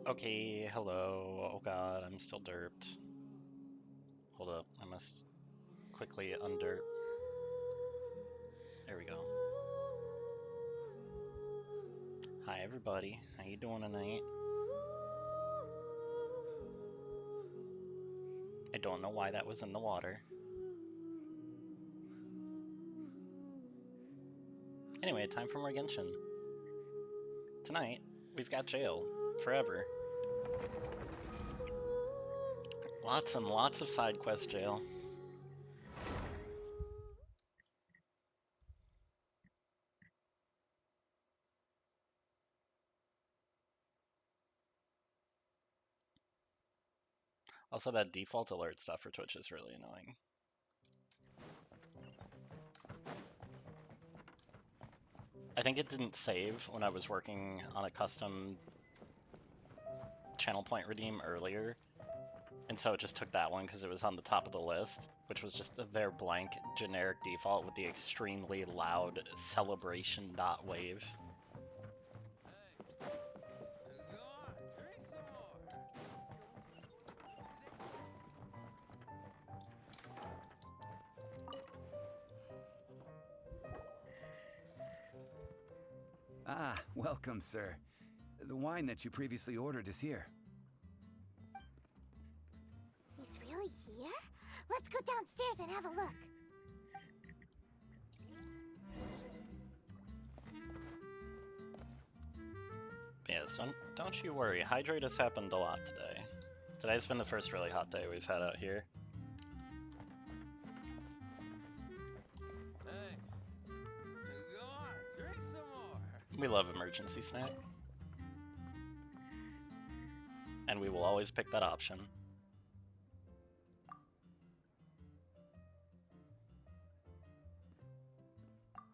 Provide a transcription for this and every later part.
Okay, hello. Oh god, I'm still derped. Hold up, I must quickly underp. There we go. Hi everybody, how you doing tonight? don't know why that was in the water. Anyway, time for more Genshin. Tonight, we've got jail. Forever. Lots and lots of side quest jail. Also, that default alert stuff for Twitch is really annoying. I think it didn't save when I was working on a custom channel point redeem earlier, and so it just took that one because it was on the top of the list, which was just their blank generic default with the extremely loud celebration dot wave. Ah, welcome, sir. The wine that you previously ordered is here. He's really here? Let's go downstairs and have a look. Yes, don't you worry. Hydrate has happened a lot today. Today's been the first really hot day we've had out here. Hey, go on, drink some more. We love emergency snack. And we will always pick that option.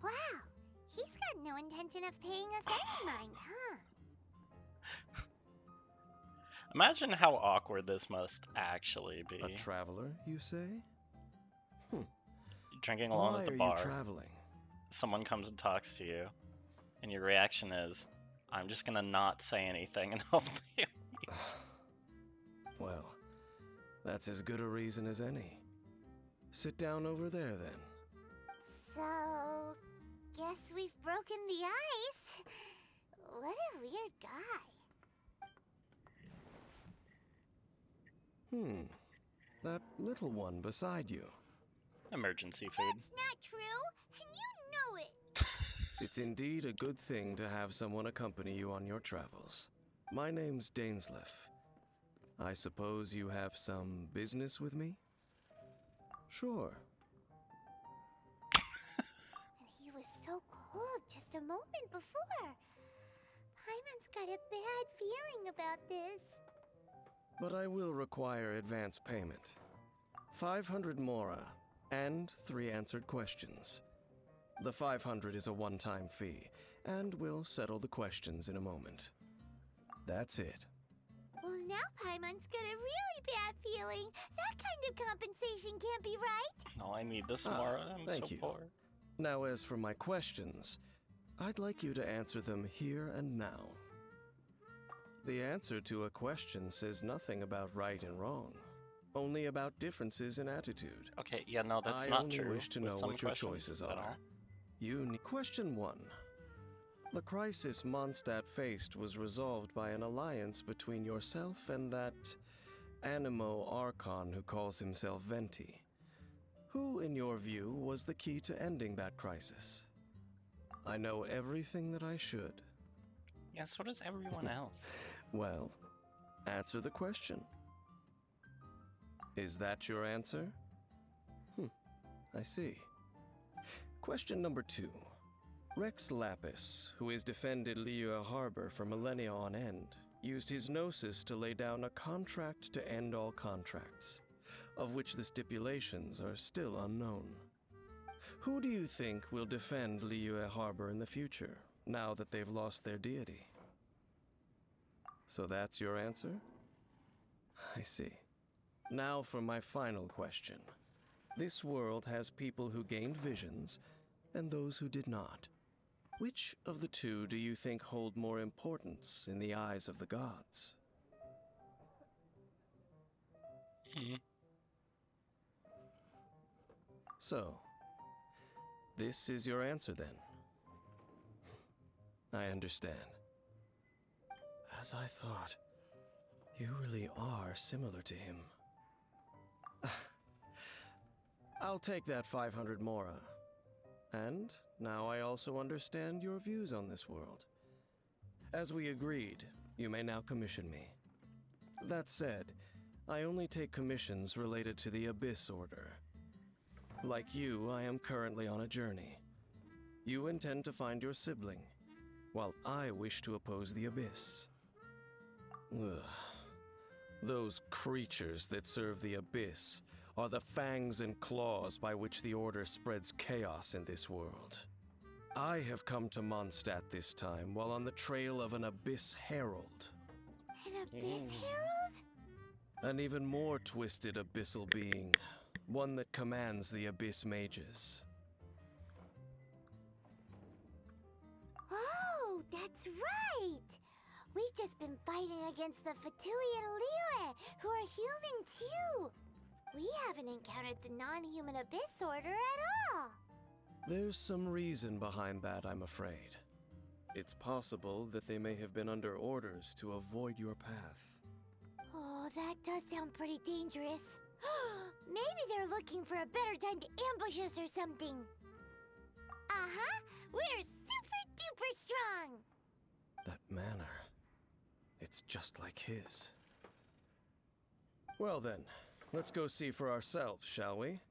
Wow, he's got no intention of paying us any mind, huh? Imagine how awkward this must actually be. A traveler, you say? Drinking alone Why at the are bar. you traveling? Someone comes and talks to you, and your reaction is, I'm just gonna not say anything and hope they leave. Well, that's as good a reason as any. Sit down over there, then. So, guess we've broken the ice. What a weird guy. That little one beside you. Emergency food. That's not true, and you know it. It's indeed a good thing to have someone accompany you on your travels. My name's Dainsleif. I suppose you have some business with me? Sure. And he was so cold just a moment before. Paimon's got a bad feeling about this. But I will require advance payment. 500 mora, and 3 answered questions. The 500 is a one-time fee, and we'll settle the questions in a moment. That's it. Well, now Paimon's got a really bad feeling. That kind of compensation can't be right. No, I need this more. I'm thank so you. poor. Now, as for my questions, I'd like you to answer them here and now. The answer to a question says nothing about right and wrong, only about differences in attitude. Okay, yeah, no, that's I not only true. wish to with know some what your questions choices at are. all. Question 1. The crisis Mondstadt faced was resolved by an alliance between yourself and that Animo Archon who calls himself Venti. Who, in your view, was the key to ending that crisis? I know everything that I should. Yeah, so does everyone else. Well, answer the question. Is that your answer? I see. Question number 2. Rex Lapis, who has defended Liyue Harbor for millennia on end, used his gnosis to lay down a contract to end all contracts, of which the stipulations are still unknown. Who do you think will defend Liyue Harbor in the future, now that they've lost their deity? So that's your answer? I see. Now for my final question. This world has people who gained visions, and those who did not. Which of the two do you think hold more importance in the eyes of the gods? So, this is your answer then? I understand. As I thought, you really are similar to him. I'll take that 500 mora. And now I also understand your views on this world. As we agreed, you may now commission me. That said, I only take commissions related to the Abyss Order. Like you, I am currently on a journey. You intend to find your sibling, while I wish to oppose the Abyss. Ugh. Those creatures that serve the Abyss are the fangs and claws by which the Order spreads chaos in this world. I have come to Mondstadt this time while on the trail of an Abyss Herald. An Abyss Herald? An even more twisted abyssal being, one that commands the Abyss Mages. Oh, that's right! We've just been fighting against the Fatui and Liyue, who are human too! We haven't encountered the non-human Abyss Order at all! There's some reason behind that, I'm afraid. It's possible that they may have been under orders to avoid your path. Oh, that does sound pretty dangerous. Maybe they're looking for a better time to ambush us or something. Uh-huh! We're super duper strong! That manner, it's just like his. Well then, let's go see for ourselves, shall we?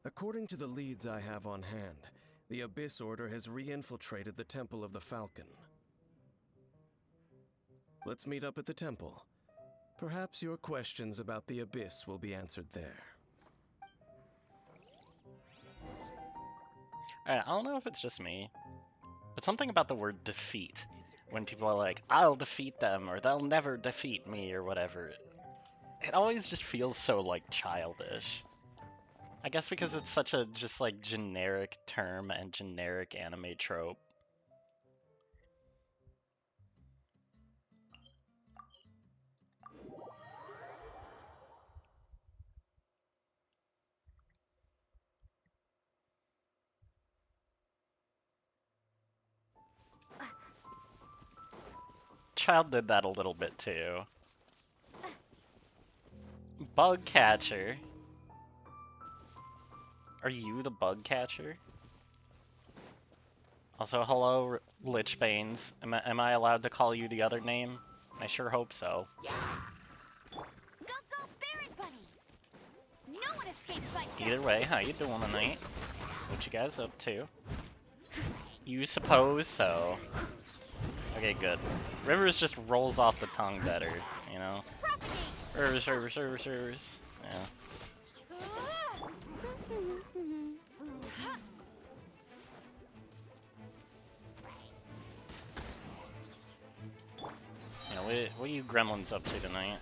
According to the leads I have on hand, the Abyss Order has re-infiltrated the Temple of the Falcon. Let's meet up at the temple. Perhaps your questions about the Abyss will be answered there. Alright, I don't know if it's just me, but something about the word defeat, when people are like, I'll defeat them, or they'll never defeat me, or whatever, it always just feels so, like, childish. I guess because it's such a just, like, generic term and generic anime trope. Child did that a little bit too. Bug catcher. Are you the bug catcher? Also, hello, Lichbanes. Am I allowed to call you the other name? I sure hope so. Go, Barret Bunny! No one escapes my sight! Either way, how you doing tonight? What you guys up to? You suppose so. Okay, good. Rivers just rolls off the tongue better, you know? Rivers. Yeah. You know, what are you gremlins up to tonight?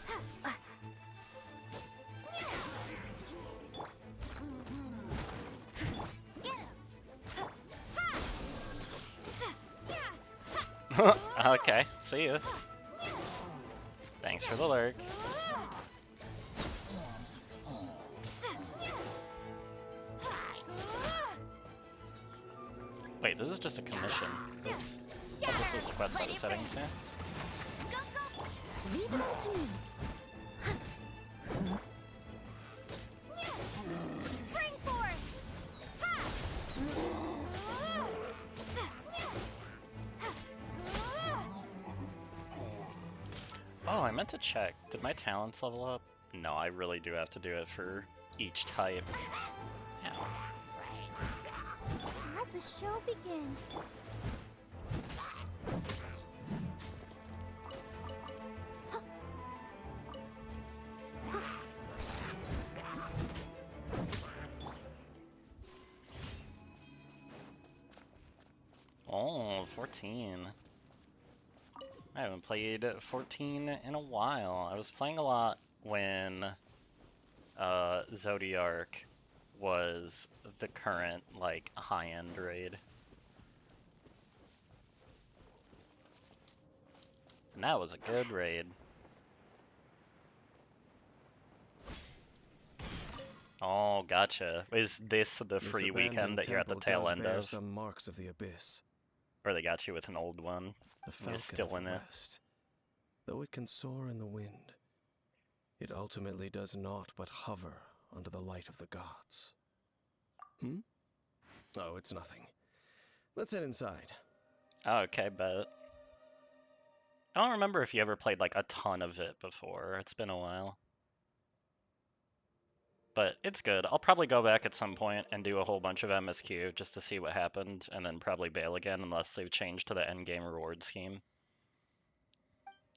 Okay, see ya. Thanks for the lurk. Wait, this is just a commission. Oops. I thought this was the quest letter settings, yeah? Leave it all to me. Spring force! Oh, I meant to check. Did my talents level up? No, I really do have to do it for each type. Ow. Let the show begin. Oh, 14. I haven't played 14 in a while. I was playing a lot when Zodiark was the current, like, high-end raid. And that was a good raid. Oh, gotcha. Is this the This free weekend abandoned that you're at the temple tail does end bear of? some marks of the Abyss. Or they got you with an old one? The You're falcon still of in the it. West. Though it can soar in the wind, it ultimately does naught but hover under the light of the gods. Hmm? Oh, it's nothing. Let's head inside. Okay, but I don't remember if you ever played like a ton of it before. It's been a while. But it's good. I'll probably go back at some point and do a whole bunch of MSQ just to see what happened, and then probably bail again unless they've changed to the endgame reward scheme.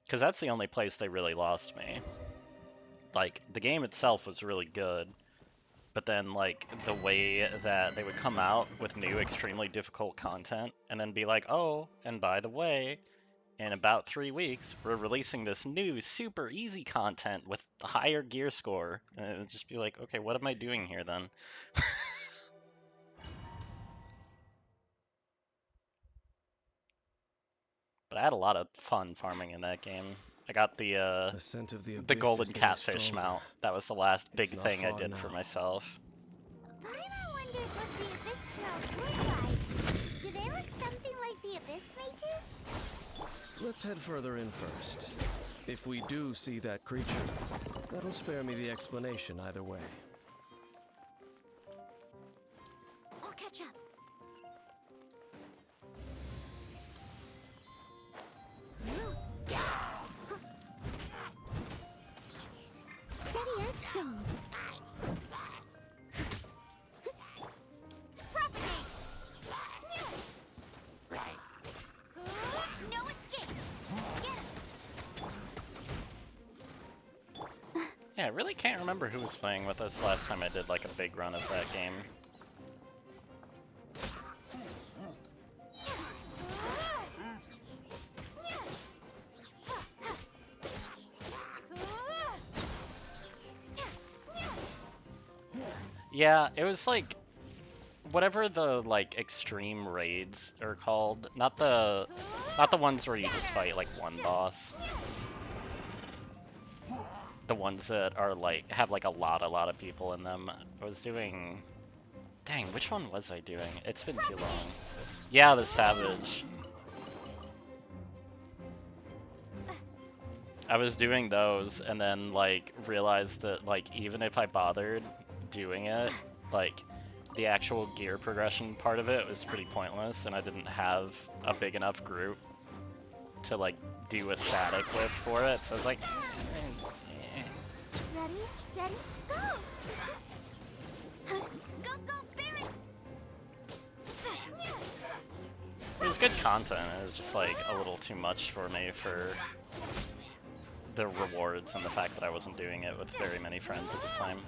Because that's the only place they really lost me. Like, the game itself was really good, but then, like, the way that they would come out with new extremely difficult content, and then be like, oh, and by the way, in about 3 weeks, we're releasing this new super easy content with a higher gear score. And it would just be like, okay, what am I doing here then? But I had a lot of fun farming in that game. I got The scent of the the abyss golden is getting catfish stronger. mount. That was the last big It's not thing I far did for now. myself. Paimon wonders what the abyss smells look like. Do they look something like the abyss mages? Let's head further in first. If we do see that creature, that'll spare me the explanation either way. I'll catch up. Steady as stone. Propagate! No escape! Get him! Yeah, I really can't remember who was playing with us last time I did like a big run of that game. Yeah, it was like whatever the like extreme raids are called. Not the ones where you just fight like one boss. The ones that are like have like a lot of people in them. I was doing dang, which one was I doing? It's been too long. Yeah, the Savage. I was doing those and then like realized that like even if I bothered doing it, like the actual gear progression part of it was pretty pointless and I didn't have a big enough group to like do a static with for it. So I was like, Ready, steady, go! Go, go, Barret! it was good content. It was just like a little too much for me for the rewards and the fact that I wasn't doing it with very many friends at the time.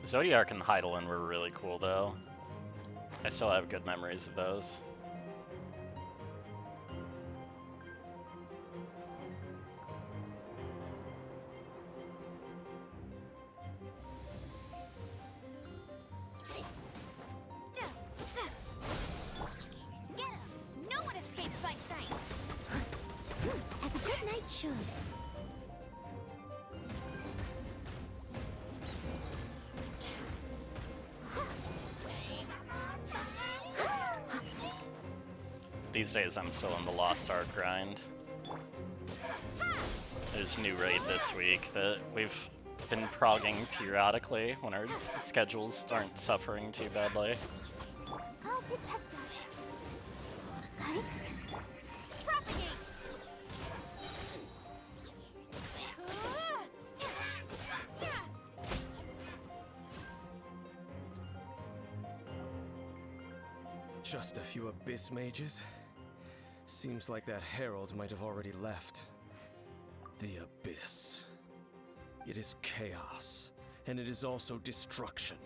Zodiac and Heidelin were really cool though. I still have good memories of those. Get him! No one escapes my sight! As a good knight should. These days I'm still in the Lost Ark grind. There's new raid this week that we've been progging periodically when our schedules aren't suffering too badly. I'll protect us. Propagate! Just a few abyss mages? Seems like that herald might have already left. The abyss. It is chaos, and it is also destruction.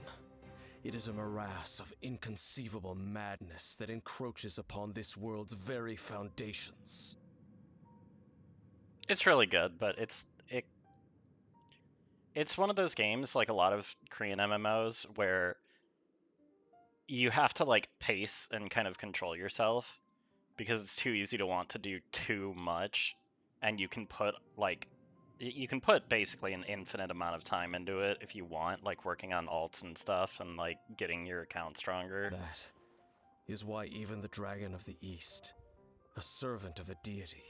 It is a morass of inconceivable madness that encroaches upon this world's very foundations. It's really good, but it's one of those games like a lot of Korean MMOs where you have to like pace and kind of control yourself because it's too easy to want to do too much and you can put like you can put basically an infinite amount of time into it if you want, like working on alts and stuff and like getting your account stronger. That is why even the Dragon of the East, a servant of a deity,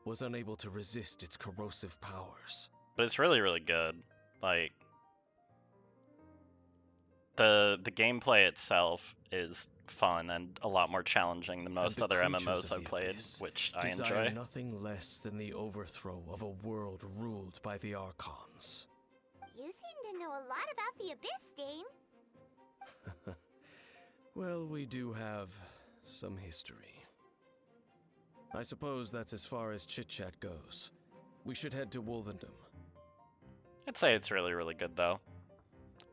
was unable to resist its corrosive powers. But it's really, really good. Like the gameplay itself is fun and a lot more challenging than most And the other creatures MMOs of I've the played, abyss which I desire enjoy. nothing less than the overthrow of a world ruled by the Archons. You seem to know a lot about the Abyss, Dane. Well, we do have some history. I suppose that's as far as chit-chat goes. We should head to Wolvendom. I'd say it's really, really good though.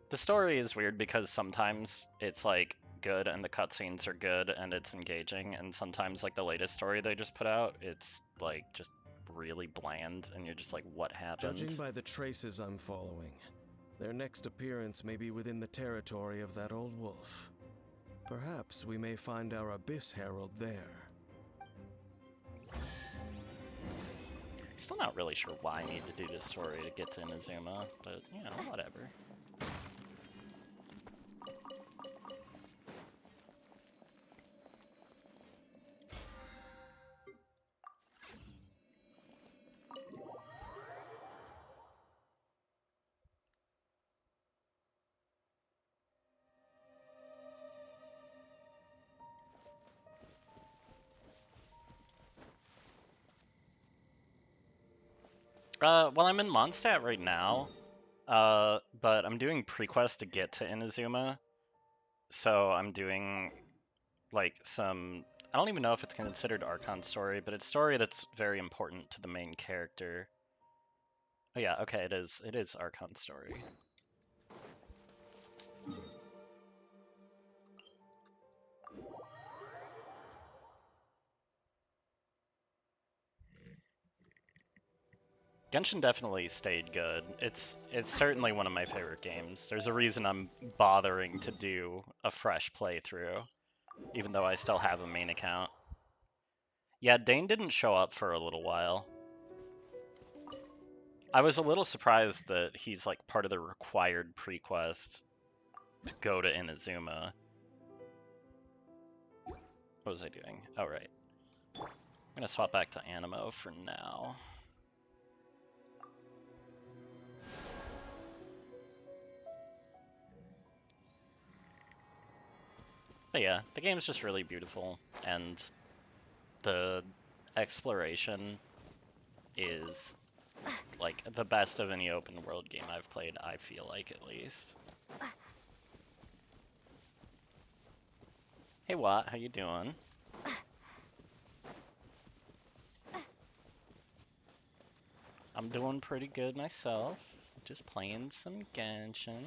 The story is weird because sometimes it's like good and the cutscenes are good and it's engaging, and sometimes like the latest story they just put out, it's like just really bland and you're just like, what happened? Judging by the traces I'm following, their next appearance may be within the territory of that old wolf. Perhaps we may find our Abyss Herald there. Still not really sure why I need to do this story to get to Inazuma, but you know, whatever. Well, I'm in Mondstadt right now, but I'm doing pre-quest to get to Inazuma, so I'm doing like some. I don't even know if it's considered Archon story, but it's story that's very important to the main character. Oh yeah, okay, it is. It is Archon story. Genshin definitely stayed good. It's certainly one of my favorite games. There's a reason I'm bothering to do a fresh playthrough, even though I still have a main account. Yeah, Dane didn't show up for a little while. I was a little surprised that he's like part of the required pre-quest to go to Inazuma. What was I doing? Oh, right. I'm gonna swap back to Animo for now. But yeah, the game's just really beautiful, and the exploration is like the best of any open world game I've played, I feel like, at least. Hey Watt, how you doing? I'm doing pretty good myself. Just playing some Genshin.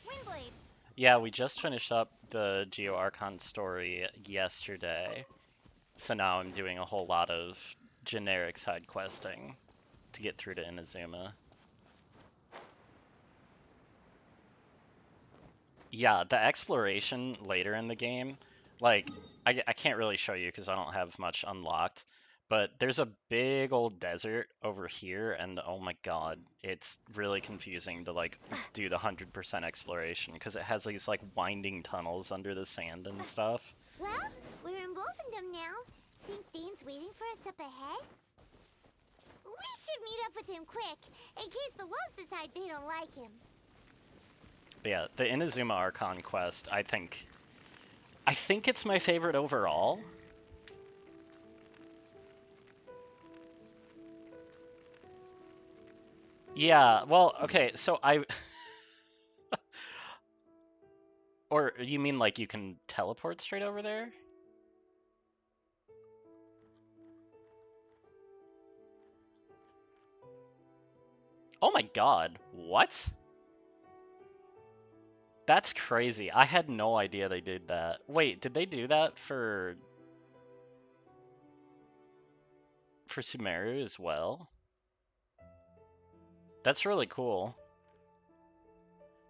Windblade. Yeah, we just finished up the Geo Archon story yesterday, so now I'm doing a whole lot of generic side questing to get through to Inazuma. Yeah, the exploration later in the game, like, I can't really show you because I don't have much unlocked, but there's a big old desert over here, and oh my god, it's really confusing to, like, do the 100% exploration because it has these, like, winding tunnels under the sand and stuff. Well, we're in Wolfendom now. Think Dane's waiting for us up ahead? We should meet up with him quick, in case the wolves decide they don't like him. But yeah, the Inazuma Archon quest, I think it's my favorite overall. Yeah, well, okay, so or you mean like you can teleport straight over there? Oh my god, what? That's crazy. I had no idea they did that. Wait, did they do that for Sumeru as well? That's really cool.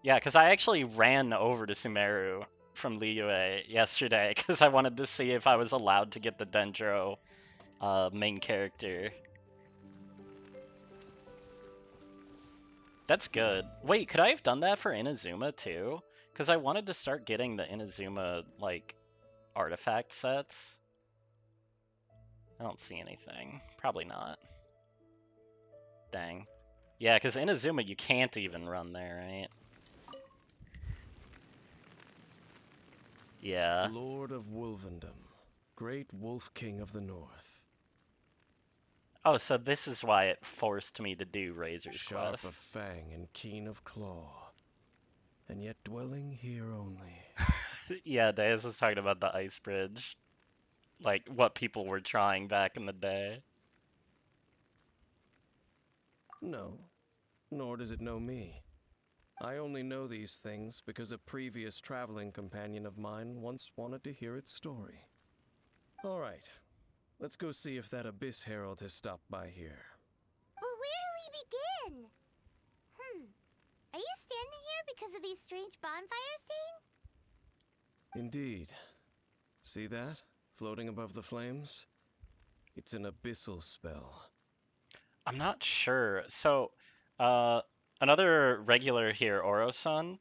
Yeah, because I actually ran over to Sumeru from Liyue yesterday because I wanted to see if I was allowed to get the Dendro main character. That's good. Wait, could I have done that for Inazuma too? Because I wanted to start getting the Inazuma, like, artifact sets. I don't see anything. Probably not. Dang. Yeah, because Inazuma, you can't even run there, right? Yeah. Lord of Wolvendom, great Wolf King of the North. Oh, so this is why it forced me to do Razor's Sharp Quest. of fang and keen of claw, and yet dwelling here only. Yeah, Deus was talking about the ice bridge. Like, what people were trying back in the day. No, nor does it know me. I only know these things because a previous traveling companion of mine once wanted to hear its story. All right, let's go see if that Abyss Herald has stopped by here. But where do we begin? Are you standing here because of these strange bonfires, Zane? Indeed. See that? Floating above the flames? It's an abyssal spell. I'm not sure. So, another regular here, Oro-san,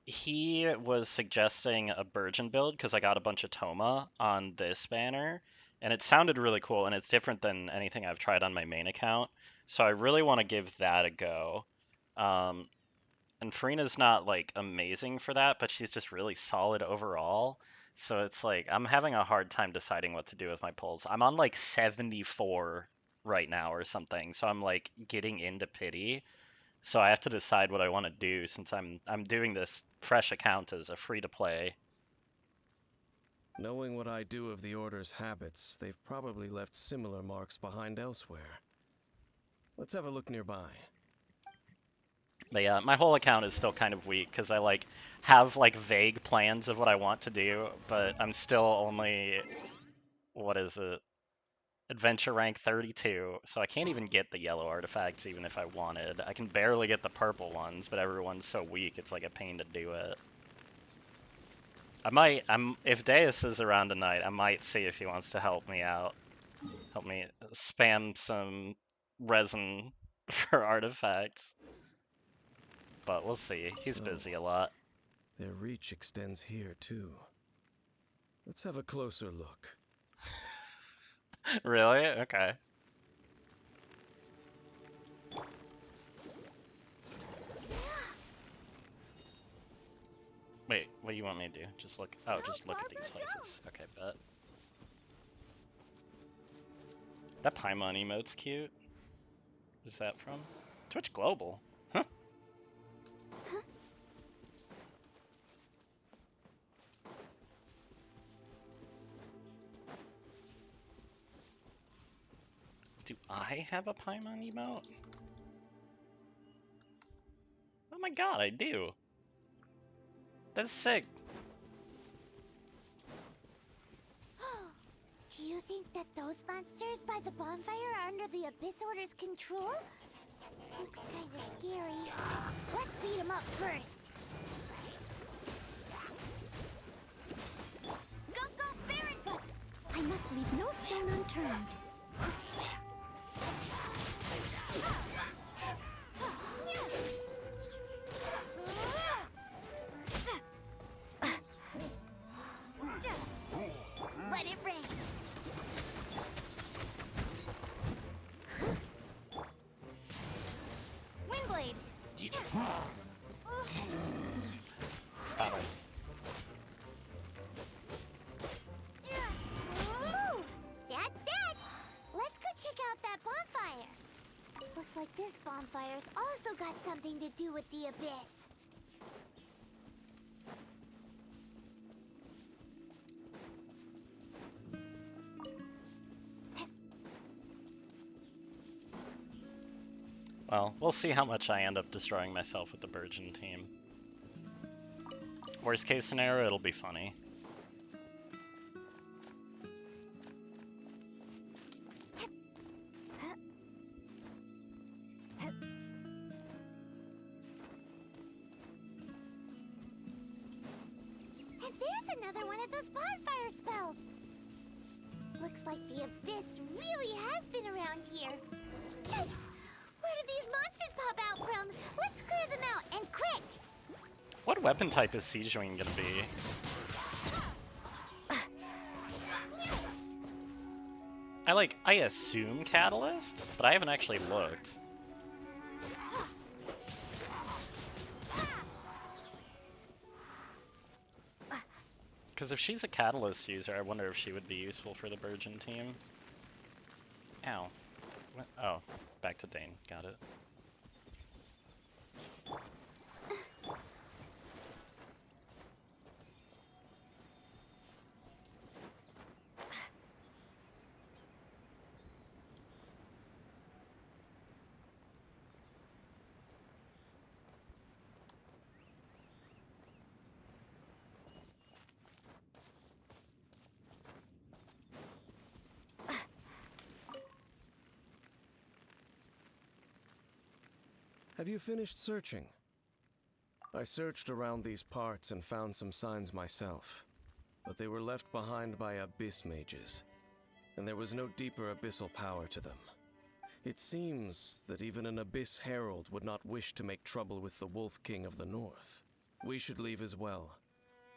he was suggesting a Burgeon build because I got a bunch of Toma on this banner, and it sounded really cool, and it's different than anything I've tried on my main account. So I really want to give that a go. And Farina's not like amazing for that, but she's just really solid overall. So it's like I'm having a hard time deciding what to do with my pulls. I'm on like 74 right now or something, so I'm like getting into pity. So I have to decide what I want to do since I'm doing this fresh account as a free to play. Knowing what I do of the Order's habits, they've probably left similar marks behind elsewhere. Let's have a look nearby. But yeah, my whole account is still kind of weak because I like have like vague plans of what I want to do, but I'm still only, what is it? Adventure rank 32, so I can't even get the yellow artifacts even if I wanted. I can barely get the purple ones, but everyone's so weak it's like a pain to do it. If Deus is around tonight, I might see if he wants to help me out. Help me spam some resin for artifacts. But we'll see. He's So- busy a lot. Their reach extends here, too. Let's have a closer look. Really? Okay. Wait, what do you want me to do? Just look. Oh, just look at these places. Okay, bet. That Paimon emote's cute. Who's that from? Twitch Global. Huh? Do I have a Paimon emote? Oh my god, I do. That's sick. Do you think that those monsters by the bonfire are under the Abyss Order's control? Looks kinda scary. Let's beat them up first. Go, go, Baron! I must leave no stone unturned. Let it rain. Windblade. Stop it. Ooh, that's that. Let's go check out that bonfire. Looks like this bonfire's also got something to do with the Abyss. Well, we'll see how much I end up destroying myself with the Burgeon team. Worst case scenario, it'll be funny. And there's another one of those bonfire spells. Looks like the Abyss really has been around here. Yikes! Where do these monsters pop out from? Let's clear them out, and quick! What weapon type is Siege Wing gonna be? I assume Catalyst, but I haven't actually looked. Because if she's a Catalyst user, I wonder if she would be useful for the Burgeon team. Ow. What? Oh, back to Dane. Got it. Have you finished searching? I searched around these parts and found some signs myself, but they were left behind by abyss mages, and there was no deeper abyssal power to them. It seems that even an abyss herald would not wish to make trouble with the Wolf King of the North. We should leave as well.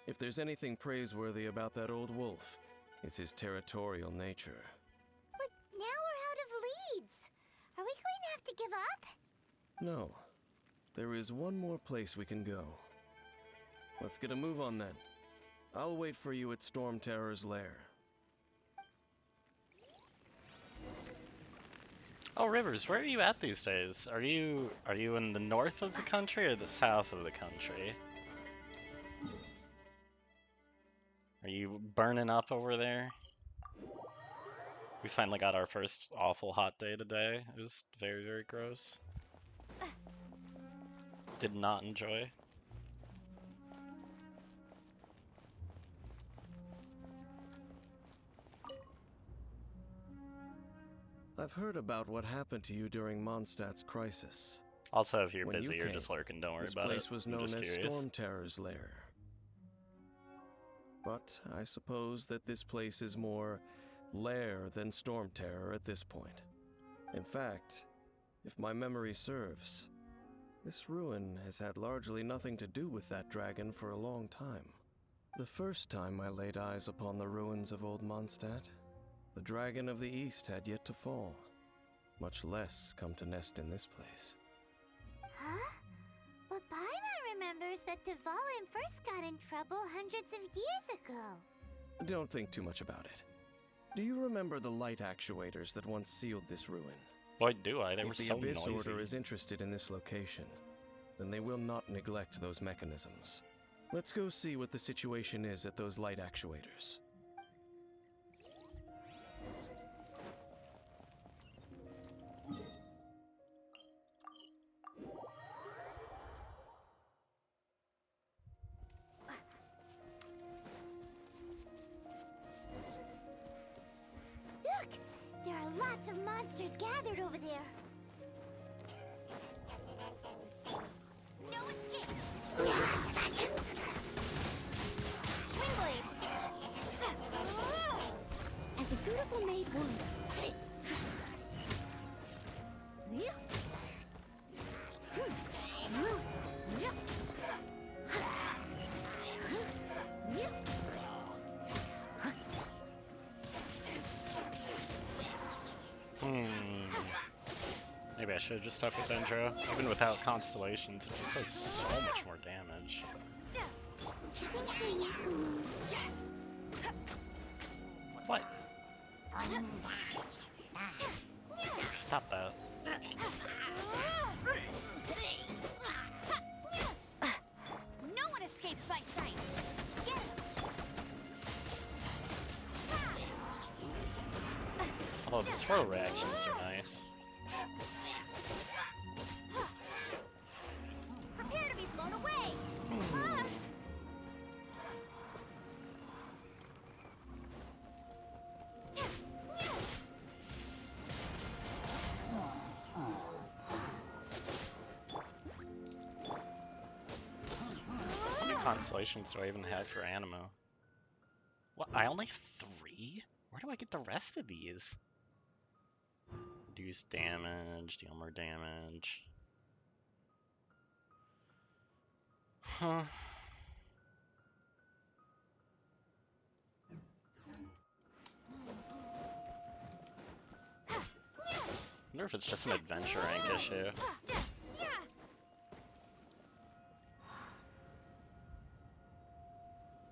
If there's anything praiseworthy about that old wolf, it's his territorial nature. But now we're out of leads. Are we going to have to give up? No. There is one more place we can go. Let's get a move on then. I'll wait for you at Storm Terror's lair. Oh, Rivers, where are you at these days? Are you in the north of the country or the south of the country? Are you burning up over there? We finally got our first awful hot day today. It was very, very gross. Did not enjoy. I've heard about what happened to you during Mondstadt's crisis. Also, if you're When busy, you you're came, just lurking. Don't worry This about it. place was I'm known just as curious. Storm Terror's lair. But I suppose that this place is more lair than Storm Terror at this point. In fact, if my memory serves, this ruin has had largely nothing to do with that dragon for a long time. The first time I laid eyes upon the ruins of Old Mondstadt, the Dragon of the East had yet to fall, much less come to nest in this place. Huh? But Paimon remembers that Dvalin first got in trouble hundreds of years ago. Don't think too much about it. Do you remember the light actuators that once sealed this ruin? Boy, do I. They were If the so Abyss noisy. Order is interested in this location, then they will not neglect those mechanisms. Let's go see what the situation is at those light actuators. Look! There are lots of monsters gathered over there. No escape! Wingblade! As a dutiful maid would. Maybe I should have just stuck with Dendro. Even without constellations, it just does so much more damage. What? Stop that. No one escapes my sight. Get him. Although the throw reactions are nice. Prepare to be blown away. How many constellations do I even have for Animo? What? I only have 3? Where do I get the rest of these? Reduce damage, deal more damage. Huh. I wonder if it's just an adventure rank issue.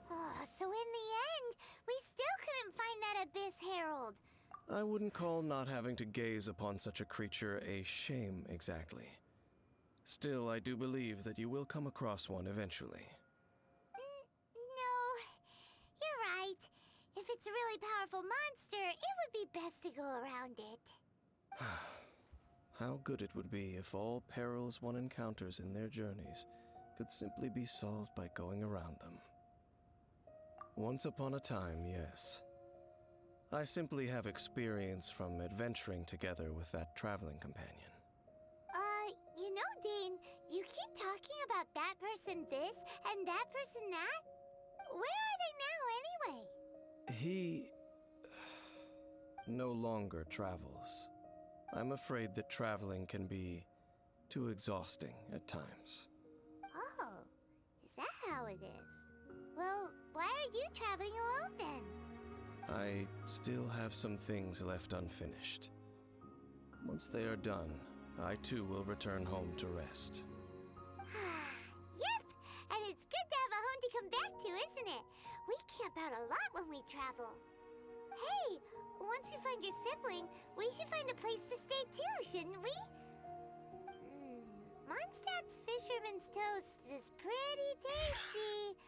Oh, so in the end, we still couldn't find that Abyss Herald. I wouldn't call not having to gaze upon such a creature a shame exactly. Still, I do believe that you will come across one eventually. No, you're right. If it's a really powerful monster, it would be best to go around it. How good it would be if all perils one encounters in their journeys could simply be solved by going around them. Once upon a time, yes. I simply have experience from adventuring together with that traveling companion. You know, Dane, you keep talking about that person this and that person that. Where are they now, anyway? He no longer travels. I'm afraid that traveling can be too exhausting at times. Oh, is that how it is? Well, why are you traveling alone then? I still have some things left unfinished. Once they are done, I too will return home to rest. Yep, and it's good to have a home to come back to, isn't it? We camp out a lot when we travel. Hey, once you find your sibling, we should find a place to stay too, shouldn't we? Mondstadt's Fisherman's Toast is pretty tasty,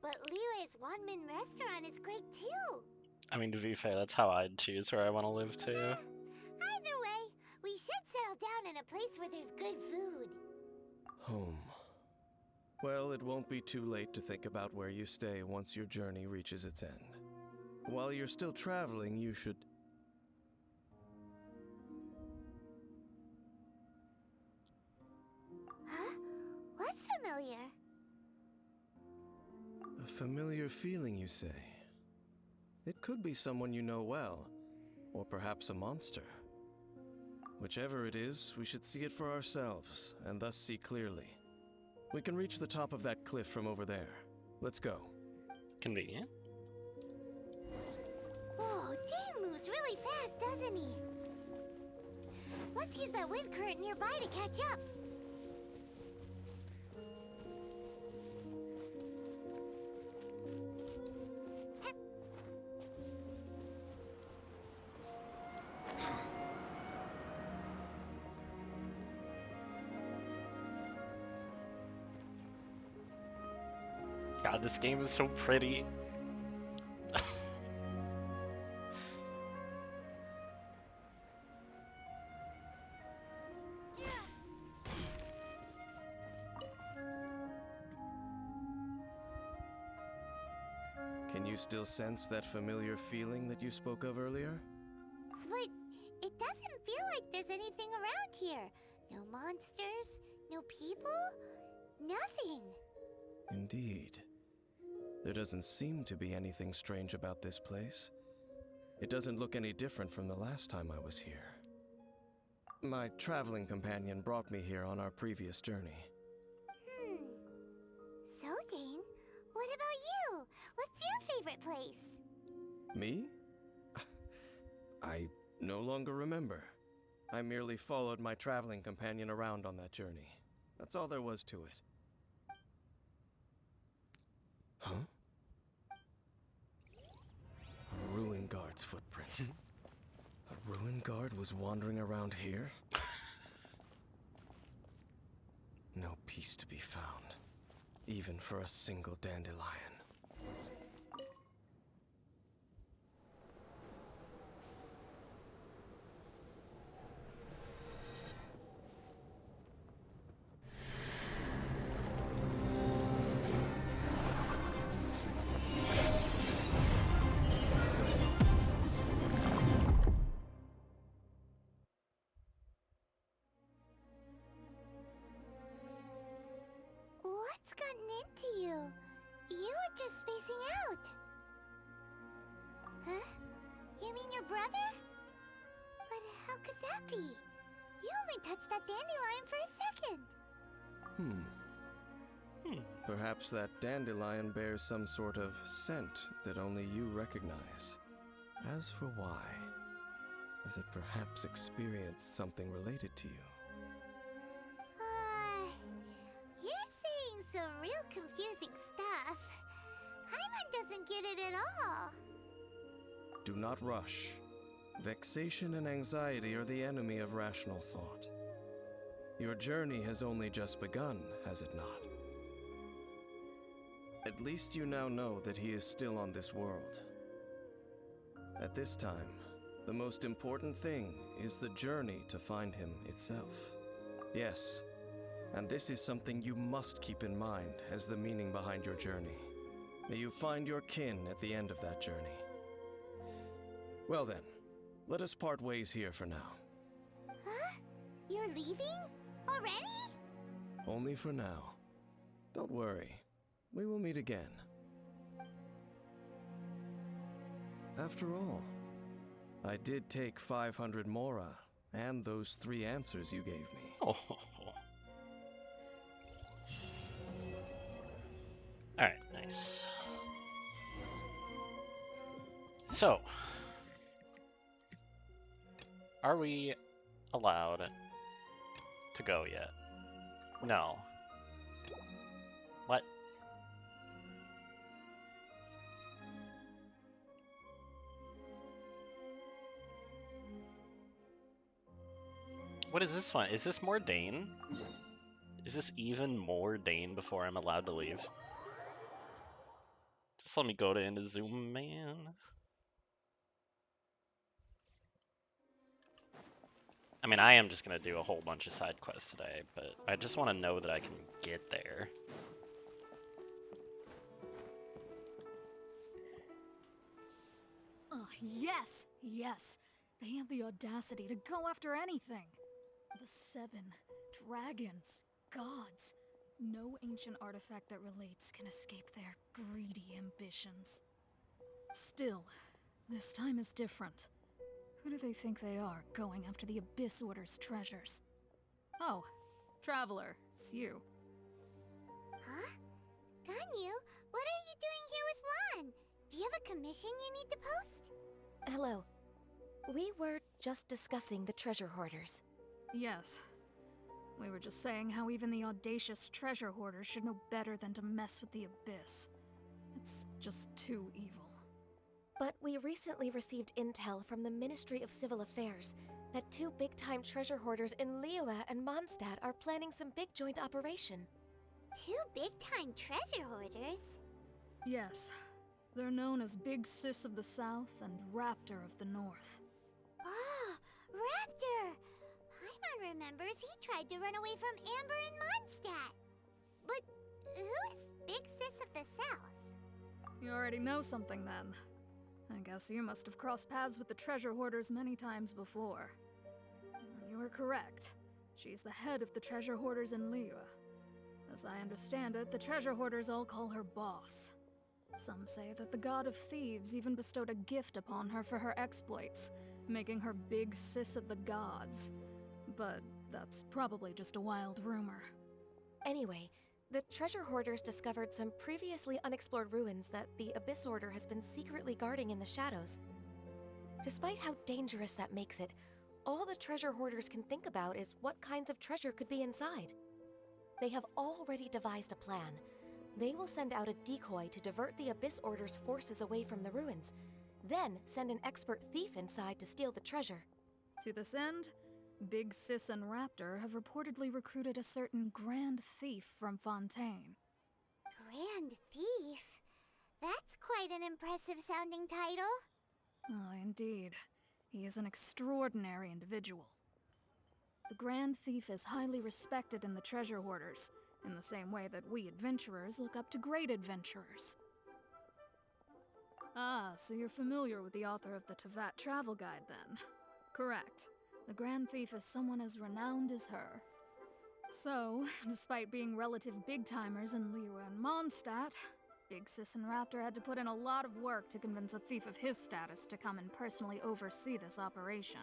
but Liyue's Wanmin restaurant is great too. I mean, to be fair, that's how I'd choose where I want to live too. Either way, we should settle down in a place where there's good food. Home. Well, it won't be too late to think about where you stay once your journey reaches its end. While you're still traveling, you should... Huh? What's familiar? A familiar feeling, you say? It could be someone you know well, or perhaps a monster. Whichever it is, we should see it for ourselves, and thus see clearly. We can reach the top of that cliff from over there. Let's go. Convenient. Oh, Dane moves really fast, doesn't he? Let's use that wind current nearby to catch up. God, this game is so pretty. Can you still sense that familiar feeling that you spoke of earlier? But it doesn't feel like there's anything around here. No monsters, no people, nothing. Indeed. There doesn't seem to be anything strange about this place. It doesn't look any different from the last time I was here. My traveling companion brought me here on our previous journey. So, Dane, what about you? What's your favorite place? Me? I no longer remember. I merely followed my traveling companion around on that journey. That's all there was to it. Huh? A ruin guard's footprint. A ruin guard was wandering around here? No peace to be found, even for a single dandelion. What's gotten into you? You were just spacing out. Huh? You mean your brother? But How could that be? You only touched that dandelion for a second. Perhaps that dandelion bears some sort of scent that only you recognize. As for why, has it perhaps experienced something related to you? You're saying some real confusing stuff. Paimon doesn't get it at all. Do not rush. Vexation and anxiety are the enemy of rational thought. Your journey has only just begun, has it not? At least you now know that he is still on this world. At this time, the most important thing is the journey to find him itself. Yes, and this is something you must keep in mind as the meaning behind your journey. May you find your kin at the end of that journey. Well then, let us part ways here for now. Huh? You're leaving? Already? Only for now. Don't worry, we will meet again. After all, I did take 500 mora and those 3 answers you gave me. Oh. Alright, nice. So, are we allowed to go yet? No. What? What is this one? Is this more Dane? Is this even more Dane before I'm allowed to leave? Just let me go to Inazuma, man. I mean, I am just gonna do a whole bunch of side quests today, but I just want to know that I can get there. Oh, yes, yes. They have the audacity to go after anything. The 7 dragons, gods. No ancient artifact that relates can escape their greedy ambitions. Still, this time is different. Who do they think they are, going after the Abyss Order's treasures? Oh, Traveler, it's you. Huh? Ganyu, what are you doing here with Lon? Do you have a commission you need to post? Hello. We were just discussing the treasure hoarders. Yes. We were just saying how even the audacious treasure hoarders should know better than to mess with the Abyss. It's just too evil. But we recently received intel from the Ministry of Civil Affairs that 2 big-time treasure hoarders in Liyue and Mondstadt are planning some big joint operation. 2 big-time treasure hoarders? Yes. They're known as Big Sis of the South and Raptor of the North. Oh, Raptor! Paimon remembers he tried to run away from Amber in Mondstadt. But who is Big Sis of the South? You already know something then. I guess you must have crossed paths with the treasure hoarders many times before. You are correct. She's the head of the treasure hoarders in Liyue. As I understand it, the treasure hoarders all call her boss. Some say that the god of thieves even bestowed a gift upon her for her exploits, making her Big Sis of the gods. But that's probably just a wild rumor. Anyway, the treasure hoarders discovered some previously unexplored ruins that the Abyss Order has been secretly guarding in the shadows. Despite how dangerous that makes it, all the treasure hoarders can think about is what kinds of treasure could be inside. They have already devised a plan. They will send out a decoy to divert the Abyss Order's forces away from the ruins, then send an expert thief inside to steal the treasure. To this end, Big Sis and Raptor have reportedly recruited a certain Grand Thief from Fontaine. Grand Thief? That's quite an impressive sounding title. Oh, indeed. He is an extraordinary individual. The Grand Thief is highly respected in the treasure hoarders, in the same way that we adventurers look up to great adventurers. Ah, so you're familiar with the author of the Tevat Travel Guide, then? Correct. The Grand Thief is someone as renowned as her. So, despite being relative big-timers in Liyue and Mondstadt, Big Sis and Raptor had to put in a lot of work to convince a thief of his status to come and personally oversee this operation.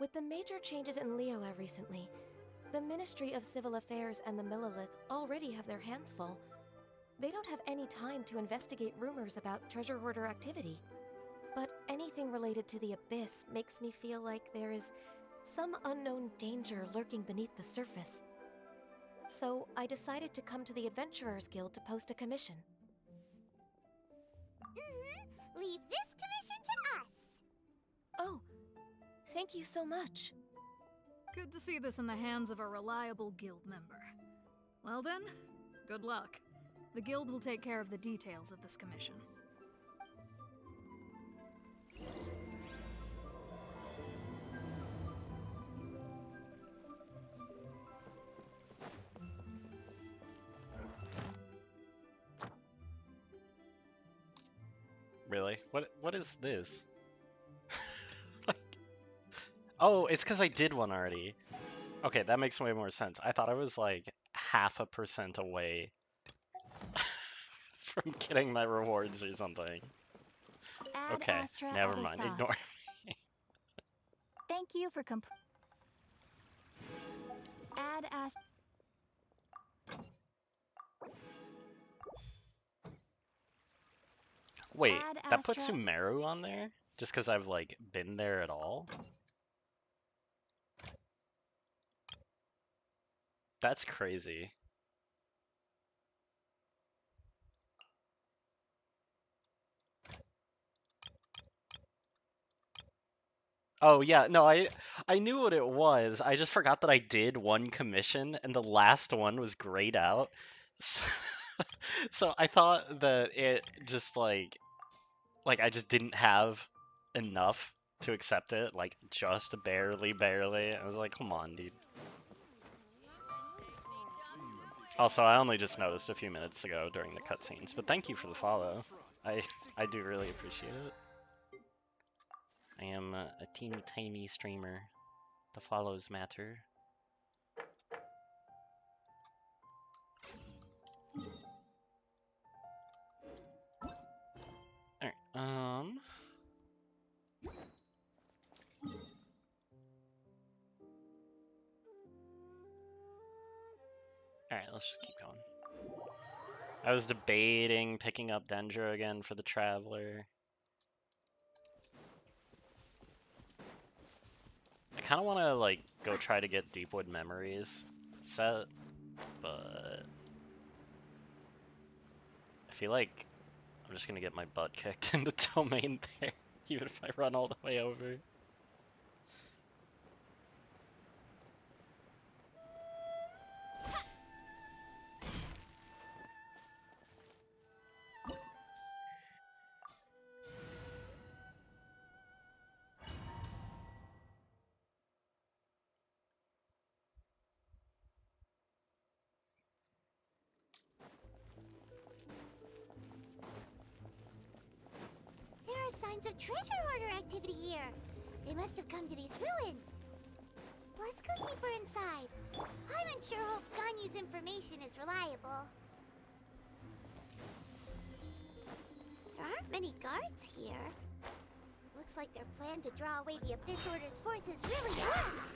With the major changes in Liyue recently, the Ministry of Civil Affairs and the Millelith already have their hands full. They don't have any time to investigate rumors about treasure hoarder activity. But anything related to the Abyss makes me feel like there is some unknown danger lurking beneath the surface. So I decided to come to the Adventurers Guild to post a commission. Leave this commission to us. Oh, thank you so much. Good to see this in the hands of a reliable guild member. Well then, good luck. The guild will take care of the details of this commission. Really? What is this? Like, oh, it's because I did one already. Okay, that makes way more sense. I thought I was like 0.5% away from getting my rewards or something. Add Okay, Astra never Abyss mind. sauce. Ignore. Thank you for Add Astra. Wait, Add that puts Astra- Sumeru on there? Just because I've like been there at all? That's crazy. Oh yeah, no, I knew what it was. I just forgot that I did one commission and the last one was grayed out. So, so I thought that it just like I just didn't have enough to accept it, like just barely. I was like, come on, dude. Also, I only just noticed a few minutes ago during the cutscenes, but thank you for the follow. I do really appreciate it. I am a teeny tiny streamer. The follows matter. Alright, Alright, let's just keep going. I was debating picking up Dendro again for the Traveler. I kind of want to, like, go try to get Deepwood Memories set, but I feel like I'm just gonna get my butt kicked in the domain there, even if I run all the way over. There are signs of treasure hoarder activity here. They must have come to these ruins. Let's go deeper inside. I'm unsure Hope's Ganyu's information is reliable. There aren't many guards here. Looks like their plan to draw away the Abyss Order's forces really worked.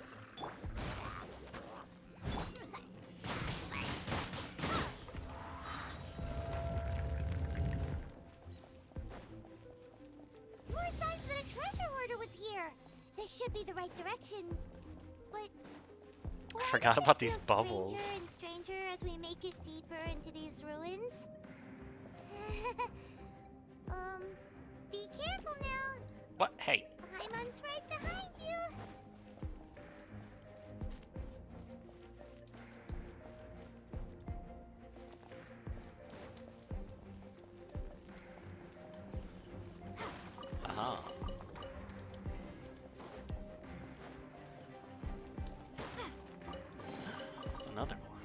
More signs that a treasure hoarder was here. This should be the right direction. But I forgot about these feel bubbles. stranger and stranger as we make it deeper into these ruins. Be careful now. What? Hey. Paimon's right behind you. Aha. Another one.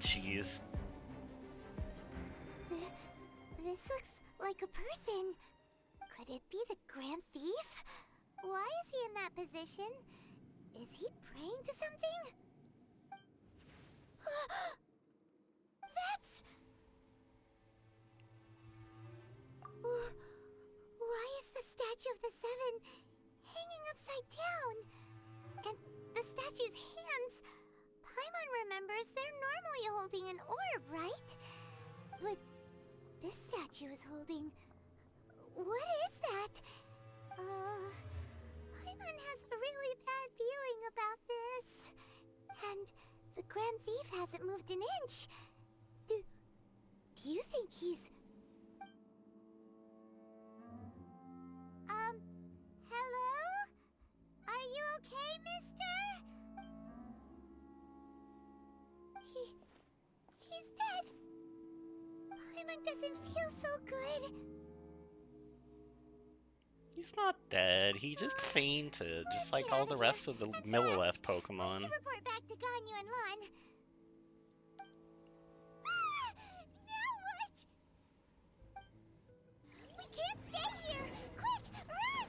Jeez. This looks like a person. Could it be the Grand Thief? Why is he in that position? Is he praying to something? That's... Why is the statue of the Seven hanging upside down? And the statue's hands... Paimon remembers they're normally holding an orb, right? But this statue is holding... What is that? Paimon has a really bad feeling about this. And the Grand Thief hasn't moved an inch. Do you think he's... Hello? Are you okay, mister? He's dead. Paimon doesn't feel so good. He's not dead. He just fainted, just like all the rest of the Millilith We Pokemon. should report back to Ganyu and Lon. Ah! Now what? We can't stay here! Quick, run!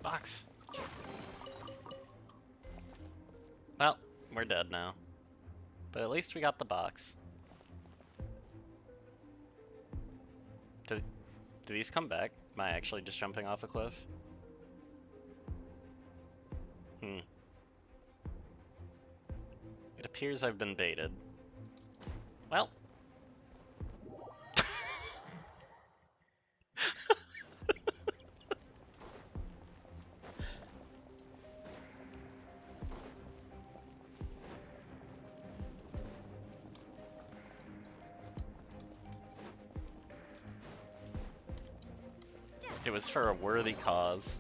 Box. Well, we're dead now. But at least we got the box. Do these come back? Am I actually just jumping off a cliff? It appears I've been baited. Well. It was for a worthy cause.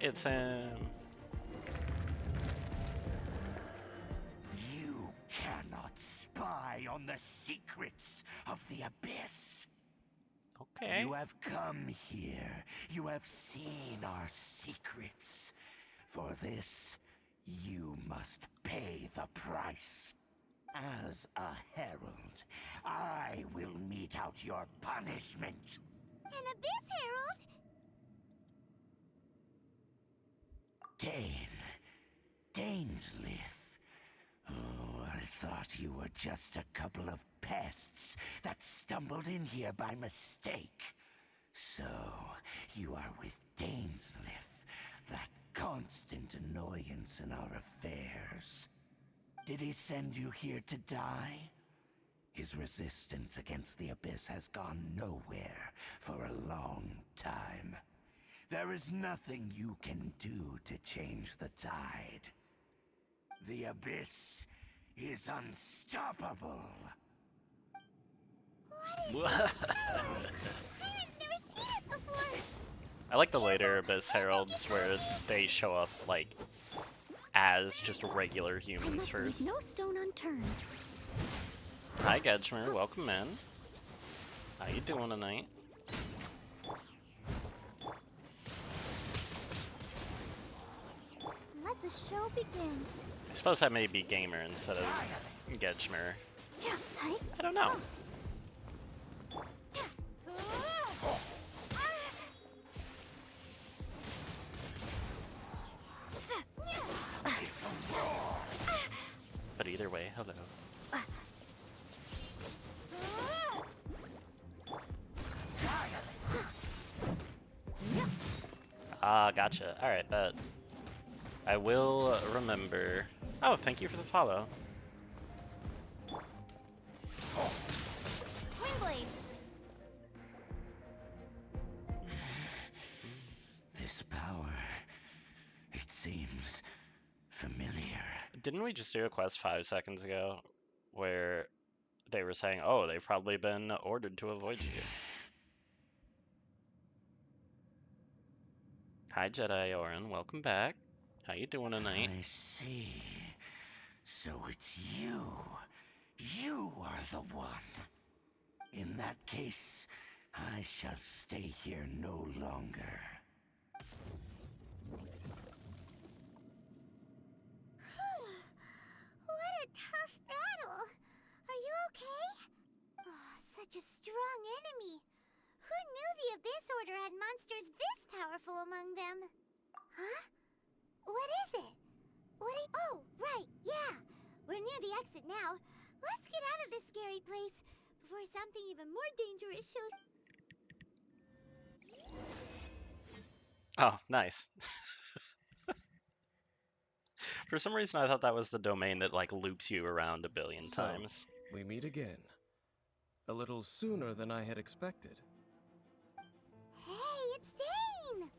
It's him. You cannot spy on the secrets of the Abyss. Okay. You have come here. You have seen our secrets. For this, you must pay the price. As a herald, I will mete out your punishment. An Abyss Herald? Dainsleif. Oh, I thought you were just a couple of pests that stumbled in here by mistake. So, you are with Dainsleif, that constant annoyance in our affairs. Did he send you here to die? His resistance against the Abyss has gone nowhere for a long time. There is nothing you can do to change the tide. The Abyss is unstoppable. I've never seen it before. I like the later Abyss Heralds where they show up like as just regular humans first. No stone unturned. Hi Gedgemer, welcome in. How you doing tonight? Let the show begin. I suppose I may be Gamer instead of Gedgemer. Yeah, hi. I don't know. But either way, hello. Ah, gotcha. Alright, bet. I will remember. Oh, thank you for the follow. Windblade. This power, it seems familiar. Didn't we just do a quest 5 seconds ago? where they were saying, oh, they've probably been ordered to avoid you. Hi, Jedi Orin. Welcome back. How you doing tonight? I see. So it's you. You are the one. In that case, I shall stay here no longer. What a tough battle. Are you okay? Oh, such a strong enemy. Who knew the Abyss Order had monsters this powerful among them? Huh? What is it? Oh, right, yeah. We're near the exit now. Let's get out of this scary place before something even more dangerous shows. Oh, nice. For some reason, I thought that was the domain that, like, loops you around a billion So, times. we meet again. A little sooner than I had expected. Hey, it's Dane!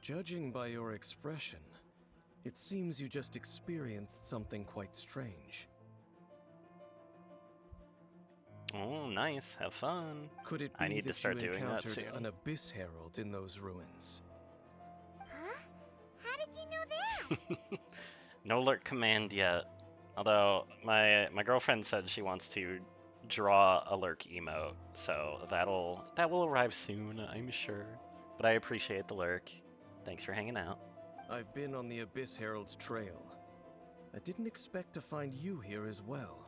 Judging by your expression, it seems you just experienced something quite strange. Oh, nice. Have fun. Could it I be need to that start you doing that encountered soon. an Abyss Herald in those ruins? Huh? How did you know that? No alert command yet. Although my girlfriend said she wants to draw a lurk emote, so that will arrive soon, I'm sure. But I appreciate the lurk. Thanks for hanging out. I've been on the Abyss Herald's trail. I didn't expect to find you here as well.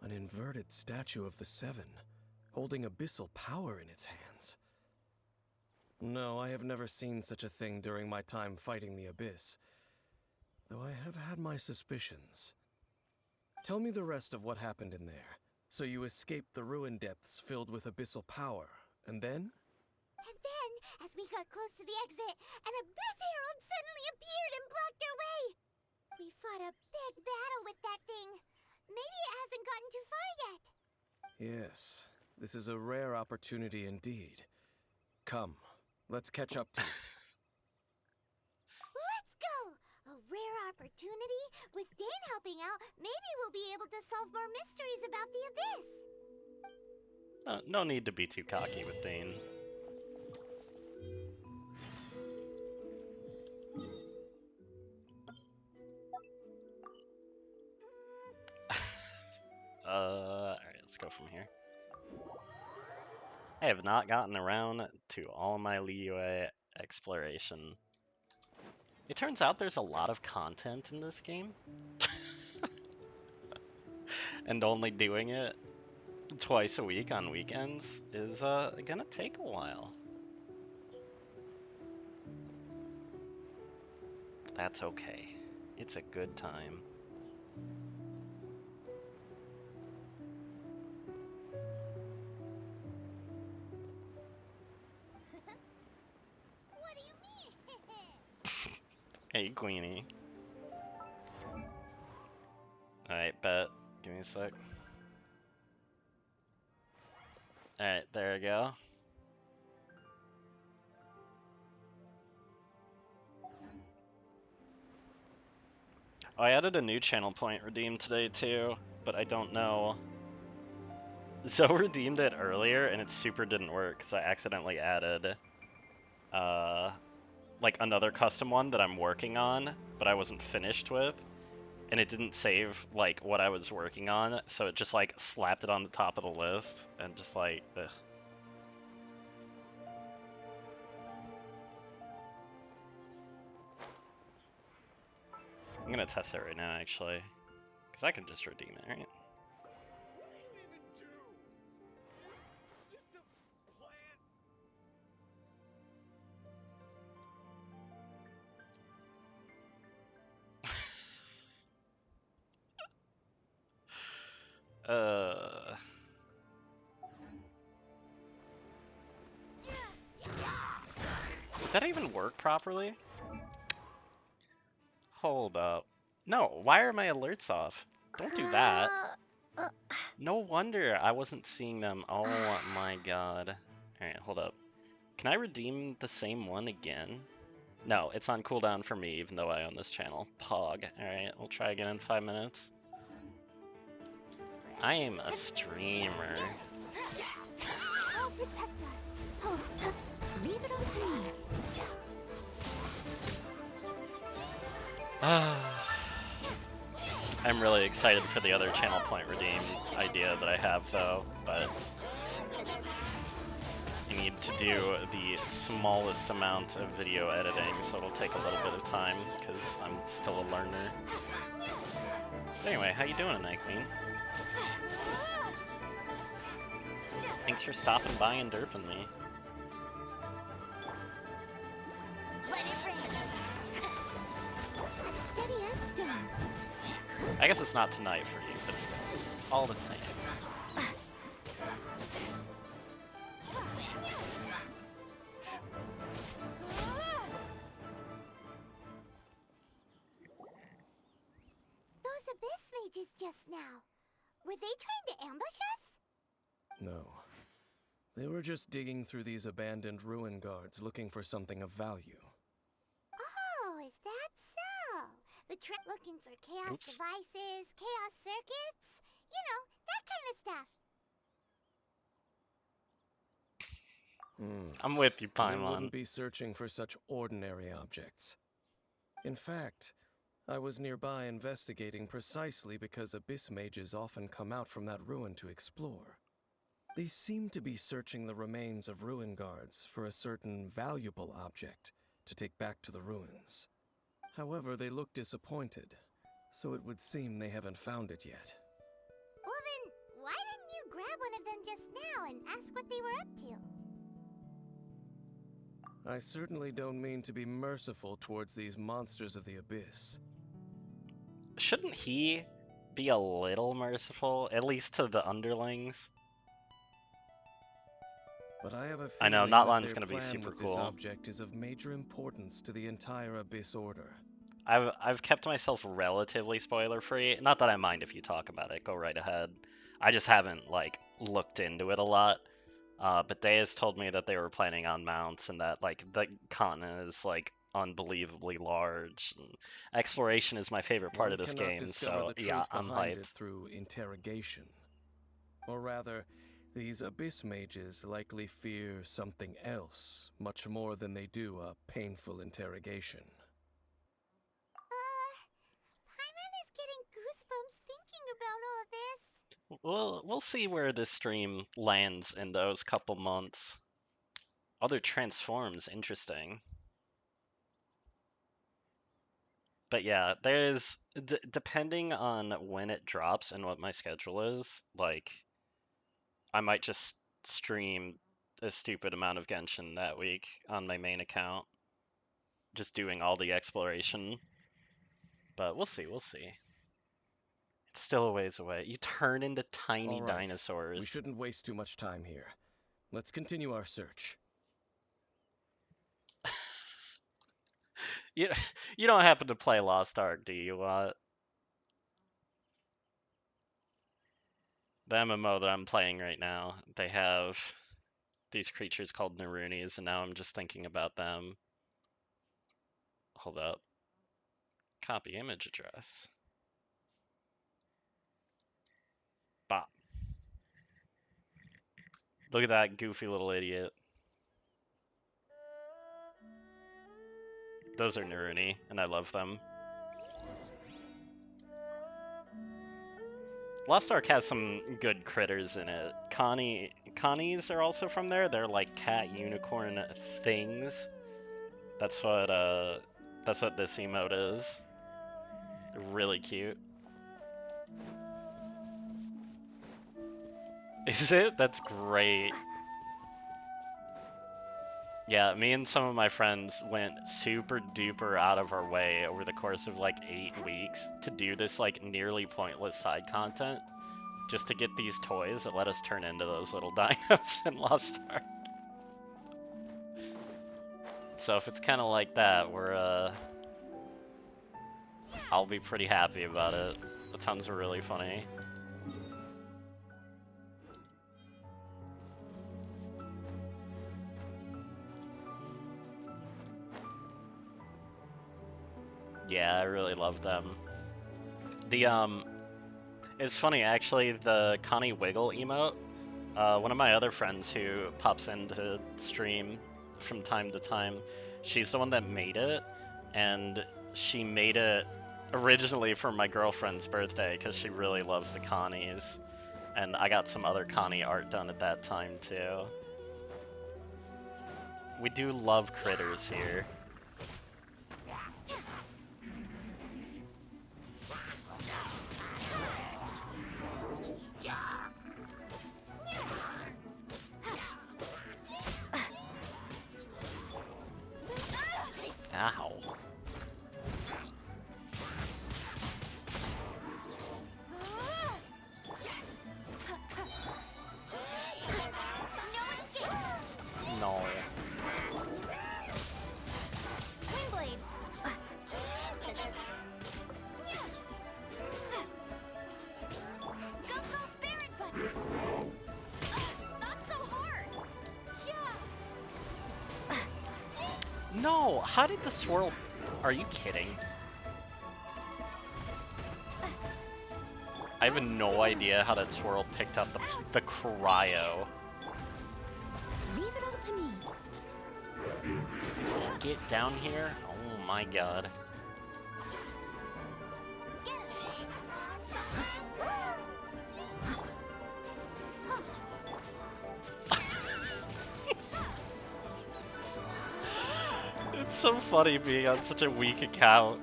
An inverted statue of the Seven, holding abyssal power in its hands. No, I have never seen such a thing during my time fighting the Abyss, though I have had my suspicions. Tell me the rest of what happened in there. So you escaped the ruin depths filled with abyssal power, and then? And then, as we got close to the exit, an Abyss Herald suddenly appeared and blocked our way. We fought a big battle with that thing. Maybe it hasn't gotten too far yet. Yes, this is a rare opportunity indeed. Come, let's catch up to it. Let's go! A rare opportunity? With Dane helping out, maybe we'll be able to solve more mysteries about the Abyss. No need to be too cocky with Dane. Alright, let's go from here. I have not gotten around to all my Liyue exploration. It turns out there's a lot of content in this game. And only doing it twice a week on weekends is gonna take a while. That's okay. It's a good time. What do you mean? Hey, Queenie. Alright, bet. Give me a sec. Alright, there we go. Oh, I added a new channel point redeem today too, but I don't know. Zoe redeemed it earlier and it super didn't work because I accidentally added like another custom one that I'm working on, but I wasn't finished with. And it didn't save like what I was working on, so it just like slapped it on the top of the list and just like, ugh. I'm gonna test it right now actually, because I can just redeem it, right? What do you even do? Just a plan. Did that even work properly? Hold up. No, why are my alerts off? Don't do that. No wonder I wasn't seeing them. Oh my god. Alright, hold up. Can I redeem the same one again? No, it's on cooldown for me, even though I own this channel. Pog. Alright, we'll try again in 5 minutes. I am a streamer. I'll protect us. Oh, leave it up to me. I'm really excited for the other channel point redeem idea that I have, though, but I need to do the smallest amount of video editing, so it'll take a little bit of time, because I'm still a learner. But anyway, how you doing tonight, Queen? Thanks for stopping by and derping me. Let it rain. Steady as stone. I guess it's not tonight for you, but still, all the same. Those abyss mages just now. Were they trying to ambush us? No. They were just digging through these abandoned ruin guards looking for something of value. Oh, is that so? The trip looking for chaos Oops. devices, chaos circuits, you know, that kind of stuff. I'm with you, They Paimon. wouldn't be searching for such ordinary objects. In fact, I was nearby investigating precisely because abyss mages often come out from that ruin to explore. They seem to be searching the remains of ruin guards for a certain valuable object to take back to the ruins. However, they look disappointed, so it would seem they haven't found it yet. Well then, why didn't you grab one of them just now and ask what they were up to? I certainly don't mean to be merciful towards these monsters of the abyss. Shouldn't he be a little merciful, at least to the underlings? But I have a I know, feeling not that Lun's their gonna be plan super with cool. This object is of major importance to the entire Abyss Order. I've kept myself relatively spoiler free. Not that I mind if you talk about it. Go right ahead. I just haven't like looked into it a lot. But Deus told me that they were planning on mounts and that like the continent is like unbelievably large. And exploration is my favorite part One of this cannot game, discover so the truth yeah, I'm behind it hyped. through interrogation. Or rather, these Abyss mages likely fear something else, much more than they do a painful interrogation. Paimon is getting goosebumps thinking about all this. We'll see where this stream lands in those couple months. Other transforms, interesting. But yeah, there's depending on when it drops and what my schedule is, like I might just stream a stupid amount of Genshin that week on my main account, just doing all the exploration. But we'll see, we'll see. It's still a ways away. You turn into tiny All right, dinosaurs. we shouldn't waste too much time here. Let's continue our search. You don't happen to play Lost Ark, do you? The MMO that I'm playing right now, they have these creatures called Narunis, and now I'm just thinking about them. Hold up. Copy image address. Bop. Look at that goofy little idiot. Those are Naruni, and I love them. Lost Ark has some good critters in it. Connies are also from there. They're like cat unicorn things. That's what this emote is. They're really cute. Is it? That's great. Yeah, me and some of my friends went super duper out of our way over the course of like 8 weeks to do this like nearly pointless side content just to get these toys that let us turn into those little dinos in Lost Ark. So if it's kind of like that, I'll be pretty happy about it. That sounds really funny. Yeah, I really love them. The it's funny actually, the Connie Wiggle emote, one of my other friends who pops into stream from time to time, she's the one that made it, and she made it originally for my girlfriend's birthday because she really loves the Connies, and I got some other Connie art done at that time too. We do love critters here. Ow. No. Windblade. Go, Barret Bunny. Not so hard. Yeah. No, how did the swirl... Are you kidding? I have no idea how that swirl picked up the cryo. Leave it all to me. Get down here? Oh my god. It's so funny being on such a weak account.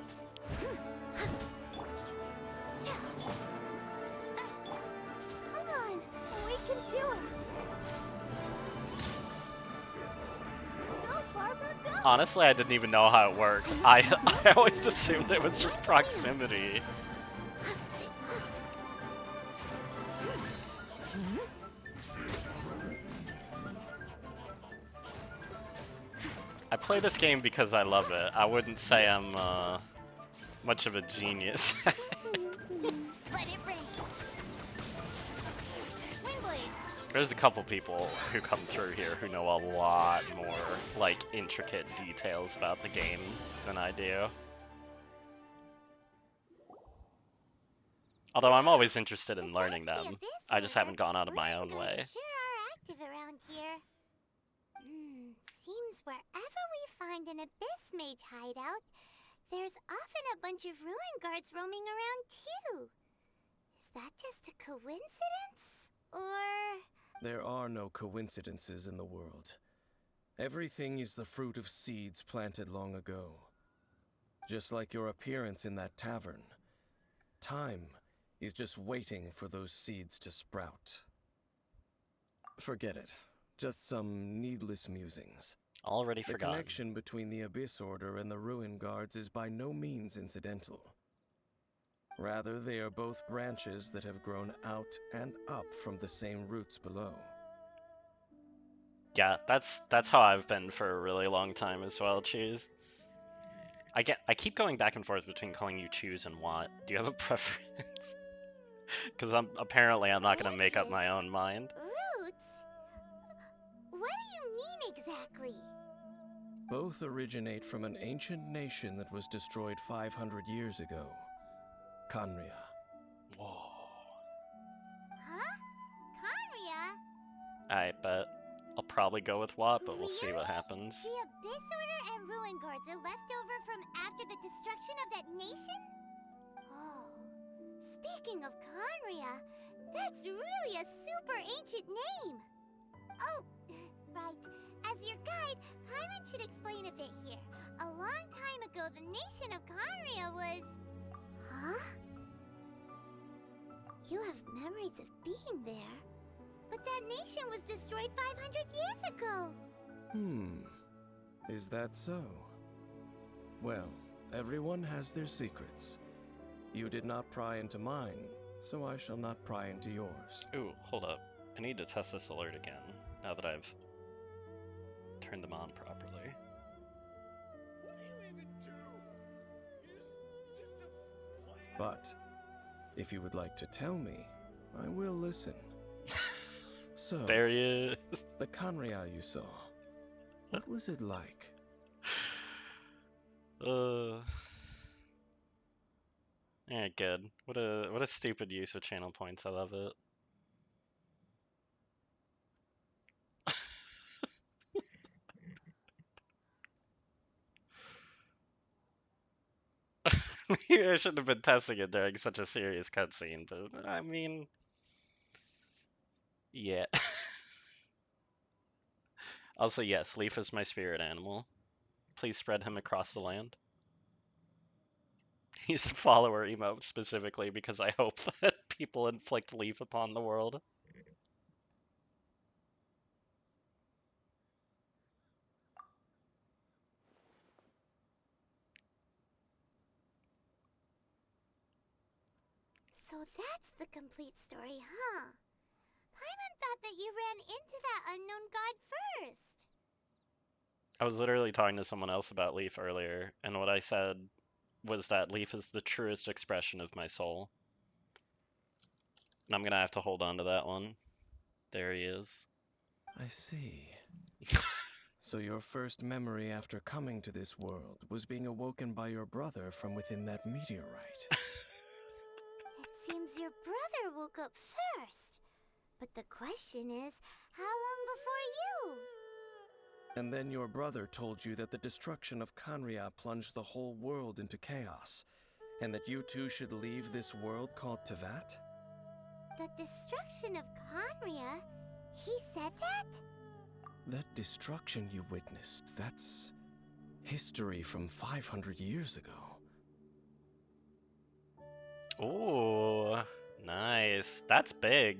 Come on, we can do it. Go, Barbara, go. Honestly, I didn't even know how it worked. I always assumed it was just proximity. I play this game because I love it. I wouldn't say I'm much of a genius. Let it rain. Windblade. There's a couple people who come through here who know a lot more, like, intricate details about the game than I do. Although I'm always interested in learning them. I just haven't gone out of my own way. Sure are active around here. Seems wherever we find an Abyss Mage hideout, there's often a bunch of ruin guards roaming around too. Is that just a coincidence? Or... There are no coincidences in the world. Everything is the fruit of seeds planted long ago. Just like your appearance in that tavern. Time is just waiting for those seeds to sprout. Forget it. Just some needless musings. Already The forgotten. connection between the Abyss Order and the Ruin Guards is by no means incidental. Rather, they are both branches that have grown out and up from the same roots below. Yeah, that's how I've been for a really long time as well, Cheese. I keep going back and forth between calling you Choose and Watt. Do you have a preference? Because I'm not gonna make up my own mind. Roots? What do you mean exactly? Both originate from an ancient nation that was destroyed 500 years ago. Khaenri'ah. Whoa. Huh? Khaenri'ah? I bet I'll probably go with Watt, but we'll see what happens. The Abyss Order and Ruin Guards are left over from after the destruction of that nation? Oh. Speaking of Khaenri'ah, that's really a super ancient name. Oh, right. As your guide, Paimon should explain a bit here. A long time ago, the nation of Khaenri'ah was... Huh? You have memories of being there. But that nation was destroyed 500 years ago. Is that so? Well, everyone has their secrets. You did not pry into mine, so I shall not pry into yours. Ooh, hold up. I need to test this alert again, now that I've turned them on properly. What do you even do? Just a plan. But, if you would like to tell me, I will listen. So, There he is. the Khaenri'ah you saw, what was it like? Yeah, good. What a stupid use of channel points. I love it. Maybe I shouldn't have been testing it during such a serious cutscene, but I mean, yeah. Also, yes, Leaf is my spirit animal. Please spread him across the land. He's the follower emote specifically because I hope that people inflict Leaf upon the world. So that's the complete story, huh? Paimon thought that you ran into that unknown god first. I was literally talking to someone else about Leaf earlier, and what I said was that Leaf is the truest expression of my soul. And I'm gonna have to hold on to that one. There he is. I see. So your first memory after coming to this world was being awoken by your brother from within that meteorite. It seems your brother woke up first. But the question is, how long before you? And then your brother told you that the destruction of Kanria plunged the whole world into chaos, and that you two should leave this world called Tevat? The destruction of Conria? He said that? That destruction you witnessed, that's history from 500 years ago. Ooh, nice. That's big.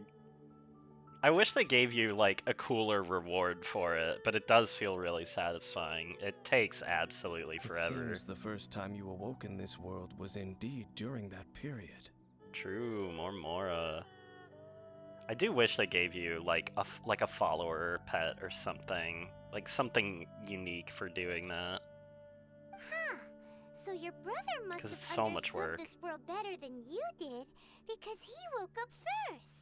I wish they gave you, like, a cooler reward for it, but it does feel really satisfying. It takes absolutely forever. It seems the first time you awoke in this world was indeed during that period. True, more Mora. I do wish they gave you, like, a follower pet or something. Like, something unique for doing that. Huh. So your brother must 'Cause have it's so much understood work. this world better than you did, because he woke up first.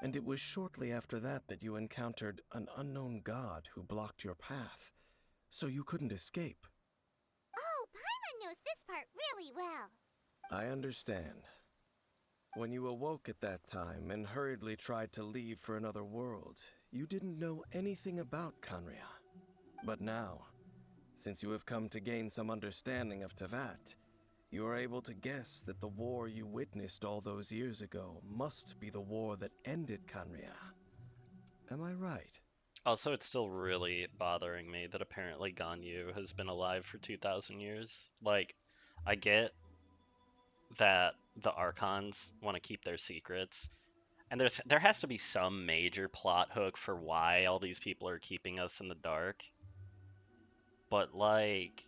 And it was shortly after that that you encountered an unknown god who blocked your path, so you couldn't escape. Oh, Paimon knows this part really well. I understand. When you awoke at that time and hurriedly tried to leave for another world, you didn't know anything about Kanria. But now, since you have come to gain some understanding of Tevat, you are able to guess that the war you witnessed all those years ago must be the war that ended Kanria. Am I right? Also, it's still really bothering me that apparently Ganyu has been alive for 2,000 years. Like, I get that the Archons want to keep their secrets, and there has to be some major plot hook for why all these people are keeping us in the dark. But like,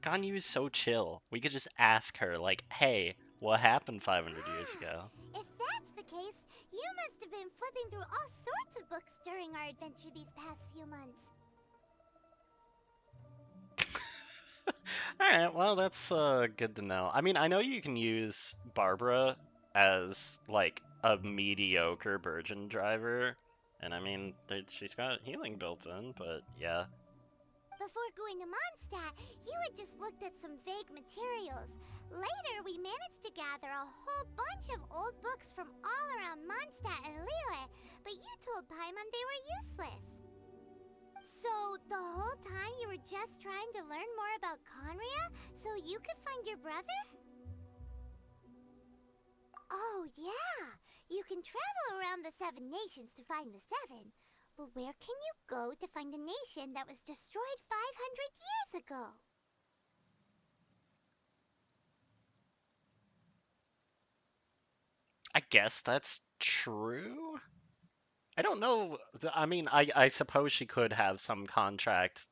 Ganyu is so chill. We could just ask her, like, hey, what happened 500 years ago? If that's the case, you must have been flipping through all sorts of books during our adventure these past few months. Alright, well, that's good to know. I mean, I know you can use Barbara as, like, a mediocre Virgin driver, and I mean, she's got healing built in, but yeah. Before going to Mondstadt, you had just looked at some vague materials. Later, we managed to gather a whole bunch of old books from all around Mondstadt and Liyue, but you told Paimon they were useless. So, the whole time you were just trying to learn more about Conria so you could find your brother? Oh, yeah! You can travel around the 7 nations to find the 7. But where can you go to find a nation that was destroyed 500 years ago? I guess that's true? I don't know. I mean, I suppose she could have some contract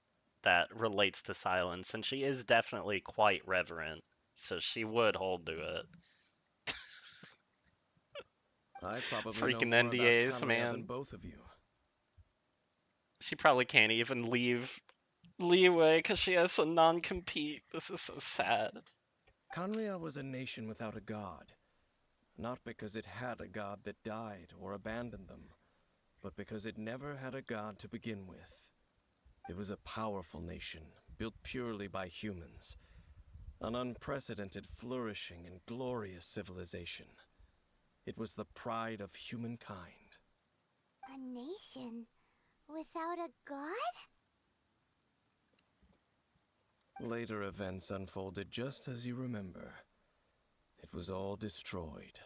that relates to silence, and she is definitely quite reverent, so she would hold to it. I probably know Freaking more about NDAs, Kanria than man. both of you. She probably can't even leave Leeway because she has a non-compete. This is so sad. Kanria was a nation without a god. Not because it had a god that died or abandoned them, but because it never had a god to begin with. It was a powerful nation, built purely by humans. An unprecedented flourishing and glorious civilization. It was the pride of humankind. A nation without a god? Later events unfolded just as you remember. It was all destroyed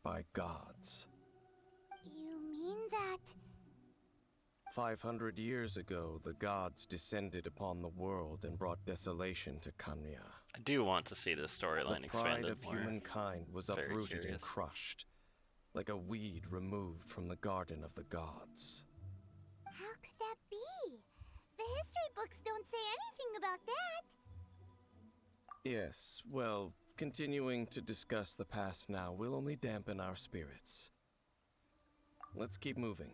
by gods. You mean that... 500 years ago, the gods descended upon the world and brought desolation to Kanya. I do want to see this storyline The expanded pride of more. humankind was Very uprooted and curious. crushed, like a weed removed from the garden of the gods. How could that be? The history books don't say anything about that. Yes, well, continuing to discuss the past now will only dampen our spirits. Let's keep moving.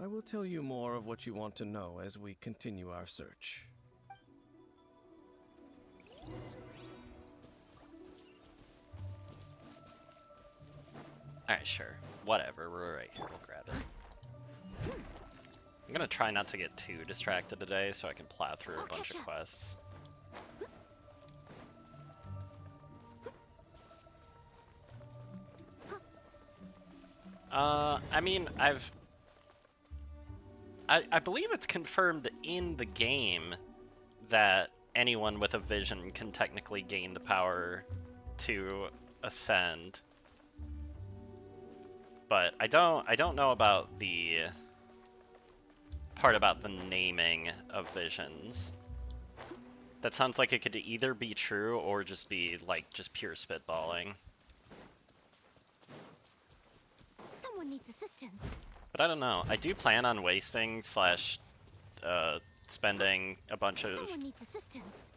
I will tell you more of what you want to know as we continue our search. Alright, sure. Whatever, we're right here, we'll grab it. I'm gonna try not to get too distracted today so I can plow through a bunch of quests. I mean, I believe it's confirmed in the game that anyone with a vision can technically gain the power to ascend. But I don't know about the part about the naming of visions. That sounds like it could either be true or just be like just pure spitballing. Someone needs assistance. But I don't know. I do plan on wasting slash spending a bunch of... Someone needs assistance.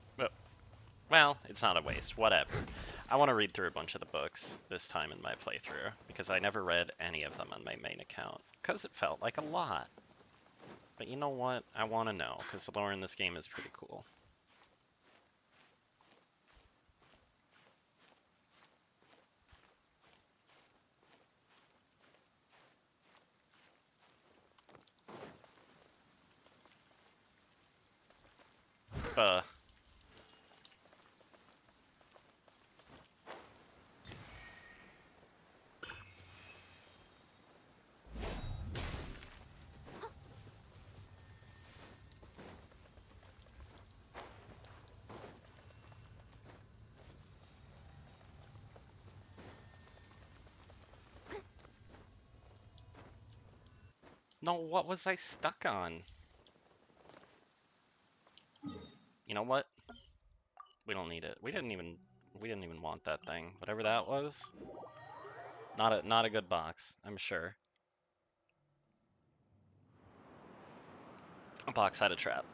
Well, it's not a waste. Whatever. I want to read through a bunch of the books this time in my playthrough, because I never read any of them on my main account, because it felt like a lot. But you know what? I want to know, because the lore in this game is pretty cool. No, what was I stuck on? You know what? We don't need it. We didn't even want that thing. Whatever that was. Not a good box, I'm sure. A box had a trap.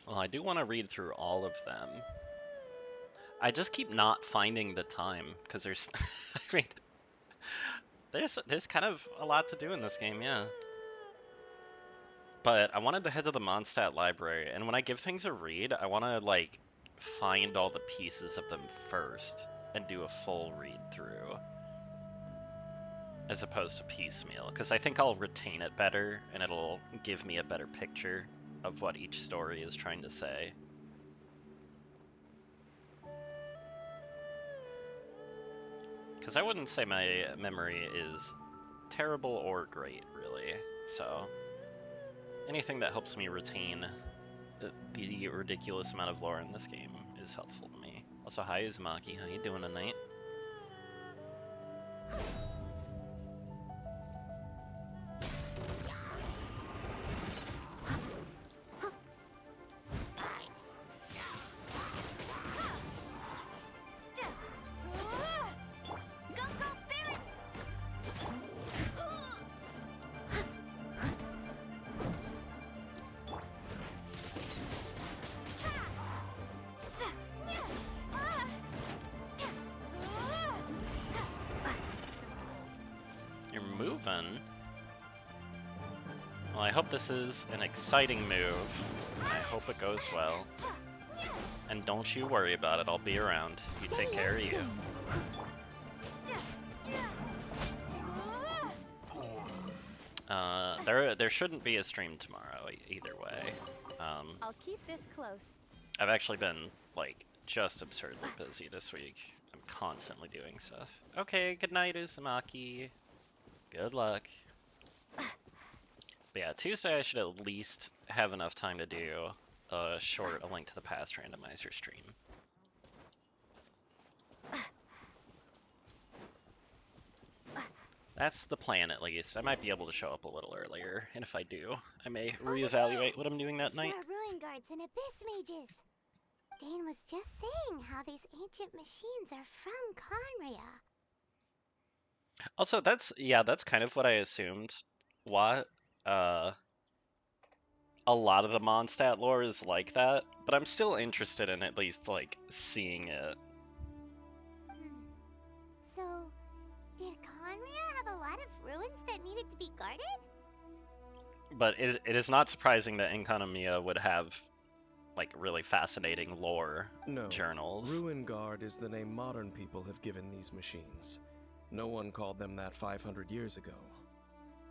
Well, I do want to read through all of them. I just keep not finding the time, because there's... I mean... There's kind of a lot to do in this game, yeah. But I wanted to head to the Mondstadt library, and when I give things a read, I want to, like, find all the pieces of them first, and do a full read-through. As opposed to piecemeal, because I think I'll retain it better, and it'll give me a better picture of what each story is trying to say. Because I wouldn't say my memory is terrible or great, really. So, anything that helps me retain the ridiculous amount of lore in this game is helpful to me. Also, hi Uzumaki, how you doing tonight? You're moving. Well, I hope this is an exciting move. I hope it goes well. And don't you worry about it, I'll be around. You take care of you. There shouldn't be a stream tomorrow either way. I'll keep this close. I've actually been, like, just absurdly busy this week. I'm constantly doing stuff. Okay, good night, Uzumaki. Good luck. But yeah, Tuesday I should at least have enough time to do a short A Link to the Past randomizer stream. That's the plan, at least. I might be able to show up a little earlier, and if I do, I may reevaluate what I'm doing that night. More ruin guards and abyss mages. Dane was just saying how these ancient machines are from Conria. Also, that's kind of what I assumed. A lot of the Mondstadt lore is like that, but I'm still interested in at least, like, seeing it. So, did Conria have a lot of ruins that needed to be guarded? But it is not surprising that Inkonomiya would have, like, really fascinating lore journals. Ruin Guard is the name modern people have given these machines. No one called them that 500 years ago.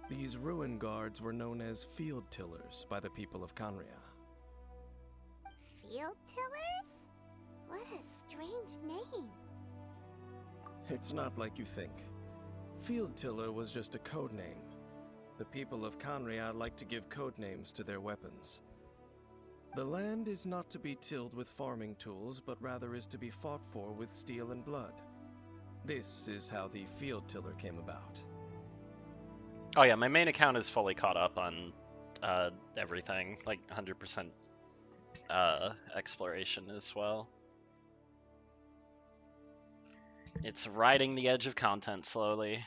These ruin guards were known as field tillers by the people of Conria. Field tillers? What a strange name. It's not like you think. Field tiller was just a code name. The people of Conria like to give code names to their weapons. The land is not to be tilled with farming tools, but rather is to be fought for with steel and blood. This is how the field tiller came about. Oh yeah, my main account is fully caught up on everything, like 100% exploration as well. It's riding the edge of content slowly.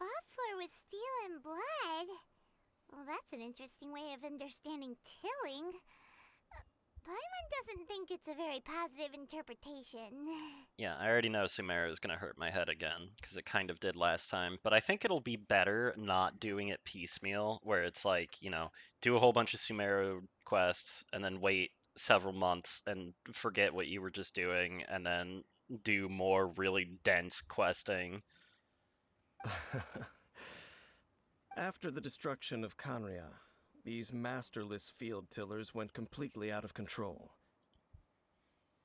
Fought for with steel and blood? Well, that's an interesting way of understanding tilling. Paimon doesn't think it's a very positive interpretation. Yeah, I already know Sumeru is gonna hurt my head again, because it kind of did last time, but I think it'll be better not doing it piecemeal, where it's like, you know, do a whole bunch of Sumeru quests, and then wait several months and forget what you were just doing, and then do more really dense questing. After the destruction of Conria, these masterless field tillers went completely out of control.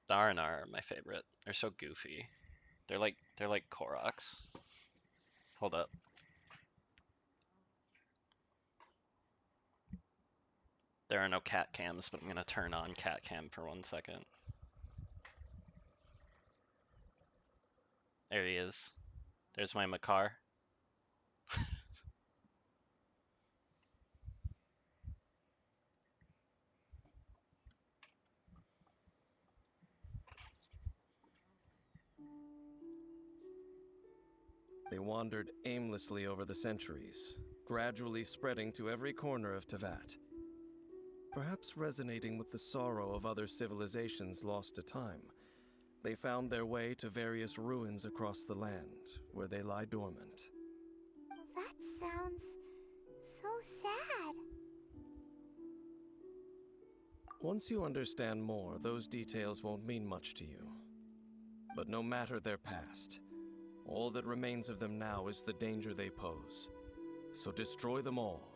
The R&R are my favorite. They're so goofy. They're like Koroks. Hold up. There are no cat cams, but I'm gonna turn on cat cam for 1 second. There he is. There's my Makar. They wandered aimlessly over the centuries, gradually spreading to every corner of Teyvat. Perhaps resonating with the sorrow of other civilizations lost to time, they found their way to various ruins across the land, where they lie dormant. That sounds so sad. Once you understand more, those details won't mean much to you. But no matter their past, all that remains of them now is the danger they pose. So destroy them all.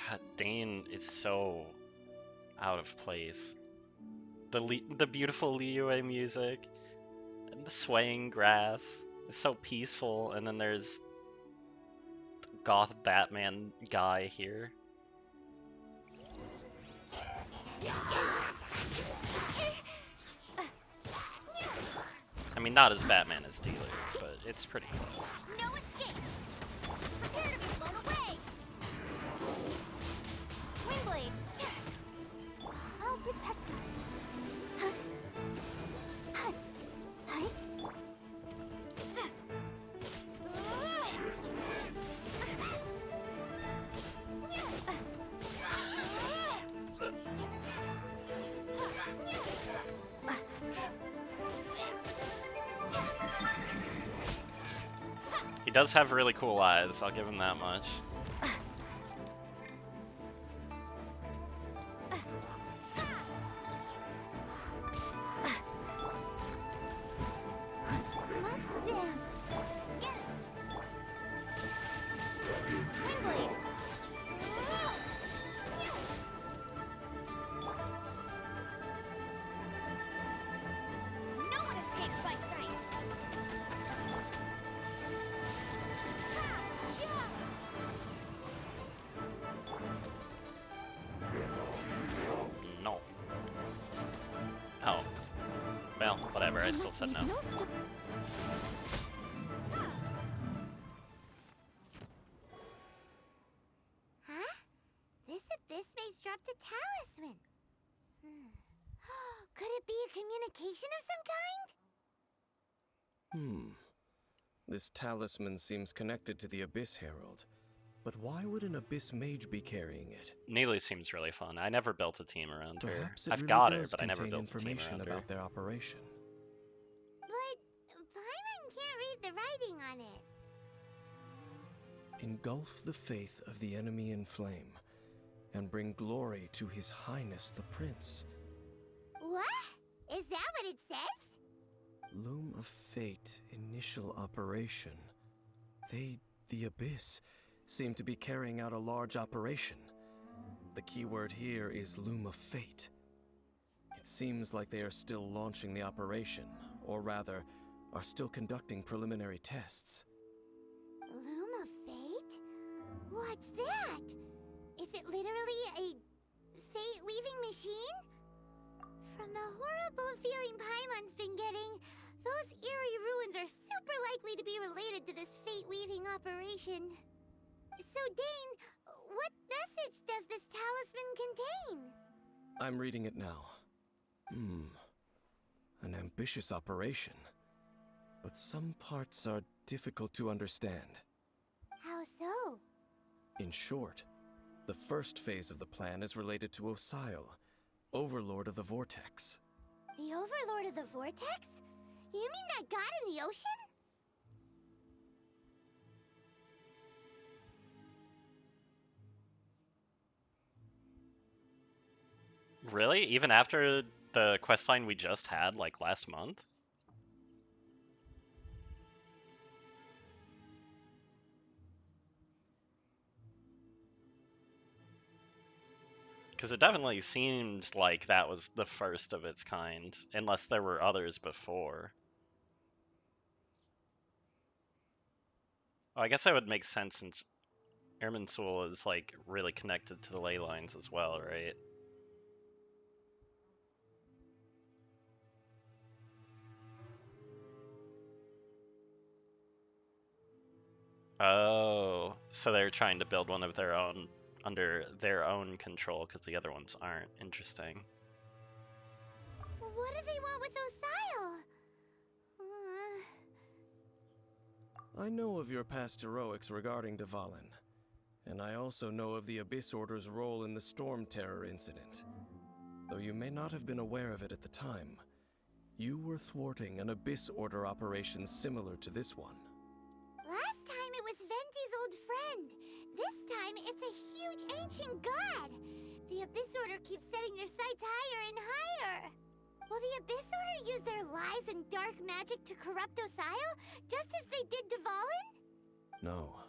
God, Dane is so out of place. The beautiful Liyue music and the swaying grass is so peaceful, and then there's the goth Batman guy here. I mean, not as Batman as Dealer, but it's pretty close. No escape! Prepare to be blown away! Windblade! I'll protect us. He does have really cool eyes, I'll give him that much. Let's dance. Windblade. No one escapes my sights. No. Oh. Well, whatever, I still said no. Huh? This abyss maze dropped a talisman. Could it be a communication of some kind? This talisman seems connected to the Abyss Herald. But why would an Abyss Mage be carrying it? Neely seems really fun. I never built a team around her. Perhaps it I've really got her, does but I never contain built a team information around her. about their operation. But Paimon can't read the writing on it. Engulf the faith of the enemy in flame, and bring glory to His Highness the Prince. What? Is that what it says? Loom of Fate initial operation. They, the Abyss, seem to be carrying out a large operation. The keyword here is Loom of Fate. It seems like they are still launching the operation, or rather, are still conducting preliminary tests. Loom of Fate? What's that? Is it literally a fate-weaving machine? From the horrible feeling Paimon's been getting, those eerie ruins are super likely to be related to this fate-weaving operation. So, Dane, what message does this talisman contain? I'm reading it now. An ambitious operation. But some parts are difficult to understand. How so? In short, the first phase of the plan is related to Osile, Overlord of the Vortex. The Overlord of the Vortex? You mean that god in the ocean? Really? Even after the questline we just had, like, last month? Because it definitely seems like that was the first of its kind, unless there were others before. Oh, I guess that would make sense since Irminsul is, like, really connected to the ley lines as well, right? Oh, so they're trying to build one of their own under their own control because the other ones aren't. Interesting. What do they want with Osile? I know of your past heroics regarding Dvalin, and I also know of the Abyss Order's role in the Storm Terror incident. Though you may not have been aware of it at the time, you were thwarting an Abyss Order operation similar to this one. Last time it was Venti's old friend. This time it's a huge ancient god. The Abyss Order keeps setting their sights higher and higher. Will the Abyss Order use their lies and dark magic to corrupt Osile, just as they did Dvalin? No.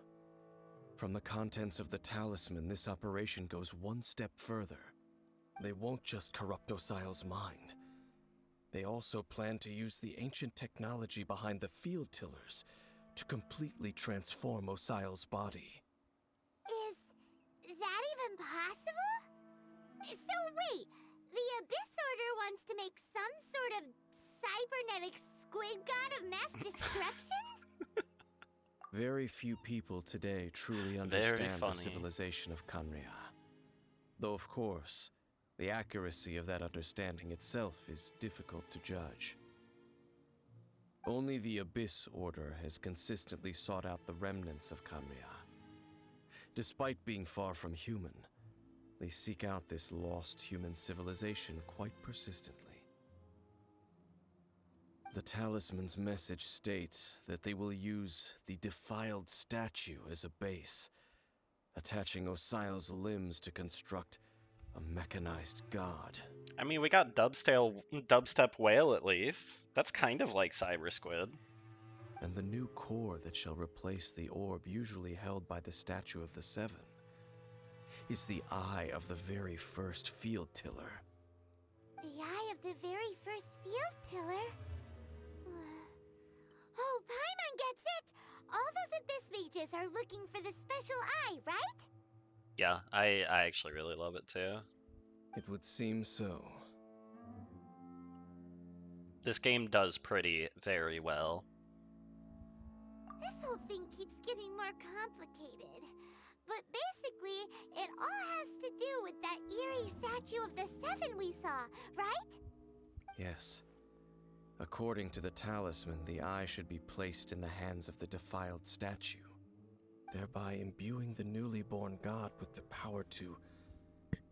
From the contents of the talisman, this operation goes one step further. They won't just corrupt Osile's mind. They also plan to use the ancient technology behind the field tillers to completely transform Osile's body. Is that even possible? So wait, the Abyss Order wants to make some sort of cybernetic squid god of mass destruction? Very few people today truly Very understand the funny. civilization of Khaenri'ah. Though, of course, the accuracy of that understanding itself is difficult to judge. Only the Abyss Order has consistently sought out the remnants of Khaenri'ah. Despite being far from human, they seek out this lost human civilization quite persistently. The talisman's message states that they will use the defiled statue as a base, attaching Osial's limbs to construct a mechanized god. I mean, we got Dubstep Whale at least. That's kind of like Cyber Squid. And the new core that shall replace the orb usually held by the Statue of the Seven is the eye of the very first field tiller. The eye of the very first field tiller? Oh, Paimon gets it! All those Abyss mages are looking for the special eye, right? Yeah, I actually really love it too. It would seem so. This game does pretty very well. This whole thing keeps getting more complicated. But basically, it all has to do with that eerie statue of the Seven we saw, right? Yes. According to the talisman, the eye should be placed in the hands of the defiled statue, thereby imbuing the newly born god with the power to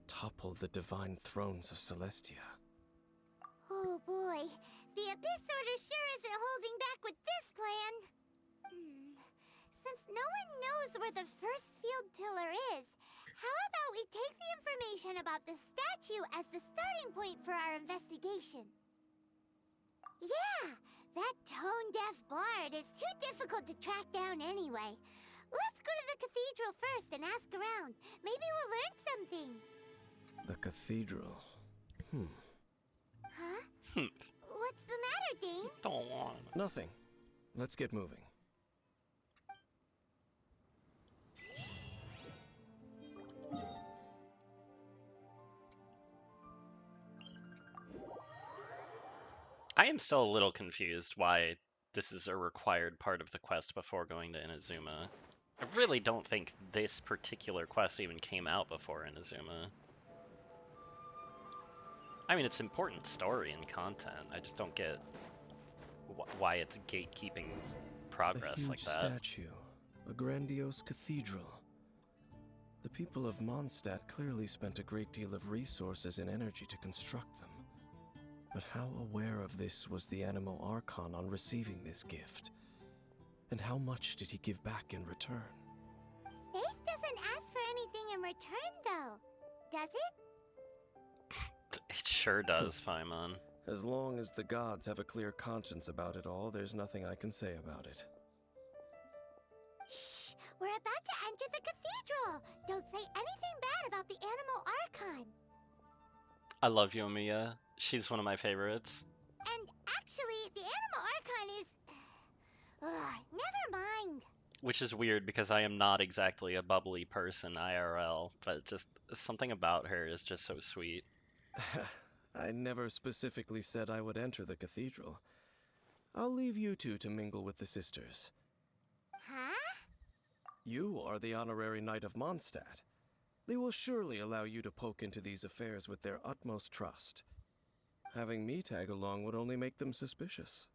topple the divine thrones of Celestia. Oh boy, the Abyss Order sure isn't holding back with this plan. Since no one knows where the first field tiller is, how about we take the information about the statue as the starting point for our investigation? Yeah, that tone-deaf bard is too difficult to track down anyway. Let's go to the cathedral first and ask around. Maybe we'll learn something. The cathedral. Huh? What's the matter, Dane? Don't want. Nothing. Let's get moving. I am still a little confused why this is a required part of the quest before going to Inazuma. I really don't think this particular quest even came out before Inazuma. I mean, it's important story and content. I just don't get why it's gatekeeping progress like that. A huge statue, a grandiose cathedral. The people of Mondstadt clearly spent a great deal of resources and energy to construct them. But how aware of this was the Animal Archon on receiving this gift? And how much did he give back in return? Faith doesn't ask for anything in return, though. Does it? It sure does, Paimon. As long as the gods have a clear conscience about it all, there's nothing I can say about it. Shh! We're about to enter the cathedral! Don't say anything bad about the Animal Archon! I love Yomiya. She's one of my favorites. And actually, the Animal Archon is... never mind. Which is weird because I am not exactly a bubbly person IRL, but just something about her is just so sweet. I never specifically said I would enter the cathedral. I'll leave you two to mingle with the sisters. Huh? You are the honorary knight of Mondstadt. They will surely allow you to poke into these affairs with their utmost trust. Having me tag along would only make them suspicious.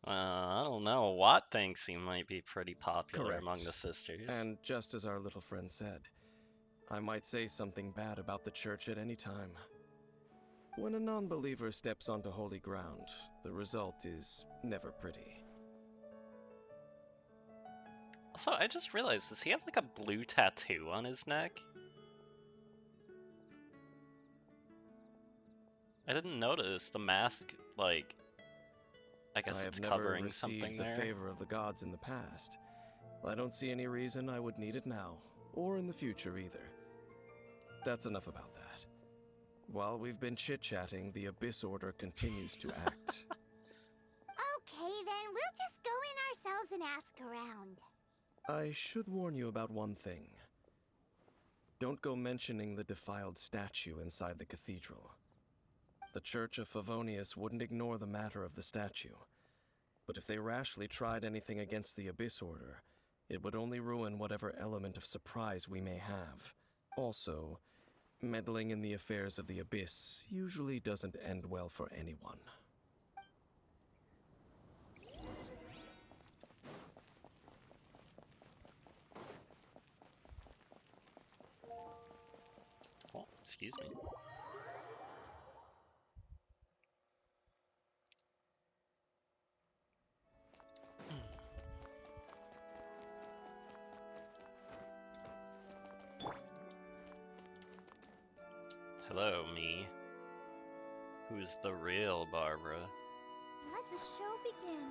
I don't know. Watt thinks he might be pretty popular Correct. among the sisters. And just as our little friend said, I might say something bad about the church at any time. When a non-believer steps onto holy ground, the result is never pretty. Also, I just realized, does he have like a blue tattoo on his neck? I didn't notice the mask, like, I guess it's covering something there. I have never received the favor of the gods in the past. I don't see any reason I would need it now, or in the future either. That's enough about that. While we've been chit-chatting, the Abyss Order continues to act. Okay, then we'll just go in ourselves and ask around. I should warn you about one thing. Don't go mentioning the defiled statue inside the cathedral. The Church of Favonius wouldn't ignore the matter of the statue. But if they rashly tried anything against the Abyss Order, it would only ruin whatever element of surprise we may have. Also, meddling in the affairs of the Abyss usually doesn't end well for anyone. Oh, excuse me. Hello, me. Who's the real Barbara? Let the show begin.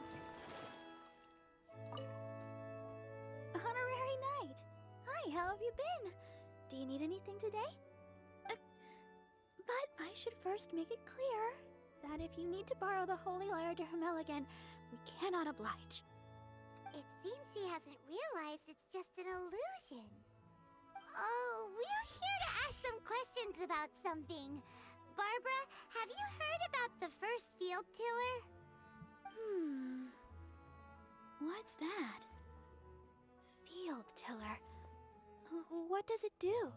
Honorary Knight! Hi, how have you been? Do you need anything today? But I should first make it clear that if you need to borrow the Holy Lyre de Hermel again, we cannot oblige. It seems she hasn't realized it's just an illusion. Oh, we're here to ask some questions about something. Barbara, have you heard about the first field tiller? What's that? Field tiller. What does it do?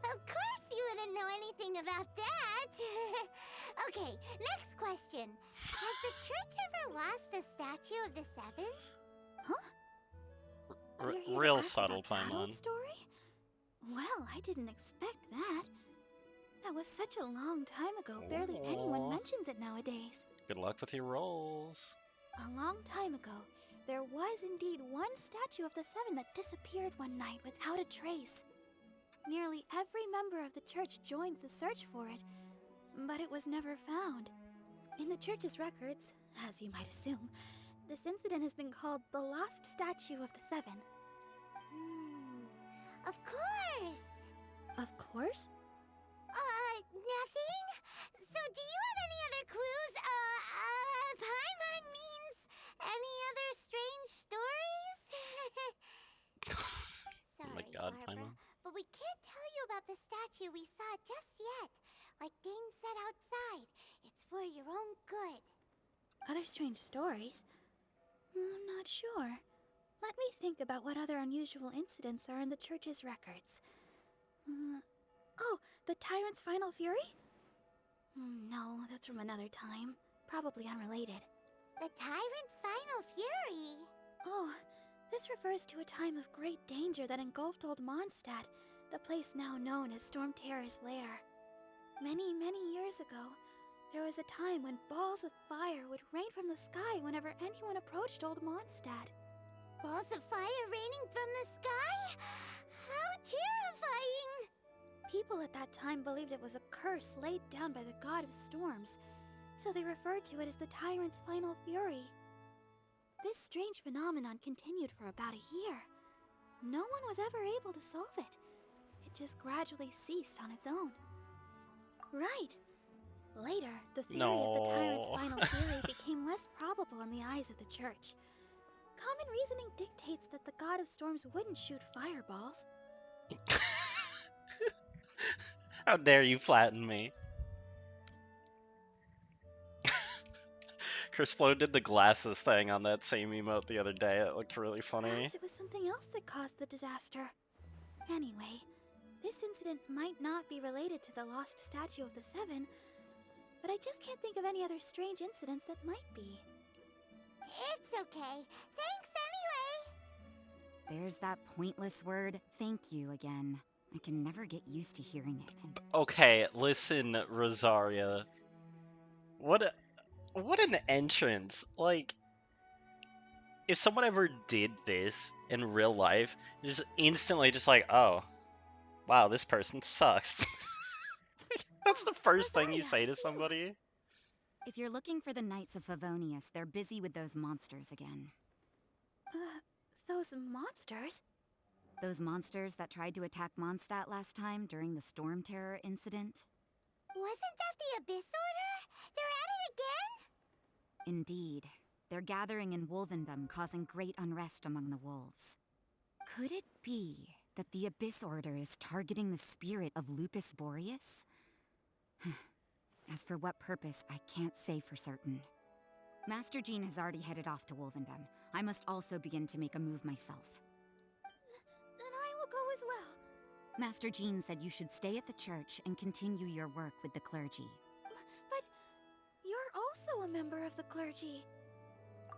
Of course you wouldn't know anything about that. Okay, next question. Has the church ever lost a statue of the Seven? Huh? You're here to Real ask subtle, about that old Paimon. story? Well, I didn't expect that. That was such a long time ago, barely anyone Aw. mentions it nowadays. Good luck with your rolls. A long time ago, there was indeed one statue of the Seven that disappeared one night without a trace. Nearly every member of the church joined the search for it, but it was never found. In the church's records, as you might assume, this incident has been called the Lost Statue of the Seven. Of course. Of course? Nothing? So do you have any other clues? Paimon means any other strange stories? Oh my Sorry, god, Barbara, Paimon. but we can't tell you about the statue we saw just yet. Like Dane said outside, it's for your own good. Other strange stories? I'm not sure. Let me think about what other unusual incidents are in the church's records. Oh, the Tyrant's Final Fury? No, that's from another time. Probably unrelated. The Tyrant's Final Fury? Oh, this refers to a time of great danger that engulfed Old Mondstadt, the place now known as Storm Terror's lair. Many, many years ago, there was a time when balls of fire would rain from the sky whenever anyone approached Old Mondstadt. Balls of fire raining from the sky? How terrifying! People at that time believed it was a curse laid down by the god of storms, so they referred to it as the Tyrant's Final Fury. This strange phenomenon continued for about a year. No one was ever able to solve it. It just gradually ceased on its own. Right. Later, the theory of the Tyrant's No. Final Fury became less probable in the eyes of the church. Common reasoning dictates that the god of storms wouldn't shoot fireballs. How dare you flatten me? Crisplo did the glasses thing on that same emote the other day. It looked really funny. Perhaps it was something else that caused the disaster. Anyway, this incident might not be related to the lost statue of the Seven, but I just can't think of any other strange incidents that might be. It's okay. Thanks anyway. There's that pointless word, thank you, again. I can never get used to hearing it. Okay, listen, Rosaria. What an entrance. Like, if someone ever did this in real life, just instantly just like, oh, wow, this person sucks. That's the first thing you say to somebody. If you're looking for the Knights of Favonius, they're busy with those monsters again. Those monsters? Those monsters that tried to attack Mondstadt last time during the Storm Terror incident? Wasn't that the Abyss Order? They're at it again? Indeed. They're gathering in Wolvendom, causing great unrest among the wolves. Could it be that the Abyss Order is targeting the spirit of Lupus Boreas? As for what purpose, I can't say for certain. Master Jean has already headed off to Wolvendom. I must also begin to make a move myself. Then I will go as well. Master Jean said you should stay at the church and continue your work with the clergy. But you're also a member of the clergy.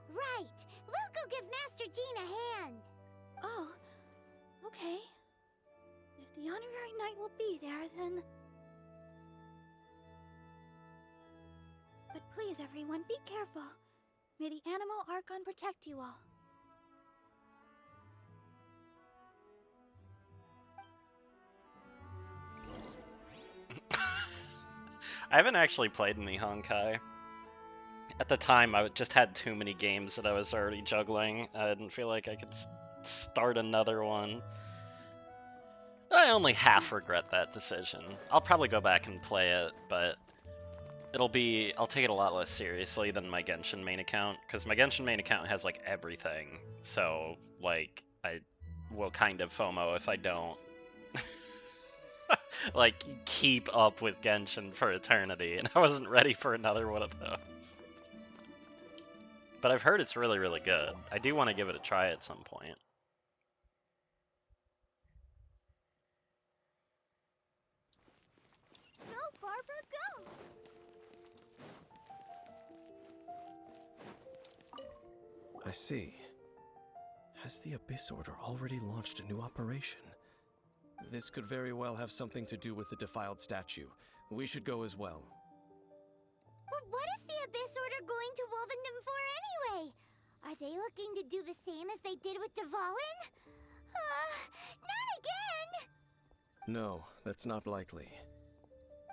Right. We'll go give Master Jean a hand. Oh, okay. If the Honorary Knight will be there, then... But please, everyone, be careful. May the Animal Archon protect you all. I haven't actually played any Honkai. At the time, I just had too many games that I was already juggling. I didn't feel like I could start another one. I only half regret that decision. I'll probably go back and play it, but I'll take it a lot less seriously than my Genshin main account, because my Genshin main account has like everything. So like I will kind of FOMO if I don't like keep up with Genshin for eternity, and I wasn't ready for another one of those. But I've heard it's really, really good. I do want to give it a try at some point. Go, Barbara, go! I see. Has the Abyss Order already launched a new operation? This could very well have something to do with the defiled statue. We should go as well. But what is the Abyss Order going to Wolvendom for anyway? Are they looking to do the same as they did with Dvalin? Not again! No, that's not likely.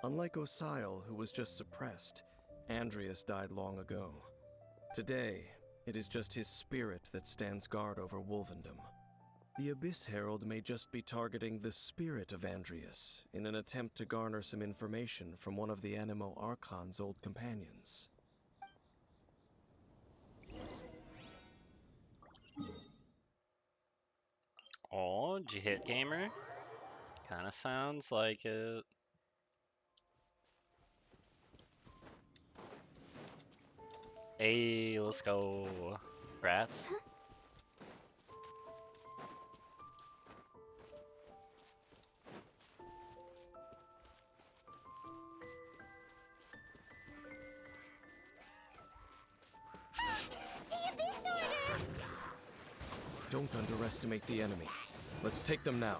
Unlike Osile, who was just suppressed, Andreas died long ago. Today, it is just his spirit that stands guard over Wolvendom. The Abyss Herald may just be targeting the spirit of Andreas in an attempt to garner some information from one of the Animo Archon's old companions. Oh, did you hit, gamer? Kinda sounds like it. Hey, let's go. Rats. The Abyss Order! Don't underestimate the enemy. Let's take them now.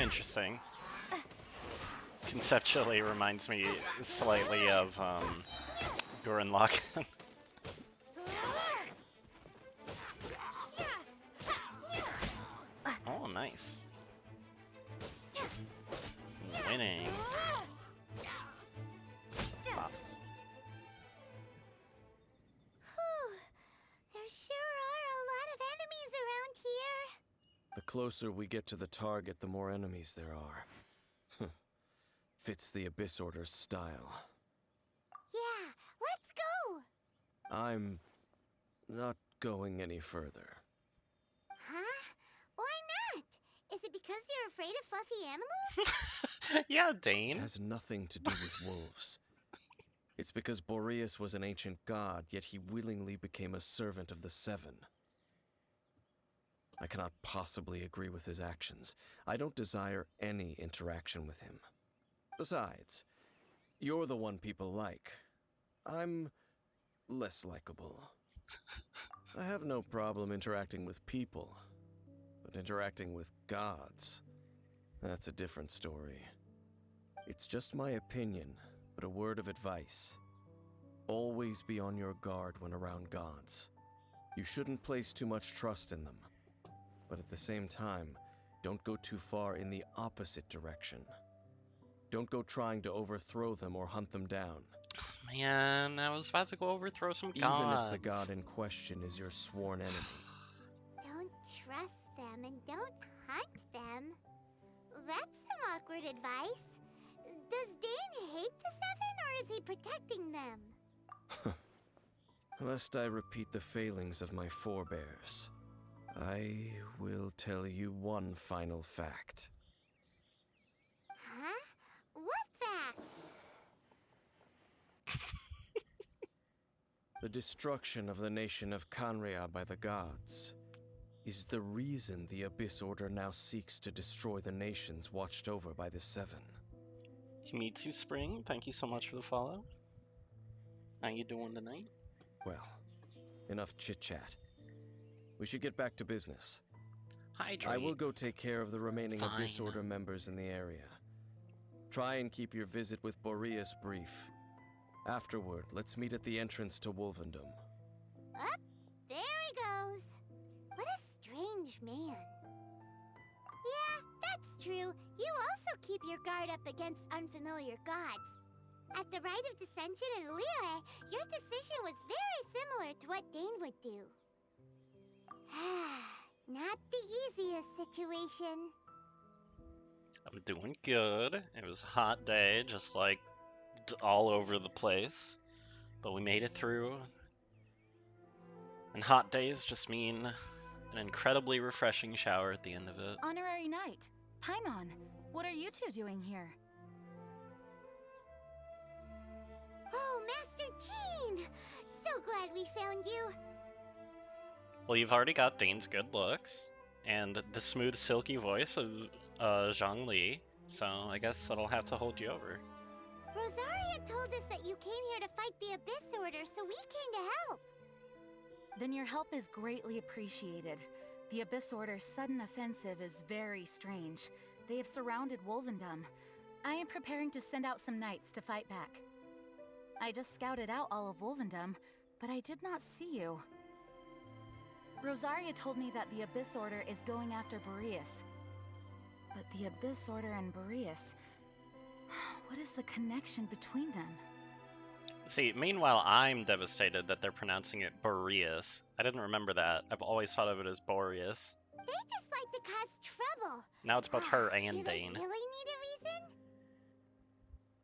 Interesting. Conceptually reminds me slightly of Gurren Lagann. Oh, nice. Winning. Wow. There sure are a lot of enemies around here. The closer we get to the target, the more enemies there are. Fits the Abyss Order's style. Yeah, let's go! I'm not going any further. Huh? Why not? Is it because you're afraid of fluffy animals? Yeah, It Dane. has nothing to do with wolves. It's because Boreas was an ancient god, yet he willingly became a servant of the Seven. I cannot possibly agree with his actions. I don't desire any interaction with him. Besides, you're the one people like. I'm less likable. I have no problem interacting with people, but interacting with gods, that's a different story. It's just my opinion, but a word of advice. Always be on your guard when around gods. You shouldn't place too much trust in them, but at the same time, don't go too far in the opposite direction. Don't go trying to overthrow them or hunt them down. Man, I was about to go overthrow some gods. Even if the god in question is your sworn enemy. Don't trust them and don't hunt them. That's some awkward advice. Does Dane hate the Seven, or is he protecting them? Lest I repeat the failings of my forebears, I will tell you one final fact. Huh? What fact? The destruction of the nation of Kanria by the gods is the reason the Abyss Order now seeks to destroy the nations watched over by the Seven. Meets you, Spring. Thank you so much for the follow. How you doing tonight? Well, enough chit-chat. We should get back to business. Hydrate. I will go take care of the remaining Abyss Fine. Order members in the area. Try and keep your visit with Boreas brief. Afterward, let's meet at the entrance to Wolvendom. Up, there he goes. What a strange man. Yeah, that's true, you also keep your guard up against unfamiliar gods. At the Rite of Dissension in Liyue, your decision was very similar to what Dane would do. Not the easiest situation. I'm doing good. It was a hot day, just like all over the place. But we made it through. And hot days just mean an incredibly refreshing shower at the end of it. Honorary Knight, Paimon, what are you two doing here? Oh, Master Jean! So glad we found you. Well, you've already got Dane's good looks, and the smooth, silky voice of Zhang Li, so I guess that'll have to hold you over. Rosaria told us that you came here to fight the Abyss Order, so we came to help. Then your help is greatly appreciated. The Abyss Order's sudden offensive is very strange. They have surrounded Wolvendom. I am preparing to send out some knights to fight back. I just scouted out all of Wolvendom, but I did not see you. Rosaria told me that the Abyss Order is going after Boreas. But the Abyss Order and Boreas... what is the connection between them? See, meanwhile, I'm devastated that they're pronouncing it Boreas. I didn't remember that. I've always thought of it as Boreas. They just like to cause trouble. Now it's both her and Do they Dane. really need a reason?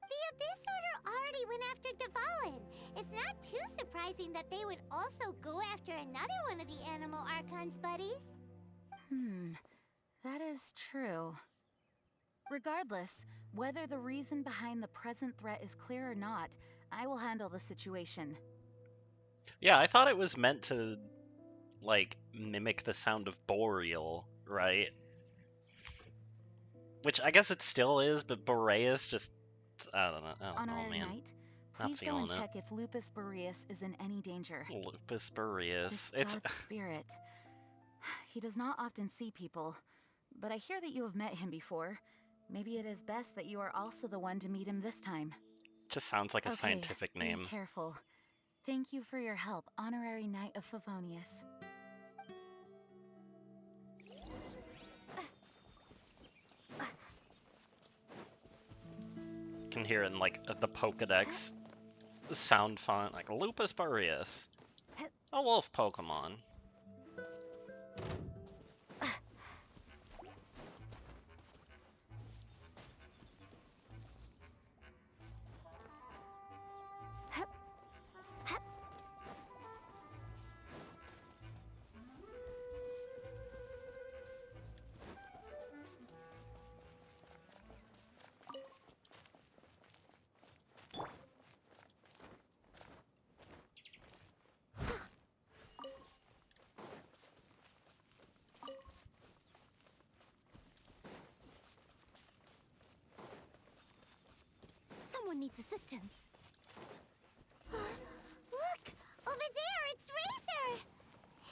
The Abyss Order already went after Dvalin. It's not too surprising that they would also go after another one of the Animal Archon's buddies. That is true. Regardless, whether the reason behind the present threat is clear or not, I will handle the situation. Yeah, I thought it was meant to, like, mimic the sound of boreal, right? Which I guess it still is, but Boreas just... I don't know. Honorary Man. Knight, Not please go and feeling it. check if Lupus Boreas is in any danger. Lupus Boreas. This dark spirit. He does not often see people, but I hear that you have met him before. Maybe it is best that you are also the one to meet him this time. Just sounds like a Okay, scientific name. Be careful. Thank you for your help, Honorary Knight of Favonius. Can hear it in, like, the Pokedex sound font, like Lupus Boreas. A wolf Pokemon. Someone needs assistance. Look! Over there, it's Razor!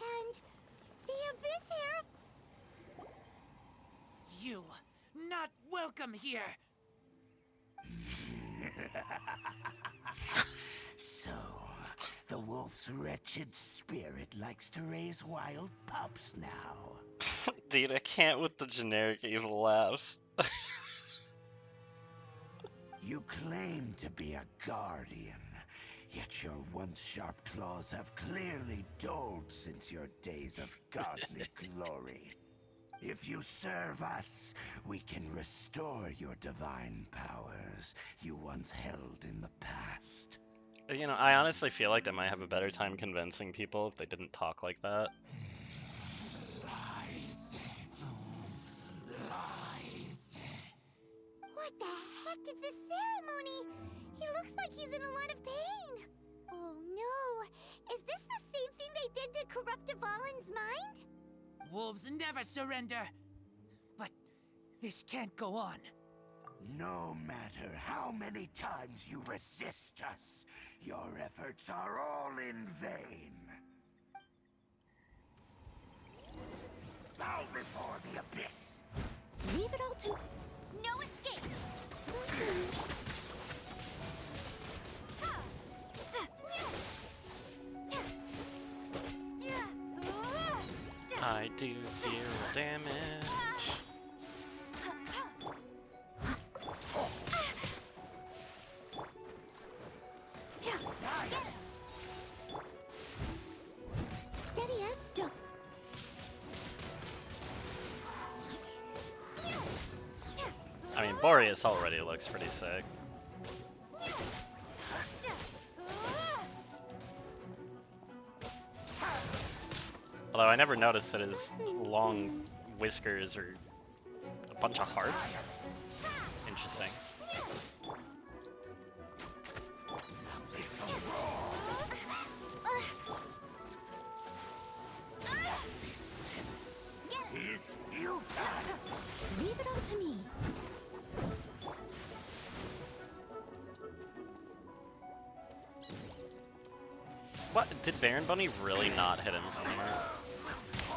And the Abyss here. You, not welcome here. So, the wolf's wretched spirit likes to raise wild pups now. Dude, I can't with the generic evil laughs. You claim to be a guardian, yet your once sharp claws have clearly dulled since your days of godly glory. If you serve us, we can restore your divine powers you once held in the past. You know, I honestly feel like they might have a better time convincing people if they didn't talk like that. Lies. Lies. What the heck is this ceremony? He looks like he's in a lot of pain. Oh no! Is this the same thing they did to corrupt Dvalin's mind? Wolves never surrender. But this can't go on. No matter how many times you resist us, your efforts are all in vain. Bow before the abyss! Leave it all to... no escape! I do 0 damage. I mean, Boreas already looks pretty sick. Although I never noticed that his long whiskers are a bunch of hearts. Interesting. Leave it all to me. What? Did Baron Bunny really not hit him anymore?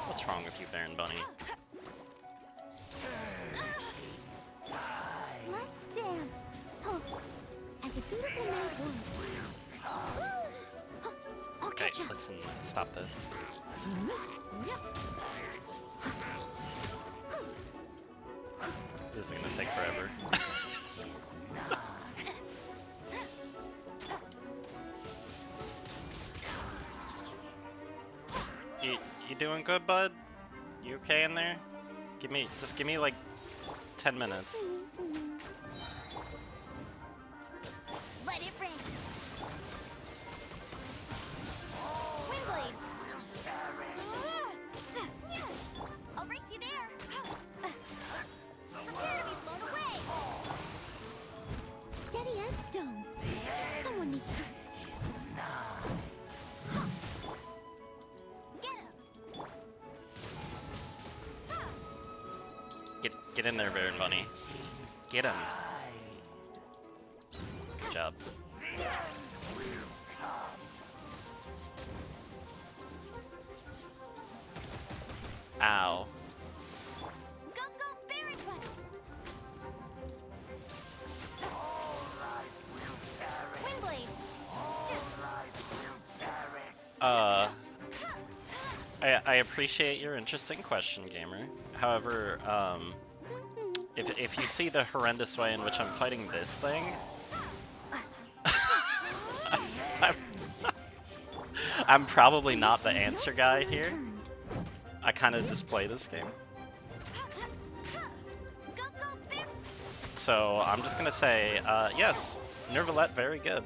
What's wrong with you, Baron Bunny? Let's dance. Oh, as a dutiful maid would. I'll Okay, catch up. listen, stop this. This is gonna take forever. You doing good, bud? You okay in there? Just give me like 10 minutes. Let it rain. Windblade. I'll race you there. Prepare to be blown away. Steady as stone. Someone needs to. Get in there, Baron Bunny. Get him. Good job. Ow. Go, Baron Bunny. Windblade. I appreciate your interesting question, gamer. However, if you see the horrendous way in which I'm fighting this thing, I'm probably not the answer guy here. I kind of just play this game. So I'm just gonna say, yes, Nervalette, very good.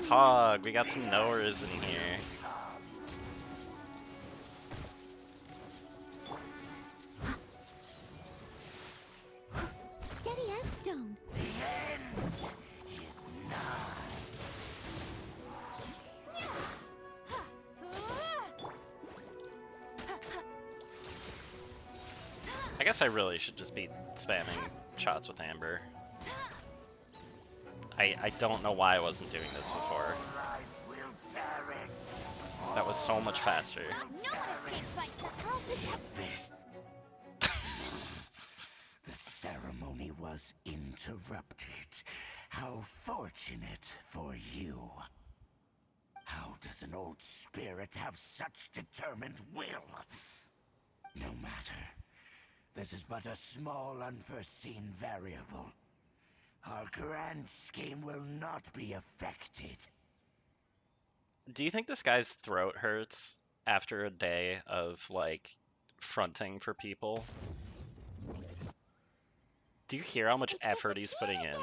Hog, we got some knowers in here. Steady as stone. I guess I really should just be spamming shots with Amber. I don't know why I wasn't doing this before. That was so much faster. No one escapes my The ceremony was interrupted. How fortunate for you. How does an old spirit have such determined will? No matter. This is but a small unforeseen variable. Our grand scheme will not be affected. Do you think this guy's throat hurts after a day of, like, fronting for people? Do you hear how much effort he's putting in?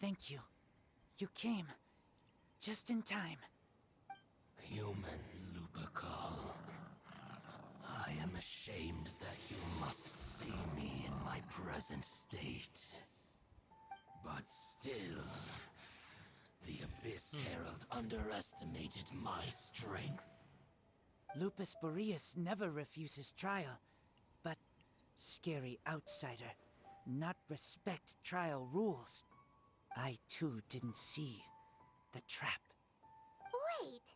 Thank you. You came. Just in time. Human Lupercal. I am ashamed that you must see me in my present state. But still, the Abyss Herald underestimated my strength. Lupus Boreas never refuses trial, but scary outsider, not respect trial rules. I too didn't see the trap. Wait,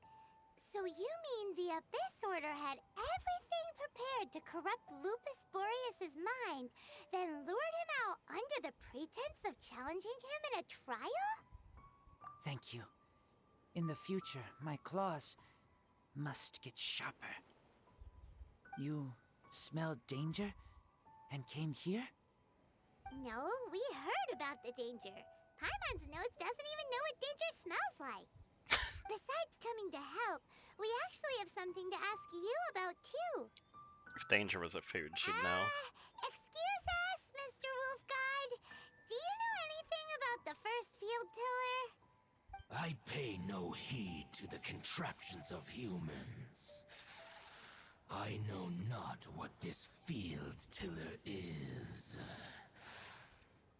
so you mean the Abyss Order had everything prepared to corrupt Lupus Boreas' mind, then lured him out under the pretense of challenging him in a trial? Thank you. In the future, my claws must get sharper. You smelled danger and came here? No, we heard about the danger. Paimon's nose doesn't even know what danger smells like. Besides coming to help, we actually have something to ask you about, too. If danger was a food, she'd know. Excuse us, Mr. Wolf God. Do you know anything about the first field tiller? I pay no heed to the contraptions of humans. I know not what this field tiller is.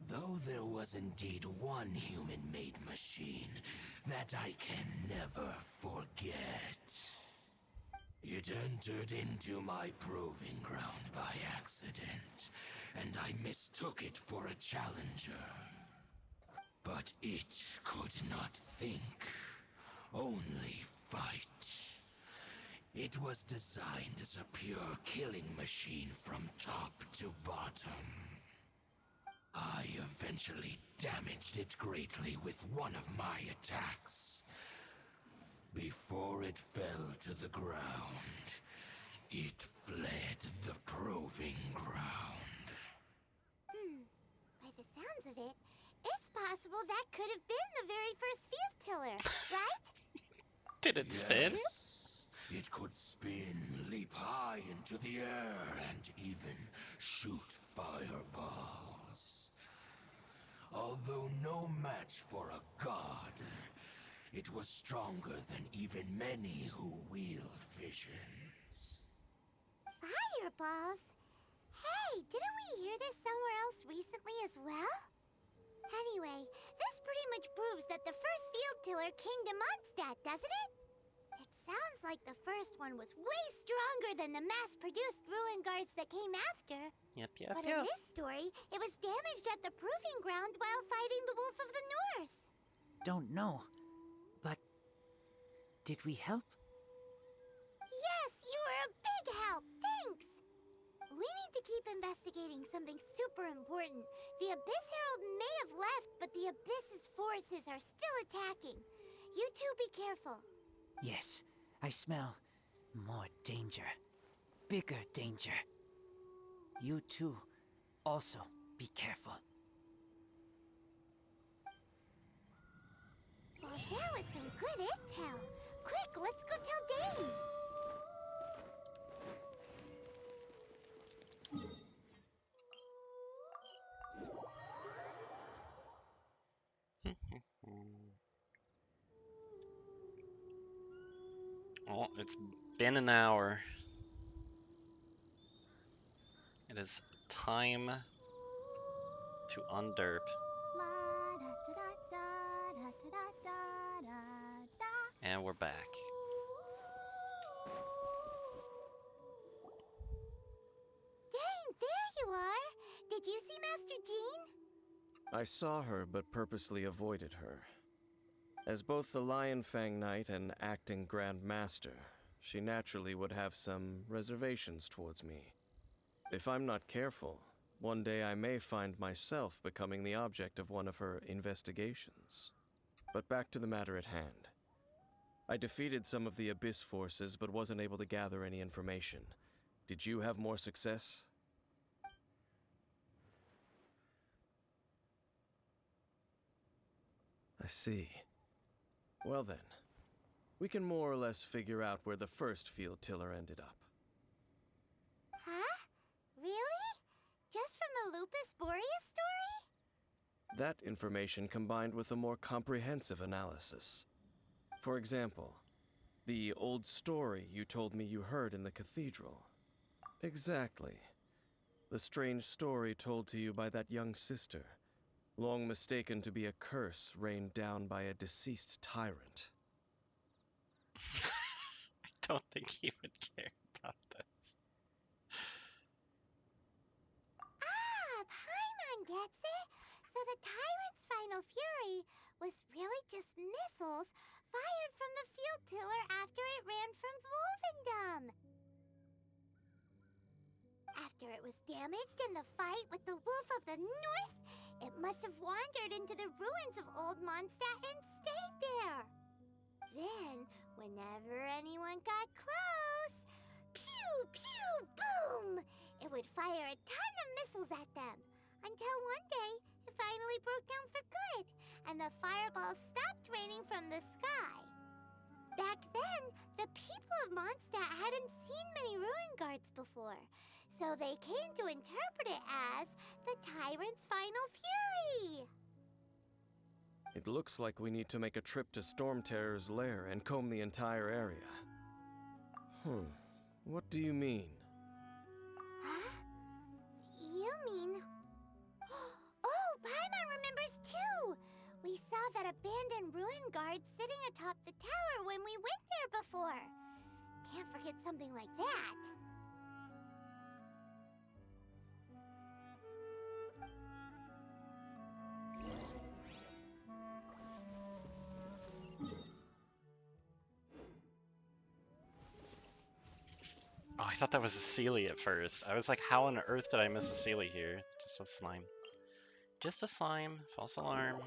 Though there was indeed one human-made machine that I can never forget. It entered into my proving ground by accident, and I mistook it for a challenger. But it could not think, only fight. It was designed as a pure killing machine from top to bottom. I eventually damaged it greatly with one of my attacks. Before it fell to the ground, it fled the proving ground. By the sounds of it, it's possible that could have been the very first field tiller, right? Did it spin? Yes, it could spin, leap high into the air, and even shoot fireballs. Although no match for a god, it was stronger than even many who wield visions. Fireballs? Hey, didn't we hear this somewhere else recently as well? Anyway, this pretty much proves that the first field tiller came to Mondstadt, doesn't it? It sounds like the first one was way stronger than the mass-produced ruin guards that came after. Yep. But in this story, it was damaged at the proving ground while fighting the Wolf of the North. Don't know, but did we help? Yes, you were a big help. Thanks. We need to keep investigating something super important. The Abyss Herald may have left, but the Abyss's forces are still attacking. You two be careful. Yes, I smell more danger. Bigger danger. You too, also be careful. Well, that was some good intel. Quick, let's go tell Dane. Oh, it's been an hour. It is time to underp. And we're back. Dane, there you are. Did you see Master Jean? I saw her, but purposely avoided her. As both the Lion Fang Knight and acting Grand Master, she naturally would have some reservations towards me. If I'm not careful, one day I may find myself becoming the object of one of her investigations. But back to the matter at hand. I defeated some of the Abyss forces, but wasn't able to gather any information. Did you have more success? I see. Well then, we can more or less figure out where the first field tiller ended up. Huh? Really? Just from the Lupus Boreas story? That information combined with a more comprehensive analysis. For example, the old story you told me you heard in the cathedral. Exactly. The strange story told to you by that young sister, long mistaken to be a curse rained down by a deceased tyrant. I don't think he would care about this. Paimon gets it. So the tyrant's final fury was really just missiles fired from the field tiller after it ran from Wolvendom. After it was damaged in the fight with the Wolf of the North, it must have wandered into the ruins of Old Mondstadt and stayed there. Then, whenever anyone got close, pew, pew, boom! It would fire a ton of missiles at them, until one before, so they came to interpret it as the Tyrant's final fury. It looks like we need to make a trip to Storm Terror's lair and comb the entire area. What do you mean? Huh? You mean... Oh, Paimon remembers too! We saw that abandoned ruin guard sitting atop the tower when we went there before. Can't forget something like that. Oh, I thought that was a Sealy at first. I was like, how on earth did I miss a Sealy here? Just a slime. Just a slime. False alarm.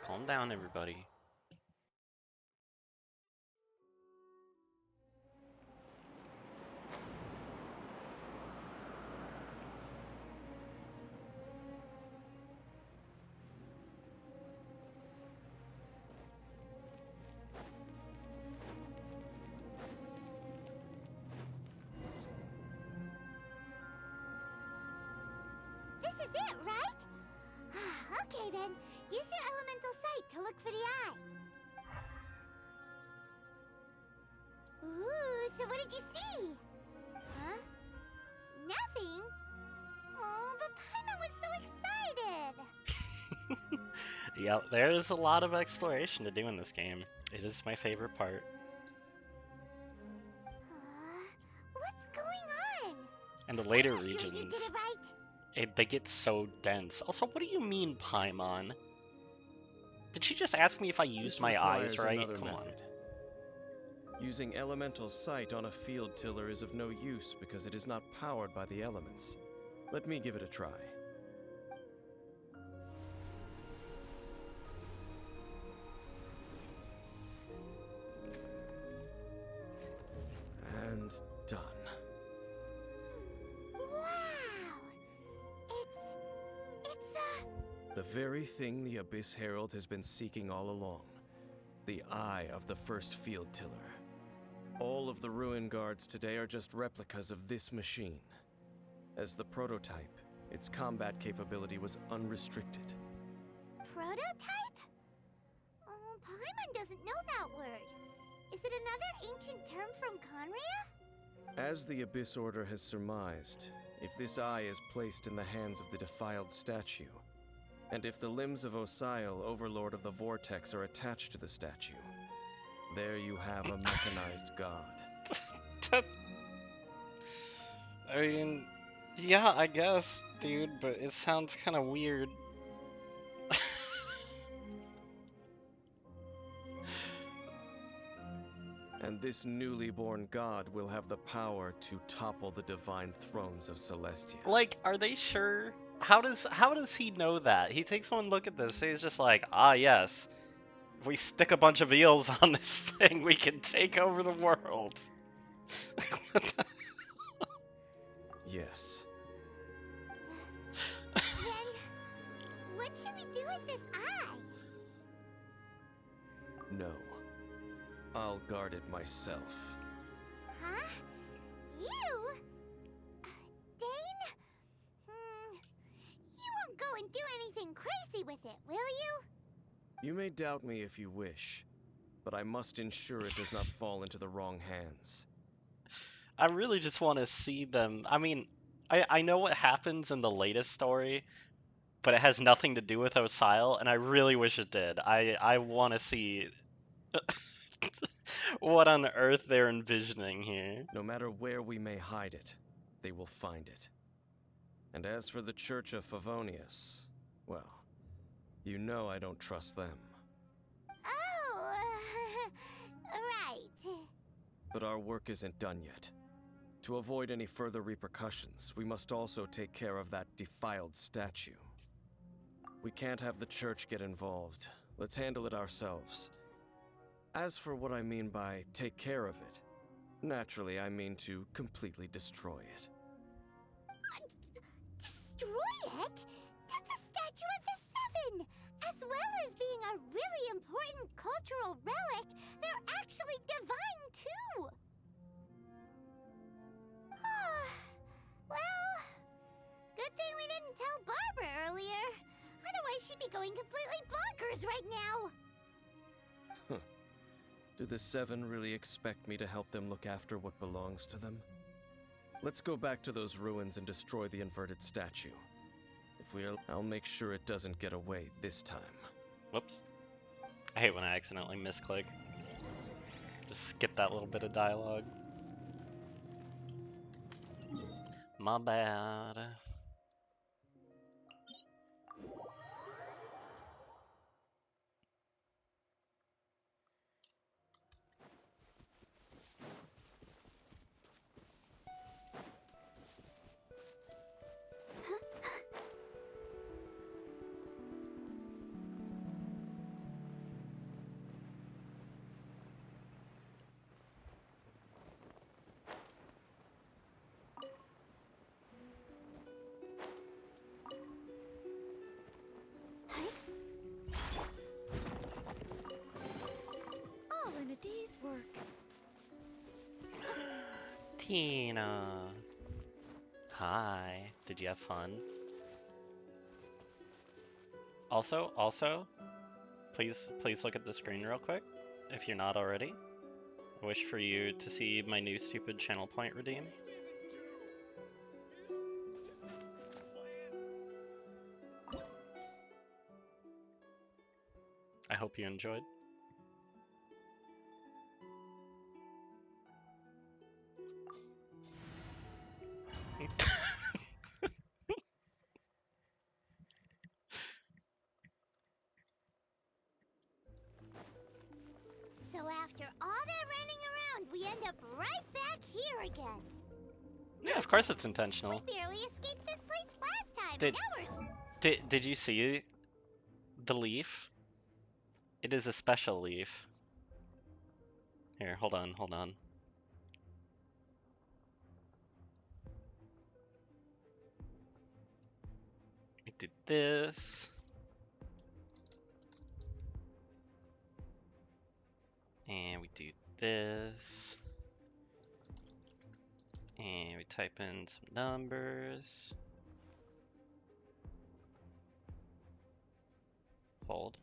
Calm down, everybody. This is it, right? Okay then, use your elemental sight to look for the eye. Ooh, so what did you see? Huh? Nothing? Oh, but Paimon was so excited! Yep, there is a lot of exploration to do in this game. It is my favorite part. What's going on? And the later Are you sure you did regions, it right? they get so dense. Also, what do you mean, Paimon? Did she just ask me if I used This my eyes requires right? another Come on. method. Using elemental sight on a field tiller is of no use because it is not powered by the elements. Let me give it a try. And done. Wow! It's The very thing the Abyss Herald has been seeking all along. The eye of the first field tiller. All of the ruin guards today are just replicas of this machine. As the prototype, its combat capability was unrestricted. prototype? Oh, Paimon doesn't know that word. Is it another ancient term from Conria? As the Abyss Order has surmised, if this eye is placed in the hands of the defiled statue, and if the limbs of Osial, Overlord of the Vortex, are attached to the statue, there you have a mechanized god. I mean, yeah, I guess, dude, but it sounds kind of weird. And this newly born god will have the power to topple the divine thrones of Celestia. Like, are they sure? How does he know that? He takes one look at this, and he's just like, ah, yes. If we stick a bunch of eels on this thing, we can take over the world. What the- Yes. Then, what should we do with this eye? No. I'll guard it myself. Huh? You? Dane? You won't go and do anything crazy with it, will you? You may doubt me if you wish, but I must ensure it does not fall into the wrong hands. I really just want to see them. I mean, I know what happens in the latest story, but it has nothing to do with Osial, and I really wish it did. I want to see what on earth they're envisioning here. No matter where we may hide it, they will find it. And as for the Church of Favonius, well, you know I don't trust them. Oh, right. But our work isn't done yet. To avoid any further repercussions, we must also take care of that defiled statue. We can't have the church get involved. Let's handle it ourselves. As for what I mean by take care of it, naturally I mean to completely destroy it. Destroy it? That's a statue of the Seven! As well as being a really important cultural relic, they're actually divine too! be going completely bonkers right now. Do the Seven really expect me to help them look after what belongs to them? Let's go back to those ruins and destroy the inverted statue. If we'll, I'll make sure it doesn't get away this time. Whoops. I hate when I accidentally misclick. Just skip that little bit of dialogue. My bad. All in a day's work. Tina. Hi. Did you have fun? Also, please look at the screen real quick, if you're not already. I wish for you to see my new stupid channel point redeem. I hope you enjoyed. So after all that running around, we end up right back here again. Yeah, of course it's intentional. We barely escaped this place last time. Did- and now we're Did you see the leaf? It is a special leaf. Here, hold on. We did this. And we do this. And we type in some numbers. Hold.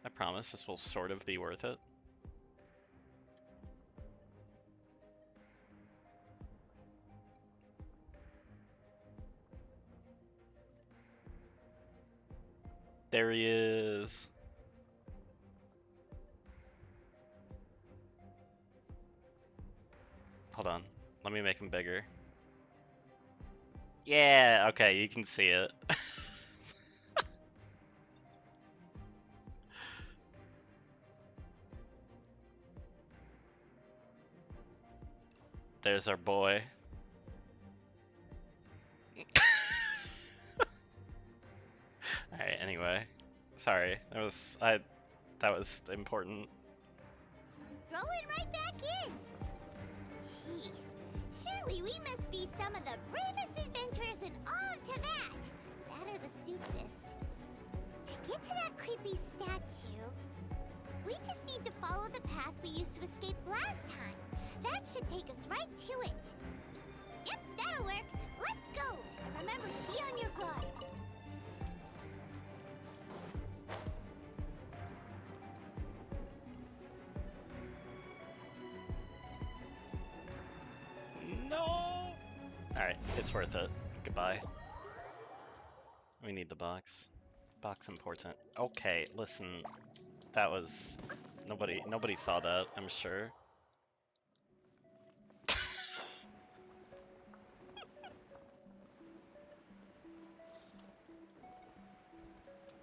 I promise this will sort of be worth it. There he is. Hold on. Let me make him bigger. Yeah, okay, you can see it. There's our boy. Alright, anyway. Sorry. That was important. rolling right back in. Gee, surely we must be some of the bravest adventurers in all of Tibet. That or the stupidest. To get to that creepy statue, we just need to follow the path we used to escape last time. That should take us right to it. Yep, that'll work. Let's go. And remember to be on your guard. No! Alright, it's worth it. Goodbye. We need the box. Box important. Okay, listen. That was... Nobody saw that, I'm sure.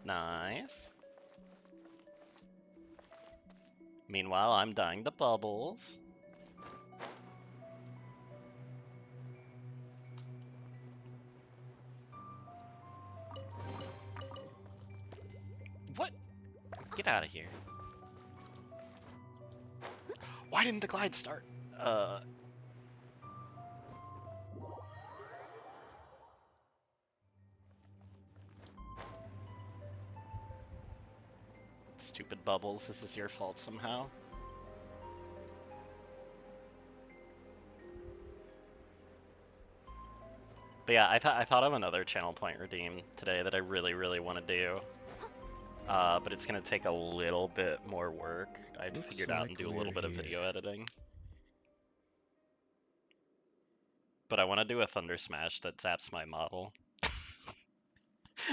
Nice. Meanwhile, I'm dying the bubbles. What? Get out of here. Why didn't the glide start? Stupid bubbles, this is your fault somehow. But yeah, I thought of another channel point redeem today that I really want to do. But it's gonna take a little bit more work. I'd Looks figure it out like and do a we're little bit of here. video editing. But I want to do a Thunder Smash that zaps my model.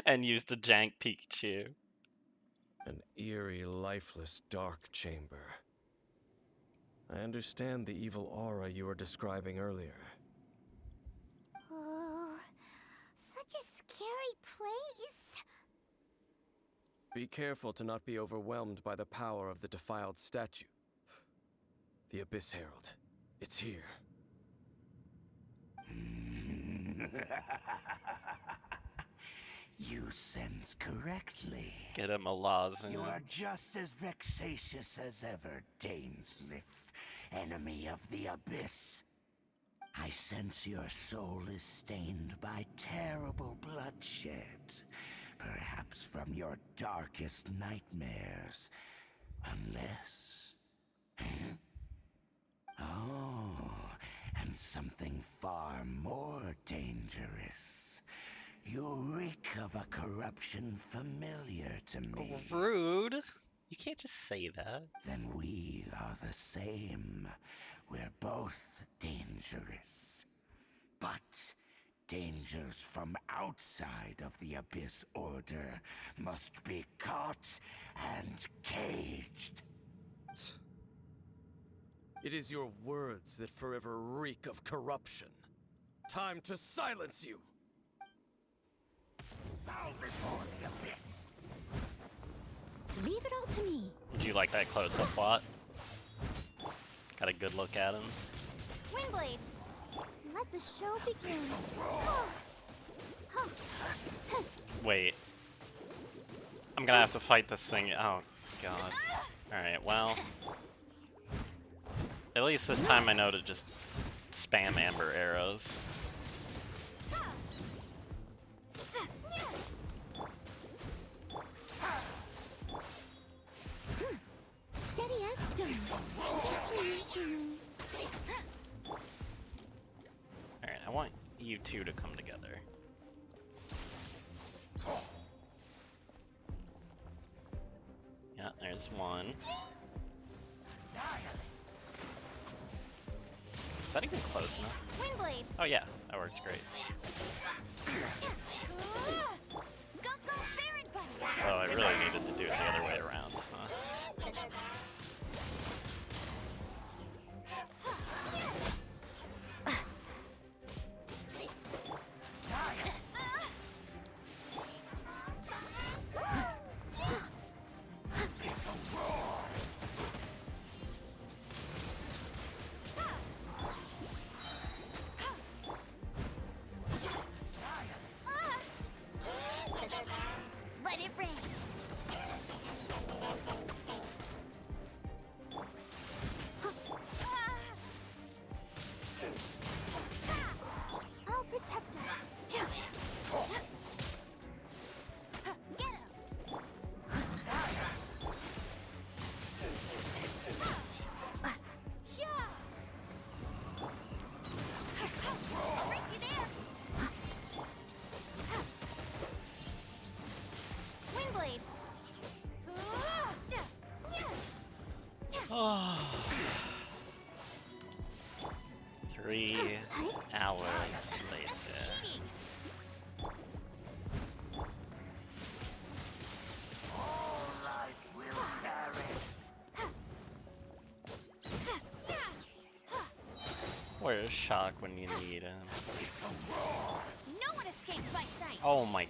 And use the jank Pikachu. An eerie, lifeless, dark chamber. I understand the evil aura you were describing earlier. Oh, such a scary place. Be careful to not be overwhelmed by the power of the defiled statue. The Abyss Herald. It's here. You sense correctly. Get him a lozenge. You are just as vexatious as ever, Dainsliff, enemy of the Abyss. I sense your soul is stained by terrible bloodshed, perhaps from your darkest nightmares, unless... Oh, and something far more dangerous. You reek of a corruption familiar to me. Rude. You can't just say that. Then we are the same. We're both dangerous. But dangers from outside of the Abyss Order must be caught and caged. It is your words that forever reek of corruption. Time to silence you! Bow before the Abyss! Leave it all to me. Would you like that close-up plot? Got a good look at him. Windblade. Let the show begin. Wait. I'm gonna have to fight this thing. Oh, God. Alright, well. At least this time I know to just spam amber arrows. Steady as stone. Alright, I want you two to come together. Yeah, there's one. Is that even close enough? Windblade. Oh yeah, that works great. Go, Baron Buddy. Oh, I really needed to do it the other way around, huh? Let it rain. I'll protect us. Get him. Race you there. Windblade. 3 hours later. Cheating. All life will perish. Where's Shock when you need him? No one escapes my sight. Oh my.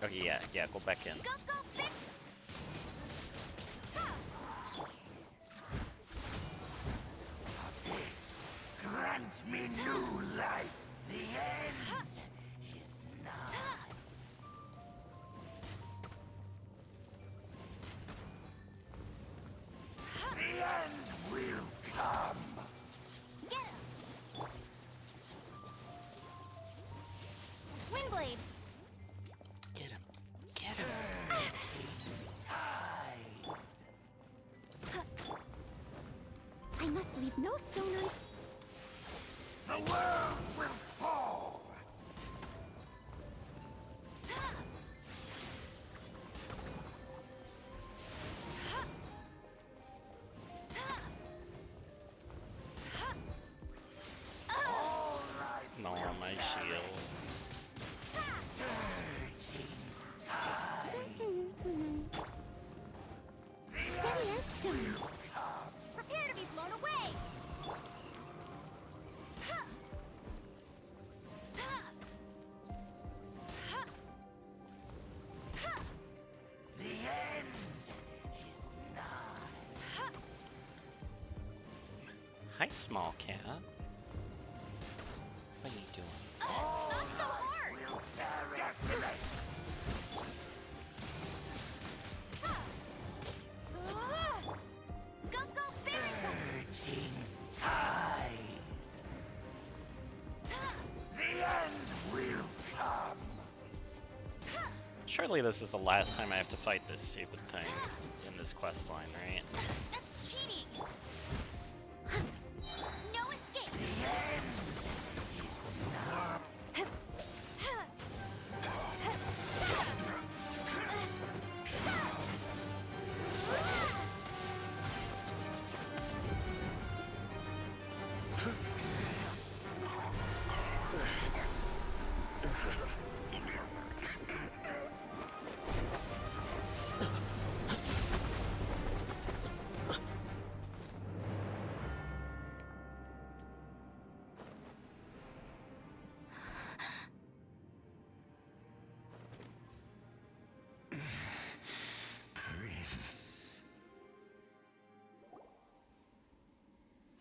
Okay, yeah, go back in. Go, big. Grant me new life. The end is nigh. The end will come. Get him. Windblade. Get him. Get him. Tide. I must leave no stone The world will fall. Small cat. What are you doing? Not so hard! Go, go, big! Surging tide. The end will come. Surely this is the last time I have to fight this stupid thing in this quest line, right? That's cheating! No escape! Prince.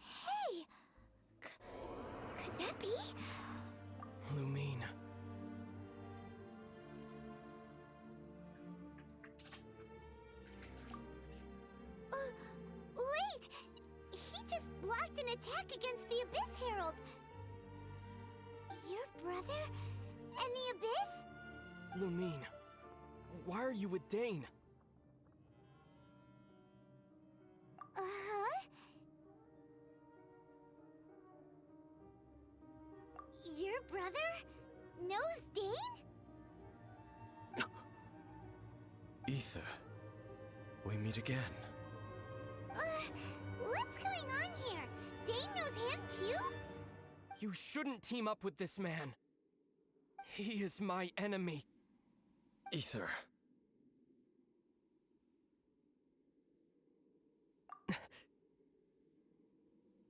Hey! Could that be? Lumine. Wait! He just blocked an attack against the Abyss Herald! Your brother? And the Abyss? Lumine, why are you with Dane? Uh-huh. Your brother knows Dane? Ether. We meet again. What's going on here? Dane knows him too? You shouldn't team up with this man. He is my enemy. Ether.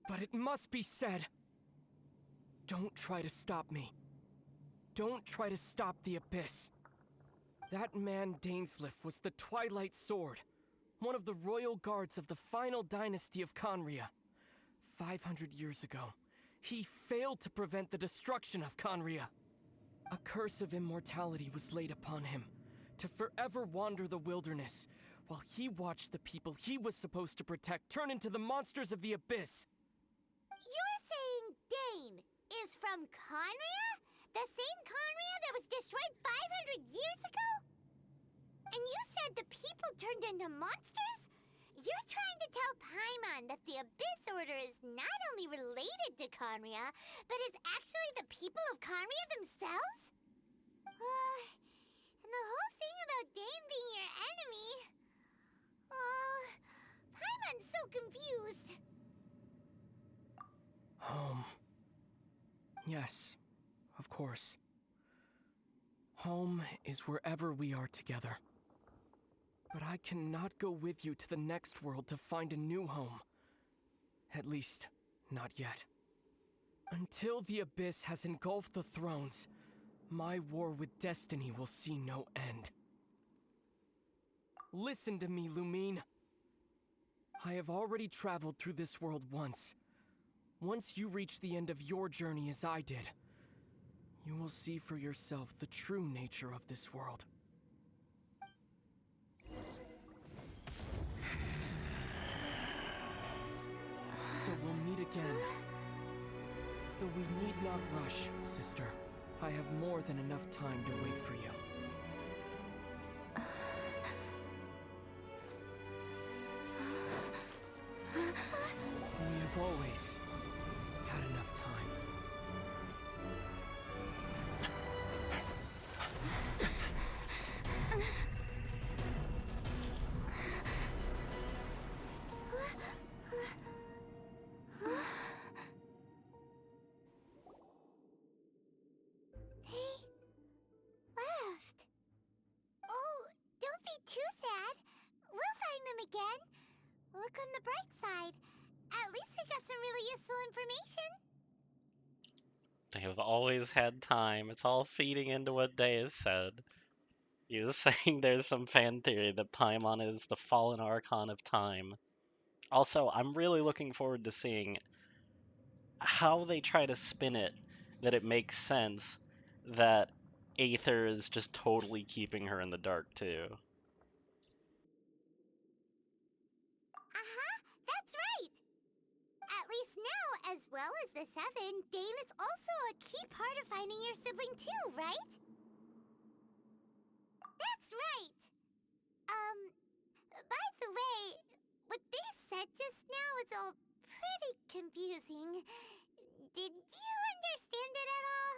But it must be said. Don't try to stop me. Don't try to stop the Abyss. That man Dainsleif was the Twilight Sword, one of the royal guards of the final dynasty of Conria. 500 years ago, he failed to prevent the destruction of Conria. A curse of immortality was laid upon him, to forever wander the wilderness, while he watched the people he was supposed to protect turn into the monsters of the Abyss. You're saying Dane is from Conria? The same Conria that was destroyed 500 years ago? And you said the people turned into monsters? You're trying to tell Paimon that the Abyss Order is not only related to Conria, but is actually the people of Conria themselves? And the whole thing about Dane being your enemy... Paimon's so confused. Home. Yes, of course. Home is wherever we are together. But I cannot go with you to the next world to find a new home. At least, not yet. Until the Abyss has engulfed the thrones, my war with destiny will see no end. Listen to me, Lumine. I have already traveled through this world once. Once you reach the end of your journey as I did, you will see for yourself the true nature of this world. So we'll meet again. Though we need not rush, sister. I have more than enough time to wait for you. We have always had enough time. Left. Oh, don't be too sad. We'll find them again. Look on the bright side. At least we got some really useful information. They have always had time. It's all feeding into what Day has said. He was saying there's some fan theory that Paimon is the fallen archon of time. Also, I'm really looking forward to seeing how they try to spin it that it makes sense that Aether is just totally keeping her in the dark too. Uh-huh, that's right. At least now, as well as the Seven, Dane is also a key part of finding your sibling too, right? That's right. By the way, what they said just now is all pretty confusing. Did you understand it at all?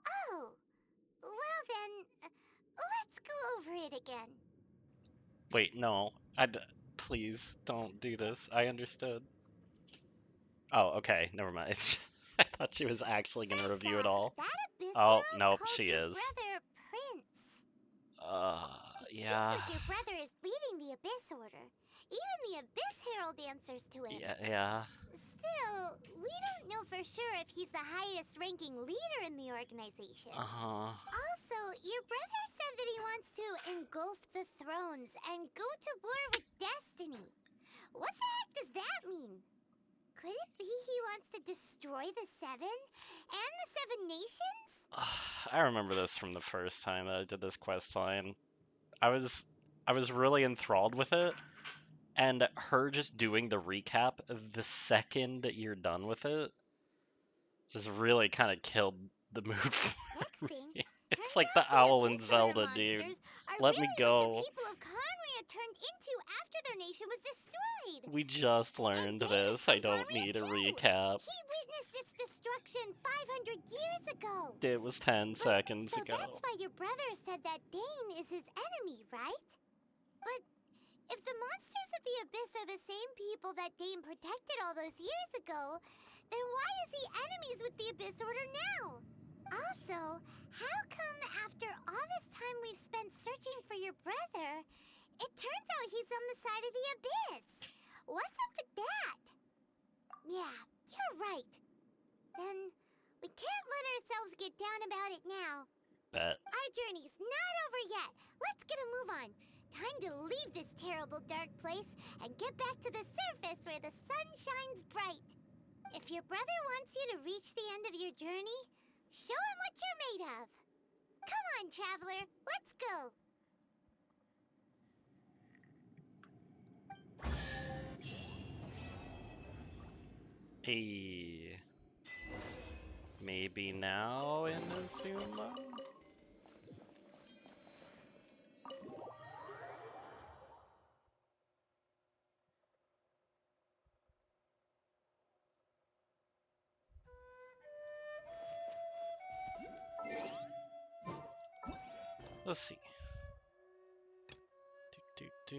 Oh, well then, let's go over it again. Wait, no. Please don't do this. I understood. Oh, okay, never mind. I thought she was actually gonna First review it off, all. that abyss Oh, herald nope, called she your is. brother Prince. It Yeah. seems like your brother is leading the Abyss Order. Even the Abyss Herald answers to him. Yeah. Still, we don't know for sure if he's the highest ranking leader in the organization. Uh-huh. Also, your brother said that he wants to engulf the thrones and go to war with destiny. What the heck does that mean? Could it be he wants to destroy the Seven and the Seven Nations? I remember this from the first time that I did this quest line. I was really enthralled with it, and her just doing the recap the second you're done with it just really kind of killed the mood for Next thing, me. It's turns like out the owl in Abyss Order Zelda, dude. monsters are Let me really go. what the people of Conria turned into after their nation was destroyed. We just learned Dane is this. I from don't Conria need a too. recap. He witnessed its destruction 500 years ago. It was 10 seconds So ago. that's why your brother said that Dane is his enemy, right? But if the monsters of the Abyss are the same people that Dane protected all those years ago, then why is he enemies with the Abyss Order now? Also, how come after all this time we've spent searching for your brother, it turns out he's on the side of the Abyss? What's up with that? Yeah, you're right. Then we can't let ourselves get down about it now. Bet. Our journey's not over yet. Let's get a move on. Time to leave this terrible dark place and get back to the surface where the sun shines bright. If your brother wants you to reach the end of your journey, show him what you're made of. Come on, traveler. Let's go. Hey. Maybe now Inazuma? Let's see. Do.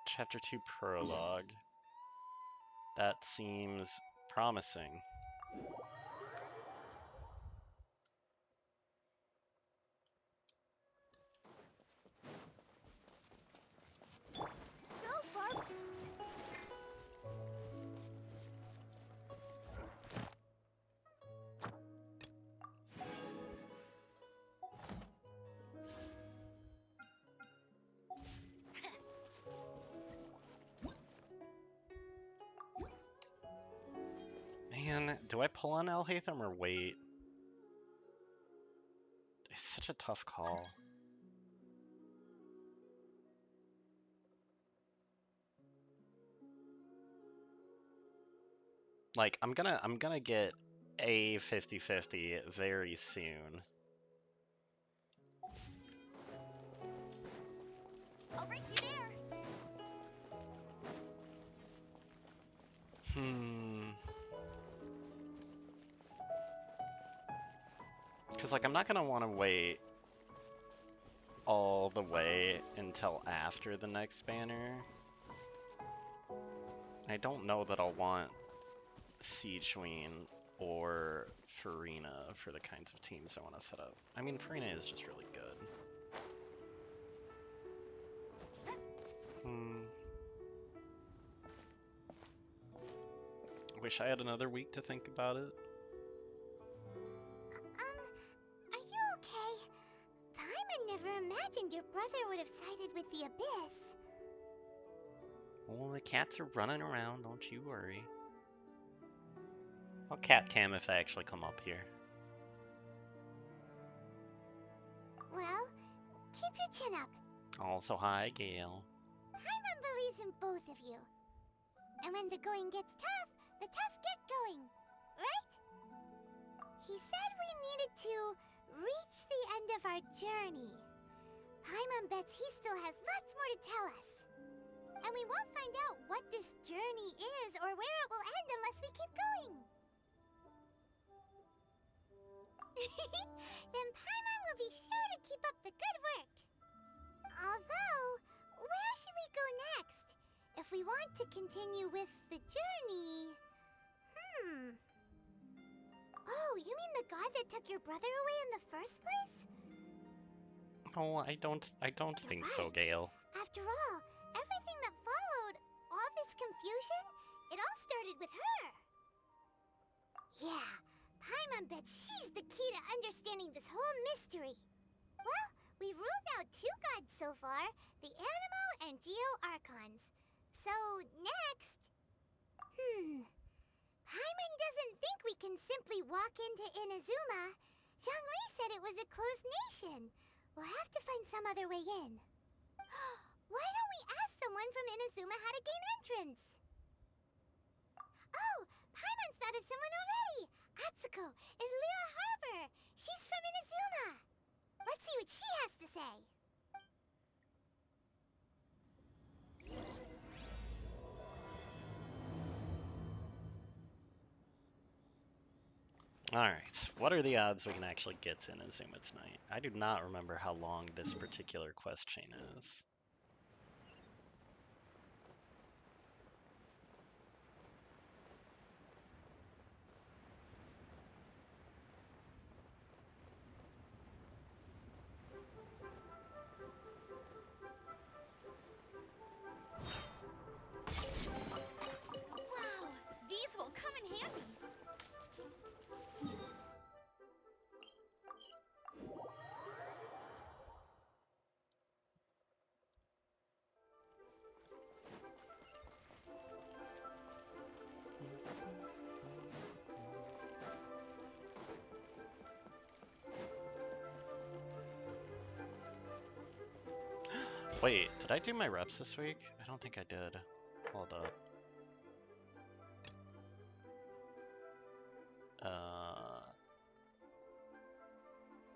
Chapter 2 Prologue. That seems promising. So far. Man, do I pull on Alhaitham or wait? It's such a tough call. Like, I'm gonna get a 50-50 very soon. I'll race you there. Because, like, I'm not gonna want to wait all the way until after the next banner. I don't know that I'll want Siege Queen or Farina for the kinds of teams I want to set up. I mean, Farina is just really good. Wish I had another week to think about it. Are you okay? cats are running around, don't you worry. I'll cat cam if they actually come up here. Well, keep your chin up. Also, hi, Gale. Paimon believes in both of you. And when the going gets tough, the tough get going. Right? He said we needed to reach the end of our journey. Paimon bets he still has lots more to tell us. And we won't find out what this journey is or where it will end unless we keep going. Then Paimon will be sure to keep up the good work. Although, where should we go next? If we want to continue with the journey... Oh, you mean the god that took your brother away in the first place? Oh, I don't think so, right. Gale. After all, everything that followed, all this confusion, it all started with her. Yeah, Paimon bets she's the key to understanding this whole mystery. Well, we've ruled out 2 gods so far, the Animo and Geo Archons. So, next... Paimon doesn't think we can simply walk into Inazuma. Zhongli said it was a closed nation. We'll have to find some other way in. Why don't we ask someone from Inazuma how to gain entrance? Oh, Paimon's thought of someone already! Atsuko in Liyue Harbor! She's from Inazuma! Let's see what she has to say! Alright, what are the odds we can actually get to Inazuma tonight? I do not remember how long this particular quest chain is. Wow, these will come in handy. Wait, did I do my reps this week? I don't think I did. Hold up.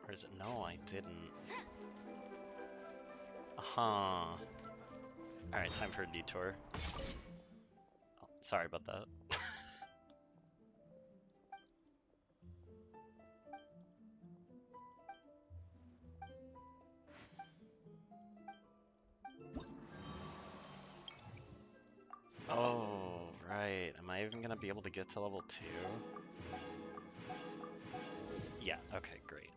Or is it? No, I didn't. Alright, time for a detour. Oh, sorry about that. Oh, right. Am I even gonna be able to get to level 2? Yeah, okay, great.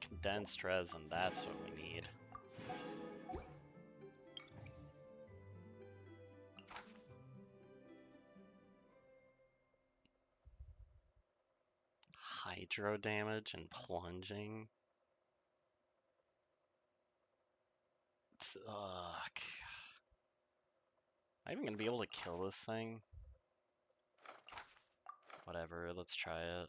Condensed resin, that's what we need. Hydro damage and plunging. Ugh. Am I even gonna be able to kill this thing? Whatever, let's try it.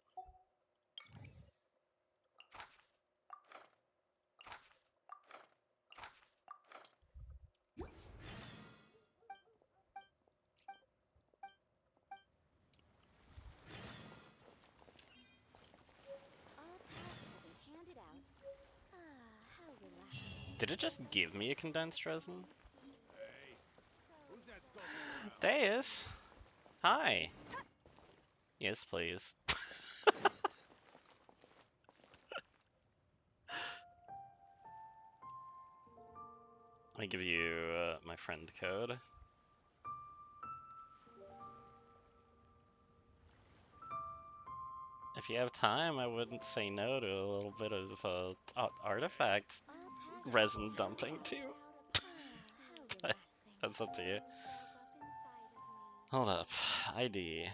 All tasks will be handed out. Ah, how relaxing. Did it just give me a condensed resin? Hey, who's that skulking around? Deus! Hi! Yes, please. Let me give you my friend code. If you have time, I wouldn't say no to a little bit of artifact resin dumping too. But that's up to you. Hold up. ID.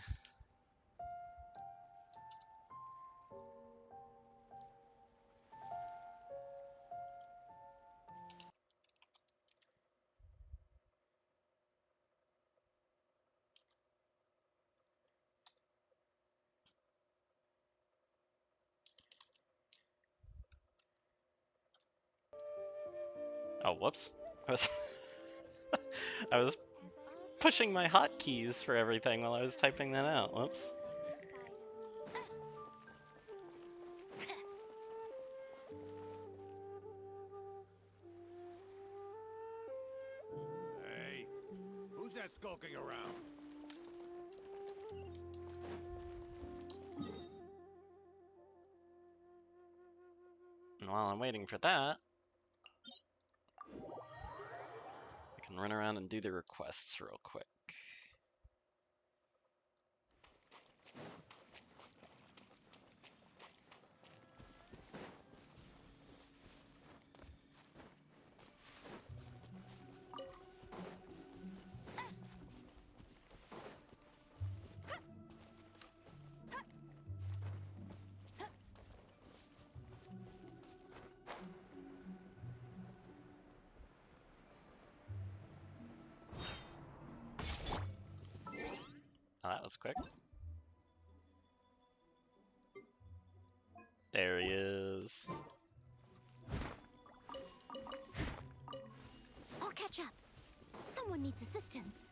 Oh, whoops. I was, I was pushing my hotkeys for everything while I was typing that out. Whoops. Hey, who's that skulking around? And while I'm waiting for that, I can run around and do the requests real quick. Oh, that was quick. There he is. I'll catch up. Someone needs assistance.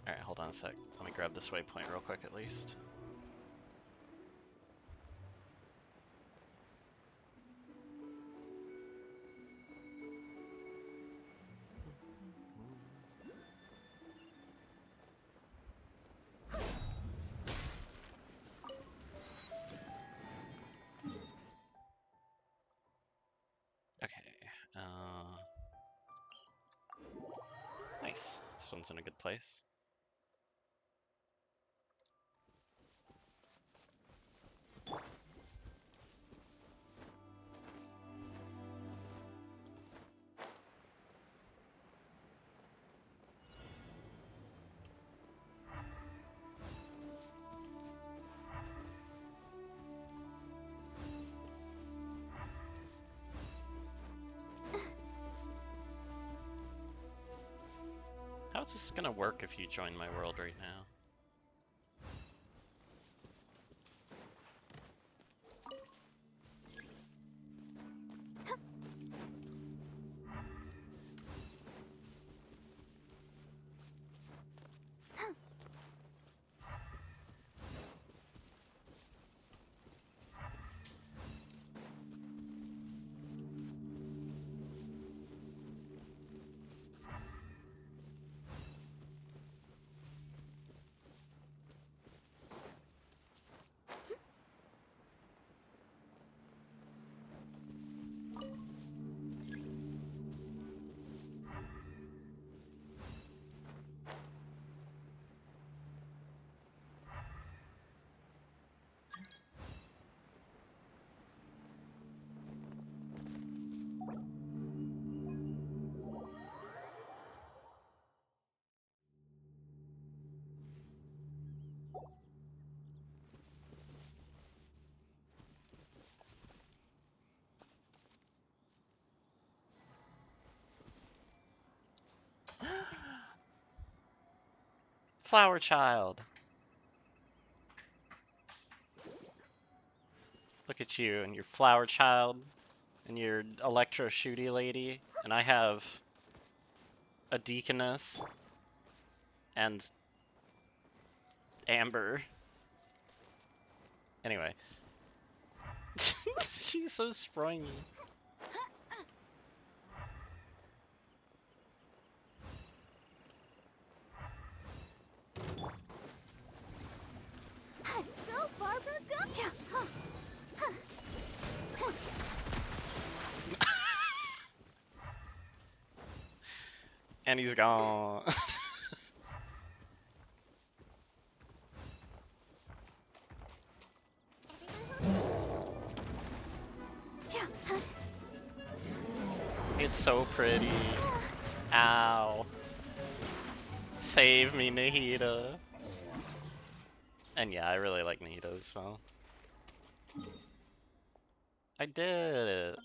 Alright, hold on a sec. Let me grab this waypoint real quick at least. Okay. Nice. This one's in a good place. How's this gonna work if you join my world right now? Flower Child! Look at you and your Flower Child and your Electro Shooty Lady, and I have a Deaconess and Amber. Anyway. She's so springy. Go, Barbara, go! And he's gone. It's so pretty. Ow. Save me, Nahida. And yeah, I really like Nahida as well. I did it.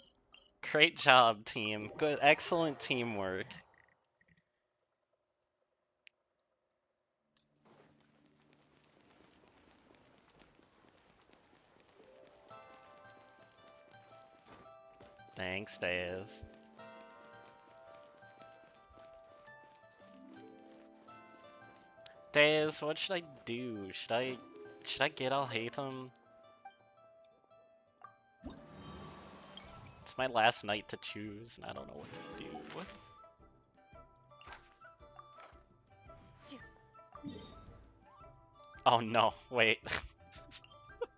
Great job, team. Good, excellent teamwork. Thanks, Daz. Daz, what should I do? Should I get all Hatham? It's my last night to choose, and I don't know what to do. Oh no, wait.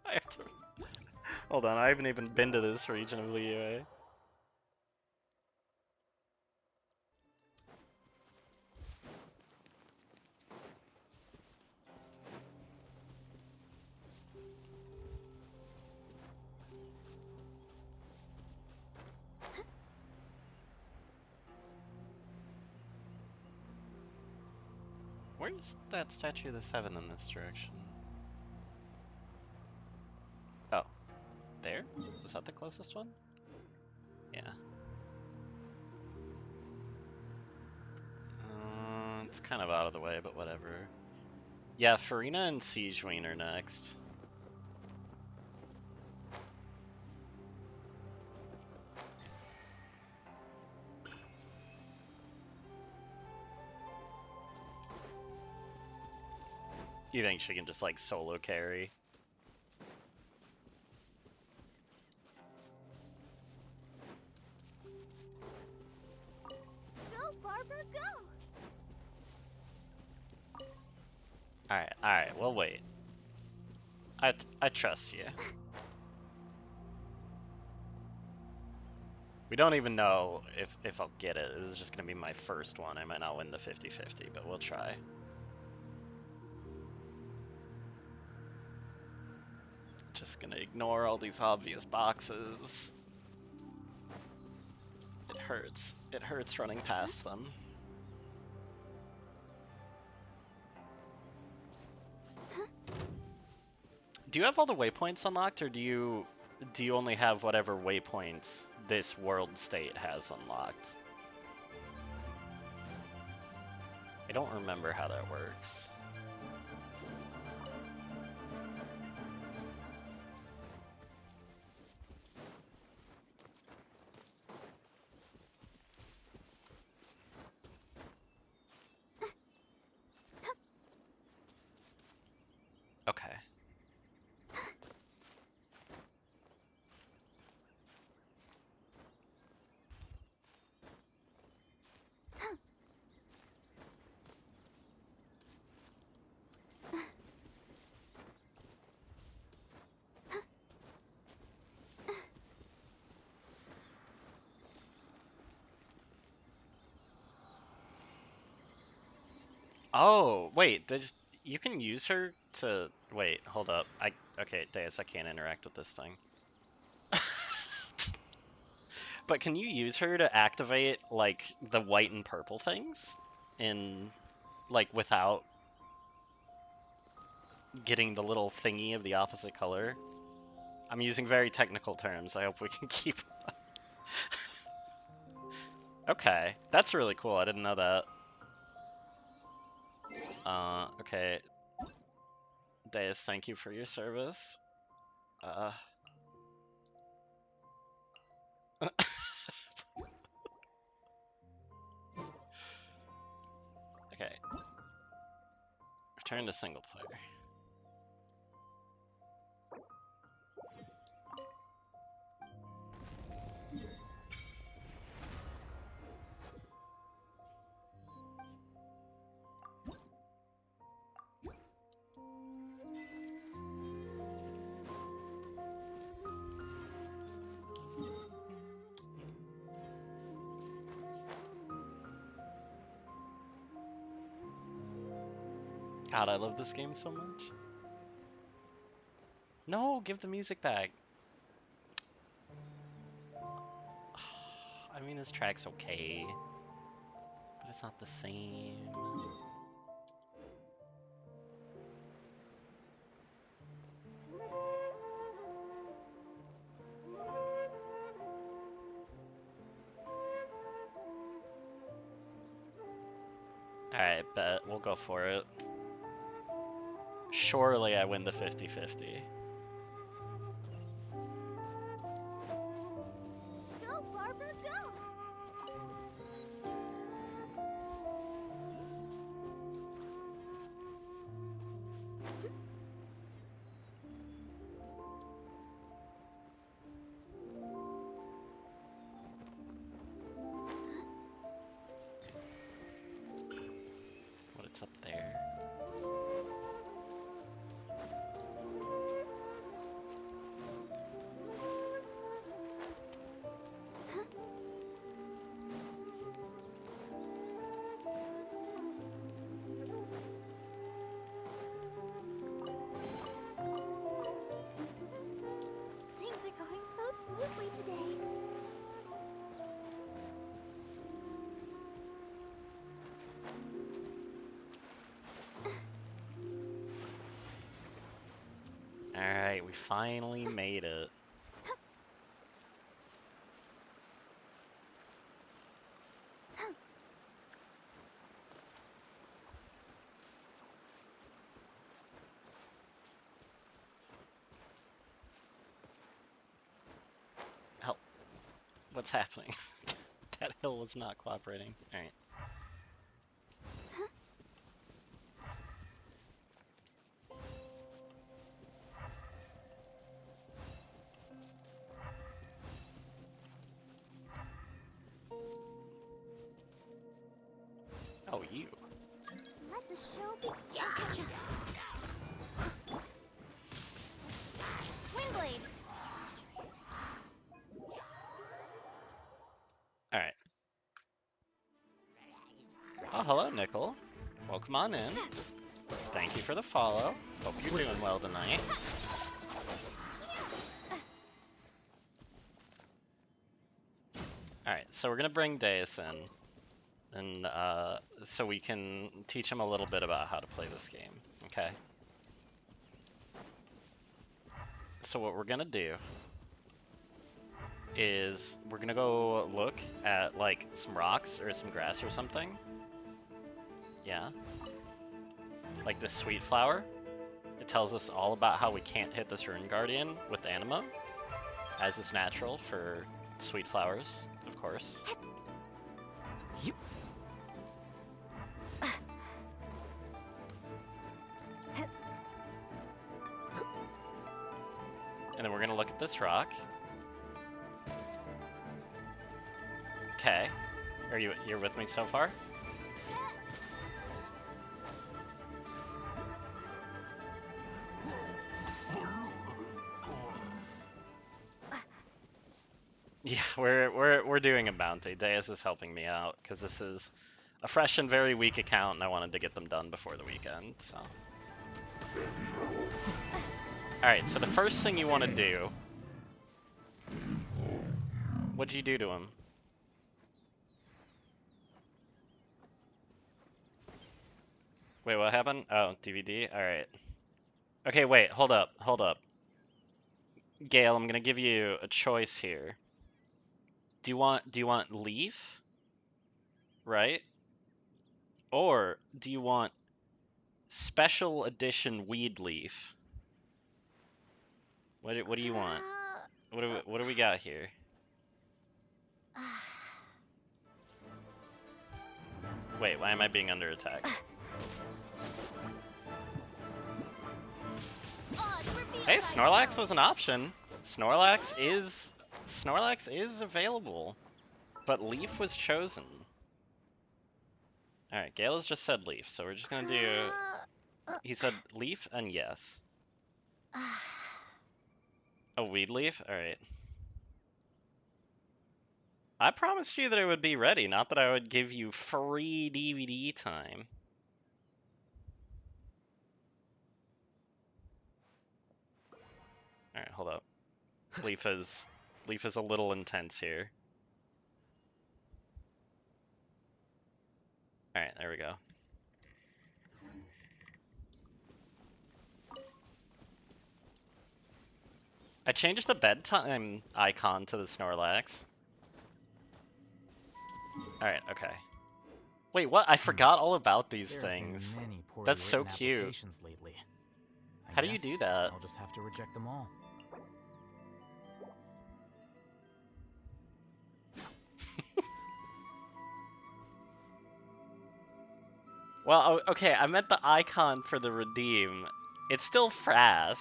I have to... Hold on, I haven't even been to this region of Liyue. Where's that Statue of the Seven in this direction? Oh, there? Was that the closest one? Yeah. It's kind of out of the way, but whatever. Yeah, Farina and Siegeween are next. You think she can just like solo carry? Go, Barbara, go! Alright, we'll wait. I trust you. We don't even know if I'll get it. This is just gonna be my first one. I might not win the 50-50, but we'll try. Just gonna ignore all these obvious boxes. It hurts. It hurts running past them. Do you have all the waypoints unlocked, or do you only have whatever waypoints this world state has unlocked? I don't remember how that works. Okay. Oh, wait, you can use her to wait, hold up. Okay, Deus, I can't interact with this thing. But can you use her to activate like the white and purple things in like without getting the little thingy of the opposite color? I'm using very technical terms. I hope we can keep Okay, that's really cool. I didn't know that. Okay. Deus, thank you for your service. Okay. Return to single player. God, I love this game so much. No, give the music back. I mean, this track's okay, but it's not the same. Alright, bet. We'll go for it. Surely I win the 50-50. Go, smoothly today. Alright, we finally made it. Help. What's happening? That hill was not cooperating. Alright. Oh, you. Let the show begin. Windblade. Alright. Oh, hello, Nickel. Welcome on in. Thank you for the follow. Hope you're doing well tonight. Alright, so we're gonna bring Deus in. And, so we can teach him a little bit about how to play this game, okay? So what we're gonna do is we're gonna go look at, like, some rocks or some grass or something. Yeah. Like this sweet flower. It tells us all about how we can't hit this Rune Guardian with Anima, as is natural for sweet flowers, of course. And then we're gonna look at this rock. Okay. You're with me so far? Yeah, we're doing a bounty. Deus is helping me out because this is a fresh and very weak account, and I wanted to get them done before the weekend. So, all right. So the first thing you want to do. What'd you do to him? Wait, what happened? Oh, DVD. All right. Okay, wait. Hold up. Hold up. Gale, I'm gonna give you a choice here. Do you want leaf? Right? Or do you want special edition weed leaf? What do you want? What do we got here? Wait, why am I being under attack? Hey, Snorlax was an option. Snorlax is available, but Leaf was chosen. All right, Gale has just said Leaf, so we're just gonna do. He said Leaf and yes. A weed leaf? All right. I promised you that it would be ready, not that I would give you free DVD time. All right, hold up. Leaf is a little intense here. All right, there we go. I changed the bedtime icon to the Snorlax. Alright, okay. Wait, what? I forgot all about these things. That's so cute. Lately. How do you do that? I'll just have to reject them all. Well, okay, I meant the icon for the redeem. It's still Frass.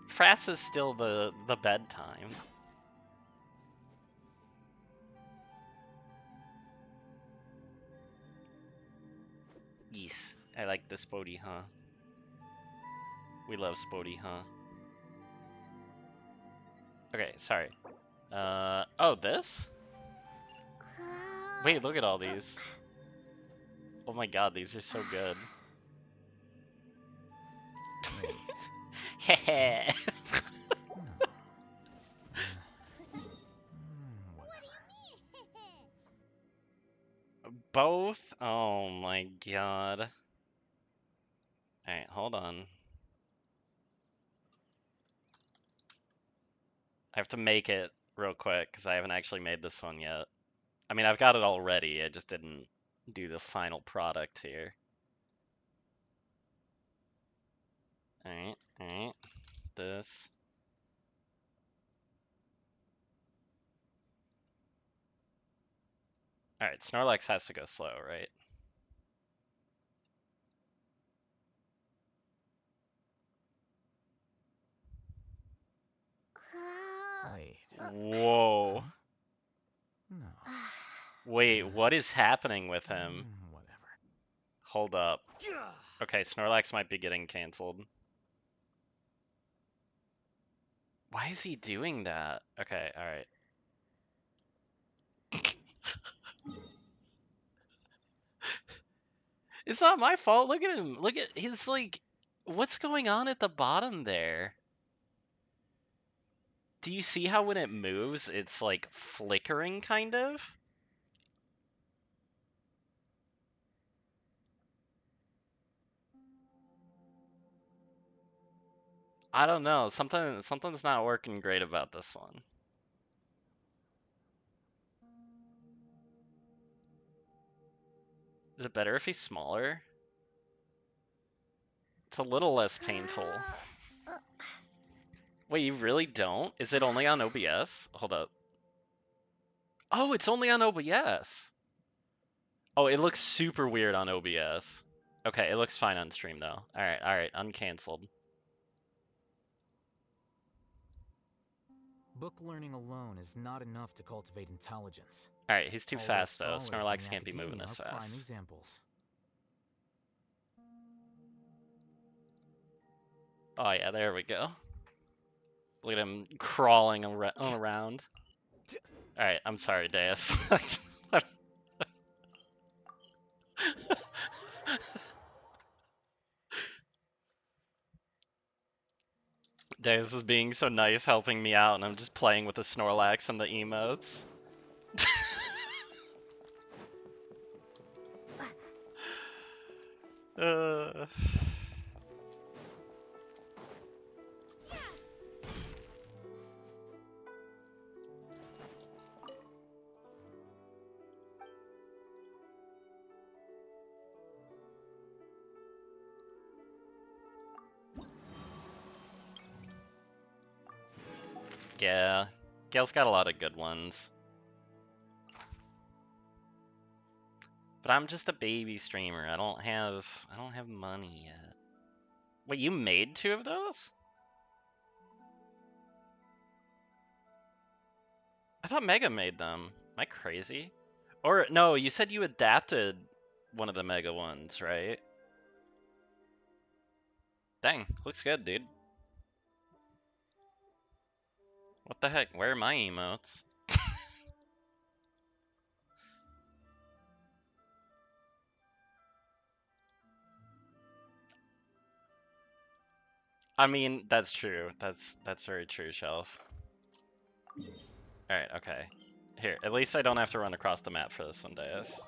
Frass is still the bedtime. Yes, I like the Spody, huh? We love Spody, huh? Okay, sorry. Oh, this? Wait, look at all these. Oh my god, these are so good. Both? Oh my god. Alright, hold on. I have to make it real quick because I haven't actually made this one yet. I mean, I've got it already, I just didn't do the final product here. Alright. This. Alright, Snorlax has to go slow, right? Wait. Whoa. No. Wait, what is happening with him? Whatever. Hold up. Okay, Snorlax might be getting canceled. Why is he doing that? Okay, alright. It's not my fault. Look at him. Look at his, like, what's going on at the bottom there? Do you see how when it moves, it's like flickering, kind of? I don't know. Something's not working great about this one. Is it better if he's smaller? It's a little less painful. Wait, you really don't? Is it only on OBS? Hold up. Oh, it's only on OBS. Oh, it looks super weird on OBS. Okay, it looks fine on stream though. Alright, uncancelled. Book learning alone is not enough to cultivate intelligence. Alright, he's too All fast those though. scholars in Snorlax the can't be moving academia this are prime fast. examples. Oh yeah, there we go. Look at him crawling around. Alright, I'm sorry, Deus. Deus is being so nice helping me out, and I'm just playing with the Snorlax and the emotes. Yeah, Gale's got a lot of good ones. But I'm just a baby streamer. I don't have money yet. Wait, you made 2 of those? I thought Mega made them. Am I crazy? Or no, you said you adapted one of the Mega ones, right? Dang, looks good, dude. What the heck? Where are my emotes? I mean, that's true. That's very true, Shelf. Alright, okay. Here, at least I don't have to run across the map for this one, Deus.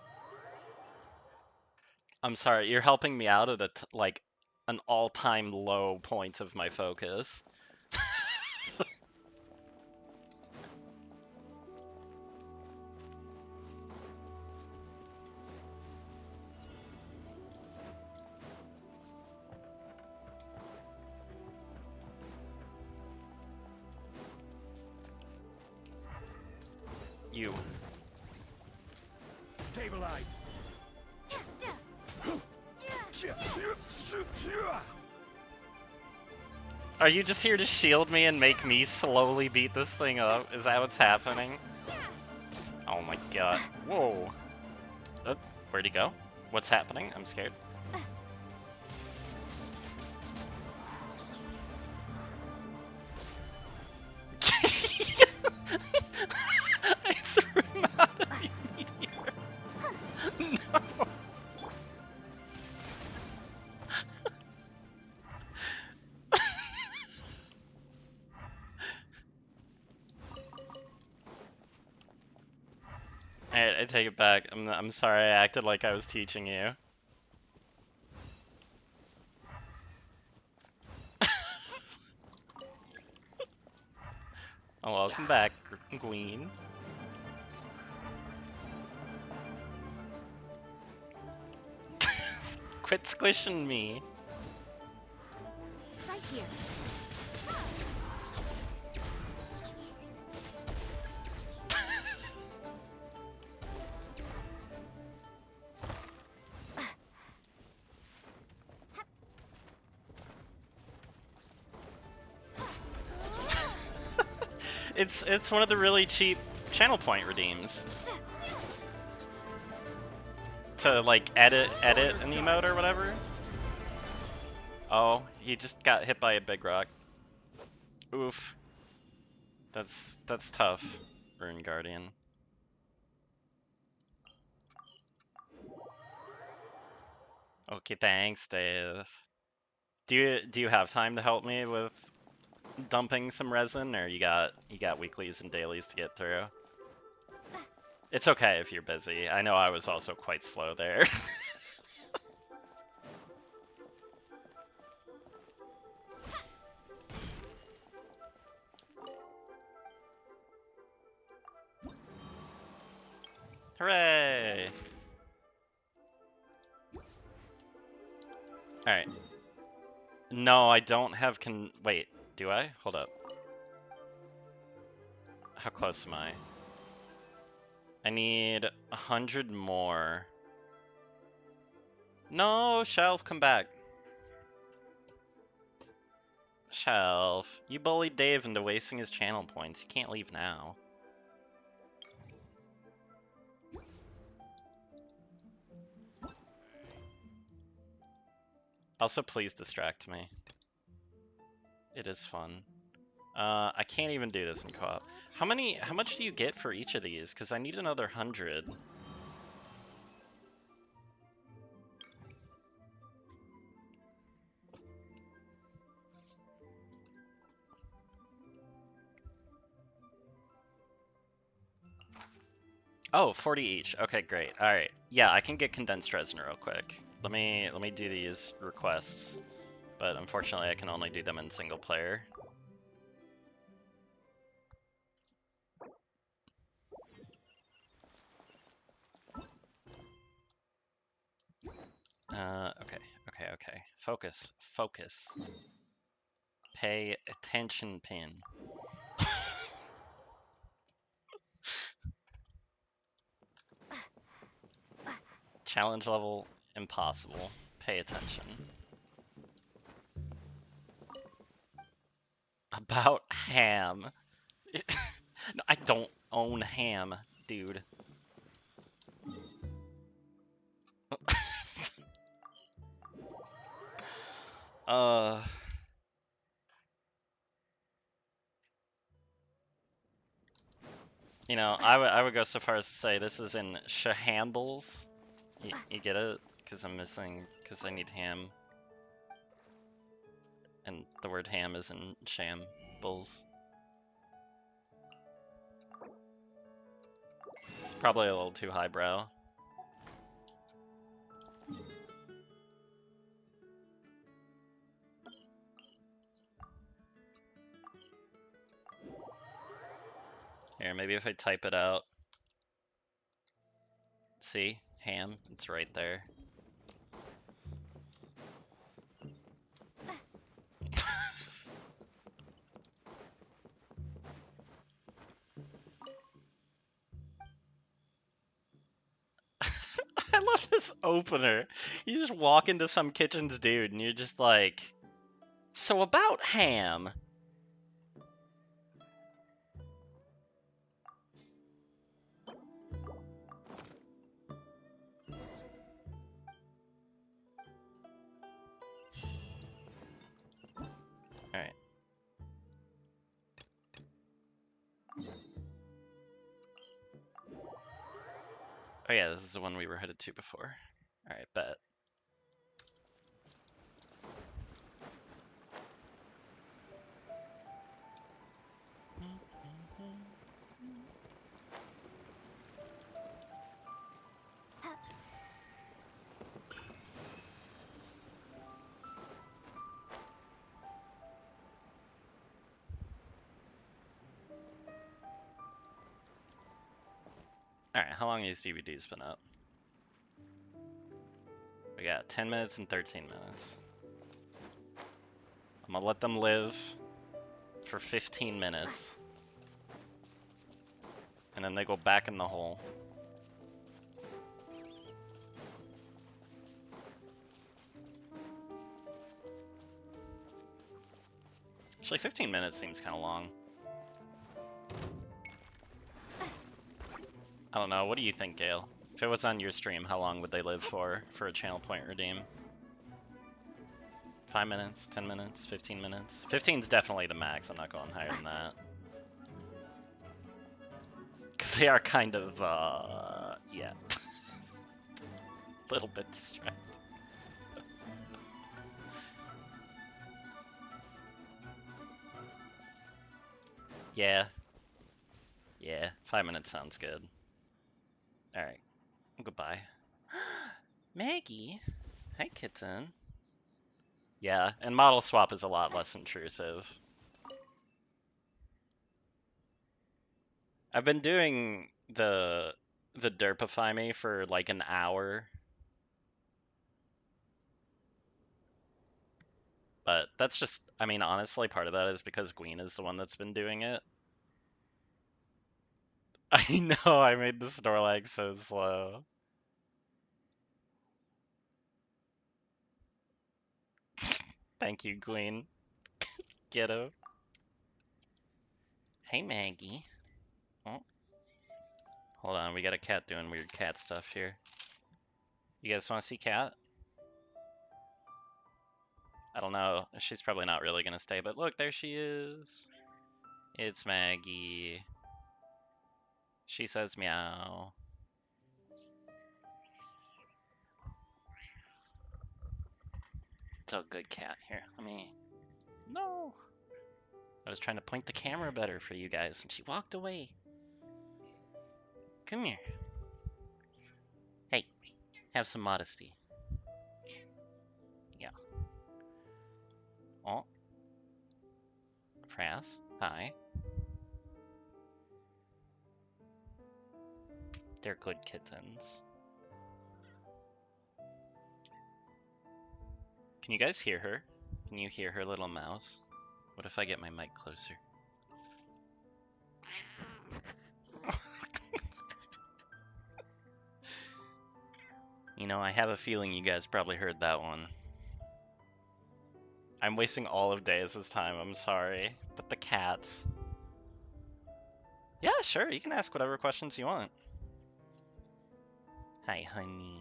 I'm sorry, you're helping me out at like an all-time low point of my focus. You. Stabilize. Are you just here to shield me and make me slowly beat this thing up? Is that what's happening? Oh my god. Whoa. Where'd he go? What's happening? I'm scared. I threw him out of the meteor. No. I take it back. I'm sorry. I acted like I was teaching you. Oh, welcome back, Queen. Quit squishing me. Right here. It's one of the really cheap channel point redeems. To like edit an emote or whatever. Oh, he just got hit by a big rock. Oof. That's tough, Rune Guardian. Okay, thanks, Dave. Do you have time to help me with dumping some resin, or you got weeklies and dailies to get through? It's okay if you're busy. I know I was also quite slow there. Hooray! Alright. No, I don't have wait, do I? Hold up. How close am I? I need 100 more. No, Shelf, come back. Shelf, you bullied Dave into wasting his channel points. You can't leave now. Also, please distract me. It is fun. I can't even do this in co-op. How much do you get for each of these? Because I need another 100. Oh, 40 each. Okay, great. All right. Yeah, I can get condensed resin real quick. Let me do these requests. But unfortunately, I can only do them in single player. Okay. Focus. Pay attention, pin. Challenge level impossible. Pay attention. About ham. No, I don't own ham, dude. uh... You know, I would go so far as to say this is in shahambles. You get it? Because I'm missing, because I need ham. And the word ham is in shambles. It's probably a little too highbrow. Here, maybe if I type it out. See? Ham, it's right there. I love this opener. You just walk into some kitchen's dude and you're just like, so about ham. Alright. Oh yeah, this is the one we were headed to before. Alright, bet. Alright, how long have these DVDs been up? We got 10 minutes and 13 minutes. I'm gonna let them live for 15 minutes. And then they go back in the hole. Actually, 15 minutes seems kind of long. I don't know, what do you think, Gale? If it was on your stream, how long would they live for a channel point redeem? 5 minutes, 10 minutes, 15 minutes? 15 is definitely the max, I'm not going higher than that. Because they are kind of, yeah. Little bit distracted. Yeah. Yeah, 5 minutes sounds good. Alright, goodbye. Maggie? Hi, kitten. Yeah, and model swap is a lot less intrusive. I've been doing the derpify me for like an hour. But that's just, I mean, honestly, part of that is because Gween is the one that's been doing it. I know, I made the Snorlax so slow. Thank you, Gween. Ghetto. Hey, Maggie. Oh. Hold on, we got a cat doing weird cat stuff here. You guys want to see Cat? I don't know. She's probably not really gonna stay, but look, there she is. It's Maggie. She says meow. It's a good cat. Here, let me... No! I was trying to point the camera better for you guys, and she walked away. Come here. Hey, have some modesty. Yeah. Oh. Frass, hi. They're good kittens. Can you guys hear her? Can you hear her little mouse? What if I get my mic closer? You know, I have a feeling you guys probably heard that one. I'm wasting all of Deus' time, I'm sorry. But the cats... Yeah, sure, you can ask whatever questions you want. Hi, honey.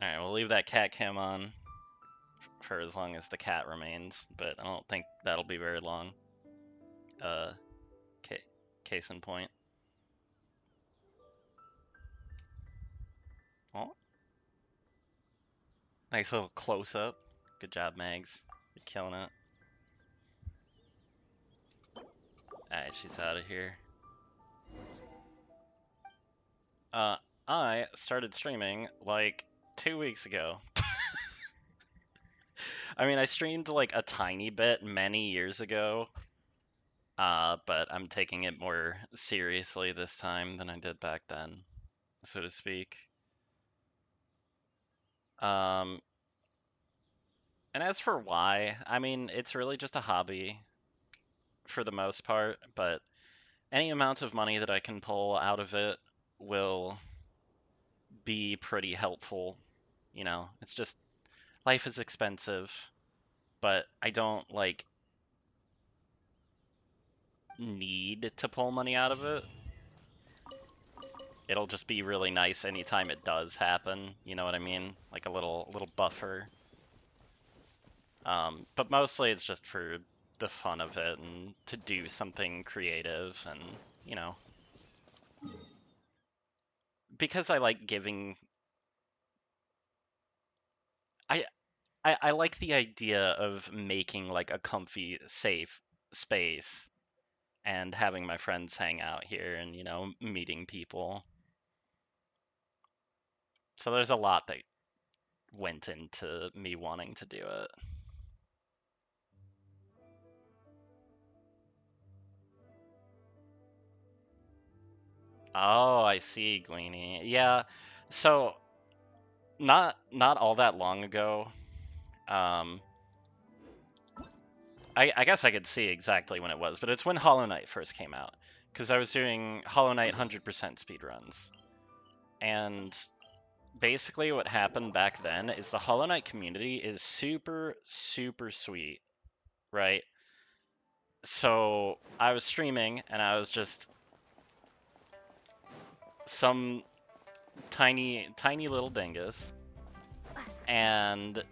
Alright, we'll leave that cat cam on for as long as the cat remains, but I don't think that'll be very long. Case in point. Oh. Nice little close-up. Good job, Mags. You're killing it. Alright, she's out of here. I started streaming like 2 weeks ago. I mean, I streamed like a tiny bit many years ago, but I'm taking it more seriously this time than I did back then, so to speak. And as for why, I mean, it's really just a hobby for the most part, but any amount of money that I can pull out of it will be pretty helpful. You know, it's just, life is expensive, but I don't, like, need to pull money out of it. It'll just be really nice anytime it does happen, you know what I mean? Like a little buffer. But mostly it's just for the fun of it and to do something creative and, you know. Because I like giving... I like the idea of making like a comfy, safe space and having my friends hang out here and, you know, meeting people. So there's a lot that went into me wanting to do it. Oh, I see, Gleanie. Yeah, so not all that long ago, um, I guess I could see exactly when it was, but it's when Hollow Knight first came out, because I was doing Hollow Knight 100% speedruns, and basically what happened back then is the Hollow Knight community is super, super sweet, right? So I was streaming, and I was just some tiny little dingus, and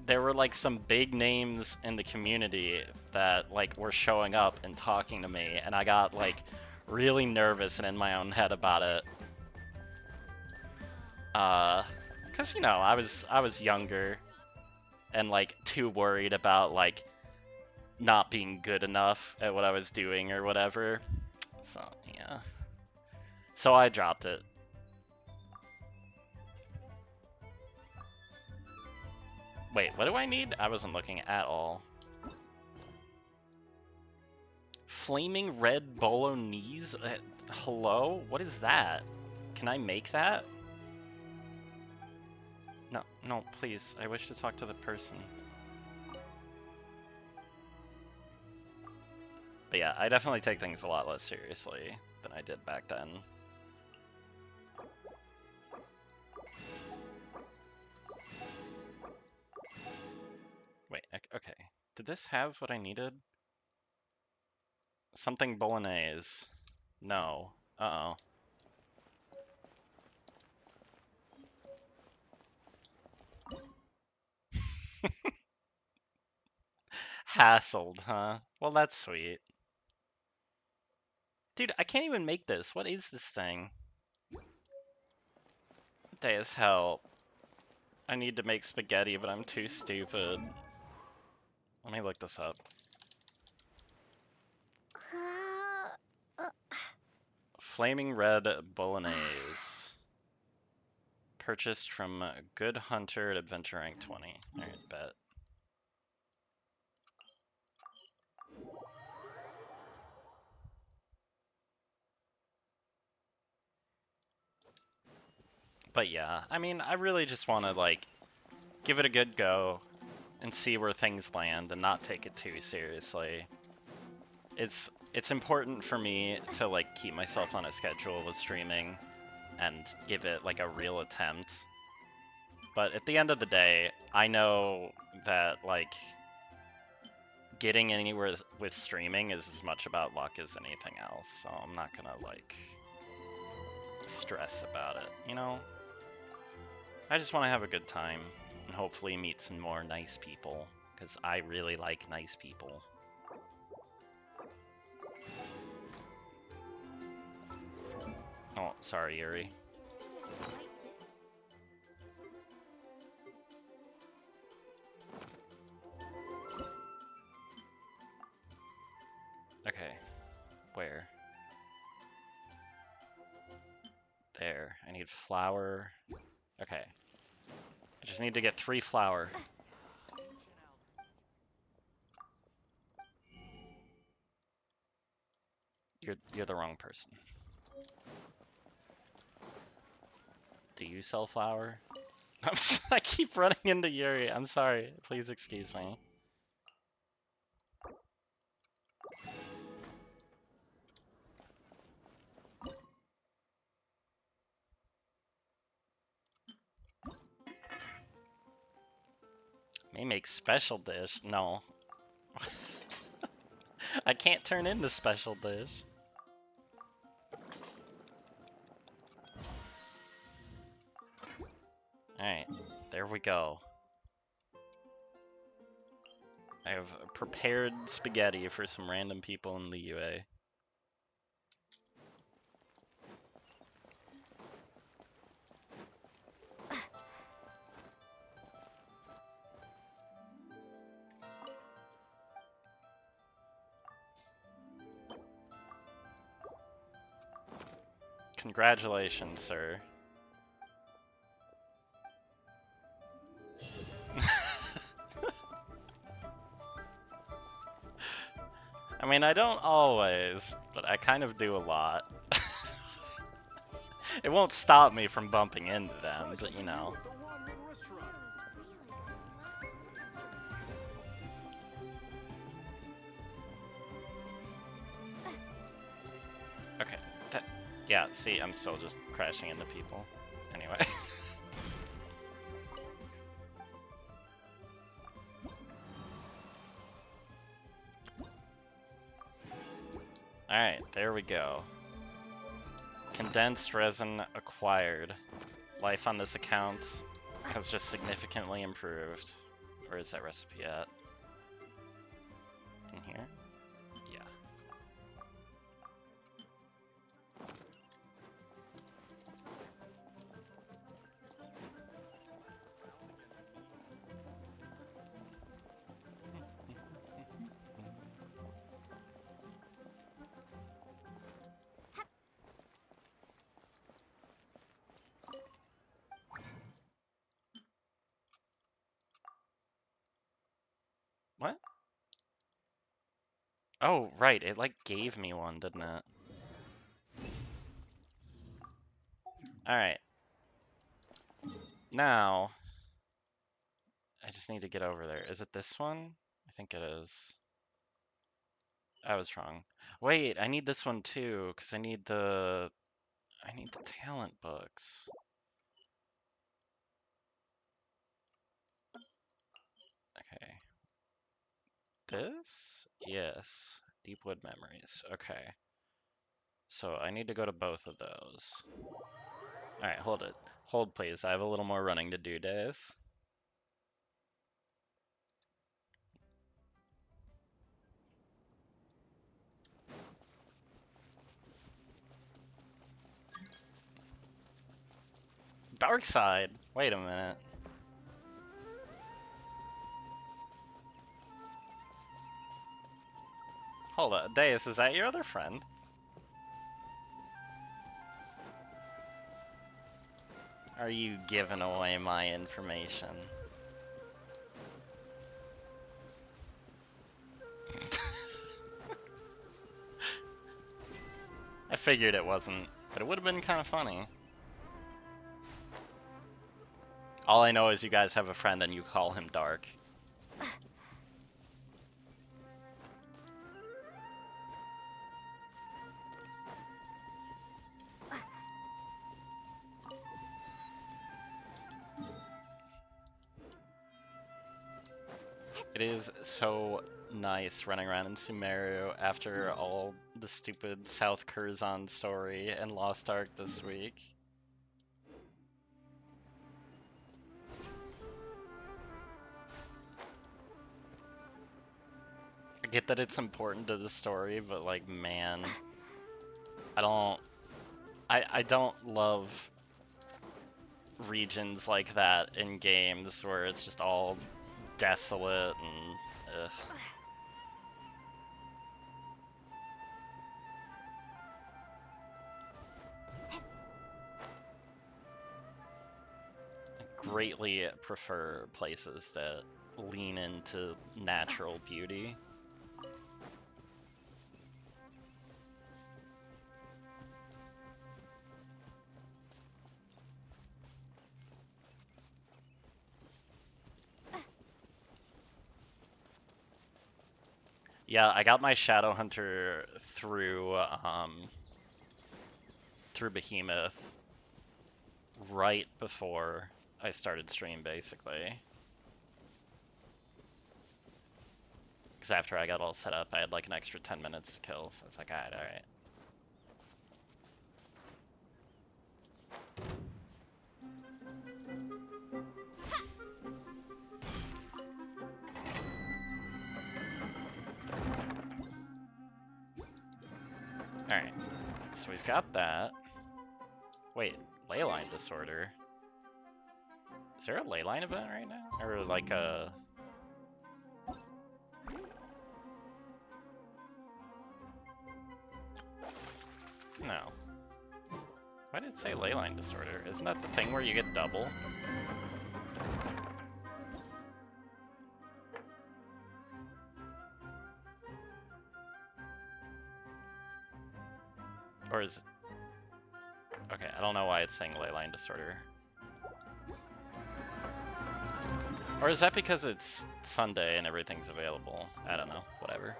there were like some big names in the community that like were showing up and talking to me, and I got like really nervous and in my own head about it. Cause you know, I was younger and like too worried about like not being good enough at what I was doing or whatever. So yeah. So I dropped it. Wait, what do I need? I wasn't looking at all. Flaming red bolognese? Hello? What is that? Can I make that? No, no, please. I wish to talk to the person. But yeah, I definitely take things a lot less seriously than I did back then. Wait, okay. Did this have what I needed? Something bolognese. No. Uh-oh. Hassled, huh? Well, that's sweet. Dude, I can't even make this. What is this thing? Deus help. I need to make spaghetti, but I'm too stupid. Let me look this up. Flaming red bolognese. Purchased from Good Hunter at Adventure Rank 20. Alright, bet. But yeah, I mean, I really just want to, like, give it a good go and see where things land and not take it too seriously. It's important for me to, like, keep myself on a schedule with streaming and give it, like, a real attempt. But at the end of the day, I know that, like, getting anywhere with streaming is as much about luck as anything else, so I'm not gonna, like, stress about it, you know? I just want to have a good time and hopefully meet some more nice people, because I really like nice people. Oh, sorry, Yuri. Okay, where? There. I need flour. Okay. I just need to get 3 flour. You're the wrong person. Do you sell flour? I keep running into Yuri. I'm sorry. Please excuse me. May make special dish. No. I can't turn into special dish. Alright, there we go. I have prepared spaghetti for some random people in the UA. Congratulations, sir. I mean, I don't always, but I kind of do a lot. It won't stop me from bumping into them, but you know. Okay. Yeah, see, I'm still just crashing into people. Anyway. Alright, there we go. Condensed resin acquired. Life on this account has just significantly improved. Where is that recipe at? In here? Yeah. What? Oh, right, it like gave me one, didn't it? Alright. Now, I just need to get over there. Is it this one? I think it is. I was wrong. Wait, I need this one too, because I need the talent books. Okay. This? Yes. Deepwood Memories. Okay. So I need to go to both of those. Alright, hold it. Hold, please. I have a little more running to do, Days. Dark side. Wait a minute. Hold up. Deus, is that your other friend? Are you giving away my information? I figured it wasn't, but it would have been kind of funny. All I know is you guys have a friend and you call him Dark. It is so nice running around in Sumeru after all the stupid South Curzon story and Lost Ark this week. I get that it's important to the story, but like, man, I don't love regions like that in games where it's just all desolate and ugh. I greatly prefer places that lean into natural beauty. Yeah, I got my Shadow Hunter through Behemoth right before I started stream, basically. Because after I got all set up, I had like an extra 10 minutes to kill, so I was like, alright. Alright, so we've got that. Wait, Leyline Disorder. Is there a Leyline event right now? Or like a... No. Why did it say Leyline Disorder? Isn't that the thing where you get double? Or is it... Okay, I don't know why it's saying leyline disorder. Or is that because it's Sunday and everything's available? I don't know, whatever.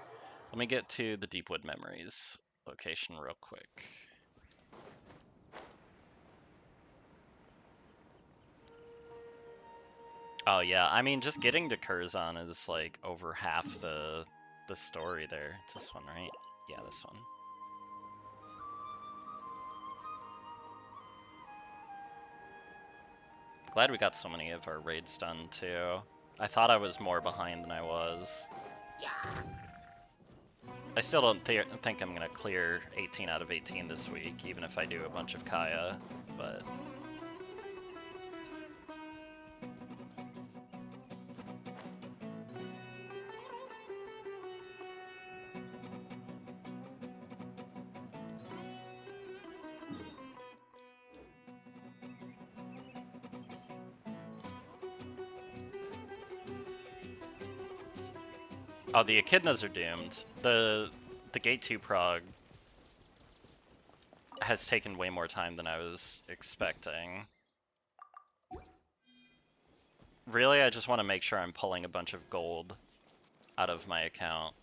Let me get to the Deepwood Memories location real quick. Oh yeah, I mean, just getting to Curzon is like over half the story there. It's this one, right? Yeah, this one. Glad we got so many of our raids done too. I thought I was more behind than I was. I still don't think I'm gonna clear 18 out of 18 this week, even if I do a bunch of Kaya, but... Oh, the Echidnas are doomed. The Gate 2 prog has taken way more time than I was expecting. Really, I just want to make sure I'm pulling a bunch of gold out of my account.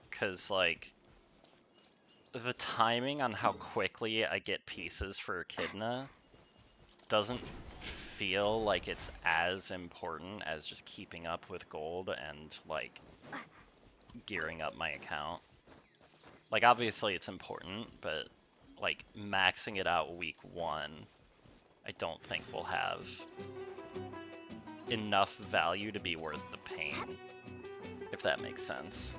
Because, like, the timing on how quickly I get pieces for Echidna doesn't feel like it's as important as just keeping up with gold and, like, gearing up my account. Like, obviously it's important, but, like, maxing it out week 1, I don't think will have enough value to be worth the pain, if that makes sense.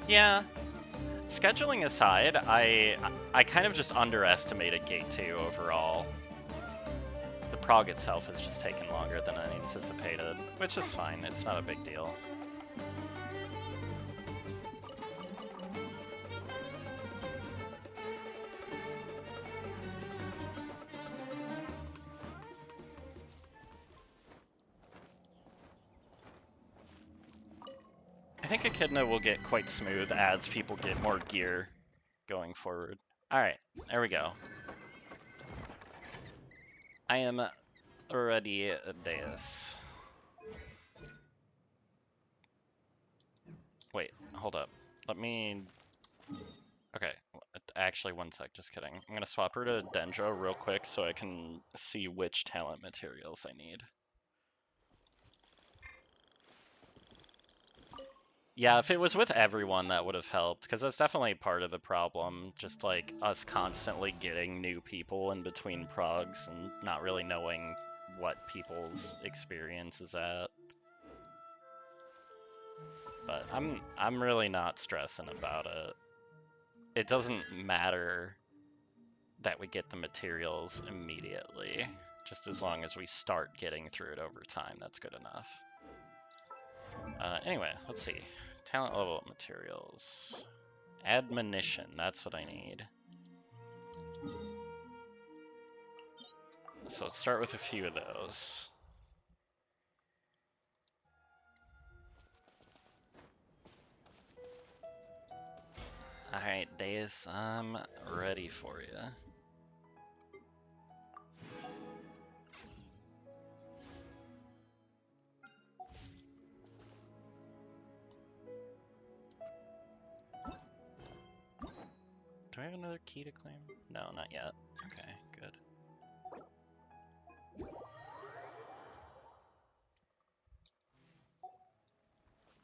Yeah, scheduling aside, I kind of just underestimated Gate 2 overall. The prog itself has just taken longer than I anticipated, which is fine, it's not a big deal. I think Echidna will get quite smooth as people get more gear going forward. Alright, there we go. I am ready, Deus. Wait, hold up. Let me... Okay, actually, one sec, just kidding. I'm gonna swap her to Dendro real quick so I can see which talent materials I need. Yeah, if it was with everyone, that would have helped, because that's definitely part of the problem. Just, like, us constantly getting new people in between progs and not really knowing what people's experience is at. But I'm really not stressing about it. It doesn't matter that we get the materials immediately, just as long as we start getting through it over time, that's good enough. Anyway, let's see. Talent level materials. Admonition, that's what I need. So let's start with a few of those. Alright, Deus, I'm ready for you. Do I have another key to claim? No, not yet. Okay, good.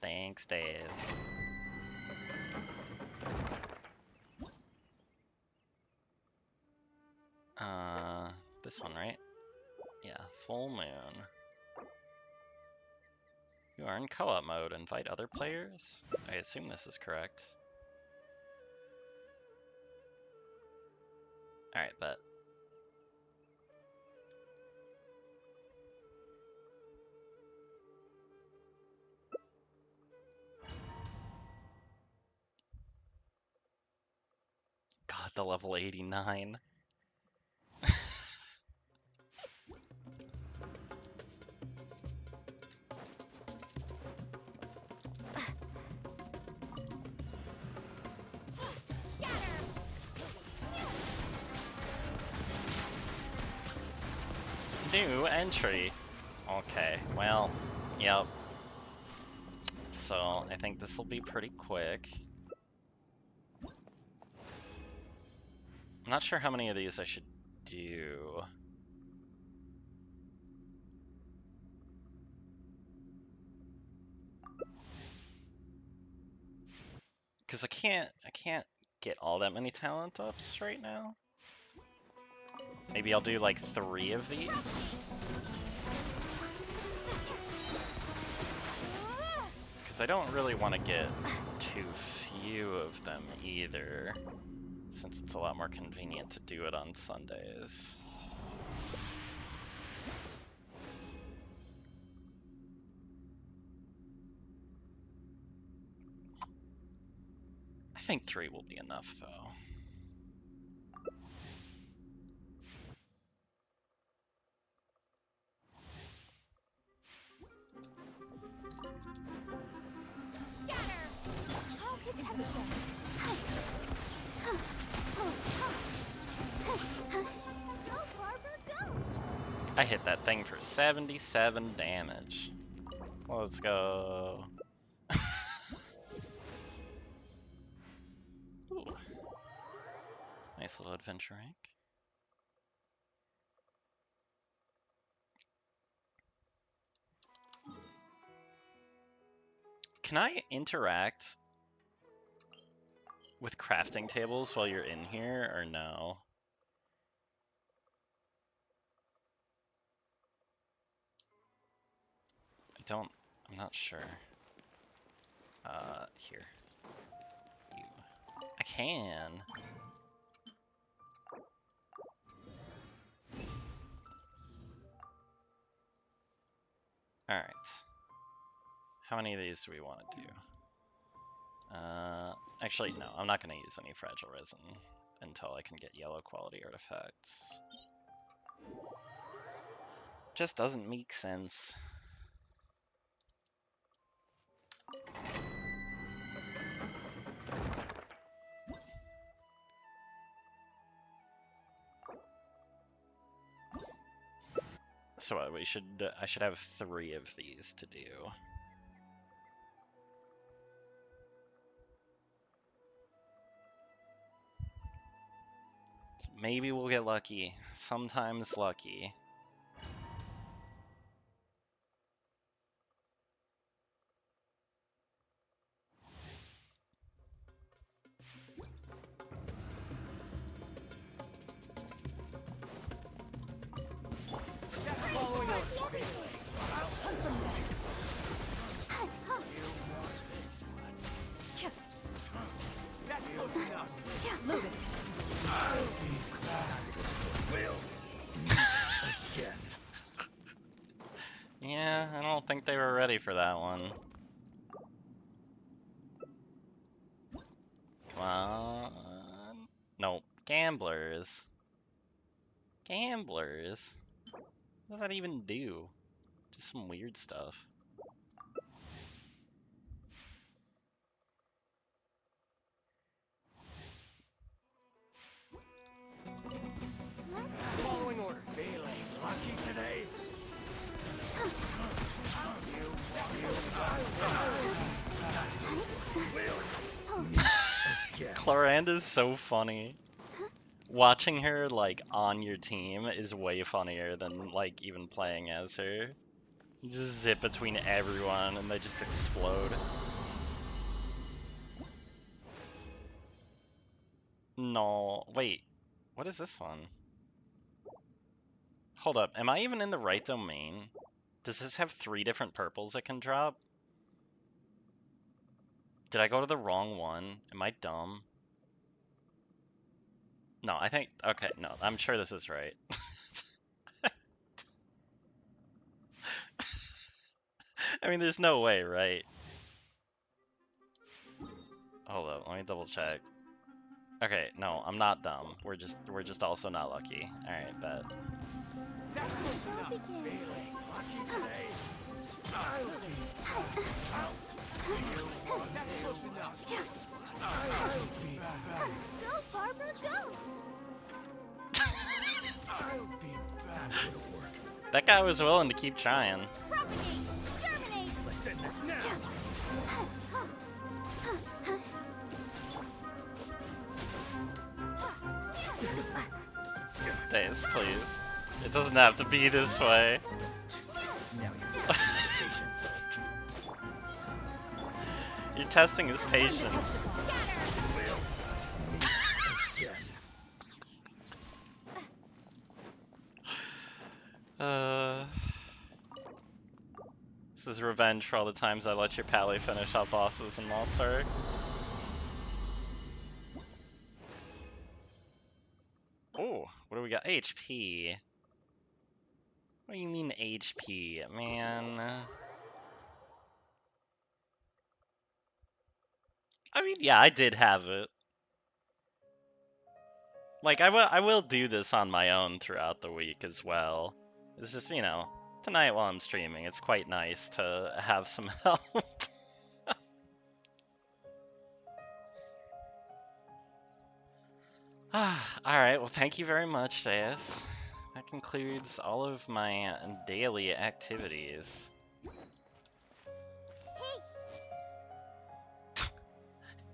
Thanks, Deus. This one, right? Yeah, full moon. You are in co-op mode. Invite other players? I assume this is correct. Alright, bet. God, the level 89. New entry. Okay, well, yep. So, I think this will be pretty quick. I'm not sure how many of these I should do. Because I can't get all that many talent ups right now. Maybe I'll do like 3 of these. Because I don't really want to get too few of them either, since it's a lot more convenient to do it on Sundays. I think 3 will be enough, though. I hit that thing for 77 damage. Let's go. Ooh. Nice little adventure rank. Can I interact with crafting tables while you're in here, or no? I'm not sure. Here. You. I can. Alright. How many of these do we want to do? Actually, no, I'm not going to use any fragile resin until I can get yellow quality artifacts. Just doesn't make sense. So I should have 3 of these to do. So maybe we'll get lucky. Sometimes lucky. Yeah, I don't think they were ready for that one. Come on. Nope. Gamblers. Gamblers? What does that even do? Just some weird stuff. Following orders. Feeling lucky today? Cloranda's so funny. Watching her, like, on your team is way funnier than, like, even playing as her. You just zip between everyone and they just explode. No, wait. What is this one? Hold up, am I even in the right domain? Does this have 3 different purples it can drop? Did I go to the wrong one? Am I dumb? No, I think, okay, no, I'm sure this is right. I mean, there's no way, right? Hold up, let me double check. Okay, no, I'm not dumb. We're just also not lucky. Alright, bet. That's close enough. Feeling lucky today? That's close enough. Yes. I'll be back. Go, Barbara, go! I'll be back to work. That guy was willing to keep trying. Propagate! Exterminate! Let's end this now. Days, please. It doesn't have to be this way. Now you're testing my patience. You're testing his patience. This is revenge for all the times I let your pally finish out bosses in All-Star. Oh, what do we got? HP. What do you mean HP, man? I mean, yeah, I did have it. Like, I will do this on my own throughout the week as well. It's just, you know, tonight while I'm streaming, it's quite nice to have some help. Alright, well thank you very much, Deus. That concludes all of my daily activities.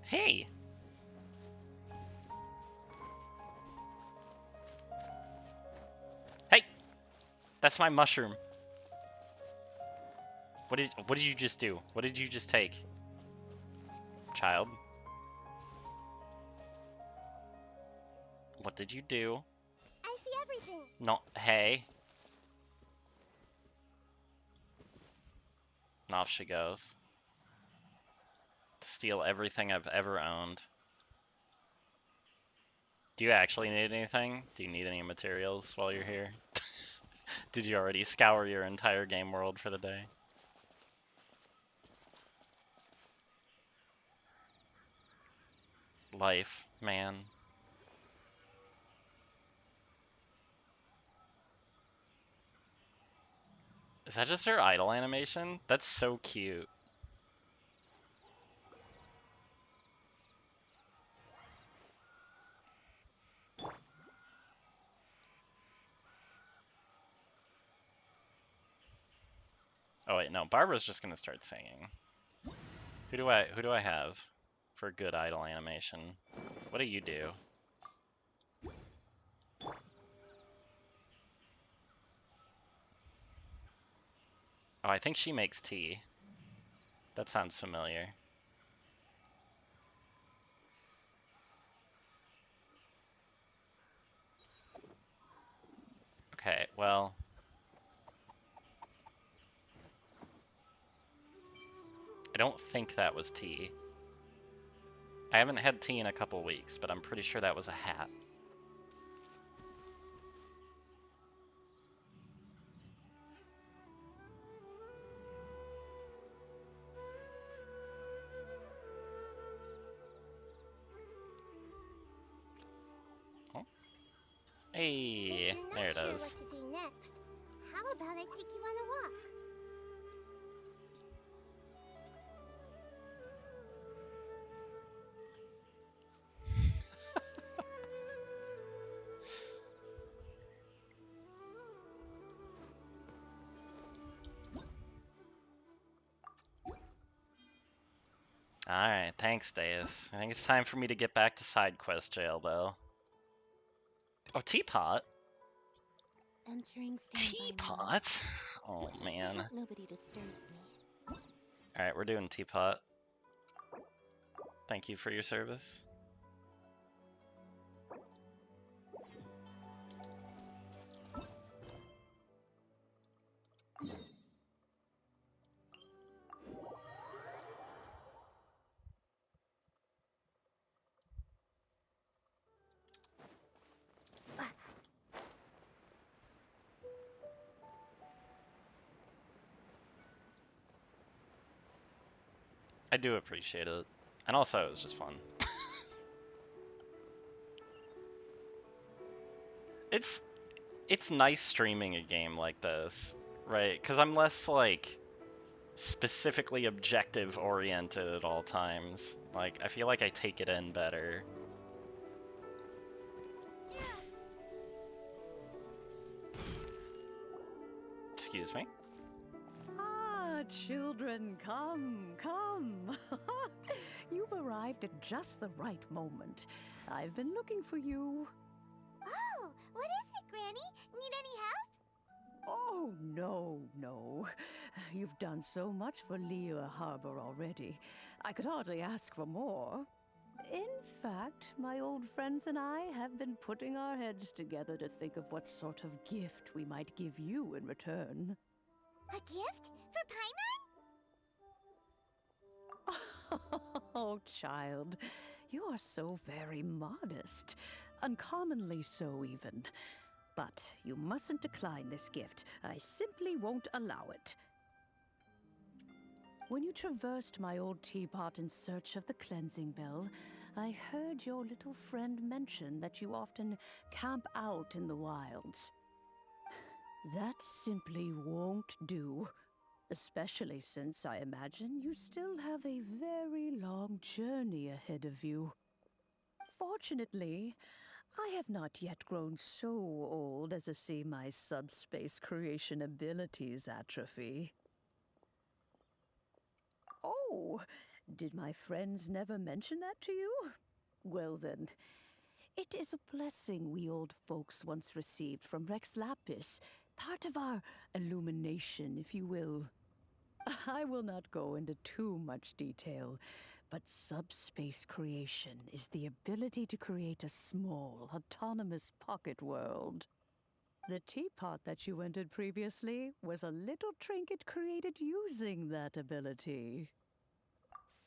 Hey! Hey! That's my mushroom. What did you just do? What did you just take? Child? What did you do? I see everything. No, hey. And off she goes. To steal everything I've ever owned. Do you actually need anything? Do you need any materials while you're here? Did you already scour your entire game world for the day? Life, man. Is that just her idle animation? That's so cute. Oh wait, no, Barbara's just gonna start singing. Who do I have for good idle animation? What do you do? Oh, I think she makes tea. That sounds familiar. Okay, well... I don't think that was tea. I haven't had tea in a couple weeks, but I'm pretty sure that was a hat. Oh. Hey, there it is. What to do next? How about I take you on a walk? Alright, thanks, Deus. I think it's time for me to get back to side quest jail, though. Oh, teapot? Entering Teapot? Oh, man. Nobody disturbs me. Alright, we're doing teapot. Thank you for your service. I do appreciate it. And also, it was just fun. It's nice streaming a game like this, right? Because I'm less, like, specifically objective oriented at all times. Like, I feel like I take it in better. Excuse me? Ah, children, come, come. You've arrived at just the right moment. I've been looking for you. Oh, what is it, Granny? Need any help? Oh, no. You've done so much for Liyue Harbor already. I could hardly ask for more. In fact, my old friends and I have been putting our heads together to think of what sort of gift we might give you in return. A gift? For Paimon? Oh, child, you are so very modest. Uncommonly so, even. But you mustn't decline this gift. I simply won't allow it. When you traversed my old teapot in search of the cleansing bell, I heard your little friend mention that you often camp out in the wilds. That simply won't do. Especially since I imagine you still have a very long journey ahead of you. Fortunately, I have not yet grown so old as to see my subspace creation abilities atrophy. Oh, did my friends never mention that to you? Well then, it is a blessing we old folks once received from Rex Lapis, part of our illumination, if you will. I will not go into too much detail, but subspace creation is the ability to create a small, autonomous pocket world. The teapot that you entered previously was a little trinket created using that ability.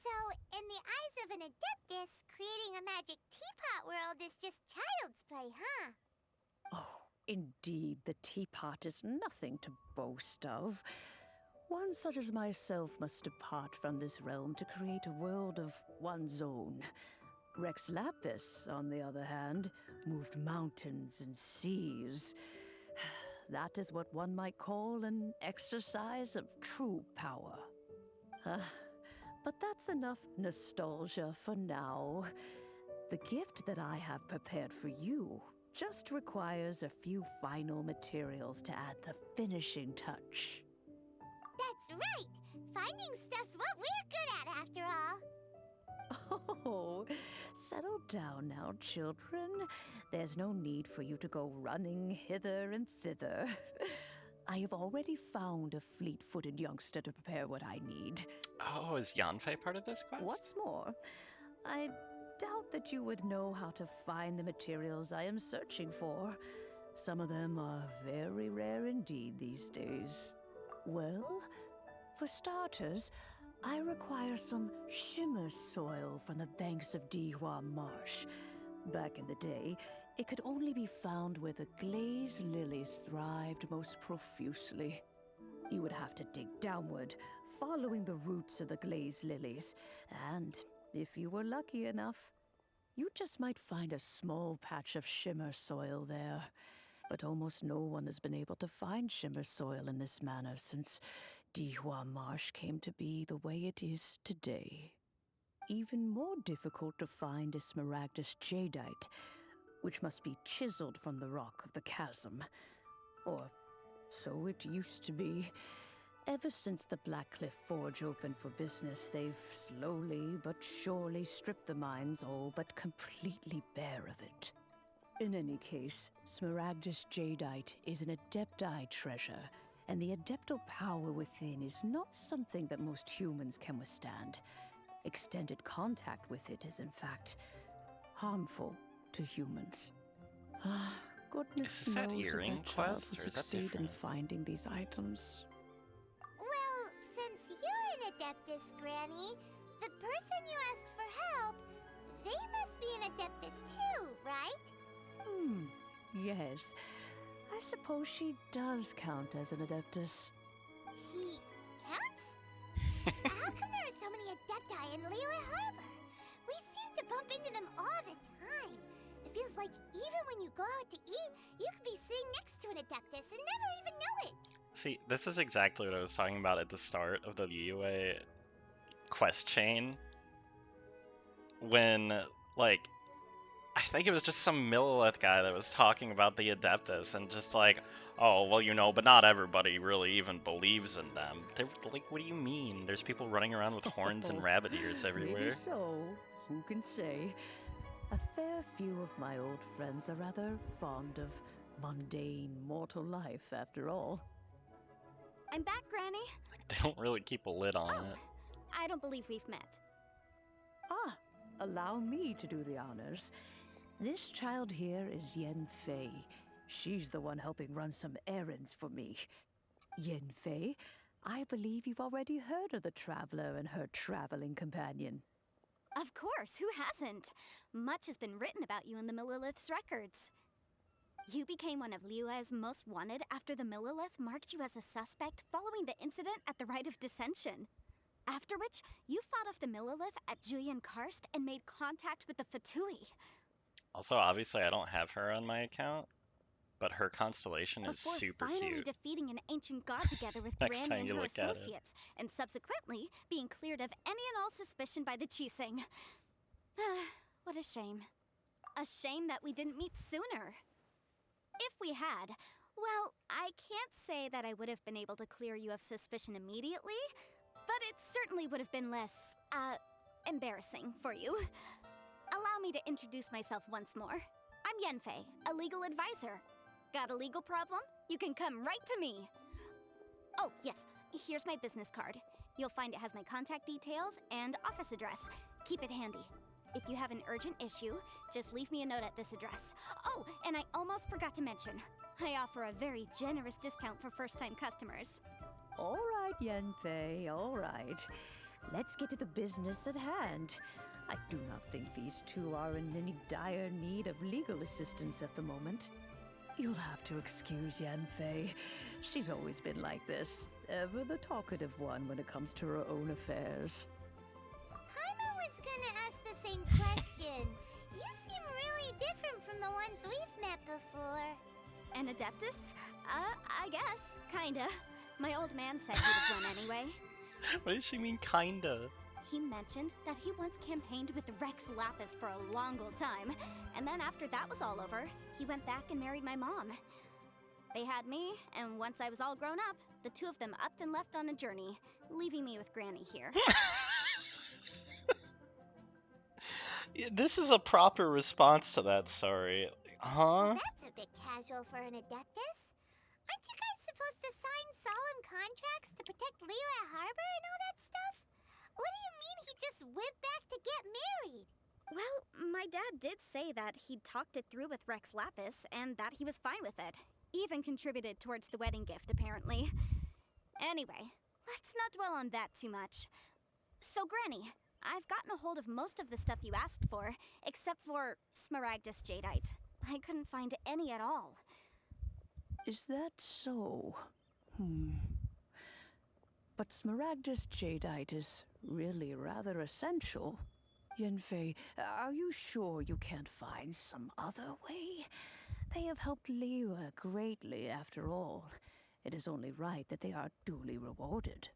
So, in the eyes of an Adeptus, creating a magic teapot world is just child's play, huh? Oh, indeed, the teapot is nothing to boast of. One such as myself must depart from this realm to create a world of one's own. Rex Lapis, on the other hand, moved mountains and seas. That is what one might call an exercise of true power. But that's enough nostalgia for now. The gift that I have prepared for you just requires a few final materials to add the finishing touch. That's right! Finding stuff's what we're good at, after all. Oh, settle down now, children. There's no need for you to go running hither and thither. I have already found a fleet-footed youngster to prepare what I need. Oh, is Yanfei part of this quest? What's more, I doubt that you would know how to find the materials I am searching for. Some of them are very rare indeed these days. Well, for starters, I require some shimmer soil from the banks of Dihua Marsh. Back in the day, it could only be found where the glaze lilies thrived most profusely. You would have to dig downward, following the roots of the glaze lilies, and if you were lucky enough, you just might find a small patch of shimmer soil there. But almost no one has been able to find shimmer soil in this manner since Dihua Marsh came to be the way it is today. Even more difficult to find is smaragdus jadeite, which must be chiseled from the rock of the chasm. Or so it used to be. Ever since the Blackcliff Forge opened for business, they've slowly but surely stripped the mines all but completely bare of it. In any case, smaragdus jadeite is an adepti treasure, and the adeptal power within is not something that most humans can withstand. Extended contact with it is, in fact, harmful to humans. Goodness Is this that knows if earring that child quest, will or is that succeed in different? finding these items. Well, since you're an Adeptus, Granny, the person you asked for help, they must be an Adeptus too, right? Yes. I suppose she does count as an Adeptus. She counts? How come there are so many Adepti in Liyue Harbor? We seem to bump into them all the time. It feels like even when you go out to eat, you could be sitting next to an Adeptus and never even know it. See, this is exactly what I was talking about at the start of the Liyue quest chain. When, like, I think it was just some Millilith guy that was talking about the Adeptus and just like, oh, well, you know, but not everybody really even believes in them. They're like, what do you mean? There's people running around with horns and rabbit ears everywhere. Maybe so. Who can say? A fair few of my old friends are rather fond of mundane mortal life, after all. I'm back, Granny. They don't really keep a lid on it. I don't believe we've met. Ah, allow me to do the honors. This child here is Yen Fei. She's the one helping run some errands for me. Yen Fei, I believe you've already heard of the Traveler and her traveling companion. Of course, who hasn't? Much has been written about you in the Millilith's records. You became one of Liyue's most wanted after the Millilith marked you as a suspect following the incident at the Rite of Dissension. After which, you fought off the Millilith at Julian Karst and made contact with the Fatui. Also, obviously, I don't have her on my account, but her constellation is super finally cute. defeating an ancient god together with Next Granny time and you her look at it. associates, and subsequently being cleared of any and all suspicion by the Chiseng. What a shame. A shame that we didn't meet sooner. If we had, well, I can't say that I would have been able to clear you of suspicion immediately, but it certainly would have been less, embarrassing for you. Allow me to introduce myself once more. I'm Yenfei, a legal advisor. Got a legal problem? You can come right to me. Oh, yes, here's my business card. You'll find it has my contact details and office address. Keep it handy. If you have an urgent issue, just leave me a note at this address. Oh, and I almost forgot to mention, I offer a very generous discount for first-time customers. All right, Yenfei, all right. Let's get to the business at hand. I do not think these two are in any dire need of legal assistance at the moment. You'll have to excuse Yenfei. She's always been like this, ever the talkative one when it comes to her own affairs. Jaime was gonna ask the same question. You seem really different from the ones we've met before. An Adeptus? I guess. Kinda. My old man said he was one anyway. What does she mean, kinda? He mentioned that he once campaigned with Rex Lapis for a long old time, and then after that was all over, he went back and married my mom. They had me, and once I was all grown up, the two of them upped and left on a journey, leaving me with Granny here. This is a proper response to that story. Huh? That's a bit casual for an Adeptus. Aren't you guys supposed to sign solemn contracts to protect Liyue Harbor and all that stuff? What do you mean he just went back to get married? Well, my dad did say that he'd talked it through with Rex Lapis and that he was fine with it. Even contributed towards the wedding gift, apparently. Anyway, let's not dwell on that too much. So, Granny, I've gotten a hold of most of the stuff you asked for, except for Smaragdus Jadeite. I couldn't find any at all. Is that so? But Smaragdus Jadeite is really rather essential. Yenfei, are you sure you can't find some other way? They have helped Liyue greatly, after all. It is only right that they are duly rewarded.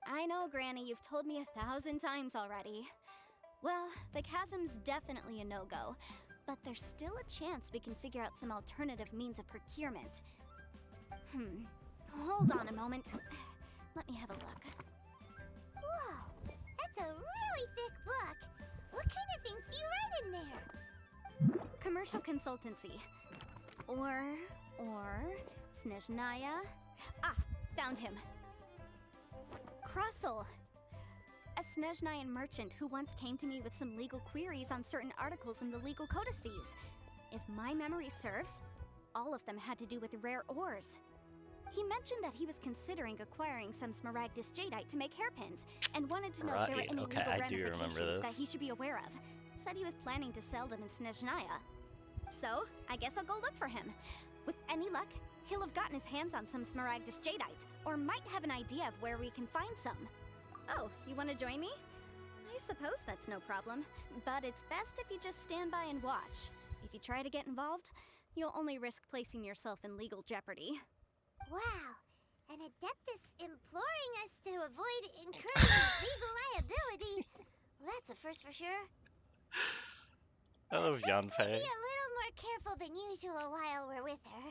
I know, Granny, you've told me 1,000 times already. Well, the chasm's definitely a no-go, but there's still a chance we can figure out some alternative means of procurement. Hold on a moment. Let me have a look. Whoa, that's a really thick book. What kind of things do you write in there? Commercial consultancy. Or Snezhnaya. Ah, found him. Krusel. A Snezhnayan merchant who once came to me with some legal queries on certain articles in the legal codices. If my memory serves, all of them had to do with rare ores. He mentioned that he was considering acquiring some Smaragdus Jadeite to make hairpins, and wanted to know if there were any legal ramifications that he should be aware of. Said he was planning to sell them in Snezhnaya. So, I guess I'll go look for him. With any luck, he'll have gotten his hands on some Smaragdus Jadeite, or might have an idea of where we can find some. Oh, you want to join me? I suppose that's no problem, but it's best if you just stand by and watch. If you try to get involved, you'll only risk placing yourself in legal jeopardy. Wow, an Adeptus imploring us to avoid incurring legal liability. Well, that's a first for sure. I love Be a Yanfei. little more careful than usual while we're with her.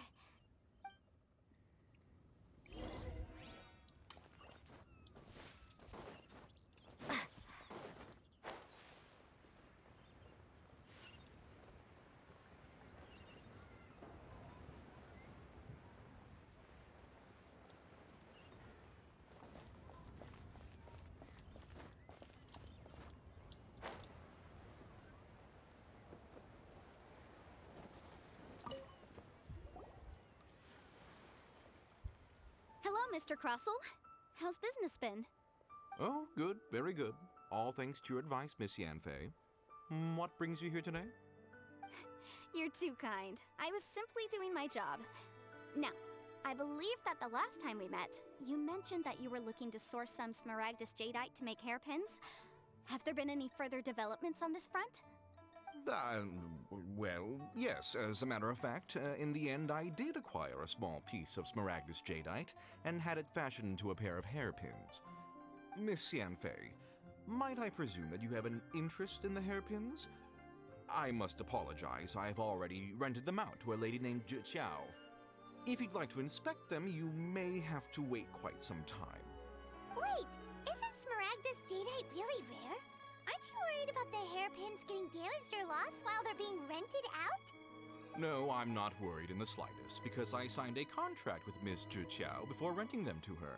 Hello, Mr. Crossell. How's business been? Oh, good, very good. All thanks to your advice, Miss Yanfei. What brings you here today? You're too kind. I was simply doing my job. Now, I believe that the last time we met, you mentioned that you were looking to source some Smaragdus Jadeite to make hairpins. Have there been any further developments on this front? Well, yes, as a matter of fact, in the end I did acquire a small piece of Smaragdus Jadeite and had it fashioned into a pair of hairpins. Miss Yanfei, might I presume that you have an interest in the hairpins? I must apologize, I've already rented them out to a lady named Zhiqiao. If you'd like to inspect them, you may have to wait quite some time. Wait, isn't Smaragdus Jadeite really rare? Aren't you worried about the hairpins getting damaged or lost while they're being rented out? No, I'm not worried in the slightest, because I signed a contract with Miss Zhiqiao before renting them to her.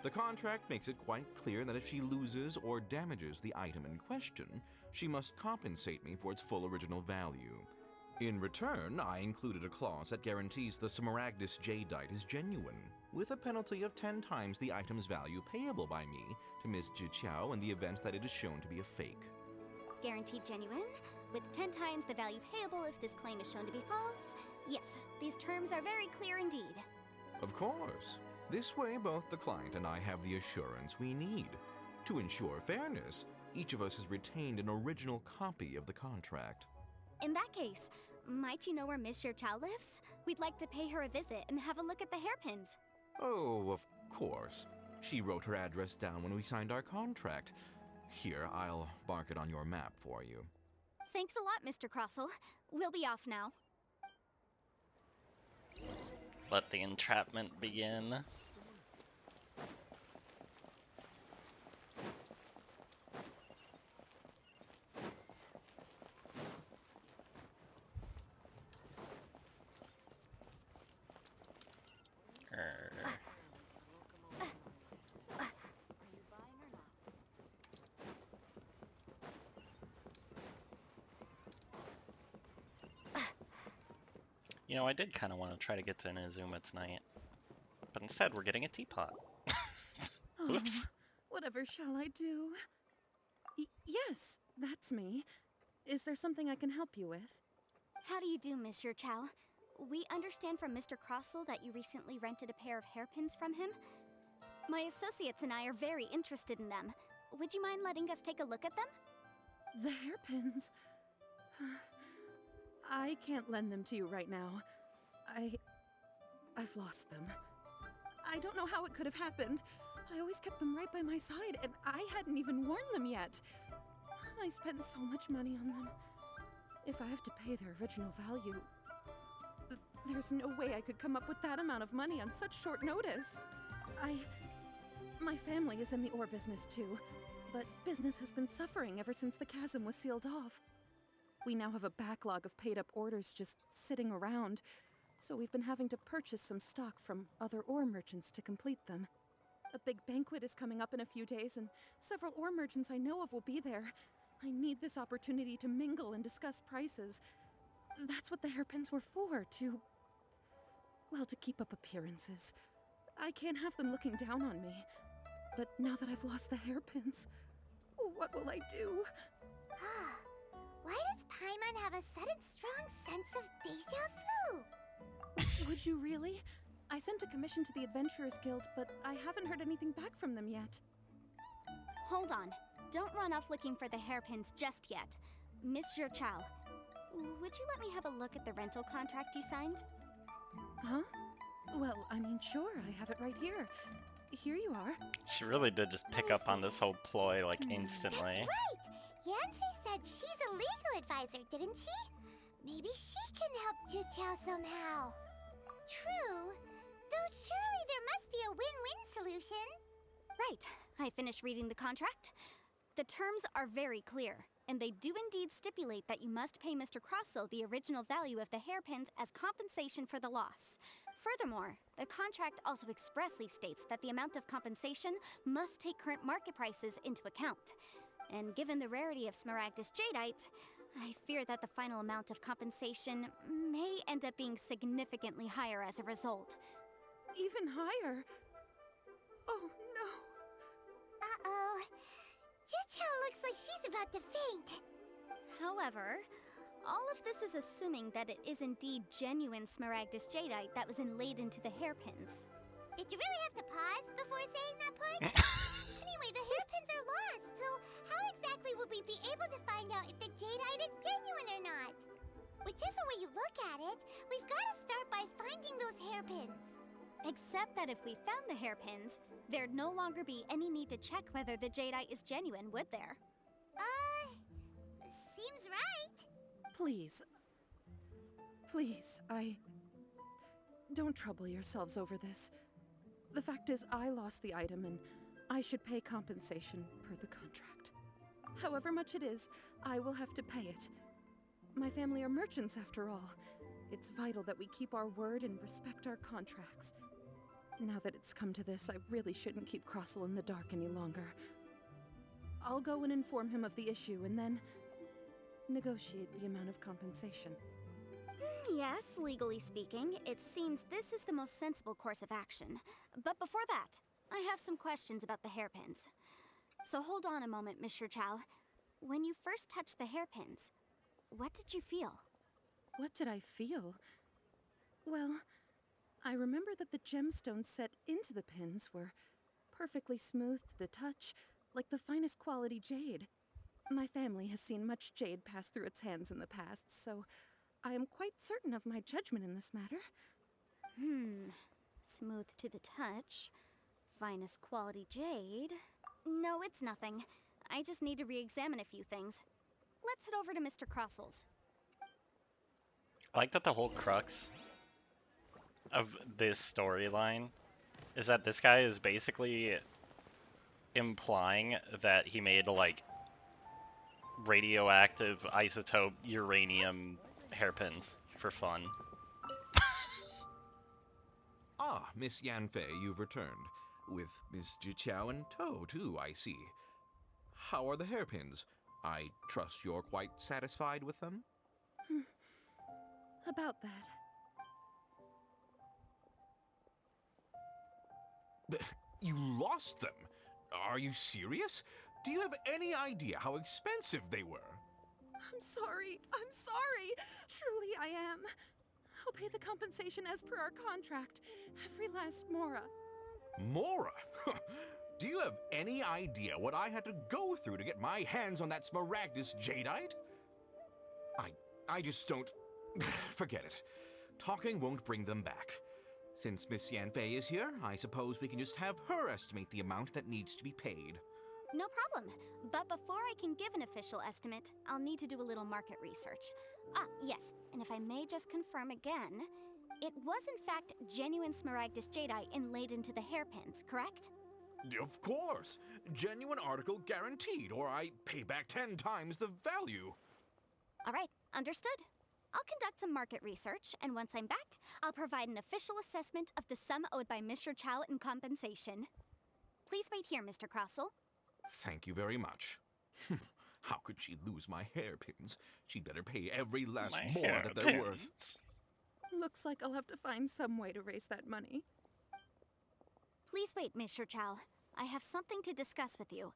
The contract makes it quite clear that if she loses or damages the item in question, she must compensate me for its full original value. In return, I included a clause that guarantees the Smaragdus Jadeite is genuine, with a penalty of 10 times the item's value payable by me to Miss Zhiqiao in the event that it is shown to be a fake. Guaranteed genuine, with 10 times the value payable if this claim is shown to be false. Yes, these terms are very clear indeed. Of course. This way, both the client and I have the assurance we need. To ensure fairness, each of us has retained an original copy of the contract. In that case, might you know where Miss Zhiqiao lives? We'd like to pay her a visit and have a look at the hairpins. Oh, of course. She wrote her address down when we signed our contract. Here, I'll mark it on your map for you. Thanks a lot, Mr. Crossell. We'll be off now. Let the entrapment begin. You know, I did kind of want to try to get to Inazuma tonight, but instead we're getting a teapot. Oops. Whatever shall I do? Yes, that's me. Is there something I can help you with? How do you do, Miss Zhiqiao? We understand from Mr. Crossell that you recently rented a pair of hairpins from him. My associates and I are very interested in them. Would you mind letting us take a look at them? The hairpins? I can't lend them to you right now. I've lost them. I don't know how it could have happened. I always kept them right by my side, and I hadn't even worn them yet. I spent so much money on them. If I have to pay their original value, there's no way I could come up with that amount of money on such short notice. My family is in the ore business too, but business has been suffering ever since the chasm was sealed off. We now have a backlog of paid-up orders just sitting around, so we've been having to purchase some stock from other ore merchants to complete them. A big banquet is coming up in a few days, and several ore merchants I know of will be there. I need this opportunity to mingle and discuss prices. That's what the hairpins were for, to keep up appearances. I can't have them looking down on me. But now that I've lost the hairpins, what will I do? Why does Paimon have a sudden strong sense of déjà vu? Would you really? I sent a commission to the Adventurers Guild, but I haven't heard anything back from them yet. Hold on. Don't run off looking for the hairpins just yet. Miss Zhiqiao, would you let me have a look at the rental contract you signed? Huh? Well, I mean, sure, I have it right here. Here you are. She really did just pick up on this whole ploy, like, instantly. That's right! Yanfei said she's a legal advisor, didn't she? Maybe she can help Juqiao somehow. True. Though surely there must be a win-win solution. Right. I finished reading the contract. The terms are very clear, and they do indeed stipulate that you must pay Mr. Crossel the original value of the hairpins as compensation for the loss. Furthermore, the contract also expressly states that the amount of compensation must take current market prices into account. And given the rarity of Smaragdus Jadeite, I fear that the final amount of compensation may end up being significantly higher as a result. Even higher? Oh, no. Uh-oh. Juqiao looks like she's about to faint. However, all of this is assuming that it is indeed genuine Smaragdus Jadeite that was inlaid into the hairpins. Did you really have to pause before saying that part? Anyway, the hairpins are lost, so how exactly would we be able to find out if the jadeite is genuine or not? Whichever way you look at it, we've got to start by finding those hairpins. Except that if we found the hairpins, there'd no longer be any need to check whether the jadeite is genuine, would there? Seems right. Please. Please, Don't trouble yourselves over this. The fact is, I lost the item and I should pay compensation per the contract. However much it is, I will have to pay it. My family are merchants after all. It's vital that we keep our word and respect our contracts. Now that it's come to this, I really shouldn't keep Crossel in the dark any longer. I'll go and inform him of the issue and then negotiate the amount of compensation. Yes, legally speaking, it seems this is the most sensible course of action. But before that, I have some questions about the hairpins. So hold on a moment, Mr. Chow. When you first touched the hairpins, what did you feel? What did I feel? Well, I remember that the gemstones set into the pins were perfectly smooth to the touch, like the finest quality jade. My family has seen much jade pass through its hands in the past, so I am quite certain of my judgment in this matter. Smooth to the touch. Finest quality jade. No, it's nothing. I just need to re-examine a few things. Let's head over to Mr. Crossel's. I like that the whole crux of this storyline is that this guy is basically implying that he made, like, radioactive isotope uranium hairpins for fun. Ah, Miss Yanfei, you've returned. With Miss Juqiao in tow, too, I see. How are the hairpins? I trust you're quite satisfied with them? About that. You lost them? Are you serious? Do you have any idea how expensive they were? I'm sorry. Truly I am. I'll pay the compensation as per our contract. Every last mora. Mora? Do you have any idea what I had to go through to get my hands on that Smaragdus Jadeite? I just don't... Forget it. Talking won't bring them back. Since Miss Yanfei is here, I suppose we can just have her estimate the amount that needs to be paid. No problem. But before I can give an official estimate, I'll need to do a little market research. Ah, yes, and if I may just confirm again, it was in fact genuine Smaragdus Jadeite inlaid into the hairpins, correct? Of course! Genuine article guaranteed, or I pay back 10 times the value. All right, understood. I'll conduct some market research, and once I'm back, I'll provide an official assessment of the sum owed by Mr. Chow in compensation. Please wait here, Mr. Crossel. Thank you very much. How could she lose my hairpins? She'd better pay every last more that they're worth. Looks like I'll have to find some way to raise that money. Please wait, Mr. Chow. I have something to discuss with you.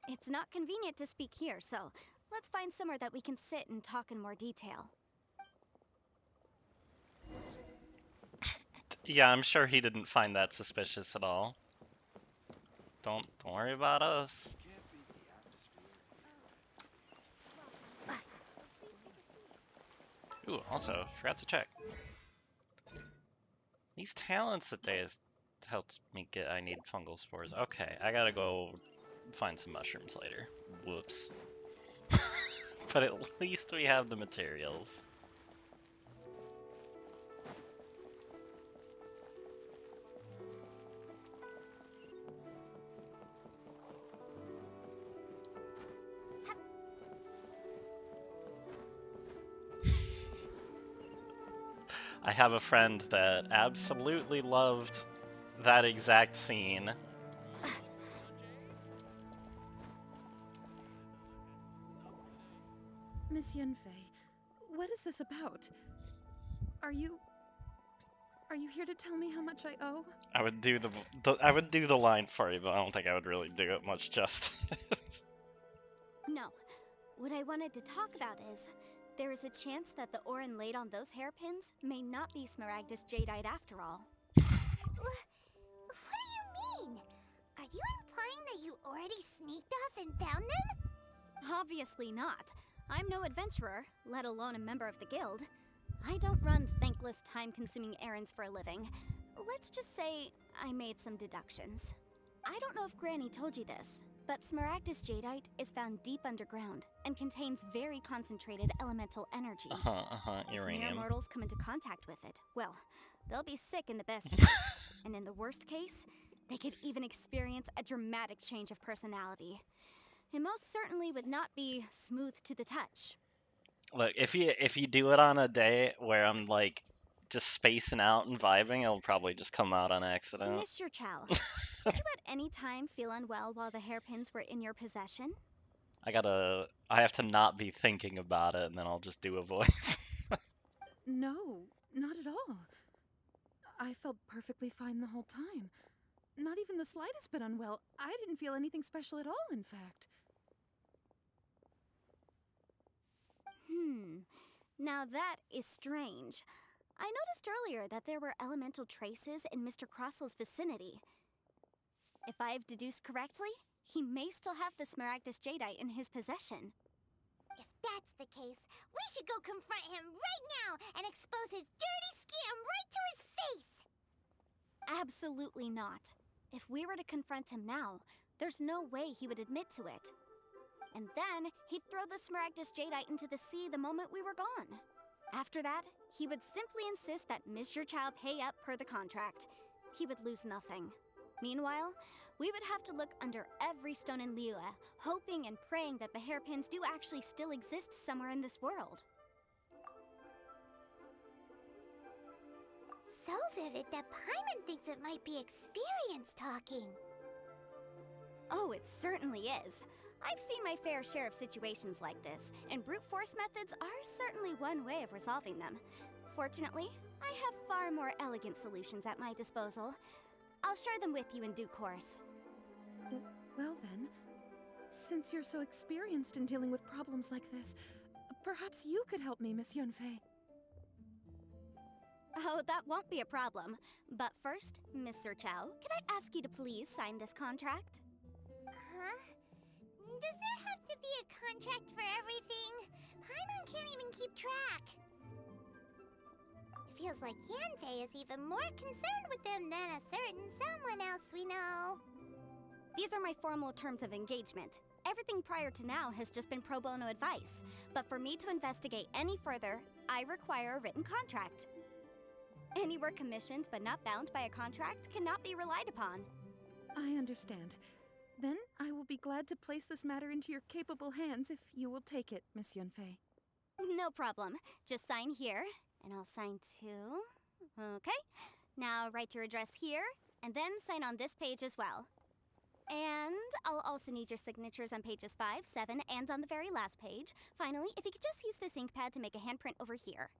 It's not convenient to speak here, so let's find somewhere that we can sit and talk in more detail. Yeah, I'm sure he didn't find that suspicious at all. Don't worry about us. Ooh, also, forgot to check. These talents that they helped me get, I need fungal spores. Okay, I gotta go find some mushrooms later. Whoops. But at least we have the materials. I have a friend that absolutely loved that exact scene. Miss Yunfei, what is this about? Are you here to tell me how much I owe? I would do the line for you, but I don't think I would really do it much justice. No. What I wanted to talk about is, there is a chance that the Orin laid on those hairpins may not be Smaragdus Jadeite after all. What do you mean? Are you implying that you already sneaked off and found them? Obviously not. I'm no adventurer, let alone a member of the guild. I don't run thankless, time-consuming errands for a living. Let's just say I made some deductions. I don't know if Granny told you this, but Smaragdus Jadeite is found deep underground and contains very concentrated elemental energy. If mere Uranium. mortals come into contact with it, well, they'll be sick in the best case, and in the worst case, they could even experience a dramatic change of personality. It most certainly would not be smooth to the touch. Look, if you do it on a day where I'm like just spacing out and vibing, it'll probably just come out on accident. Mr. Chow, did you at any time feel unwell while the hairpins were in your possession? I have to not be thinking about it, and then I'll just do a voice. No, not at all. I felt perfectly fine the whole time. Not even the slightest bit unwell. I didn't feel anything special at all, in fact. Now that is strange. I noticed earlier that there were elemental traces in Mr. Crossel's vicinity. If I've deduced correctly, he may still have the Smaragdus Jadeite in his possession. If that's the case, we should go confront him right now and expose his dirty scam right to his face! Absolutely not. If we were to confront him now, there's no way he would admit to it. And then, he'd throw the Smaragdus Jadeite into the sea the moment we were gone. After that, he would simply insist that Mr. Chow pay up per the contract. He would lose nothing. Meanwhile, we would have to look under every stone in Liyue, hoping and praying that the hairpins do actually still exist somewhere in this world. So vivid that Paimon thinks it might be experience talking. Oh, it certainly is. I've seen my fair share of situations like this, and brute force methods are certainly one way of resolving them. Fortunately, I have far more elegant solutions at my disposal. I'll share them with you in due course. Well then, since you're so experienced in dealing with problems like this, perhaps you could help me, Miss Yunfei. Oh, that won't be a problem. But first, Mr. Chow, could I ask you to please sign this contract? Huh? Does there have to be a contract for everything? Paimon can't even keep track. It feels like Yanfei is even more concerned with them than a certain someone else we know. These are my formal terms of engagement. Everything prior to now has just been pro bono advice. But for me to investigate any further, I require a written contract. Any work commissioned but not bound by a contract cannot be relied upon. I understand. Then I will be glad to place this matter into your capable hands if you will take it, Miss Yunfei. No problem. Just sign here, and I'll sign too. Okay. Now write your address here, and then sign on this page as well. And I'll also need your signatures on pages 5, 7, and on the very last page. Finally, if you could just use this ink pad to make a handprint over here.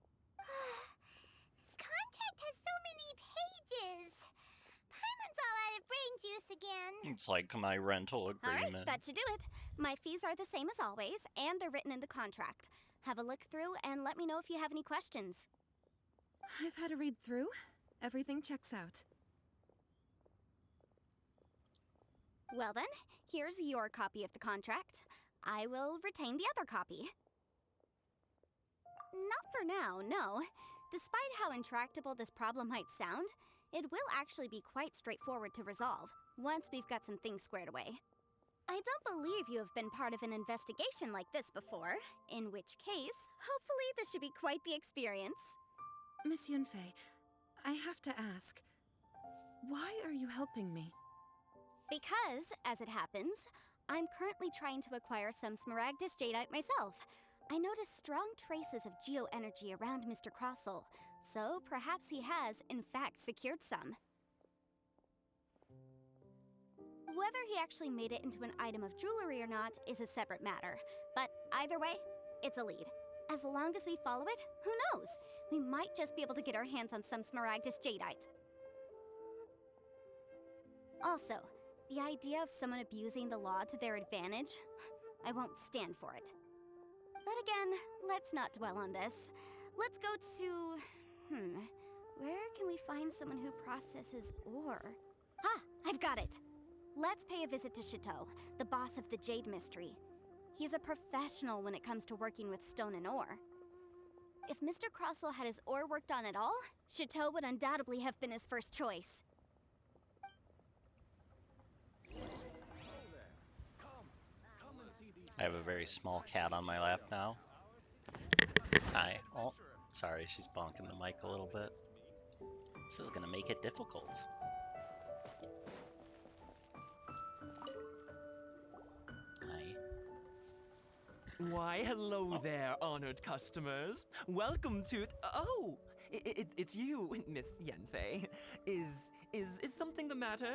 This contract has so many pages. Paimon's all out of brain juice again. It's like my rental agreement. Alright, that should do it. My fees are the same as always, and they're written in the contract. Have a look through and let me know if you have any questions. I've had a read through. Everything checks out. Well then, here's your copy of the contract. I will retain the other copy. Not for now, no. Despite how intractable this problem might sound, it will actually be quite straightforward to resolve, once we've got some things squared away. I don't believe you have been part of an investigation like this before, in which case, hopefully this should be quite the experience. Miss Yunfei, I have to ask, why are you helping me? Because, as it happens, I'm currently trying to acquire some Smaragdus Jadeite myself. I noticed strong traces of geo-energy around Mr. Crossel, so perhaps he has, in fact, secured some. Whether he actually made it into an item of jewelry or not is a separate matter, but either way, it's a lead. As long as we follow it, who knows? We might just be able to get our hands on some Smaragdus Jadeite. Also, the idea of someone abusing the law to their advantage, I won't stand for it. But again, let's not dwell on this. Let's go to... where can we find someone who processes ore? Ah, I've got it! Let's pay a visit to Chateau, the boss of the Jade Mystery. He's a professional when it comes to working with stone and ore. If Mr. Crossel had his ore worked on at all, Chateau would undoubtedly have been his first choice. I have a very small cat on my lap now. Hi. Oh, sorry, she's bonking the mic a little bit. This is gonna make it difficult. Hi. Why, hello there, honored customers. Welcome to... Oh! It's you, Miss Yanfei. Is something the matter?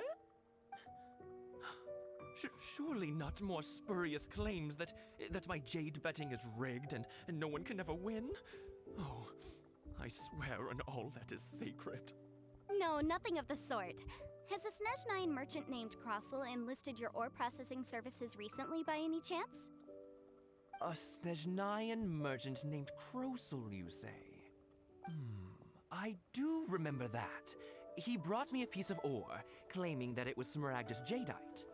Surely not more spurious claims that my jade betting is rigged and no one can ever win? Oh, I swear on all that is sacred. No, nothing of the sort. Has a Snezhnine merchant named Crossel enlisted your ore processing services recently by any chance? A Snezhnine merchant named Crossel, you say? I do remember that. He brought me a piece of ore, claiming that it was Smaragdus Jadeite.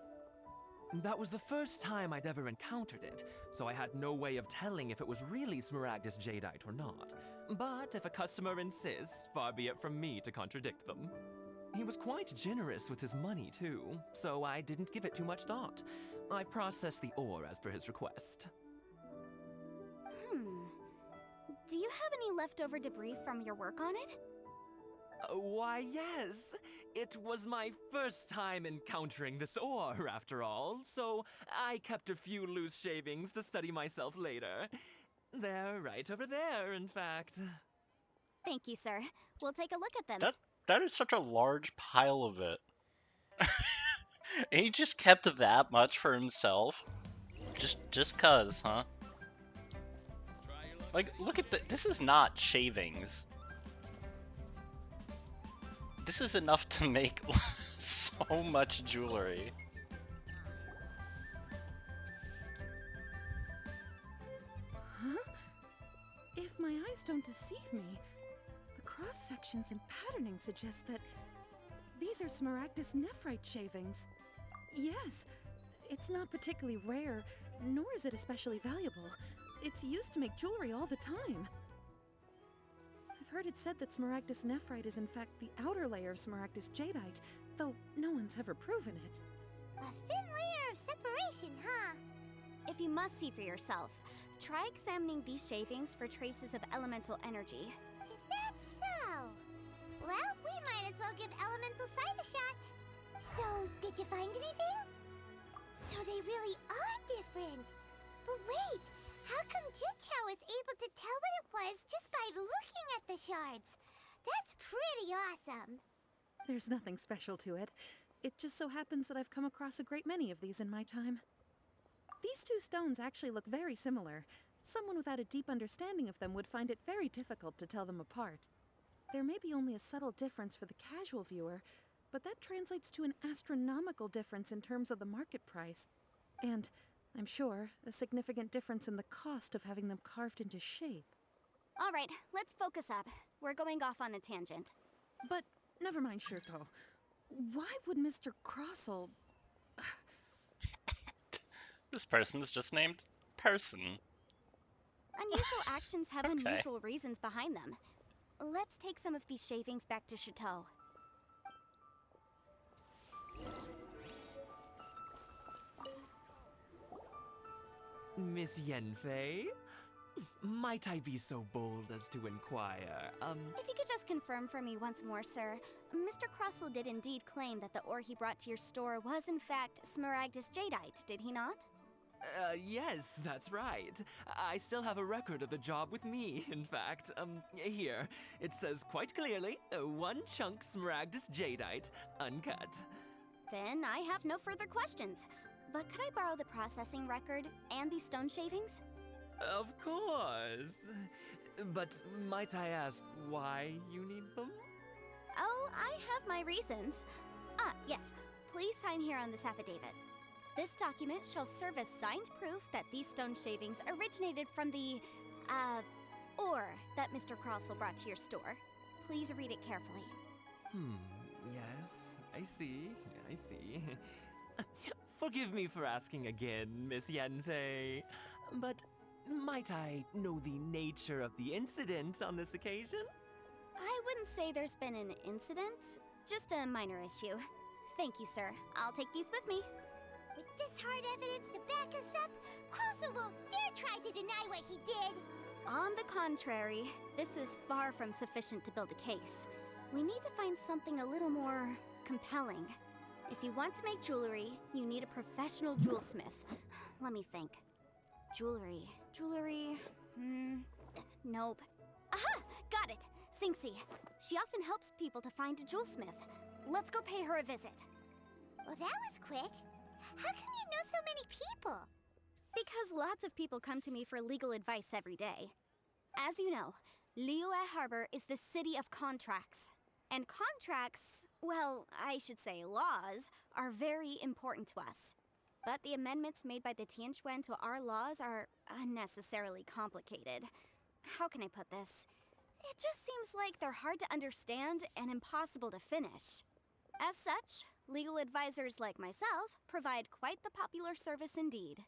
That was the first time I'd ever encountered it, so I had no way of telling if it was really Smaragdus Jadeite or not. But if a customer insists, far be it from me to contradict them. He was quite generous with his money, too, so I didn't give it too much thought. I processed the ore as per his request. Do you have any leftover debris from your work on it? Why, yes. It was my first time encountering this ore, after all, so I kept a few loose shavings to study myself later. They're right over there, in fact. Thank you, sir. We'll take a look at them. That is such a large pile of it. And he just kept that much for himself? Just cuz, huh? Like, look at this is not shavings. This is enough to make so much jewelry. Huh? If my eyes don't deceive me, the cross-sections and patterning suggest that these are Smaragdus nephrite shavings. Yes, it's not particularly rare, nor is it especially valuable. It's used to make jewelry all the time. I've heard it said that Smaragdus nephrite is in fact the outer layer of Smaragdus Jadeite, though no one's ever proven it. A thin layer of separation, huh? If you must see for yourself, try examining these shavings for traces of elemental energy. Is that so? Well, we might as well give elemental sight a shot. So, did you find anything? So they really are different. But wait! How come Juchao was able to tell what it was just by looking at the shards? That's pretty awesome. There's nothing special to it. It just so happens that I've come across a great many of these in my time. These two stones actually look very similar. Someone without a deep understanding of them would find it very difficult to tell them apart. There may be only a subtle difference for the casual viewer, but that translates to an astronomical difference in terms of the market price. And I'm sure a significant difference in the cost of having them carved into shape. All right, let's focus up. We're going off on a tangent. But never mind, Shirto. Why would Mr. Crossel... This person's just named Person. Unusual actions have Okay. unusual reasons behind them. Let's take some of these shavings back to Chateau. Miss Yenfei? Might I be so bold as to inquire, If you could just confirm for me once more, sir. Mr. Crossell did indeed claim that the ore he brought to your store was in fact Smaragdus Jadeite, did he not? Yes, that's right. I still have a record of the job with me, in fact. Here. It says quite clearly, 1 chunk Smaragdus Jadeite, uncut. Then I have no further questions. But could I borrow the processing record and these stone shavings? Of course. But might I ask why you need them? Oh, I have my reasons. Ah, yes. Please sign here on this affidavit. This document shall serve as signed proof that these stone shavings originated from the, ore that Mr. Crossell brought to your store. Please read it carefully. Yes, I see. Forgive me for asking again, Miss Yanfei, but might I know the nature of the incident on this occasion? I wouldn't say there's been an incident, just a minor issue. Thank you, sir. I'll take these with me. With this hard evidence to back us up, Crossell won't dare try to deny what he did. On the contrary, this is far from sufficient to build a case. We need to find something a little more compelling. If you want to make jewelry, you need a professional jewelsmith. Let me think. Jewelry. Nope. Aha! Got it! Sinxie. She often helps people to find a jewelsmith. Let's go pay her a visit. Well, that was quick. How come you know so many people? Because lots of people come to me for legal advice every day. As you know, Liyue Harbor is the city of contracts. And contracts, well, I should say laws, are very important to us. But the amendments made by the Tianquan to our laws are unnecessarily complicated. How can I put this? It just seems like they're hard to understand and impossible to finish. As such, legal advisors like myself provide quite the popular service indeed.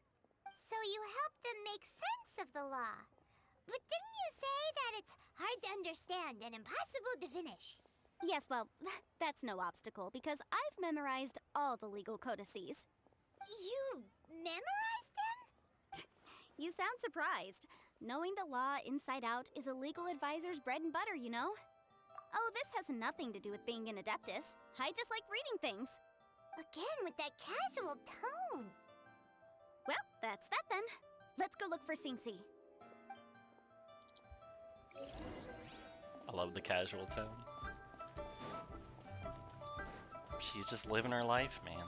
So you help them make sense of the law. But didn't you say that it's hard to understand and impossible to finish? Yes, well, that's no obstacle because I've memorized all the legal codices. You memorized them? You sound surprised. Knowing the law inside out is a legal advisor's bread and butter, you know? Oh, this has nothing to do with being an adeptus. I just like reading things. Again, with that casual tone. Well, that's that then. Let's go look for Sinxie. I love the casual tone. She's just living her life, man.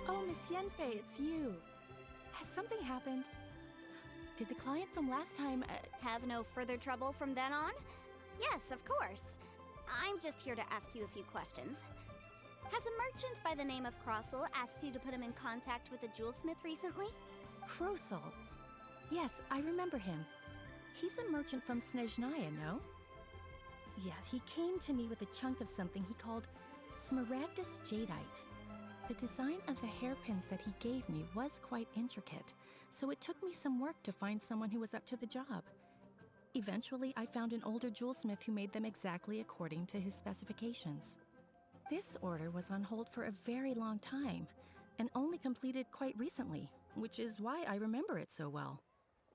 Oh, Miss Yenfei, it's you. Has something happened? Did the client from last time, Have no further trouble from then on? Yes, of course. I'm just here to ask you a few questions. Has a merchant by the name of Crossell asked you to put him in contact with a jewelsmith recently? Crossell? Yes, I remember him. He's a merchant from Snezhnaya, no? Yeah, he came to me with a chunk of something he called Smaragdus Jadeite. The design of the hairpins that he gave me was quite intricate, so it took me some work to find someone who was up to the job. Eventually, I found an older jewelsmith who made them exactly according to his specifications. This order was on hold for a very long time, and only completed quite recently, which is why I remember it so well.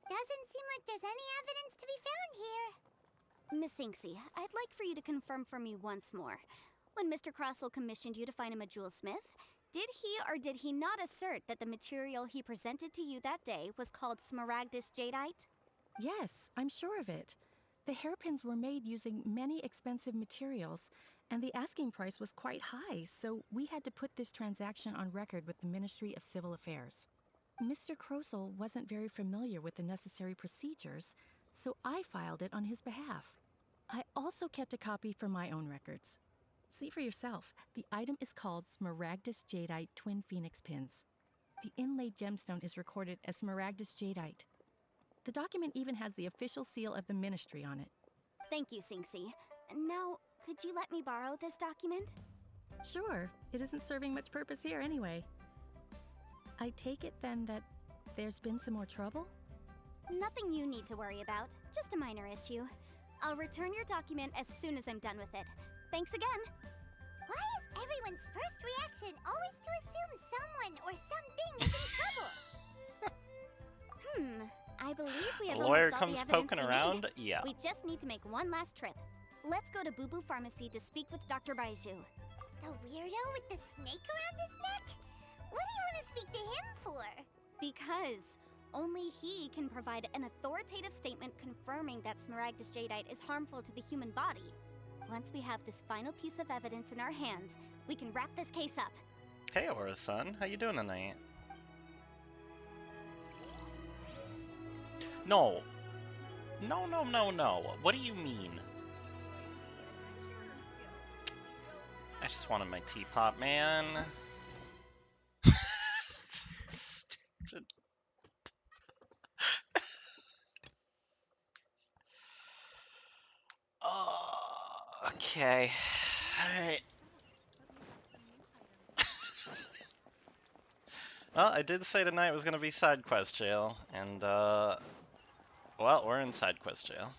Doesn't seem like there's any evidence to be found here. Miss Sinxie, I'd like for you to confirm for me once more. When Mr. Crossell commissioned you to find him a jewelsmith, did he or did he not assert that the material he presented to you that day was called Smaragdus Jadeite? Yes, I'm sure of it. The hairpins were made using many expensive materials, and the asking price was quite high, so we had to put this transaction on record with the Ministry of Civil Affairs. Mr. Crossell wasn't very familiar with the necessary procedures, so I filed it on his behalf. I also kept a copy for my own records. See for yourself, the item is called Smaragdus Jadeite Twin Phoenix Pins. The inlaid gemstone is recorded as Smaragdus Jadeite. The document even has the official seal of the ministry on it. Thank you, Sinxie. Now, could you let me borrow this document? Sure, it isn't serving much purpose here anyway. I take it then that there's been some more trouble? Nothing you need to worry about, just a minor issue. I'll return your document as soon as I'm done with it. Thanks again! Why is everyone's first reaction always to assume someone or something is in trouble? I believe we have The lawyer almost all comes the evidence poking we around? need. Yeah. We just need to make one last trip. Let's go to Boo Boo Pharmacy to speak with Dr. Baiju. The weirdo with the snake around his neck? What do you want to speak to him for? Because only he can provide an authoritative statement confirming that Smaragdus Jadeite is harmful to the human body. Once we have this final piece of evidence in our hands, we can wrap this case up. Hey, Aura-san. How you doing tonight? No. No, no, no, no. What do you mean? I just wanted my teapot, man. Stupid. Oh, okay. Alright. Well, I did say tonight was gonna be side quest jail, and well, we're in side quest jail.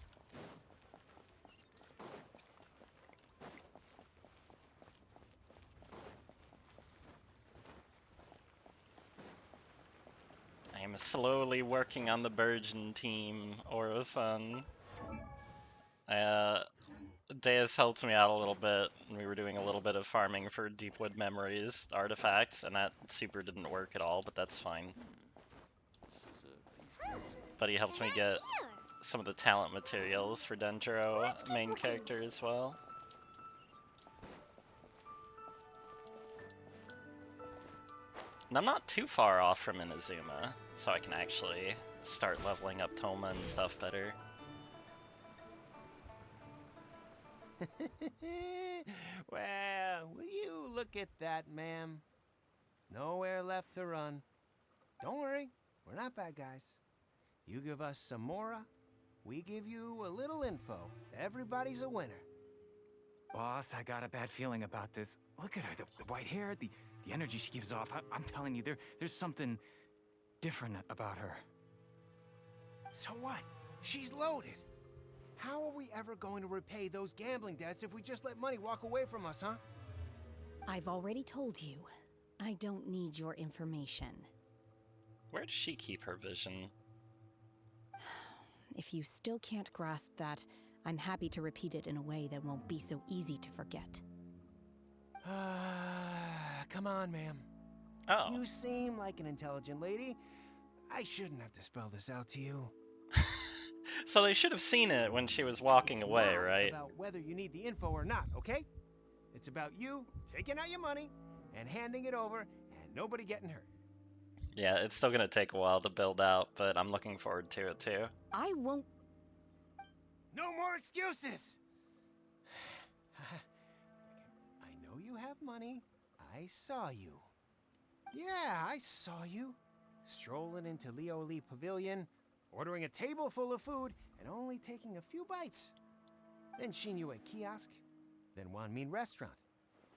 I am slowly working on the Burgeon team, Oro-san. Deus helped me out a little bit. We were doing a little bit of farming for Deepwood Memories artifacts, and that super didn't work at all, but that's fine. But he helped me get some of the talent materials for Dendro, main character as well. And I'm not too far off from Inazuma, so I can actually start leveling up Toma and stuff better. Well, will you look at that, ma'am? Nowhere left to run. Don't worry, we're not bad guys. You give us some mora, we give you a little info. Everybody's a winner. Boss, I got a bad feeling about this. Look at her, the white hair, the energy she gives off. I'm telling you, there's something different about her. So what? She's loaded. How are we ever going to repay those gambling debts if we just let money walk away from us, huh? I've already told you. I don't need your information. Where does she keep her vision? If you still can't grasp that, I'm happy to repeat it in a way that won't be so easy to forget. Come on, ma'am. Oh. You seem like an intelligent lady. I shouldn't have to spell this out to you. So they should have seen it when she was walking It's away, not right? about whether you need the info or not, okay? It's about you taking out your money and handing it over and nobody getting hurt. Yeah, it's still gonna take a while to build out, but I'm looking forward to it too. I won't. No more excuses! I know you have money. I saw you. Yeah, I saw you. Strolling into Leo Lee Pavilion, ordering a table full of food, and only taking a few bites. Then Shinyu at kiosk, then Wanmin restaurant.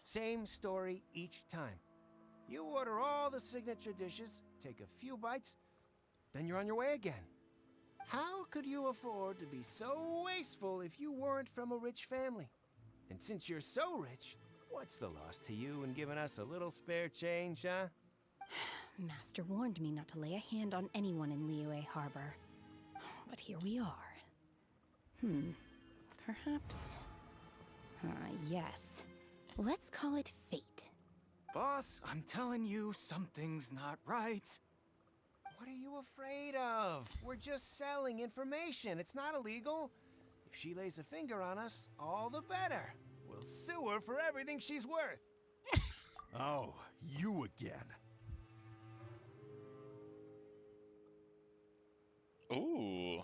Same story each time. You order all the signature dishes, take a few bites, then you're on your way again. How could you afford to be so wasteful if you weren't from a rich family? And since you're so rich, what's the loss to you in giving us a little spare change, huh? Master warned me not to lay a hand on anyone in Liyue Harbor. But here we are. Perhaps... yes. Let's call it fate. Boss, I'm telling you, something's not right. What are you afraid of? We're just selling information. It's not illegal. If she lays a finger on us, all the better. We'll sue her for everything she's worth. Oh, you again. Ooh.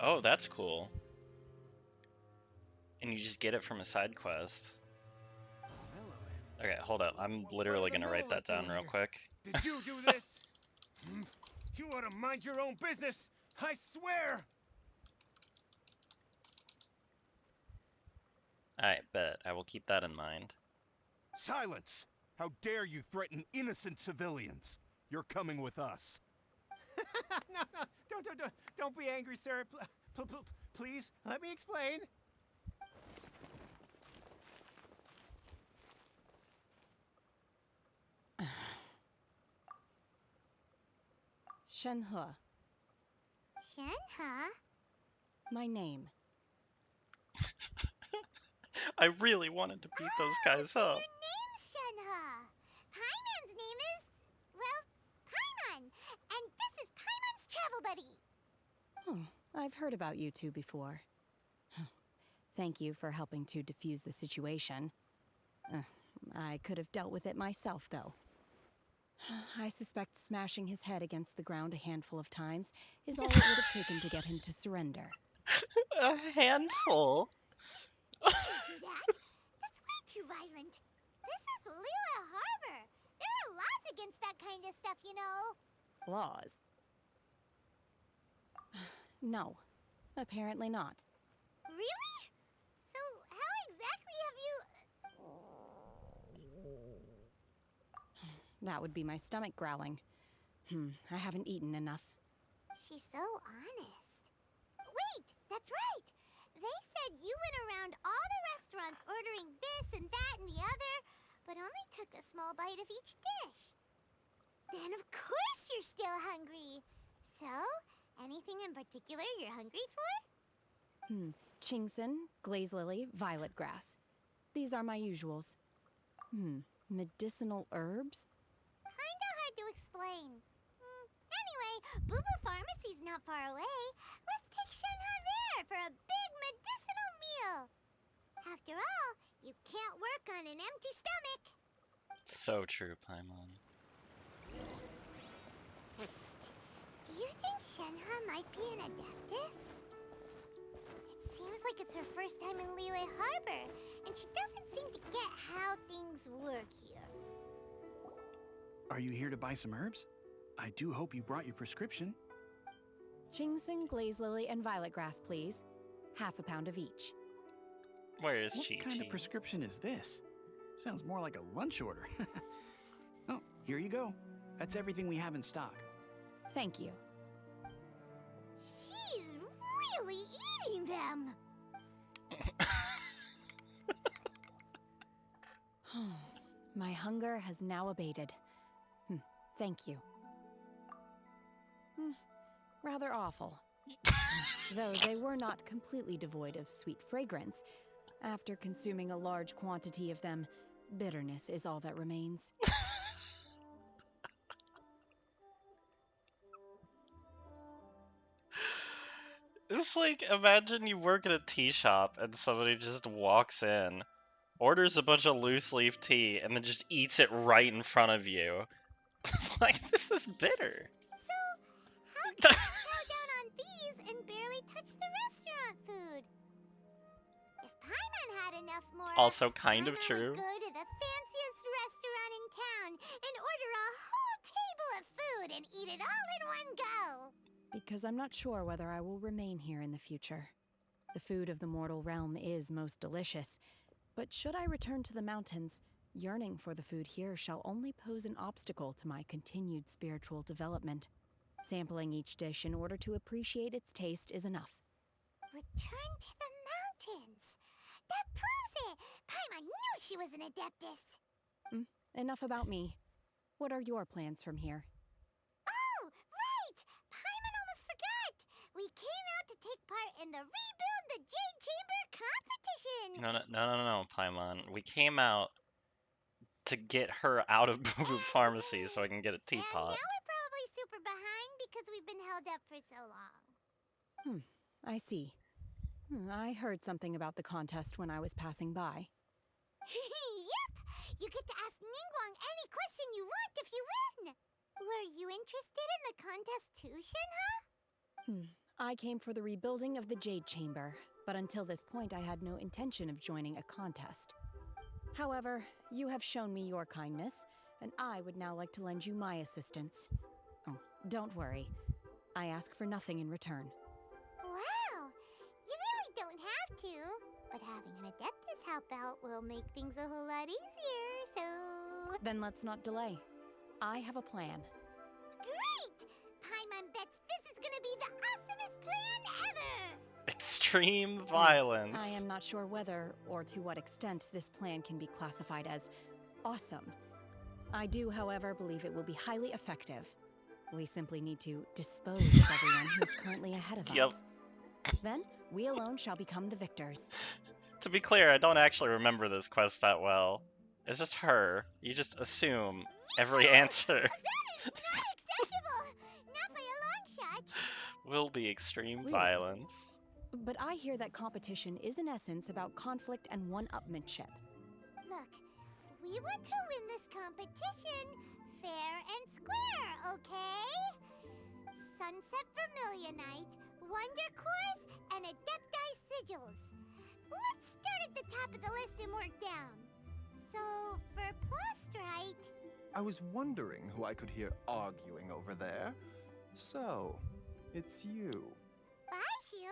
Oh, that's cool. And you just get it from a side quest. Okay, hold up. I'm literally gonna write that down real quick. Did you do this? You ought to mind your own business. I swear. Alright, bet. I will keep that in mind. Silence! How dare you threaten innocent civilians? You're coming with us. No, don't be angry, sir. Please, let me explain. Shenhe, Shenhe? my name. I really wanted to beat those guys up. Your name's Shenhe. Paimon's name is, well, Paimon. And this is Paimon's travel buddy. Oh, I've heard about you two before. Thank you for helping to defuse the situation. I could have dealt with it myself, though. I suspect smashing his head against the ground a handful of times is all it would have taken to get him to surrender. A handful? You can't do that. That's way too violent. This is Liyue Harbor. There are laws against that kind of stuff, you know. Laws? No, apparently not. Really? So how exactly have you... That would be my stomach growling. I haven't eaten enough. She's so honest. Wait, that's right. They said you went around all the restaurants ordering this and that and the other, but only took a small bite of each dish. Then of course you're still hungry. So, anything in particular you're hungry for? Chingson, glaze lily, violet grass. These are my usuals. Medicinal herbs? Kinda hard to explain. Anyway, Boo Pharmacy's not far away. Let's take Shenhe there for a big medicinal meal. After all, you can't work on an empty stomach. So true, Paimon. Do you think Shenhe might be an Adeptus? It seems like it's her first time in Liyue Harbor, and she doesn't seem to get how things work here. Are you here to buy some herbs? I do hope you brought your prescription. Chingson, glaze lily, and violet grass, please. Half a pound of each. Where is What kind of prescription is this? Sounds more like a lunch order. Oh, here you go. That's everything we have in stock. Thank you. She's really eating them. My hunger has now abated. Thank you. Rather awful. Though they were not completely devoid of sweet fragrance. After consuming a large quantity of them, bitterness is all that remains. It's like, imagine you work at a tea shop and somebody just walks in, orders a bunch of loose leaf tea, and then just eats it right in front of you. It's like, this is bitter. How can you chow down on these and barely touch the restaurant food? If Paimon had enough more, Also kind of Paimon true. would go to the fanciest restaurant in town and order a whole table of food and eat it all in one go. Because I'm not sure whether I will remain here in the future. The food of the mortal realm is most delicious, but should I return to the mountains, yearning for the food here shall only pose an obstacle to my continued spiritual development. Sampling each dish in order to appreciate its taste is enough. Return to the mountains. That proves it. Paimon knew she was an Adeptus. Enough about me. What are your plans from here? Oh, right! Paimon almost forgot! We came out to take part in the Rebuild the Jade Chamber competition! No, Paimon. We came out to get her out of Boo Boo Pharmacy so I can get a And teapot. now we're probably super behind because we've been held up for so long. I see. I heard something about the contest when I was passing by. Yep! You get to ask Ningguang any question you want if you win! Were you interested in the contest too, Shenhe? I came for the rebuilding of the Jade Chamber, but until this point I had no intention of joining a contest. However, you have shown me your kindness, and I would now like to lend you my assistance. Oh, don't worry. I ask for nothing in return. Wow! You really don't have to, but having an Adeptus help out will make things a whole lot easier, so... Then let's not delay. I have a plan. Great! Paimon bets extreme violence. I am not sure whether or to what extent this plan can be classified as awesome. I do, however, believe it will be highly effective. We simply need to dispose of everyone who's currently ahead of Yep. us. Then, we alone shall become the victors. To be clear, I don't actually remember this quest that well. It's just her. You just assume every answer Not by a long shot. will be extreme Really? violence. But I hear that competition is in essence about conflict and one-upmanship. Look, we want to win this competition fair and square, okay? Sunset Vermilionite, Wonder Cores, and Adepti Sigils. Let's start at the top of the list and work down. So, for Plostrite... I was wondering who I could hear arguing over there. So, it's you. Baishu,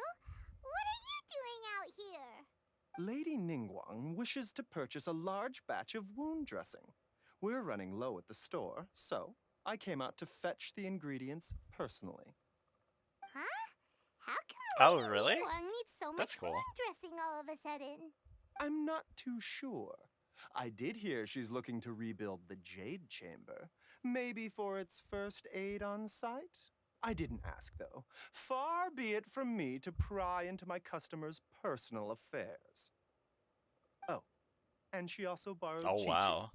what are you doing out here? Lady Ningguang wishes to purchase a large batch of wound dressing. We're running low at the store, so I came out to fetch the ingredients personally. Huh? How come Lady really? Ningguang needs so much That's cool. wound dressing all of a sudden? I'm not too sure. I did hear she's looking to rebuild the Jade Chamber. Maybe for its first aid on site? I didn't ask, though. Far be it from me to pry into my customers' personal affairs. Oh, and she also borrowed Oh, Chi-Chi. wow.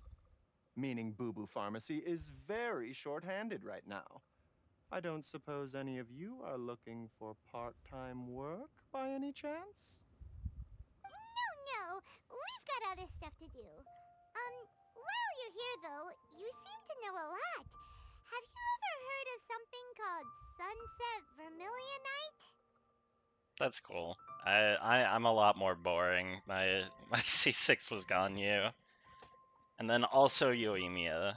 Meaning Boo Boo Pharmacy is very short-handed right now. I don't suppose any of you are looking for part-time work by any chance? No, we've got other stuff to do. While you're here, though, you seem to know a lot. Have you ever heard of something called Sunset Vermilionite? That's cool. I'm a lot more boring. My C6 was Ganyu. And then also Yoimiya.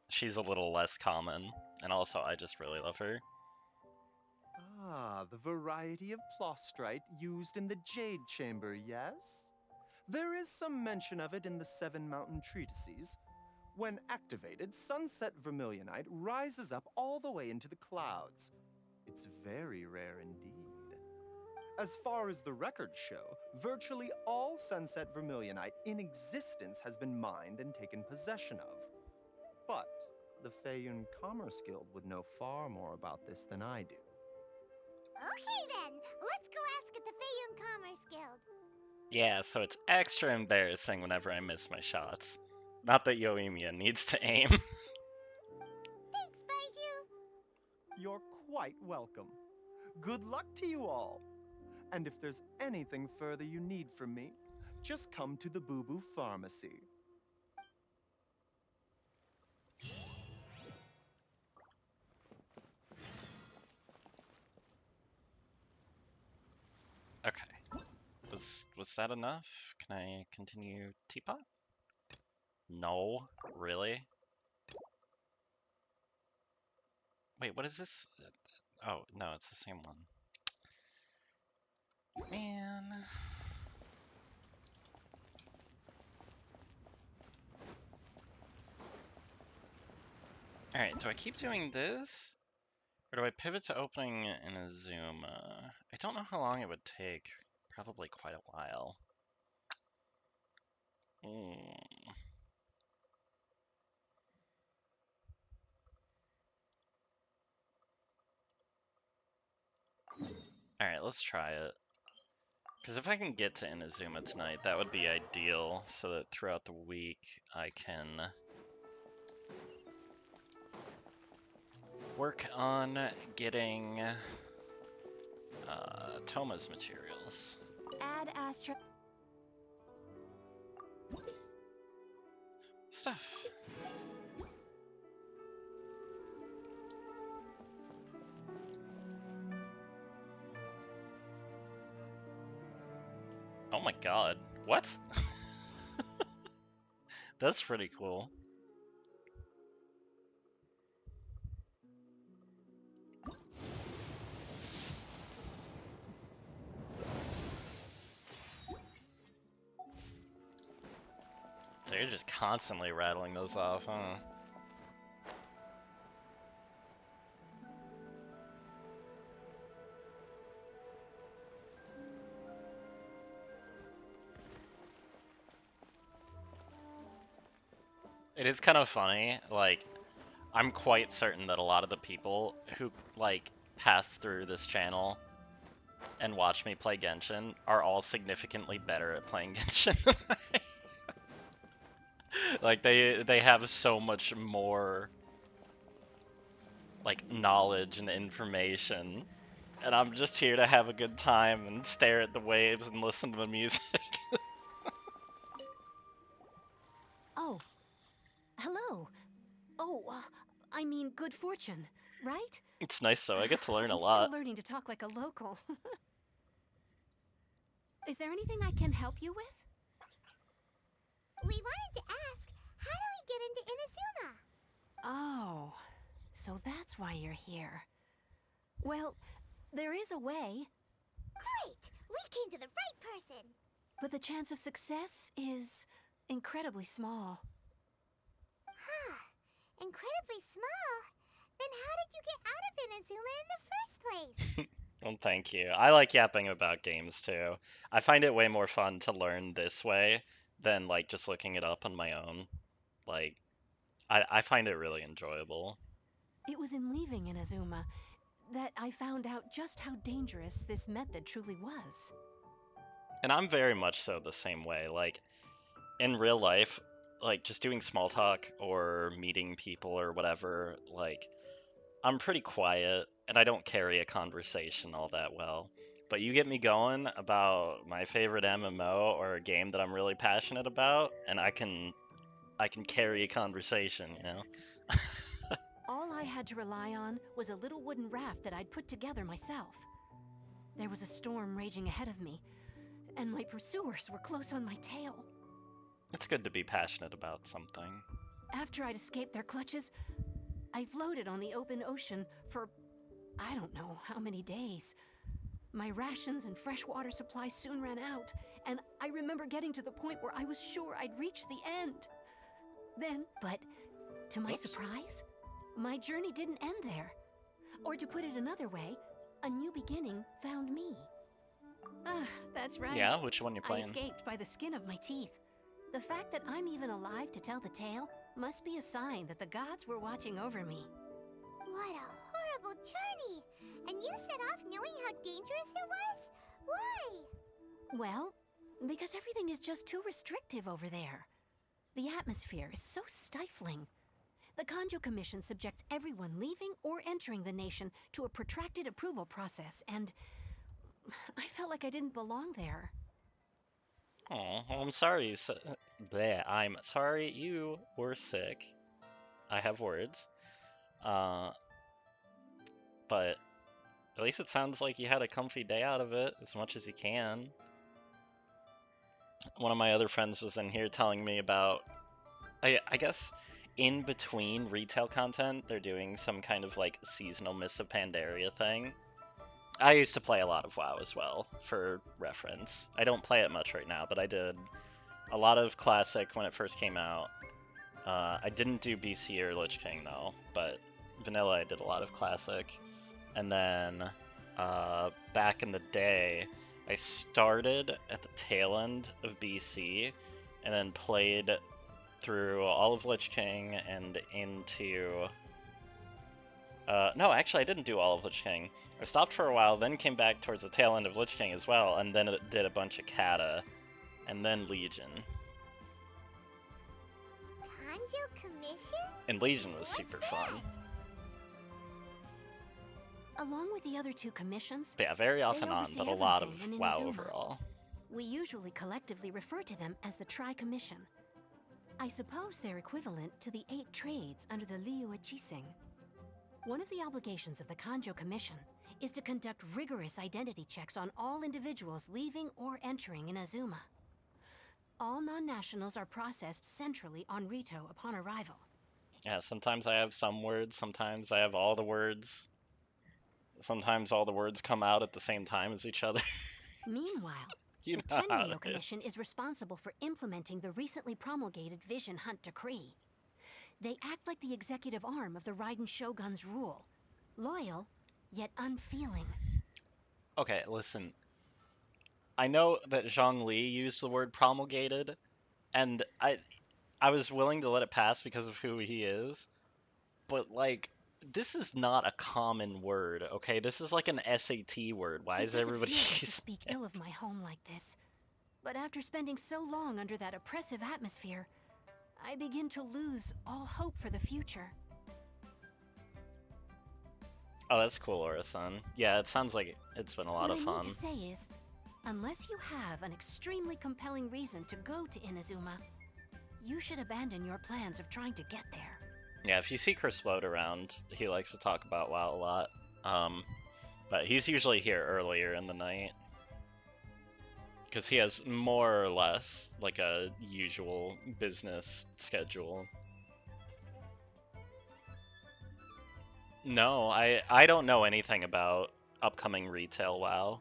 She's a little less common. And also, I just really love her. Ah, the variety of plostrite used in the Jade Chamber, yes? There is some mention of it in the Seven Mountain Treatises. When activated, Sunset Vermilionite rises up all the way into the clouds. It's very rare indeed. As far as the records show, virtually all Sunset Vermilionite in existence has been mined and taken possession of. But the Feiyun Commerce Guild would know far more about this than I do. Okay then, let's go ask at the Feiyun Commerce Guild. Yeah, so it's extra embarrassing whenever I miss my shots. Not that Yoimiya needs to aim. Thanks, Baiju. You're quite welcome. Good luck to you all. And if there's anything further you need from me, just come to the Boo Boo Pharmacy. Okay. Was that enough? Can I continue Teapot? No, really? Wait, what is this? Oh, no, it's the same one. Man. Alright, do I keep doing this? Or do I pivot to opening Inazuma? I don't know how long it would take. Probably quite a while. Alright, let's try it. Because if I can get to Inazuma tonight, that would be ideal, so that throughout the week I can work on getting Toma's materials. Add Astra. Stuff. Oh my god. What? That's pretty cool. So you're just constantly rattling those off, huh? It is kind of funny, like, I'm quite certain that a lot of the people who, like, pass through this channel and watch me play Genshin are all significantly better at playing Genshin than I. Like, they have so much more, like, knowledge and information, and I'm just here to have a good time and stare at the waves and listen to the music. Oh. Hello. Oh, I mean good fortune, right? It's nice though, I get to learn a I'm lot. still learning to talk like a local. Is there anything I can help you with? We wanted to ask, how do we get into Inazuma? Oh, so that's why you're here. Well, there is a way. Great! We came to the right person! But the chance of success is incredibly small. Huh. Incredibly small? Then how did you get out of Inazuma in the first place? Well, thank you. I like yapping about games too. I find it way more fun to learn this way than like just looking it up on my own. Like, I find it really enjoyable. It was in leaving Inazuma that I found out just how dangerous this method truly was. And I'm very much so the same way. Like, in real life, like just doing small talk or meeting people or whatever, like, I'm pretty quiet and I don't carry a conversation all that well. But you get me going about my favorite MMO or a game that I'm really passionate about, and I can carry a conversation, you know? All I had to rely on was a little wooden raft that I'd put together myself. There was a storm raging ahead of me, and my pursuers were close on my tail. It's good to be passionate about something. After I'd escaped their clutches, I floated on the open ocean for I don't know how many days. My rations and fresh water supply soon ran out, and I remember getting to the point where I was sure I'd reached the end. Then, but to my surprise, my journey didn't end there. Or to put it another way, a new beginning found me. Ah, that's right. Yeah, which one you I playing? escaped by the skin of my teeth. The fact that I'm even alive to tell the tale must be a sign that the gods were watching over me. What a horrible journey! And you set off knowing how dangerous it was? Why? Well, because everything is just too restrictive over there. The atmosphere is so stifling. The Kanjo Commission subjects everyone leaving or entering the nation to a protracted approval process, and I felt like I didn't belong there. Oh, well, I'm sorry. I'm sorry you were sick. I have words. But at least it sounds like you had a comfy day out of it, as much as you can. One of my other friends was in here telling me about, I guess, in between retail content, they're doing some kind of like seasonal Mists of Pandaria thing. I used to play a lot of WoW as well, for reference. I don't play it much right now, but I did a lot of Classic when it first came out. I didn't do BC or Lich King though, but Vanilla I did a lot of Classic. And then back in the day, I started at the tail end of BC and then played through all of Lich King and into... no, actually I didn't do all of Lich King. I stopped for a while, then came back towards the tail end of Lich King as well, and then it did a bunch of Kata, and then Legion. Kanjo Commission? And Legion was super fun. Along with the other two commissions, But yeah, very off they and on, oversee but a lot of everything in WoW Inazuma. overall. We usually collectively refer to them as the Tri-Commission. I suppose they're equivalent to the 8 trades under the Liu Chising. One of the obligations of the Kanjo Commission is to conduct rigorous identity checks on all individuals leaving or entering Inazuma. All non-nationals are processed centrally on Rito upon arrival. Yeah, sometimes I have some words, sometimes I have all the words. Sometimes all the words come out at the same time as each other. Meanwhile, You the know how Tenryo it Commission is responsible for implementing the recently promulgated Vision Hunt Decree. They act like the executive arm of the Raiden Shogun's rule. Loyal, yet unfeeling. Okay, listen. I know that Zhang Li used the word promulgated, and I was willing to let it pass because of who he is, but like this is not a common word, okay? This is like an SAT word. Why is everybody It doesn't feel good to using speak it? ill of my home like this. But after spending so long under that oppressive atmosphere, I begin to lose all hope for the future. Oh, that's cool, Aura-san. Yeah, it sounds like it's been a lot of What I fun. mean to say is, unless you have an extremely compelling reason to go to Inazuma, you should abandon your plans of trying to get there. Yeah, if you see Chris float around, he likes to talk about WoW a lot. But he's usually here earlier in the night. Because he has more or less like a usual business schedule. No, I don't know anything about upcoming retail WoW.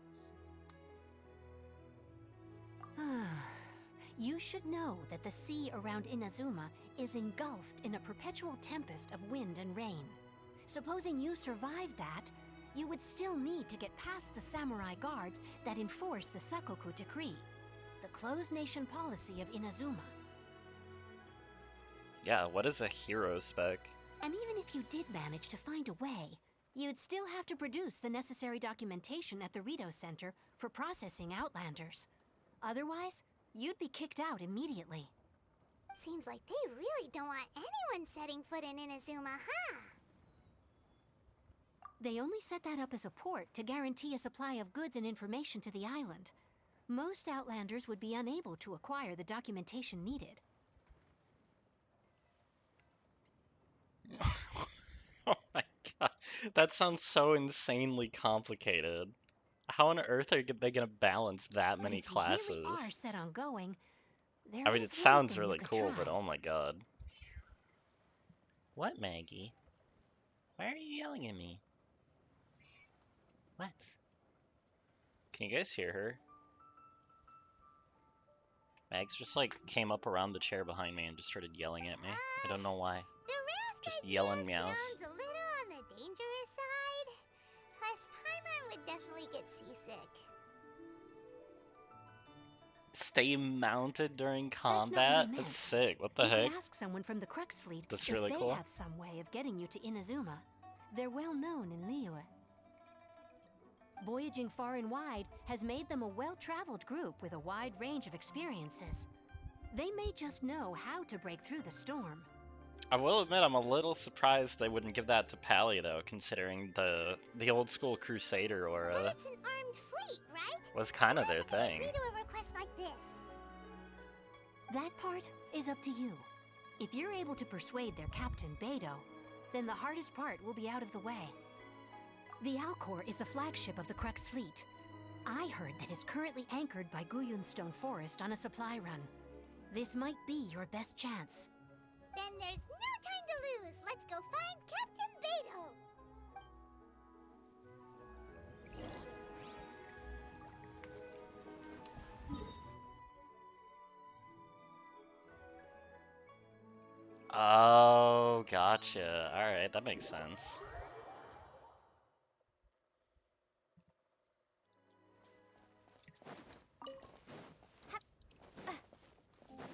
You should know that the sea around Inazuma is engulfed in a perpetual tempest of wind and rain. Supposing you survived that, you would still need to get past the samurai guards that enforce the Sakoku Decree, the closed nation policy of Inazuma. Yeah, what is a hero spec? And even if you did manage to find a way, you'd still have to produce the necessary documentation at the Rito Center for processing Outlanders. Otherwise, you'd be kicked out immediately. Seems like they really don't want anyone setting foot in Inazuma, huh? They only set that up as a port to guarantee a supply of goods and information to the island. Most Outlanders would be unable to acquire the documentation needed. Oh my god, that sounds so insanely complicated. How on earth are they gonna balance that many But if you really classes? are set on going, there I mean, is it one sounds thing really you could cool, try. but oh my god. What, Maggie? Why are you yelling at me? What? Can you guys hear her? Mags just like came up around the chair behind me and just started yelling at me. I don't know why. Just yelling meows. Sounds a little on the dangerous side. Plus, Paimon would definitely get seasick. Stay mounted during That's not what I combat? meant. That's sick. What the You heck? could ask someone from the Crux fleet That's if really they cool. have some way of getting you to Inazuma. They're well known in Liyue. Voyaging far and wide has made them a well-traveled group with a wide range of experiences. They may just know how to break through the storm. I will admit I'm a little surprised they wouldn't give that to Pally though, considering the old school Crusader aura It's an armed fleet, right? was kind of their thing. Agree to a request like this. That part is up to you. If you're able to persuade their captain, Beidou, then the hardest part will be out of the way. The Alcor is the flagship of the Crux fleet. I heard that it's currently anchored by Guyunstone Forest on a supply run. This might be your best chance. Then there's no time to lose. Let's go find Captain Beidou. Oh, gotcha. Alright, that makes sense.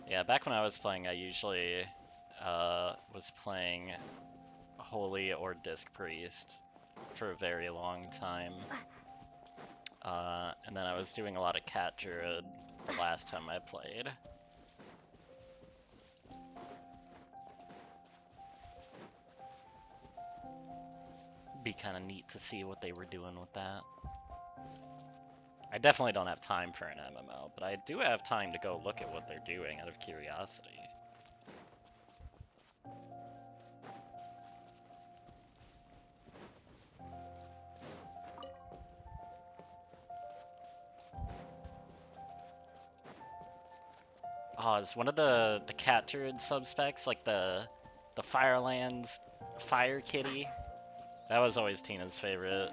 Yeah, back when I was playing, I usually was playing Holy or Disc Priest for a very long time. And then I was doing a lot of Cat Druid the last time I played. Be kind of neat to see what they were doing with that. I definitely don't have time for an MMO, but I do have time to go look at what they're doing out of curiosity. Oh, is one of the Cat Druid subspecs like the Firelands Fire Kitty? That was always Tina's favorite.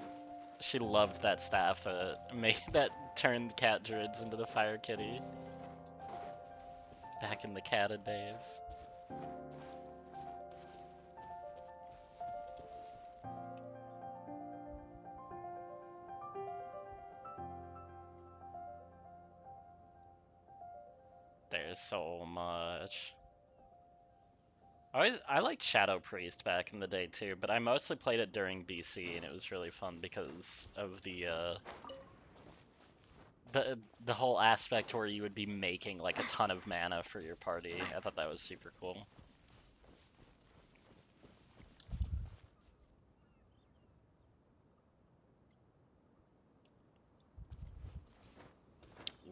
She loved that staff that turned Cat Druids into the Fire Kitty. Back in the catted days. There's so much. I liked Shadow Priest back in the day too, but I mostly played it during BC, and it was really fun because of the whole aspect where you would be making like a ton of mana for your party. I thought that was super cool.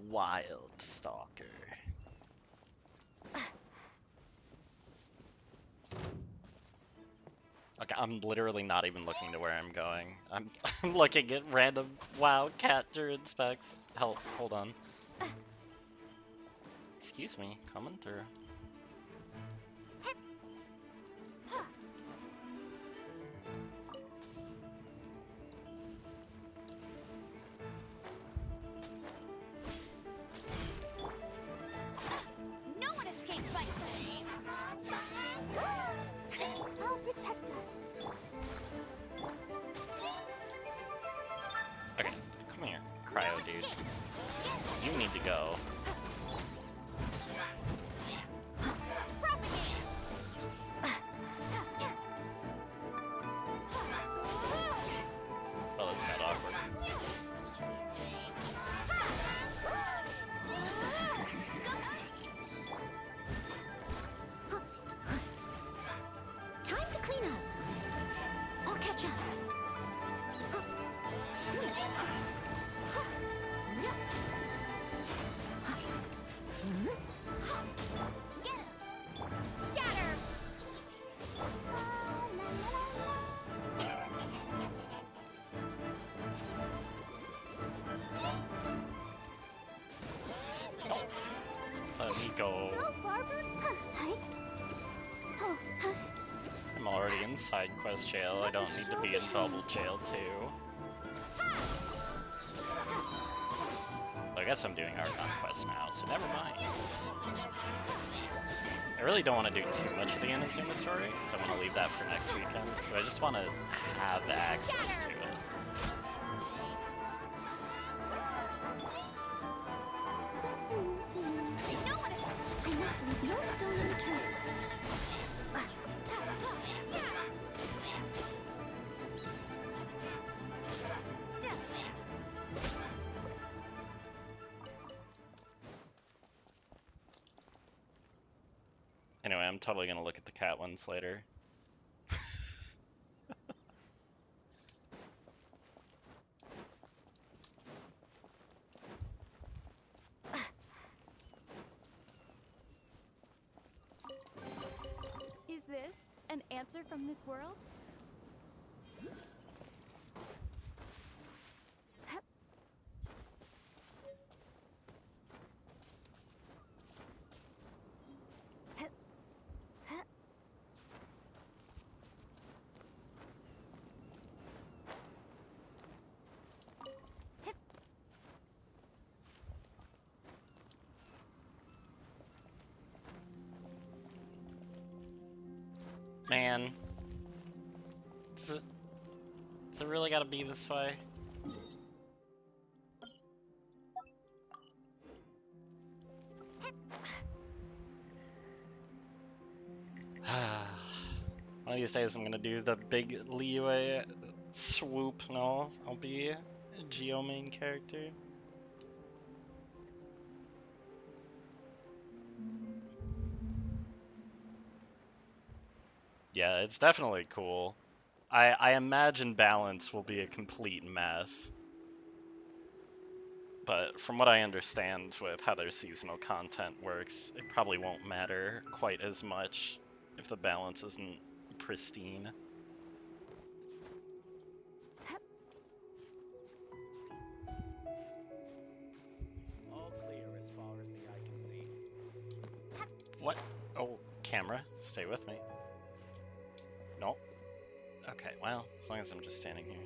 Wild Stalker. Okay, I'm literally not even looking to where I'm going. I'm looking at random WoW cat druid specs. Hold on. Excuse me, coming through. No one escapes my sight. I'll protect us. Okay, come here, Cryo dude. You need to go. Oh, this got awkward. Time to clean up. I'll catch up. Get him. Scatter. Let me go. Hello, Barbara. Hi. Oh, I'm already in side quest jail. I don't need to be in bubble jail too. I guess I'm doing Archon quest now, so never mind. I really don't want to do too much of the Inazuma story, because I want to leave that for next weekend, but I just want to have access to it. I must leave no stone unturned. Anyway, I'm totally gonna look at the cat ones later. Is this an answer from this world? Man. Does it really gotta be this way? One of these days I'm gonna do the big leeway swoop and all. I'll be a Geo main character. Yeah, it's definitely cool. I imagine balance will be a complete mess. But from what I understand with how their seasonal content works, it probably won't matter quite as much if the balance isn't pristine. All clear as far as the eye can see. What? Oh, camera, stay with me. Nope. Okay, well, as long as I'm just standing here.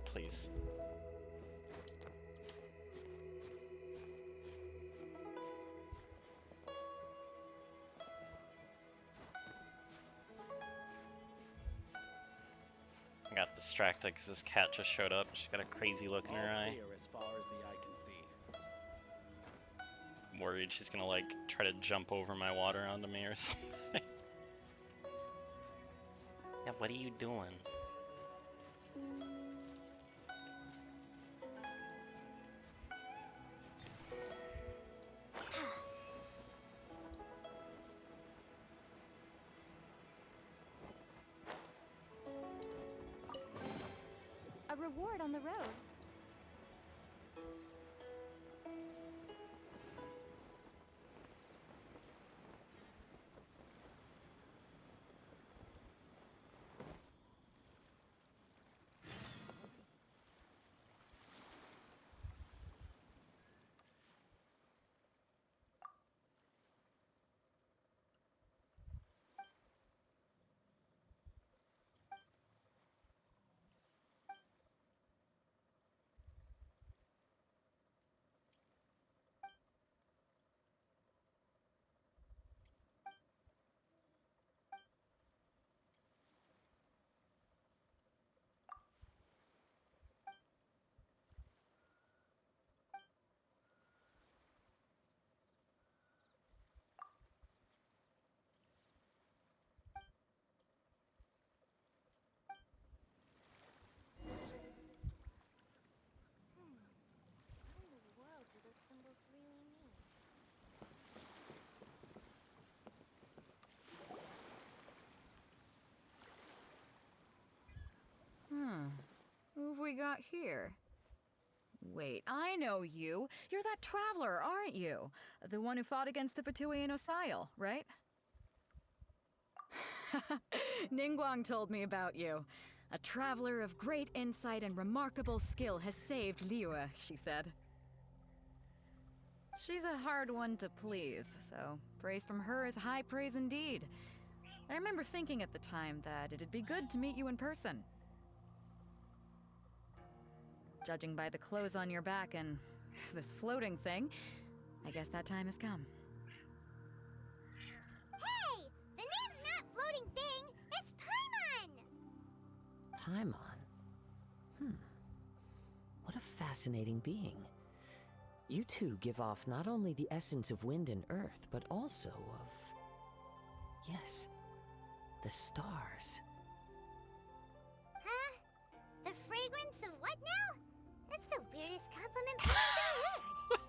Please. I got distracted because this cat just showed up. She's got a crazy look in her eye. Clear as far as the eye can see. worried she's gonna like try to jump over my water onto me or something. Yeah, what are you doing? A reward on the road. What in the world do those symbols really mean? Who have we got here? Wait, I know you. You're that traveler, aren't you? The one who fought against the Fatuian Osile, right? Ningguang told me about you. A traveler of great insight and remarkable skill has saved Liyue, she said. She's a hard one to please, so praise from her is high praise indeed. I remember thinking at the time that it'd be good to meet you in person. Judging by the clothes on your back and this floating thing, I guess that time has come. Hey! The name's not Floating Thing, it's Paimon! Paimon? What a fascinating being. You two give off not only the essence of wind and earth, but also of... yes, the stars. Huh? The fragrance of what now? That's the weirdest compliment Paimon's ever heard.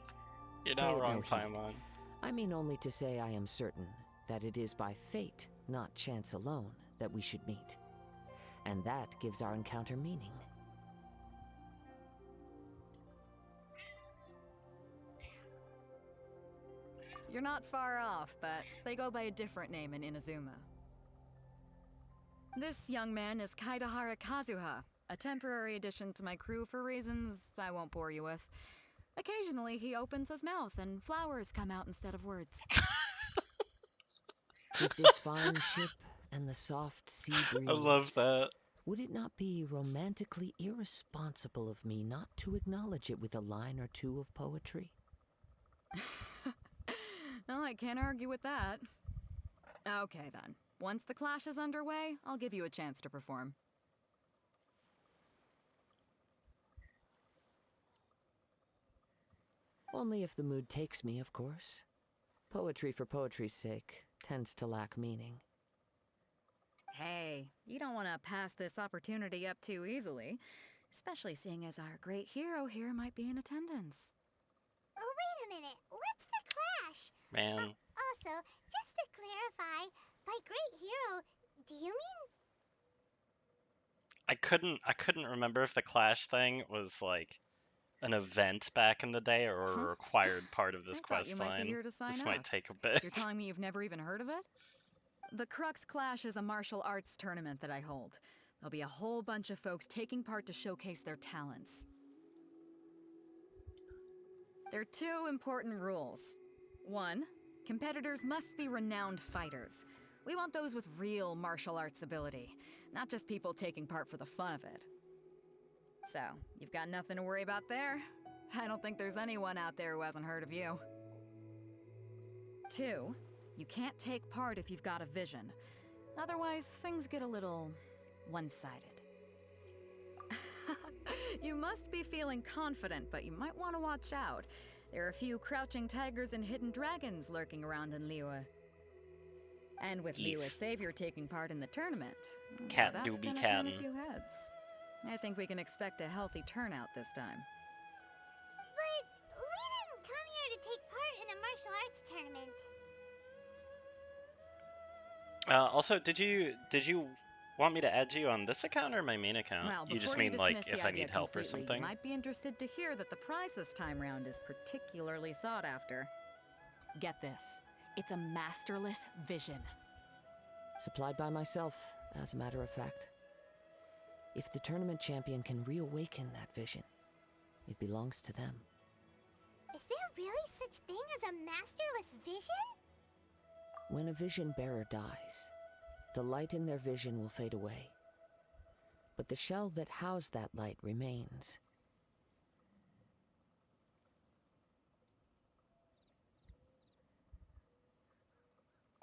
You're not Take wrong, no heed. Paimon. I mean only to say I am certain that it is by fate, not chance alone, that we should meet. And that gives our encounter meaning. You're not far off, but they go by a different name in Inazuma. This young man is Kaidahara Kazuha, a temporary addition to my crew for reasons I won't bore you with. Occasionally, he opens his mouth and flowers come out instead of words. With this fine ship and the soft sea breeze, I love that. would it not be romantically irresponsible of me not to acknowledge it with a line or two of poetry? No, I can't argue with that. Okay then. Once the clash is underway, I'll give you a chance to perform. Only if the mood takes me, of course. Poetry for poetry's sake tends to lack meaning. Hey, you don't want to pass this opportunity up too easily, especially seeing as our great hero here might be in attendance. Oh, wait a minute. What's the clash? Man. Also, just to clarify, by great hero, do you mean... I couldn't remember if the Clash thing was like an event back in the day or a required part of this I thought quest you might be line. here to sign This up. might take a bit. You're telling me you've never even heard of it? The Crux Clash is a martial arts tournament that I hold. There'll be a whole bunch of folks taking part to showcase their talents. There are two important rules. One, competitors must be renowned fighters. We want those with real martial arts ability, not just people taking part for the fun of it. So, you've got nothing to worry about there. I don't think there's anyone out there who hasn't heard of you. Two, you can't take part if you've got a vision. Otherwise, things get a little one-sided. You must be feeling confident, but you might want to watch out. There are a few crouching tigers and hidden dragons lurking around in Liyue. And with Liyue's savior taking part in the tournament, Cat that's do be gonna turn a cattin'. few heads. I think we can expect a healthy turnout this time. But we didn't come here to take part in a martial arts tournament. Also, did you want me to add you on this account or my main account? Well, You just before you mean like dismiss if the I idea need help or completely, something? You might be interested to hear that the prize this time round is particularly sought after. Get this. It's a masterless vision. Supplied by myself, as a matter of fact. If the tournament champion can reawaken that vision, it belongs to them. Is there really such thing as a masterless vision? When a vision bearer dies, the light in their vision will fade away. But the shell that housed that light remains.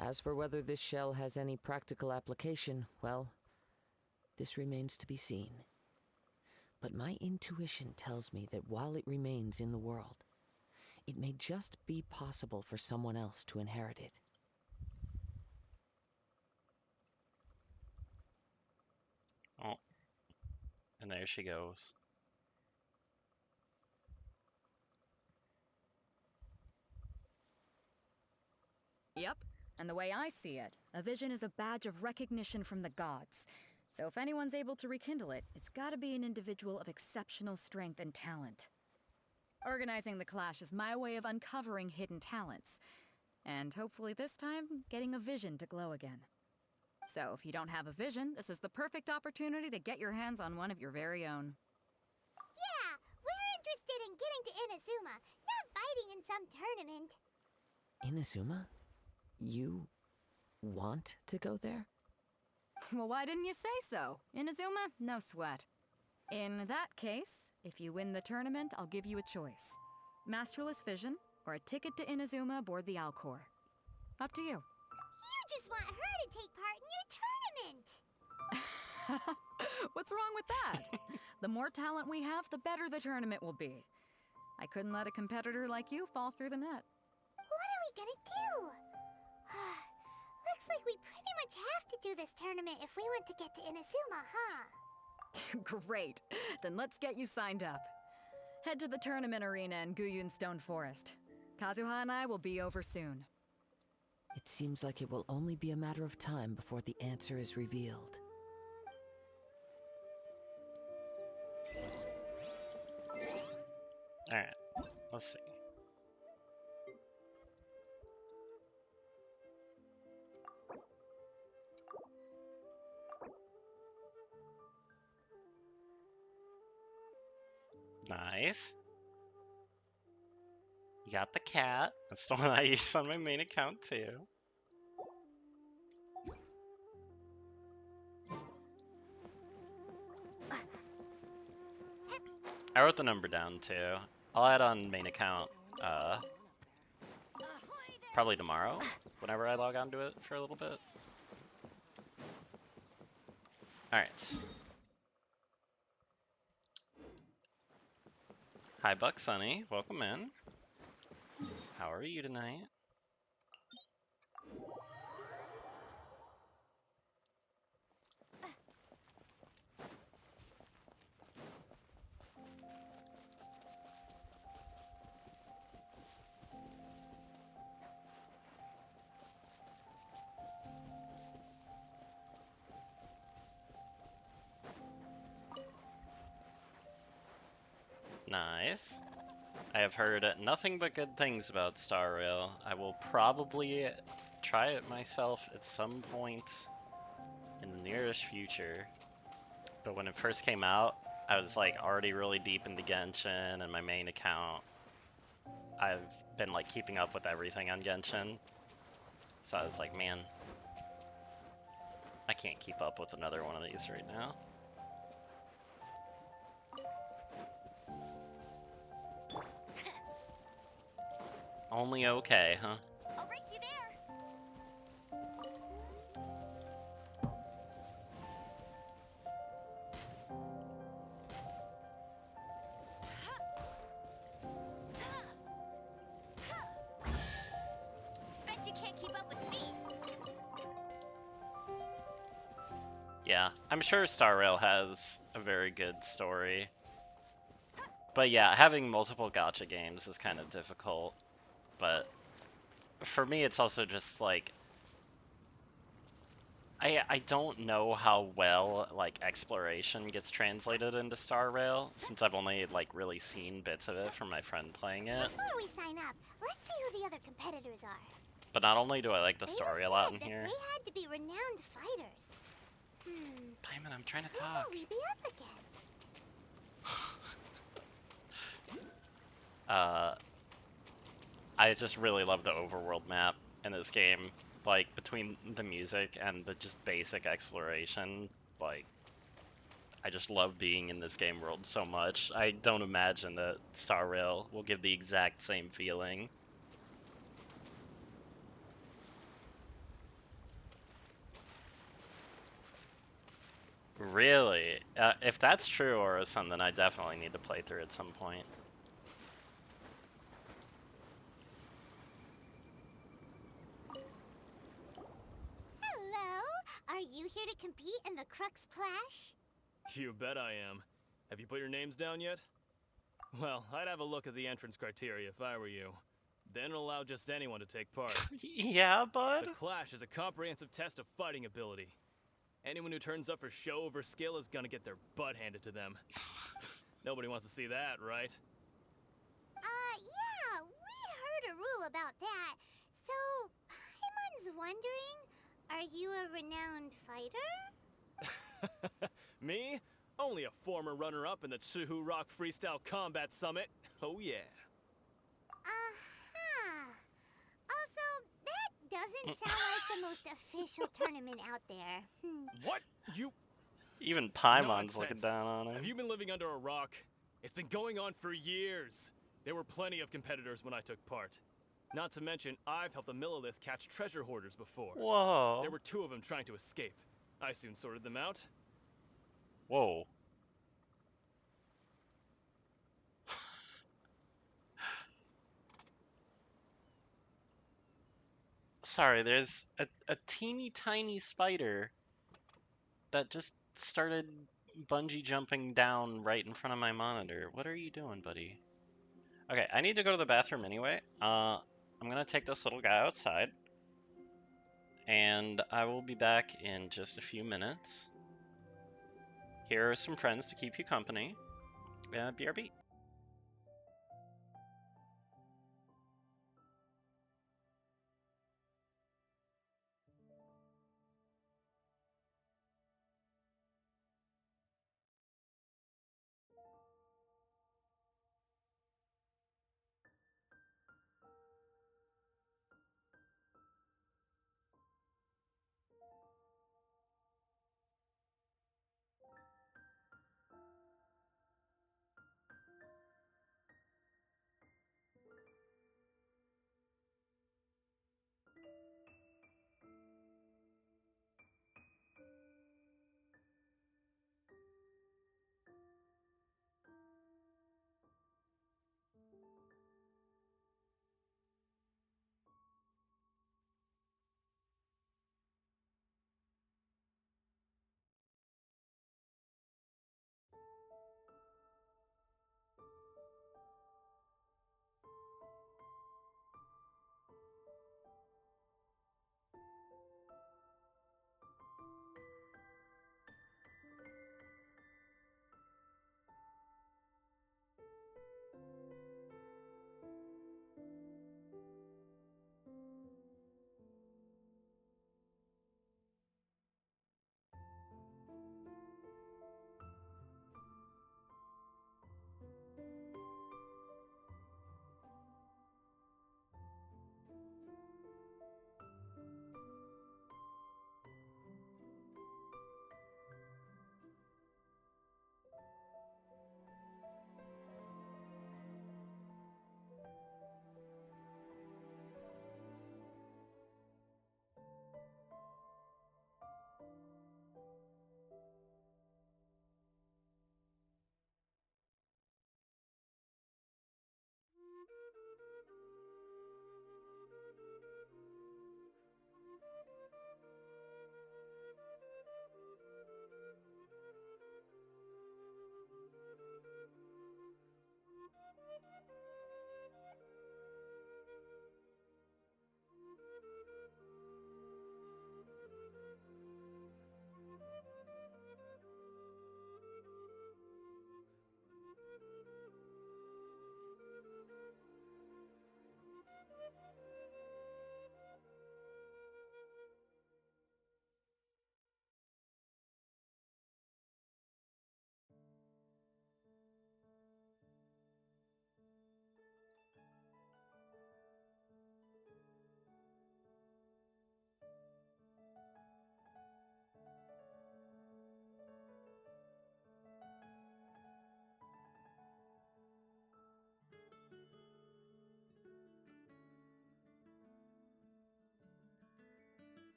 As for whether this shell has any practical application, well, this remains to be seen. But my intuition tells me that while it remains in the world, it may just be possible for someone else to inherit it. Oh. And there she goes. Yep. And the way I see it, a vision is a badge of recognition from the gods. So if anyone's able to rekindle it, it's gotta be an individual of exceptional strength and talent. Organizing the clash is my way of uncovering hidden talents. And hopefully this time, getting a vision to glow again. So if you don't have a vision, this is the perfect opportunity to get your hands on one of your very own. Yeah, we're interested in getting to Inazuma, not fighting in some tournament. Inazuma? You want to go there? Well, why didn't you say so? Inazuma? No sweat. In that case, if you win the tournament, I'll give you a choice. Masterless Vision, or a ticket to Inazuma aboard the Alcor. Up to you. You just want her to take part in your tournament! What's wrong with that? The more talent we have, the better the tournament will be. I couldn't let a competitor like you fall through the net. What are we gonna do? Looks like we pretty much have to do this tournament if we want to get to Inazuma, huh? Great. Then let's get you signed up. Head to the tournament arena in Guyun Stone Forest. Kazuha and I will be over soon. It seems like it will only be a matter of time before the answer is revealed. Alright, let's see. Nice. You got the cat. That's the one I use on my main account too. I wrote the number down too. I'll add on main account probably tomorrow, whenever I log onto it for a little bit. Alright. Hi Buck Sunny, welcome in. How are you tonight? Nice. I have heard nothing but good things about Star Rail. I will probably try it myself at some point in the nearest future. But when it first came out, I was like already really deep into Genshin and my main account. I've been like keeping up with everything on Genshin. So I was like, man, I can't keep up with another one of these right now. Only okay, huh? I'll race you there. Yeah, I'm sure Star Rail has a very good story. But yeah, having multiple gacha games is kind of difficult. But for me, it's also just like I don't know how well like exploration gets translated into Star Rail since I've only like really seen bits of it from my friend playing it. Before we sign up, let's see who the other competitors are. But not only do I like the story a lot in They here. had to be renowned fighters. Paimon, I'm trying to Who talk. will we be up against? I just really love the overworld map in this game. Like, between the music and the just basic exploration, like, I just love being in this game world so much. I don't imagine that Star Rail will give the exact same feeling. Really? If that's true, Orison, then I definitely need to play through at some point. Hello, are you here to compete in the Crux Clash? You bet I am. Have you put your names down yet? Well, I'd have a look at the entrance criteria if I were you. Then allow just anyone to take part. Yeah, bud? The Clash is a comprehensive test of fighting ability. Anyone who turns up for show over skill is gonna get their butt handed to them. Nobody wants to see that, right? Yeah, we heard a rule about that. So, Paimon's wondering, are you a renowned fighter? Me? Only a former runner-up in the Chuhu Rock Freestyle Combat Summit. Oh yeah. Also, that doesn't sound like the most official tournament out there. What? You... Even Paimon's Nonsense. looking down on him. Have you been living under a rock? It's been going on for years. There were plenty of competitors when I took part. Not to mention, I've helped the Millilith catch treasure hoarders before. Whoa. There were 2 of them trying to escape. I soon sorted them out. Whoa. Sorry, there's a teeny tiny spider that just started bungee jumping down right in front of my monitor. What are you doing, buddy? Okay, I need to go to the bathroom anyway. I'm gonna take this little guy outside. And I will be back in just a few minutes. Here are some friends to keep you company. BRB.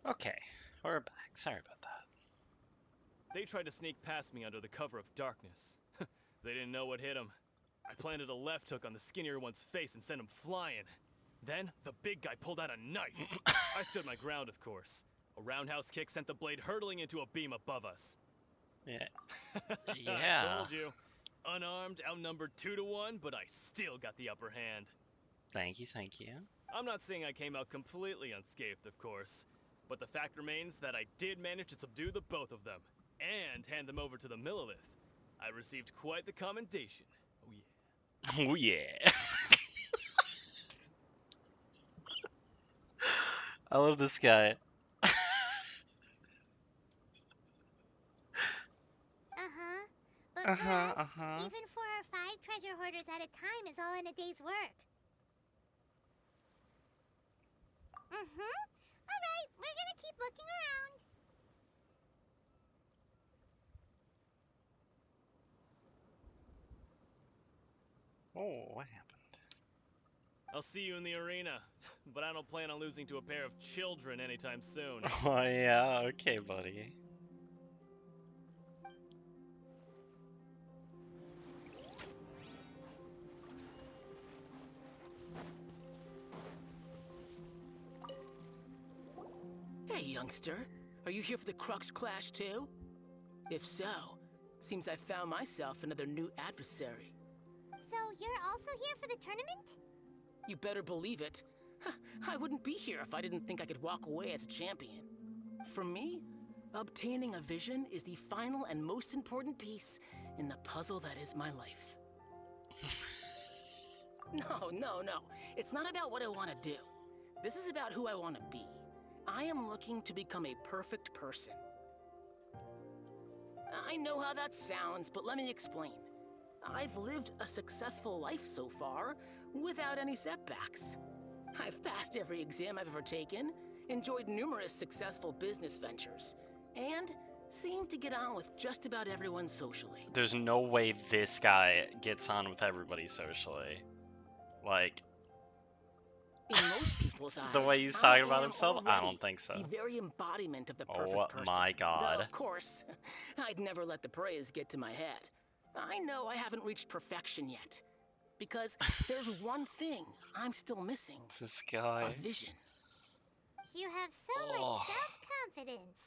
Okay, we're back. Sorry about that. They tried to sneak past me under the cover of darkness. They didn't know what hit them. I planted a left hook on the skinnier one's face and sent him flying. Then, the big guy pulled out a knife. I stood my ground, of course. A roundhouse kick sent the blade hurtling into a beam above us. Yeah. I told you. Unarmed, outnumbered 2-1, but I still got the upper hand. Thank you, thank you. I'm not saying I came out completely unscathed, of course. But the fact remains that I did manage to subdue the both of them. And hand them over to the Millilith. I received quite the commendation. Oh yeah. Oh yeah. I love this guy. But for us, even 4 or 5 treasure hoarders at a time is all in a day's work. Alright, we're gonna keep looking around. Oh, what happened? I'll see you in the arena, but I don't plan on losing to a pair of children anytime soon. Oh yeah, okay, buddy. Hey, youngster. Are you here for the Crux Clash too? If so, seems I found myself another new adversary. So you're also here for the tournament? You better believe it. I wouldn't be here if I didn't think I could walk away as a champion. For me, obtaining a vision is the final and most important piece in the puzzle that is my life. No. It's not about what I want to do. This is about who I want to be. I am looking to become a perfect person. I know how that sounds, but let me explain. I've lived a successful life so far, without any setbacks. I've passed every exam I've ever taken, enjoyed numerous successful business ventures, and seem to get on with just about everyone socially. There's no way this guy gets on with everybody socially. Like, in most people's eyes, the way he's talking about himself, I don't think so. The very embodiment of the perfect Oh person. my god. Though, of course, I'd never let the praise get to my head. I know I haven't reached perfection yet. Because there's one thing I'm still missing. This guy. A vision. You have so much self-confidence.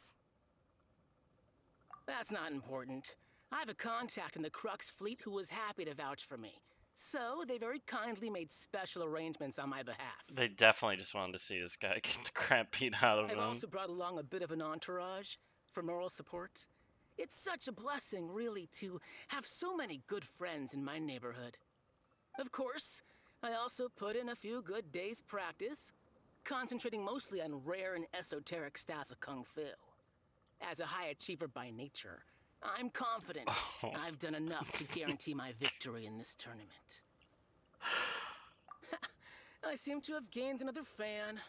That's not important. I have a contact in the Crux fleet who was happy to vouch for me. So they very kindly made special arrangements on my behalf. They definitely just wanted to see this guy get the crap beat out of him. I've also brought along a bit of an entourage for moral support. It's such a blessing, really, to have so many good friends in my neighborhood. Of course, I also put in a few good days' practice, concentrating mostly on rare and esoteric styles of Kung Fu. As a high achiever by nature, I'm confident I've done enough to guarantee my victory in this tournament. I seem to have gained another fan.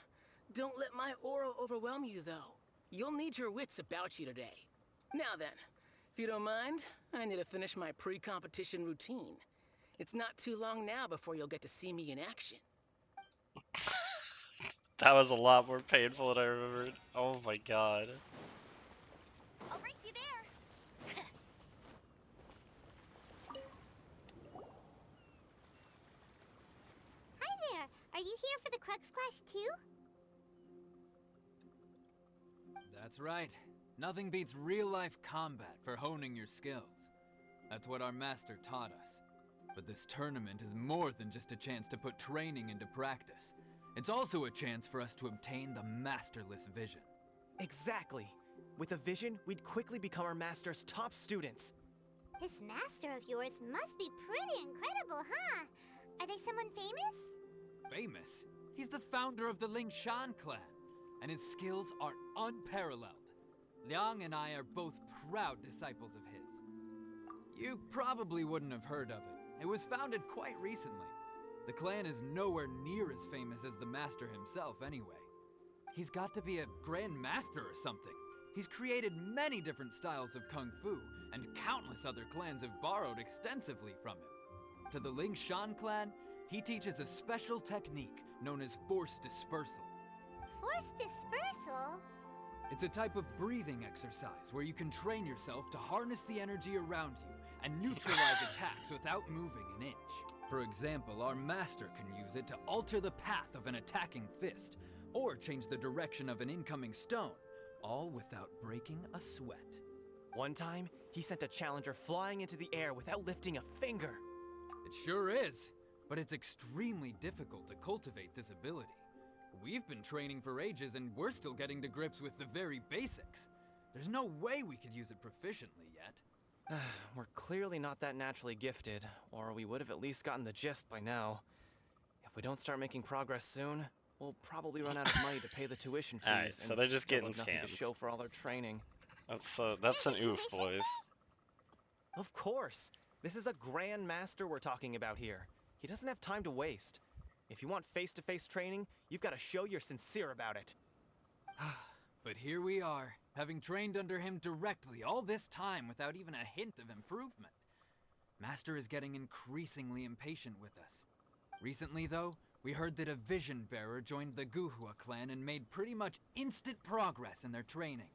Don't let my aura overwhelm you, though. You'll need your wits about you today. Now then, if you don't mind, I need to finish my pre-competition routine. It's not too long now before you'll get to see me in action. That was a lot more painful than I remembered. Oh my god. I'll race you there. Hi there. Are you here for the Crux Clash too? That's right. Nothing beats real-life combat for honing your skills. That's what our master taught us. But this tournament is more than just a chance to put training into practice. It's also a chance for us to obtain the masterless vision. Exactly. With a vision, we'd quickly become our master's top students. This master of yours must be pretty incredible, huh? Are they someone famous? Famous? He's the founder of the Lingshan clan, and his skills are unparalleled. Liang and I are both proud disciples of his. You probably wouldn't have heard of it. It was founded quite recently. The clan is nowhere near as famous as the master himself anyway. He's got to be a grand master or something. He's created many different styles of Kung Fu, and countless other clans have borrowed extensively from him. To the Lingshan clan, he teaches a special technique known as force dispersal. Force dispersal? It's a type of breathing exercise where you can train yourself to harness the energy around you and neutralize attacks without moving an inch. For example, our master can use it to alter the path of an attacking fist, or change the direction of an incoming stone, all without breaking a sweat. One time, he sent a challenger flying into the air without lifting a finger. It sure is, but it's extremely difficult to cultivate this ability. We've been training for ages and we're still getting to grips with the very basics. There's no way we could use it proficiently yet. We're clearly not that naturally gifted, or we would have at least gotten the gist by now. If we don't start making progress soon, we'll probably run out of money to pay the tuition fees. Alright, so they're just getting nothing scammed. to show for all our training. That's an oof, boys. Of course! This is a Grand Master we're talking about here. He doesn't have time to waste. If you want face-to-face training, you've got to show you're sincere about it. But here we are, having trained under him directly all this time without even a hint of improvement. Master is getting increasingly impatient with us. Recently, though, we heard that a Vision Bearer joined the Guhua clan and made pretty much instant progress in their training.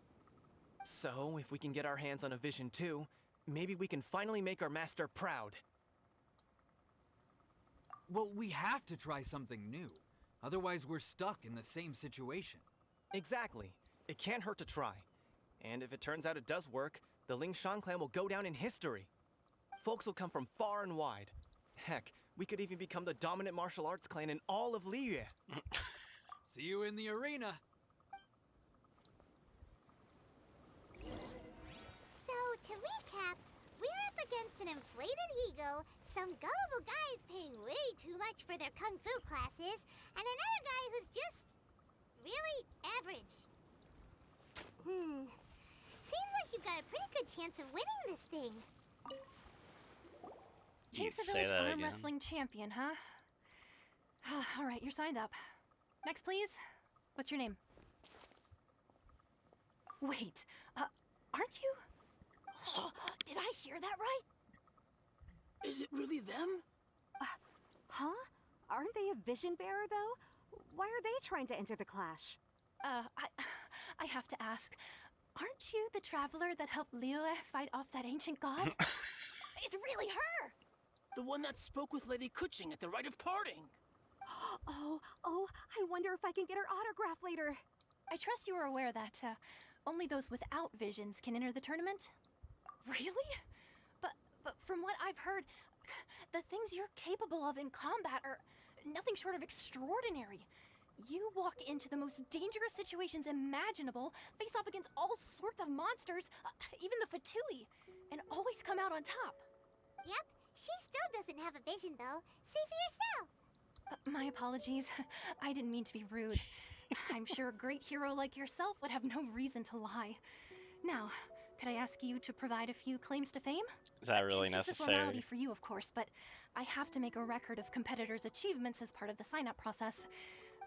So, if we can get our hands on a Vision too, maybe we can finally make our master proud. Well, we have to try something new. Otherwise, we're stuck in the same situation. Exactly. It can't hurt to try. And if it turns out it does work, the Lingshan clan will go down in history. Folks will come from far and wide. Heck, we could even become the dominant martial arts clan in all of Liyue. See you in the arena. So, to recap, we're up against an inflated ego, some gullible guys paying way too much for their kung fu classes, and another guy who's just really average. Seems like you've got a pretty good chance of winning this thing. Jinx the Village Arm Wrestling Champion, huh? All right, you're signed up. Next, please. What's your name? Wait, aren't you? Did I hear that right? Is it really them? Huh? Aren't they a vision bearer, though? Why are they trying to enter the clash? I have to ask, aren't you the traveler that helped Liyue fight off that ancient god? It's really her! The one that spoke with Lady Kuching at the rite of parting. Oh, I wonder if I can get her autograph later. I trust you are aware that only those without visions can enter the tournament? Really? But from what I've heard, the things you're capable of in combat are nothing short of extraordinary. You walk into the most dangerous situations imaginable, face off against all sorts of monsters, even the Fatui, and always come out on top. Yep, she still doesn't have a vision, though. See for yourself. My apologies. I didn't mean to be rude. I'm sure a great hero like yourself would have no reason to lie. Now, could I ask you to provide a few claims to fame? Is that really it's necessary? Just a formality for you, of course, but I have to make a record of competitors' achievements as part of the sign-up process.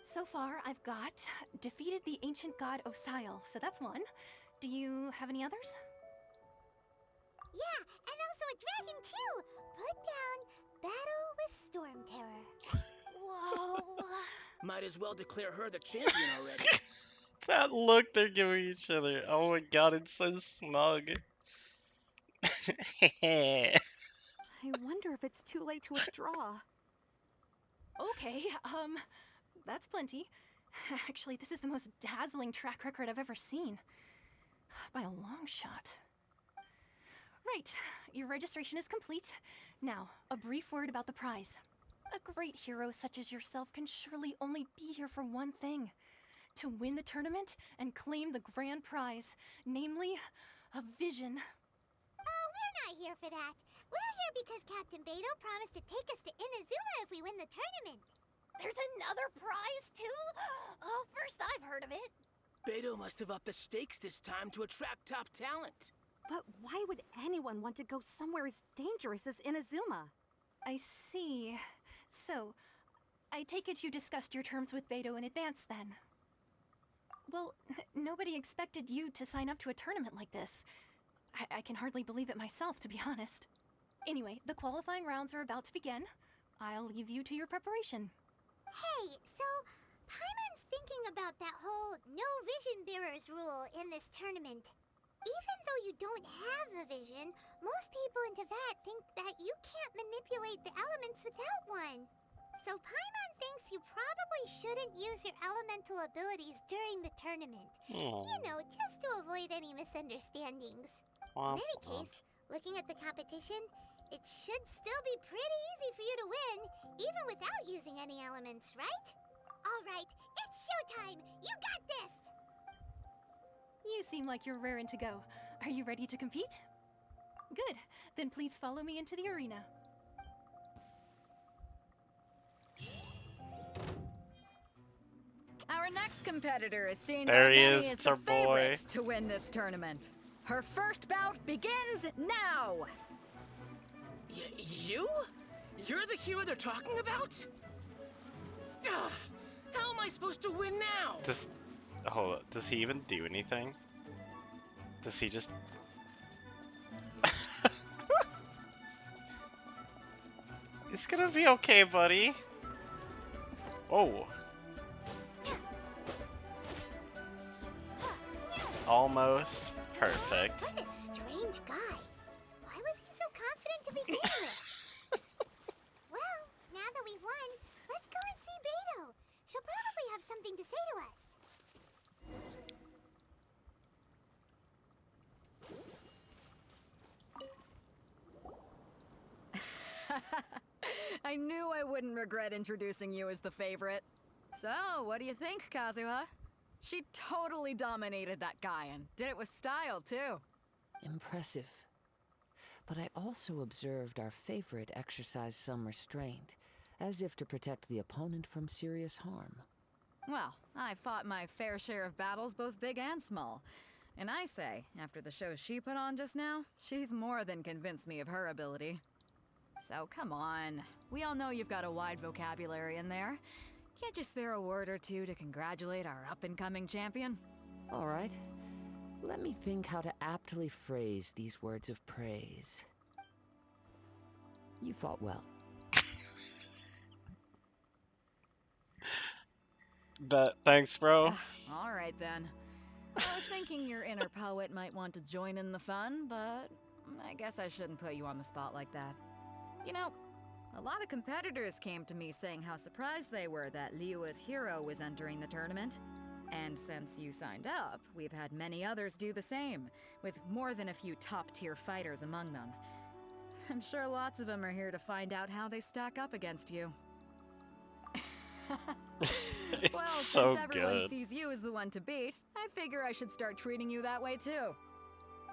So far, I've got defeated the ancient god Osial, so that's one. Do you have any others? Yeah, and also a dragon too. Put down battle with Storm Terror. Whoa. Might as well declare her the champion already. That look they're giving each other. Oh my god, it's so smug. I wonder if it's too late to withdraw. Okay, that's plenty. Actually, this is the most dazzling track record I've ever seen. By a long shot. Right, your registration is complete. Now, a brief word about the prize. A great hero such as yourself can surely only be here for one thing. To win the tournament and claim the grand prize, namely, a vision. Oh, we're not here for that. We're here because Captain Beidou promised to take us to Inazuma if we win the tournament. There's another prize, too? Oh, first I've heard of it. Beidou must have upped the stakes this time to attract top talent. But why would anyone want to go somewhere as dangerous as Inazuma? I see. So, I take it you discussed your terms with Beidou in advance, then? Well, nobody expected you to sign up to a tournament like this. I can hardly believe it myself, to be honest. Anyway, the qualifying rounds are about to begin. I'll leave you to your preparation. Hey, so Paimon's thinking thinking about that whole no vision bearers rule in this tournament. Even though you don't have a vision, most people in Teyvat think that you can't manipulate the elements without one. So Paimon thinks you probably shouldn't use your elemental abilities during the tournament. Oh. You know, just to avoid any misunderstandings. In any case, looking at the competition, it should still be pretty easy for you to win, even without using any elements, right? Alright, it's showtime! You got this! You seem like you're raring to go. Are you ready to compete? Good. Then please follow me into the arena. Our next competitor is seen There by he many is, as it's the our boy. favorite to win this tournament. Her first bout begins now! You? You're the hero they're talking about? Ugh, how am I supposed to win now? Hold up, does he even do anything? Does he just... It's gonna be okay, buddy. Oh. Almost perfect. What a strange guy. Why was he so confident to begin with? Well, now that we've won, let's go and see Beto. She'll probably have something to say to us. I knew I wouldn't regret introducing you as the favorite. So, what do you think, Kazuha? She totally dominated that guy and did it with style, too. Impressive. But I also observed our favorite exercise some restraint, as if to protect the opponent from serious harm. Well, I fought my fair share of battles, both big and small. And I say, after the show she put on just now, she's more than convinced me of her ability. So come on. We all know you've got a wide vocabulary in there. Can't you spare a word or two to congratulate our up-and-coming champion? All right. Let me think how to aptly phrase these words of praise. You fought well. Thanks, bro. All right, then. I was thinking your inner poet might want to join in the fun, but I guess I shouldn't put you on the spot like that. You know, a lot of competitors came to me saying how surprised they were that Liyue's hero was entering the tournament. And since you signed up, we've had many others do the same, with more than a few top-tier fighters among them. I'm sure lots of them are here to find out how they stack up against you. Well, so since everyone good. sees you as the one to beat, I figure I should start treating you that way too.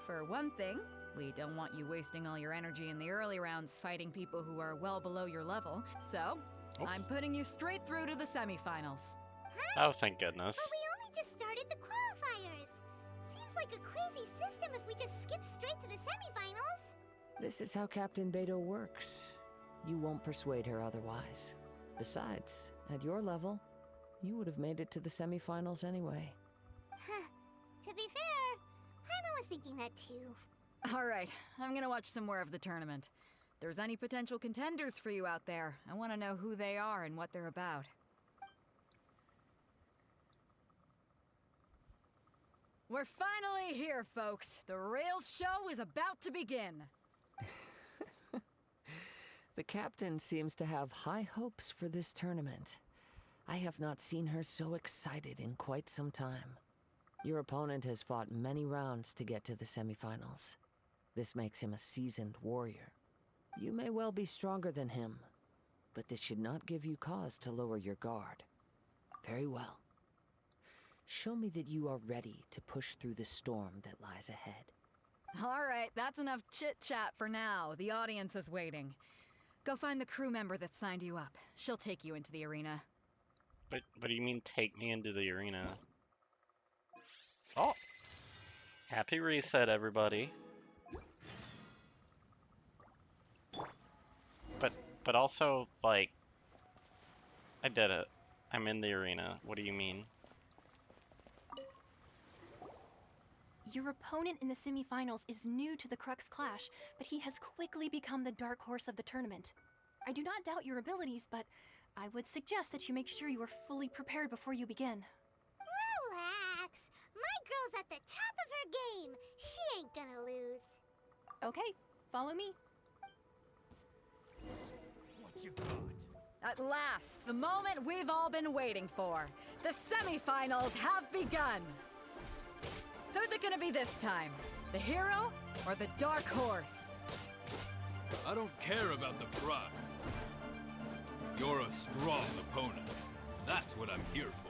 For one thing, we don't want you wasting all your energy in the early rounds fighting people who are well below your level, so I'm putting you straight through to the semifinals. Oh, thank goodness. But we only just started the qualifiers. Seems like a crazy system if we just skip straight to the semifinals. This is how Captain Beto works. You won't persuade her otherwise. Besides, at your level, you would have made it to the semifinals anyway. To be fair, Paimon was thinking that too. All right, I'm gonna watch some more of the tournament. If there's any potential contenders for you out there, I want to know who they are and what they're about. We're finally here, folks. The real show is about to begin. The captain seems to have high hopes for this tournament. I have not seen her so excited in quite some time. Your opponent has fought many rounds to get to the semifinals. This makes him a seasoned warrior. You may well be stronger than him, but this should not give you cause to lower your guard. Very well. Show me that you are ready to push through the storm that lies ahead. All right, that's enough chit-chat for now. The audience is waiting. Go find the crew member that signed you up. She'll take you into the arena. But what do you mean take me into the arena? Oh! Happy reset, everybody. But also, like, I did it. I'm in the arena. What do you mean? Your opponent in the semifinals is new to the Crux Clash, but he has quickly become the dark horse of the tournament. I do not doubt your abilities, but I would suggest that you make sure you are fully prepared before you begin. Pearl's at the top of her game. She ain't gonna lose. Okay, follow me. What you got? At last, the moment we've all been waiting for. The semifinals have begun. Who's it gonna be this time? The hero or the dark horse? I don't care about the prize. You're a strong opponent. That's what I'm here for.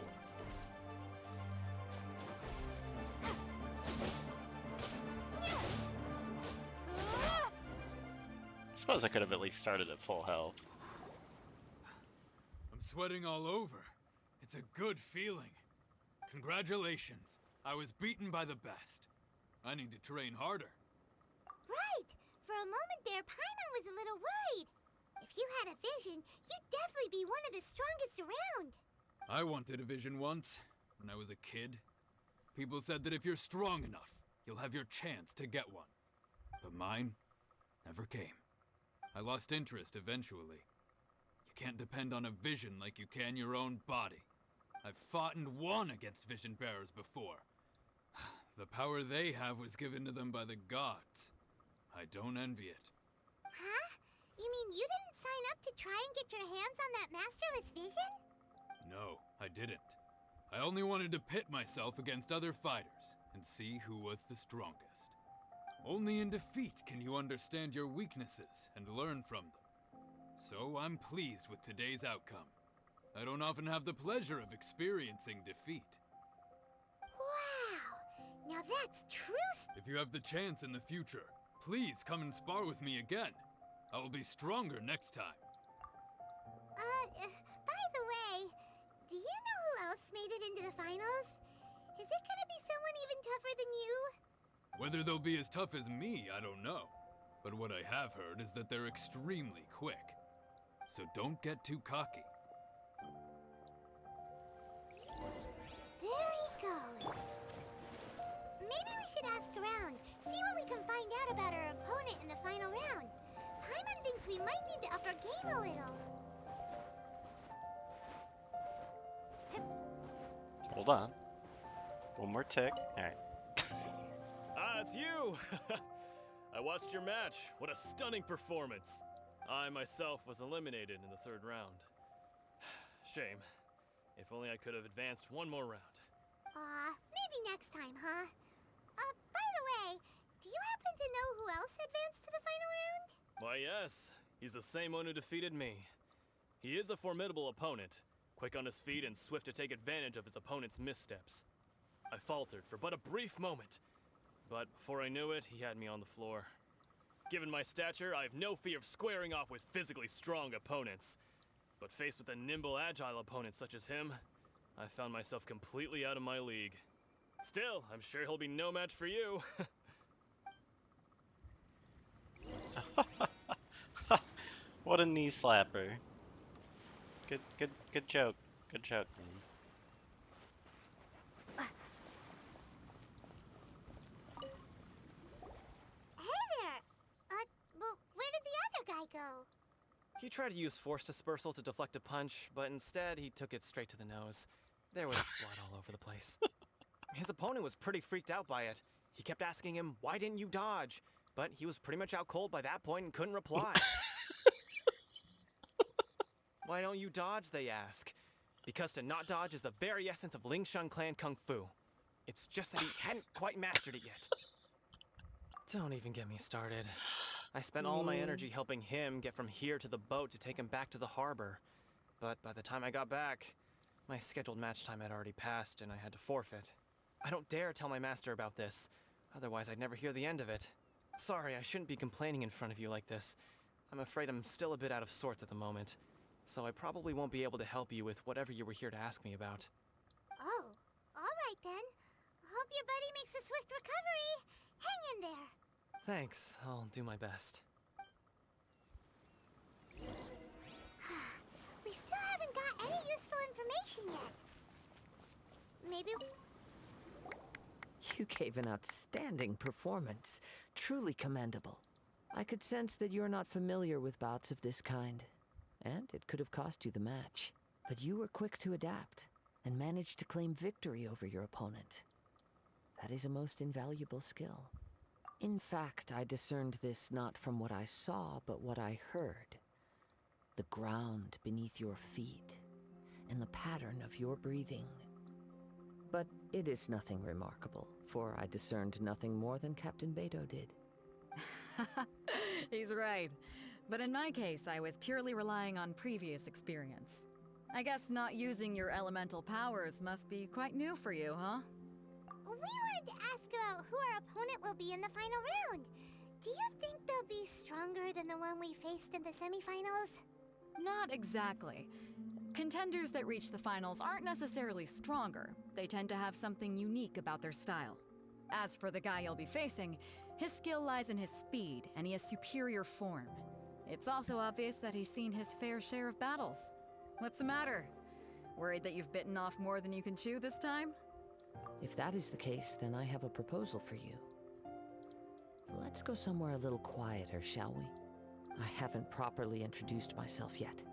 I suppose I could have at least started at full health. I'm sweating all over. It's a good feeling. Congratulations. I was beaten by the best. I need to train harder. Right. For a moment there, Paimon was a little worried. If you had a vision, you'd definitely be one of the strongest around. I wanted a vision once, when I was a kid. People said that if you're strong enough, you'll have your chance to get one. But mine never came. I lost interest eventually. You can't depend on a vision like you can your own body. I've fought and won against vision bearers before. The power they have was given to them by the gods. I don't envy it. Huh? You mean you didn't sign up to try and get your hands on that masterless vision? No, I didn't. I only wanted to pit myself against other fighters and see who was the strongest. Only in defeat can you understand your weaknesses and learn from them. So I'm pleased with today's outcome. I don't often have the pleasure of experiencing defeat. Wow! Now that's true. If you have the chance in the future, please come and spar with me again. I will be stronger next time. By the way, do you know who else made it into the finals? Is it gonna be someone even tougher than you? Whether they'll be as tough as me, I don't know. But what I have heard is that they're extremely quick. So don't get too cocky. There he goes. Maybe we should ask around, see what we can find out about our opponent in the final round. Paimon thinks we might need to up our game a little. Hold on. One more tick. Alright. Ah, it's you! I watched your match. What a stunning performance. I myself was eliminated in the third round. Shame. If only I could have advanced one more round. Maybe next time, huh? By the way, do you happen to know who else advanced to the final round? Why, yes. He's the same one who defeated me. He is a formidable opponent, quick on his feet and swift to take advantage of his opponent's missteps. I faltered for but a brief moment, but before I knew it, he had me on the floor. Given my stature, I have no fear of squaring off with physically strong opponents. But faced with a nimble, agile opponent such as him, I found myself completely out of my league. Still, I'm sure he'll be no match for you. What a knee slapper. Good joke. Good joke, man. Hey there! Well, where did the other guy go? He tried to use force dispersal to deflect a punch, but instead he took it straight to the nose. There was blood all over the place. His opponent was pretty freaked out by it. He kept asking him, "Why didn't you dodge?" But he was pretty much out cold by that point and couldn't reply. "Why don't you dodge?" they ask. Because to not dodge is the very essence of Lingshan clan kung fu. It's just that he hadn't quite mastered it yet. Don't even get me started. I spent all my energy helping him get from here to the boat to take him back to the harbor. But by the time I got back, my scheduled match time had already passed and I had to forfeit. I don't dare tell my master about this, otherwise I'd never hear the end of it. Sorry, I shouldn't be complaining in front of you like this. I'm afraid I'm still a bit out of sorts at the moment, so I probably won't be able to help you with whatever you were here to ask me about. Oh, alright then. Hope your buddy makes a swift recovery. Hang in there. Thanks, I'll do my best. We still haven't got any useful information yet. Maybe... You gave an outstanding performance. Truly commendable. I could sense that you're not familiar with bouts of this kind, and it could have cost you the match. But you were quick to adapt, and managed to claim victory over your opponent. That is a most invaluable skill. In fact, I discerned this not from what I saw, but what I heard. The ground beneath your feet, and the pattern of your breathing. But it is nothing remarkable, for I discerned nothing more than Captain Beto did. He's right. But in my case, I was purely relying on previous experience. I guess not using your elemental powers must be quite new for you, huh? We wanted to ask about who our opponent will be in the final round. Do you think they'll be stronger than the one we faced in the semifinals? Not exactly. Contenders that reach the finals aren't necessarily stronger. They tend to have something unique about their style. As for the guy you'll be facing, his skill lies in his speed, and he has superior form. It's also obvious that he's seen his fair share of battles. What's the matter? Worried that you've bitten off more than you can chew this time? If that is the case, then I have a proposal for you. Let's go somewhere a little quieter, shall we? I haven't properly introduced myself yet.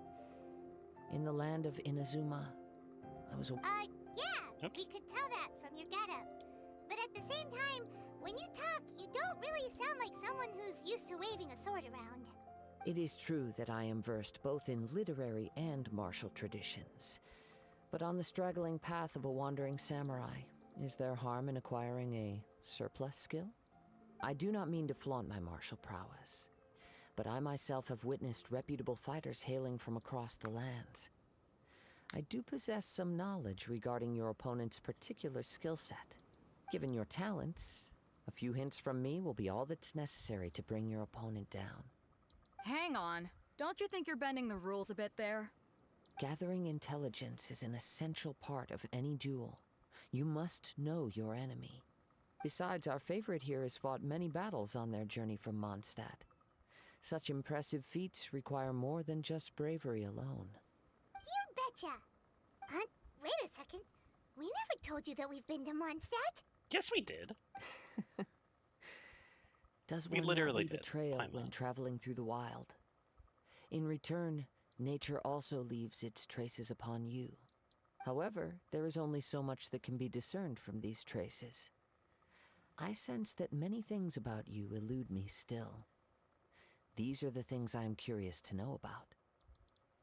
In the land of Inazuma, I was a... Yeah, we could tell that from your getup. But at the same time, when you talk, you don't really sound like someone who's used to waving a sword around. It is true that I am versed both in literary and martial traditions. But on the straggling path of a wandering samurai, is there harm in acquiring a surplus skill? I do not mean to flaunt my martial prowess, but I myself have witnessed reputable fighters hailing from across the lands. I do possess some knowledge regarding your opponent's particular skill set. Given your talents, a few hints from me will be all that's necessary to bring your opponent down. Hang on. Don't you think you're bending the rules a bit there? Gathering intelligence is an essential part of any duel. You must know your enemy. Besides, our favorite here has fought many battles on their journey from Mondstadt. Such impressive feats require more than just bravery alone. You betcha! Wait a second. We never told you that we've been to Mondstadt. Yes, we did. Does We one literally not leave a did, trail Paimon. when traveling through the wild? In return, nature also leaves its traces upon you. However, there is only so much that can be discerned from these traces. I sense that many things about you elude me still. These are the things I am curious to know about.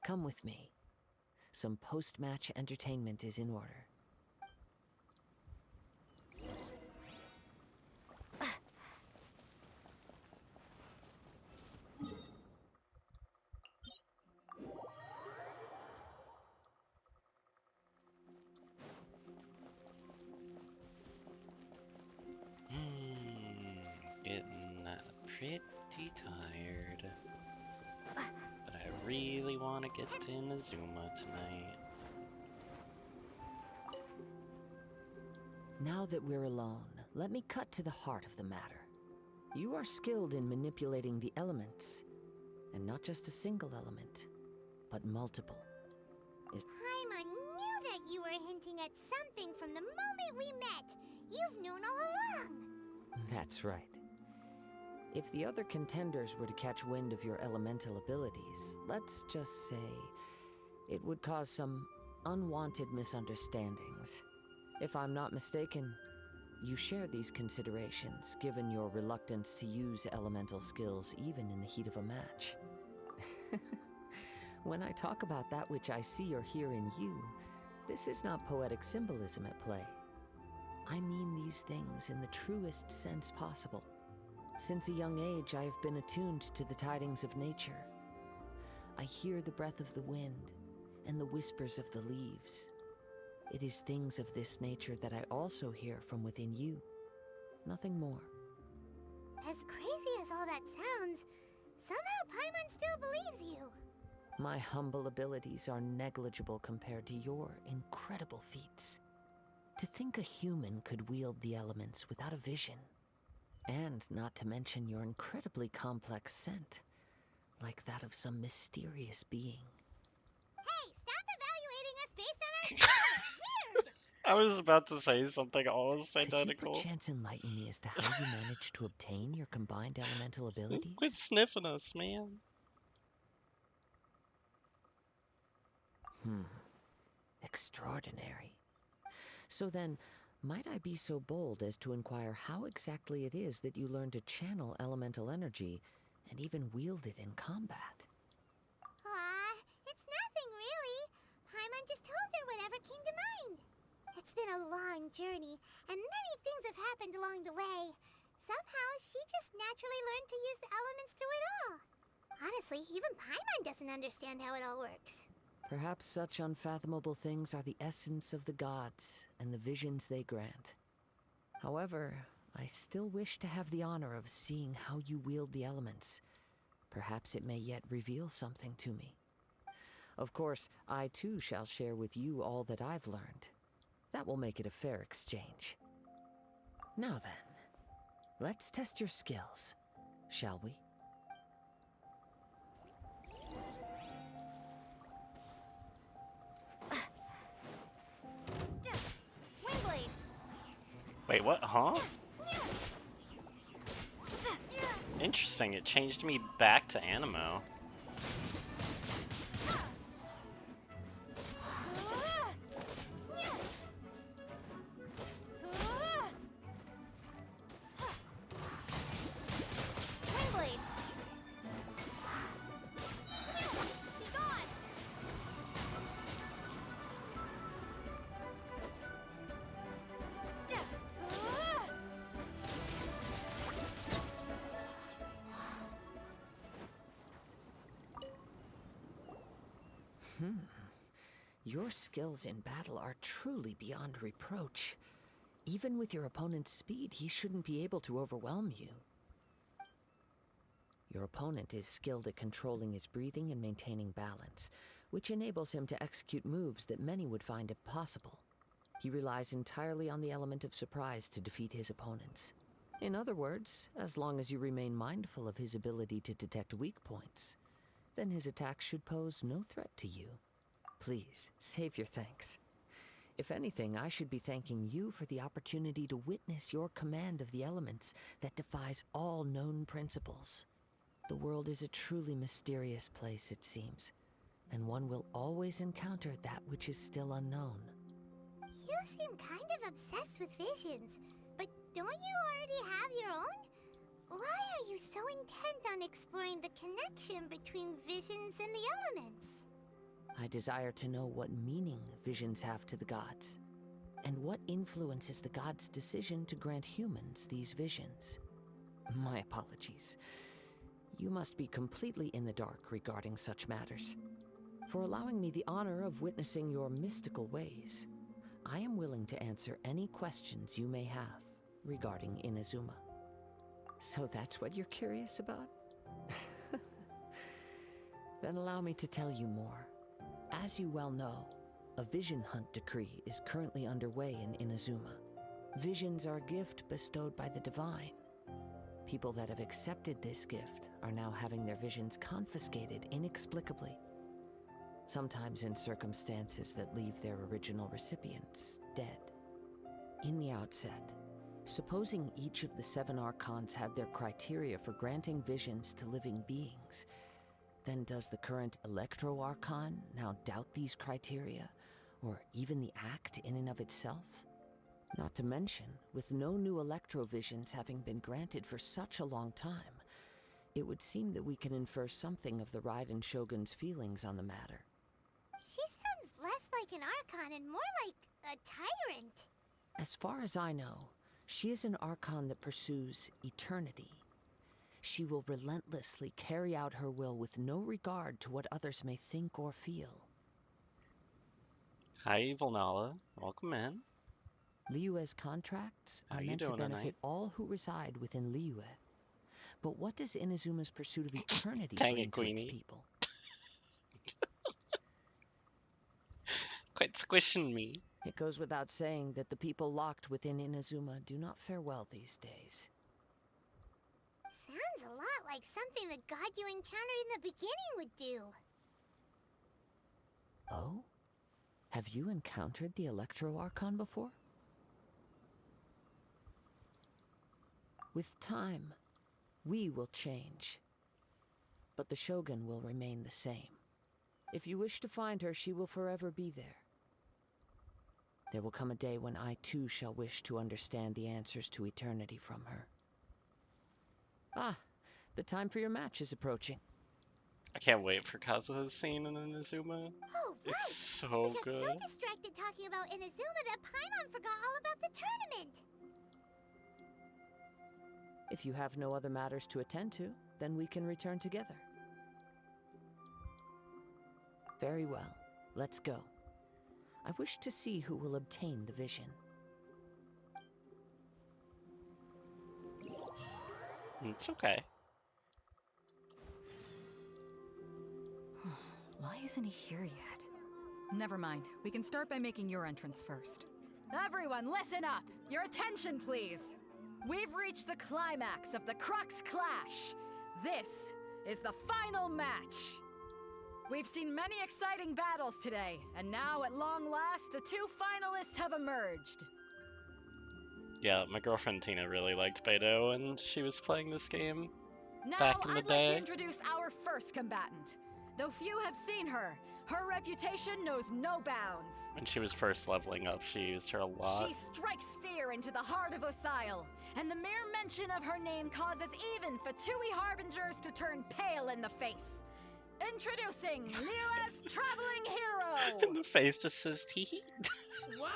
Come with me. Some post-match entertainment is in order. Getting pretty tired. But I really want to get to Inazuma tonight. Now that we're alone, let me cut to the heart of the matter. You are skilled in manipulating the elements, and not just a single element, but multiple. Paimon knew that you were hinting at something from the moment we met. You've known all along. That's right. If the other contenders were to catch wind of your elemental abilities, let's just say it would cause some unwanted misunderstandings. If I'm not mistaken, you share these considerations, given your reluctance to use elemental skills even in the heat of a match. When I talk about that which I see or hear in you, this is not poetic symbolism at play. I mean these things in the truest sense possible. Since a young age, I have been attuned to the tidings of nature. I hear the breath of the wind and the whispers of the leaves. It is things of this nature that I also hear from within you. Nothing more. As crazy as all that sounds, somehow Paimon still believes you. My humble abilities are negligible compared to your incredible feats. To think a human could wield the elements without a vision. And not to mention your incredibly complex scent, like that of some mysterious being. Hey, stop evaluating us based on our skills! Weird! I was about to say something almost Could you identical. perchance enlighten me as to how you managed to obtain your combined elemental abilities? Quit sniffing us, man. Extraordinary. So then, might I be so bold as to inquire how exactly it is that you learn to channel elemental energy and even wield it in combat? It's nothing really. Paimon just told her whatever came to mind. It's been a long journey, and many things have happened along the way. Somehow, she just naturally learned to use the elements through it all. Honestly, even Paimon doesn't understand how it all works. Perhaps such unfathomable things are the essence of the gods and the visions they grant. However, I still wish to have the honor of seeing how you wield the elements. Perhaps it may yet reveal something to me. Of course, I too shall share with you all that I've learned. That will make it a fair exchange. Now then, let's test your skills, shall we? Wingblade! Wait, what? Huh? Interesting, it changed me back to Animo. Wingblade! Be gone! Your skills in battle are truly beyond reproach. Even with your opponent's speed, he shouldn't be able to overwhelm you. Your opponent is skilled at controlling his breathing and maintaining balance, which enables him to execute moves that many would find impossible. He relies entirely on the element of surprise to defeat his opponents. In other words, as long as you remain mindful of his ability to detect weak points, then his attacks should pose no threat to you. Please, save your thanks. If anything, I should be thanking you for the opportunity to witness your command of the elements that defies all known principles. The world is a truly mysterious place, it seems, and one will always encounter that which is still unknown. You seem kind of obsessed with visions, but don't you already have your own? Why are you so intent on exploring the connection between visions and the elements? I desire to know what meaning visions have to the gods, and what influences the gods' decision to grant humans these visions. My apologies. You must be completely in the dark regarding such matters. For allowing me the honor of witnessing your mystical ways, I am willing to answer any questions you may have regarding Inazuma. So that's what you're curious about? Then allow me to tell you more. As you well know, a vision hunt decree is currently underway in Inazuma. Visions are a gift bestowed by the divine. People that have accepted this gift are now having their visions confiscated inexplicably, sometimes in circumstances that leave their original recipients dead. In the outset, supposing each of the 7 archons had their criteria for granting visions to living beings, then does the current Electro-Archon now doubt these criteria, or even the act in and of itself? Not to mention, with no new Electro-Visions having been granted for such a long time, it would seem that we can infer something of the Raiden Shogun's feelings on the matter. She sounds less like an Archon and more like a tyrant. As far as I know, she is an Archon that pursues eternity. She will relentlessly carry out her will with no regard to what others may think or feel. Hi, Evil Nala. Welcome in. Liyue's contracts How are you meant to doing benefit tonight? all who reside within Liyue. But what does Inazuma's pursuit of eternity Dang bring it, to its Queenie. people? Quit squishing me. It goes without saying that the people locked within Inazuma do not fare well these days. Sounds a lot like something the god you encountered in the beginning would do. Oh? Have you encountered the Electro-Archon before? With time, we will change. But the Shogun will remain the same. If you wish to find her, she will forever be there. There will come a day when I too shall wish to understand the answers to eternity from her. Ah, the time for your match is approaching. I can't wait for Kazuha's scene in Inazuma. Oh, right! It's so We got good. so distracted talking about Inazuma that Paimon forgot all about the tournament! If you have no other matters to attend to, then we can return together. Very well. Let's go. I wish to see who will obtain the vision. It's okay. Why isn't he here yet? Never mind. We can start by making your entrance first. Everyone, listen up! Your attention, please! We've reached the climax of the Crux Clash. This is the final match. We've seen many exciting battles today, and now at long last, the two finalists have emerged. Yeah, my girlfriend Tina really liked Beidou when she was playing this game Now back in the I'd like day. to introduce our first combatant. Though few have seen her, her reputation knows no bounds. When she was first leveling up, she used her a lot. She strikes fear into the heart of Osile, and the mere mention of her name causes even Fatui Harbingers to turn pale in the face. Introducing Liyue's traveling hero! And the face just says tee. Wow!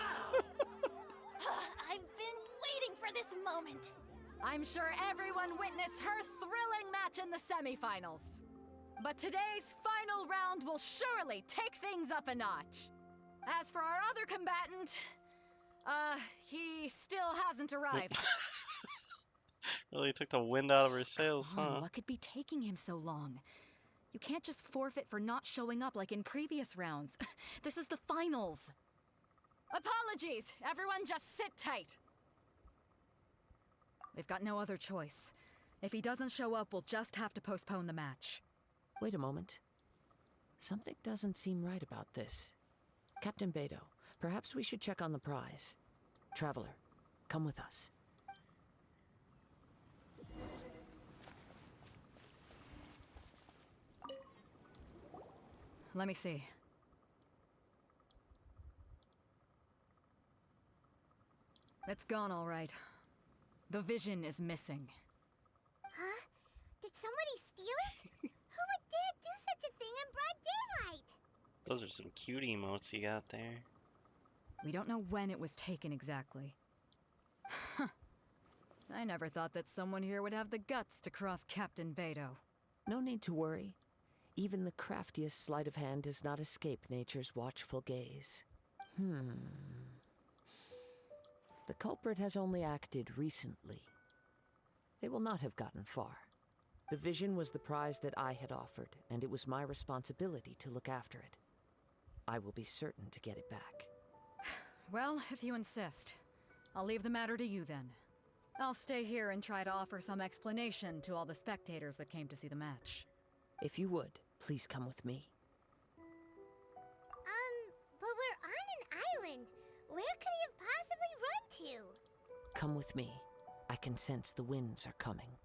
I've been waiting for this moment. I'm sure everyone witnessed her thrilling match in the semifinals. But today's final round will surely take things up a notch. As for our other combatant, he still hasn't arrived. Really took the wind out of her sails, Come on, huh? what could be taking him so long? You can't just forfeit for not showing up like in previous rounds. This is the finals. Apologies! Everyone just sit tight. We've got no other choice. If he doesn't show up, we'll just have to postpone the match. Wait a moment. Something doesn't seem right about this. Captain Beidou, perhaps we should check on the prize. Traveler, come with us. Let me see. It's gone, all right. The vision is missing. Huh? Did somebody steal it? Who would dare do such a thing in broad daylight? Those are some cute emotes you got there. We don't know when it was taken exactly. I never thought that someone here would have the guts to cross Captain Beidou. No need to worry. Even the craftiest sleight of hand does not escape nature's watchful gaze. The culprit has only acted recently. They will not have gotten far. The vision was the prize that I had offered, and it was my responsibility to look after it. I will be certain to get it back. Well, if you insist. I'll leave the matter to you then. I'll stay here and try to offer some explanation to all the spectators that came to see the match. If you would, please come with me. But we're on an island. Where could he have possibly run to? Come with me. I can sense the winds are coming.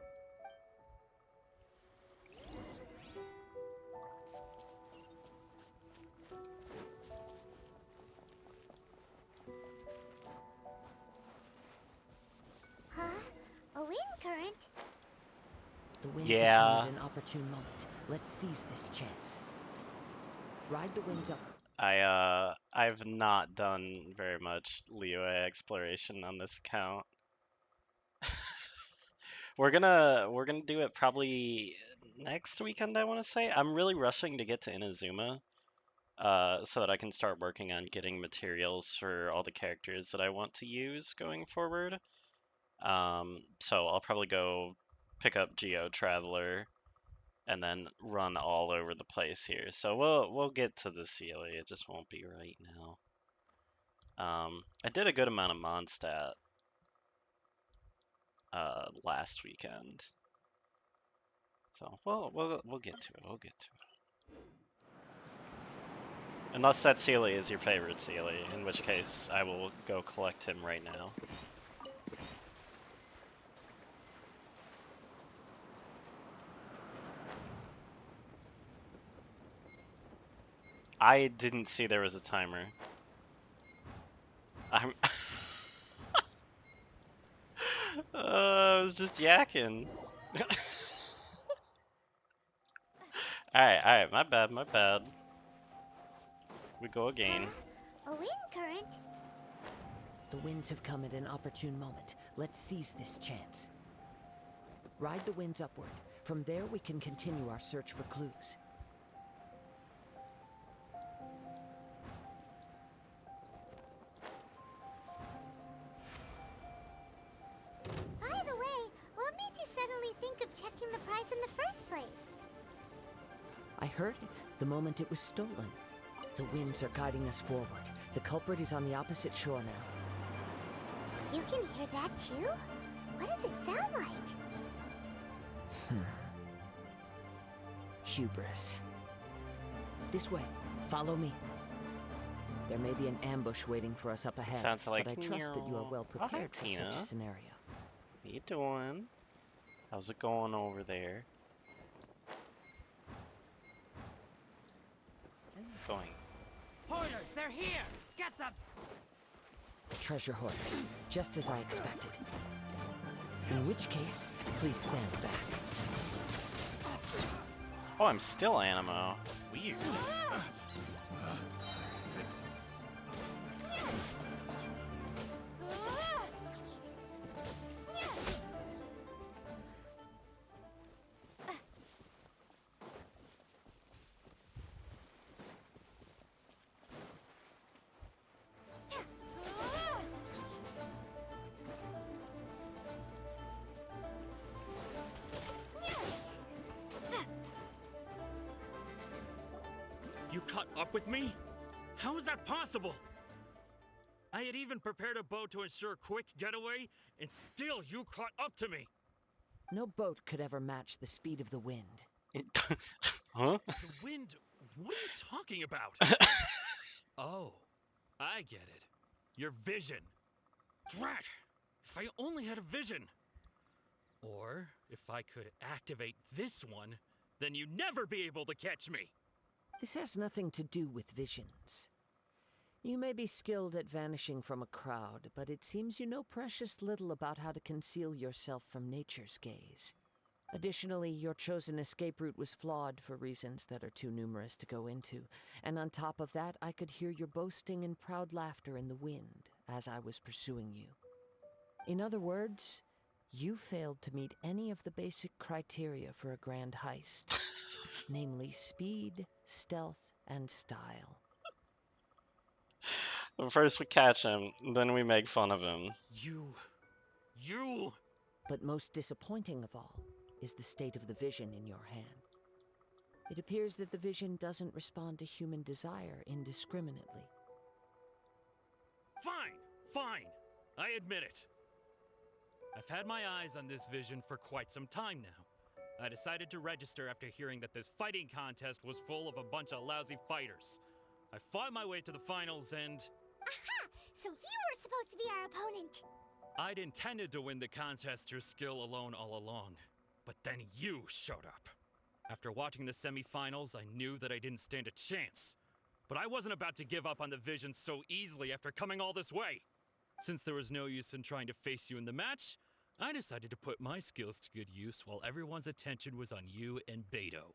Huh? A wind current? The winds Yeah. have come at an opportune moment. Let's seize this chance. Ride the winds up. I've not done very much Liyue exploration on this account. We're gonna do it probably next weekend, I want to say. I'm really rushing to get to Inazuma, so that I can start working on getting materials for all the characters that I want to use going forward. So I'll probably go pick up Geo Traveler and then run all over the place here. So we'll get to the CLA, it just won't be right now. I did a good amount of Mondstadt last weekend. So we'll get to it. We'll get to it. Unless that Sealy is your favorite Sealy, in which case I will go collect him right now. I didn't see there was a timer. I'm. I was just yakking. Alright, my bad. We go again. A wind current? The winds have come at an opportune moment. Let's seize this chance. Ride the winds upward. From there, we can continue our search for clues. By the way, what made you suddenly think of checking the prize in the first place? I heard it the moment it was stolen. The winds are guiding us forward. The culprit is on the opposite shore now. You can hear that too? What does it sound like? Hubris. This way. Follow me. There may be an ambush waiting for us up ahead, Sounds like but I trust that you are well Oh, hi, prepared for Tina. such a scenario. How you doing? How's it going over there? Where are you going? Hoarders, they're here! Get them! Treasure hoarders, just as I expected. In which case, please stand back. Oh, I'm still Animo. Weird. You caught up with me? How is that possible? I had even prepared a boat to ensure a quick getaway, and still you caught up to me. No boat could ever match the speed of the wind. Huh? The wind? What are you talking about? Oh, I get it. Your vision. Drat! If I only had a vision. Or if I could activate this one, then you'd never be able to catch me. This has nothing to do with visions. You may be skilled at vanishing from a crowd, but it seems you know precious little about how to conceal yourself from nature's gaze. Additionally, your chosen escape route was flawed for reasons that are too numerous to go into, and on top of that, I could hear your boasting and proud laughter in the wind as I was pursuing you. In other words, you failed to meet any of the basic criteria for a grand heist, namely speed, stealth, and style. First we catch him, then we make fun of him. You... But most disappointing of all is the state of the vision in your hand. It appears that the vision doesn't respond to human desire indiscriminately. Fine. I admit it. I've had my eyes on this vision for quite some time now. I decided to register after hearing that this fighting contest was full of a bunch of lousy fighters. I fought my way to the finals and... Aha! So you were supposed to be our opponent. I'd intended to win the contest through skill alone all along. But then you showed up. After watching the semifinals, I knew that I didn't stand a chance. But I wasn't about to give up on the vision so easily after coming all this way. Since there was no use in trying to face you in the match, I decided to put my skills to good use while everyone's attention was on you and Beto.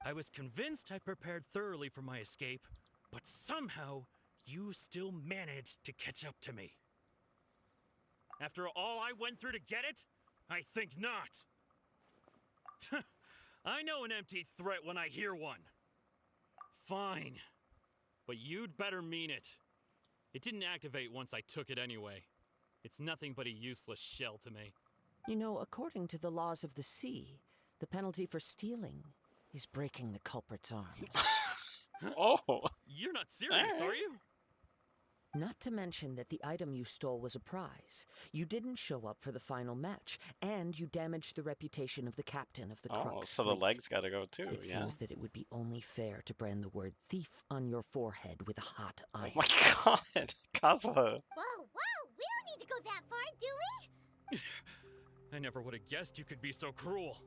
I was convinced I prepared thoroughly for my escape, but somehow you still managed to catch up to me. After all I went through to get it? I think not. I know an empty threat when I hear one. Fine. But you'd better mean it. It didn't activate once I took it anyway. It's nothing but a useless shell to me. You know, according to the laws of the sea, the penalty for stealing is breaking the culprit's arms. Oh! You're not serious, are you? Not to mention that the item you stole was a prize. You didn't show up for the final match, and you damaged the reputation of the captain of the Crux so the fleet. legs gotta go too, It yeah. seems that it would be only fair to brand the word thief on your forehead with a hot iron. Oh my god, Kaza. Whoa, we don't need to go that far, do we? I never would have guessed you could be so cruel.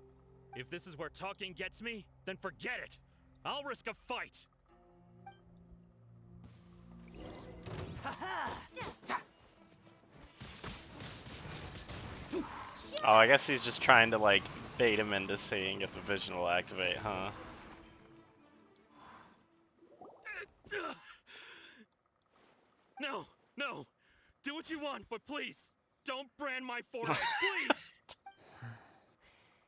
If this is where talking gets me, then forget it. I'll risk a fight. Oh, I guess he's just trying to, like, bait him into seeing if the vision will activate, huh? No, no. Do what you want, but please, don't brand my forehead, please!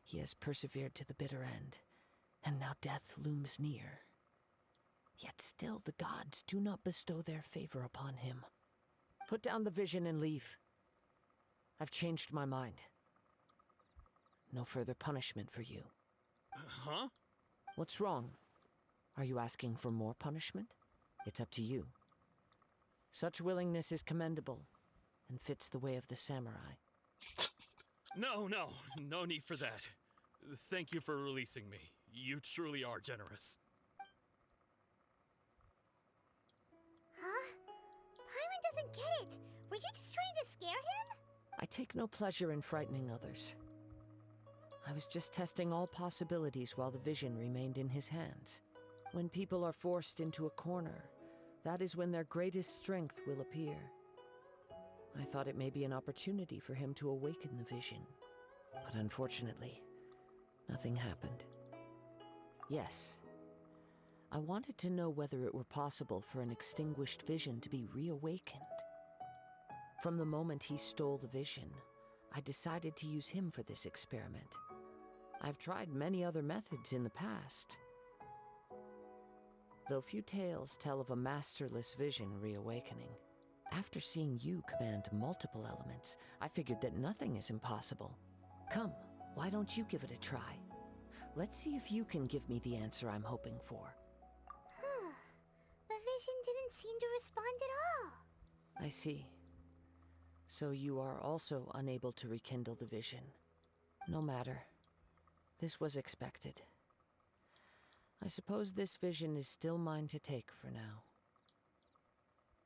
He has persevered to the bitter end, and now death looms near. Yet still the gods do not bestow their favor upon him. Put down the vision and leave. I've changed my mind. No further punishment for you. Huh? What's wrong? Are you asking for more punishment? It's up to you. Such willingness is commendable, and fits the way of the samurai. No, no need for that. Thank you for releasing me. You truly are generous. Huh? Paimon doesn't get it. Were you just trying to scare him? I take no pleasure in frightening others. I was just testing all possibilities while the vision remained in his hands. When people are forced into a corner, that is when their greatest strength will appear. I thought it may be an opportunity for him to awaken the vision. But unfortunately, nothing happened. Yes, I wanted to know whether it were possible for an extinguished vision to be reawakened. From the moment he stole the vision, I decided to use him for this experiment. I've tried many other methods in the past, though few tales tell of a masterless vision reawakening. After seeing you command multiple elements, I figured that nothing is impossible. Come, why don't you give it a try? Let's see if you can give me the answer I'm hoping for. The vision didn't seem to respond at all. I see. So you are also unable to rekindle the vision. No matter. This was expected. I suppose this vision is still mine to take for now.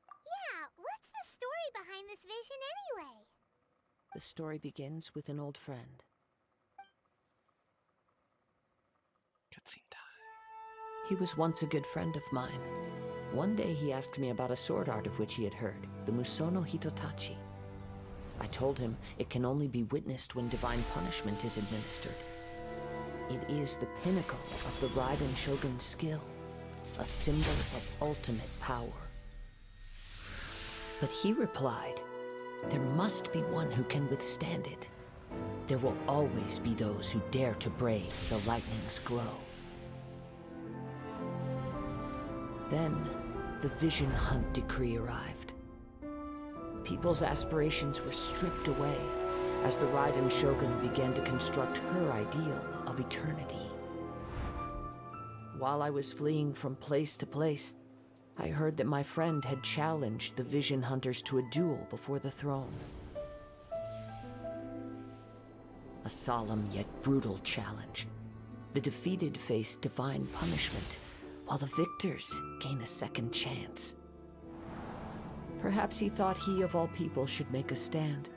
Yeah, what's the story behind this vision anyway? The story begins with an old friend. Cutscene time. He was once a good friend of mine. One day he asked me about a sword art of which he had heard, the Musono Hitotachi. I told him it can only be witnessed when divine punishment is administered. It is the pinnacle of the Raiden Shogun's skill, a symbol of ultimate power. But he replied, there must be one who can withstand it. There will always be those who dare to brave the lightning's glow. Then, the Vision Hunt decree arrived. People's aspirations were stripped away as the Raiden Shogun began to construct her ideal of eternity. While I was fleeing from place to place, I heard that my friend had challenged the Vision Hunters to a duel before the throne. A solemn yet brutal challenge. The defeated face divine punishment, while the victors gain a second chance. Perhaps he thought he of all people should make a stand.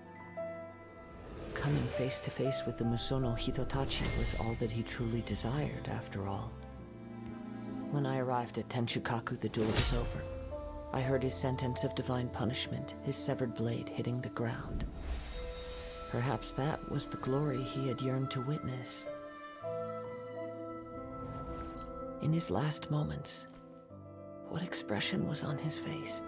Coming face to face with the Musono Hitotachi was all that he truly desired, after all. When I arrived at Tenshukaku, the duel was over. I heard his sentence of divine punishment, his severed blade hitting the ground. Perhaps that was the glory he had yearned to witness. In his last moments, what expression was on his face?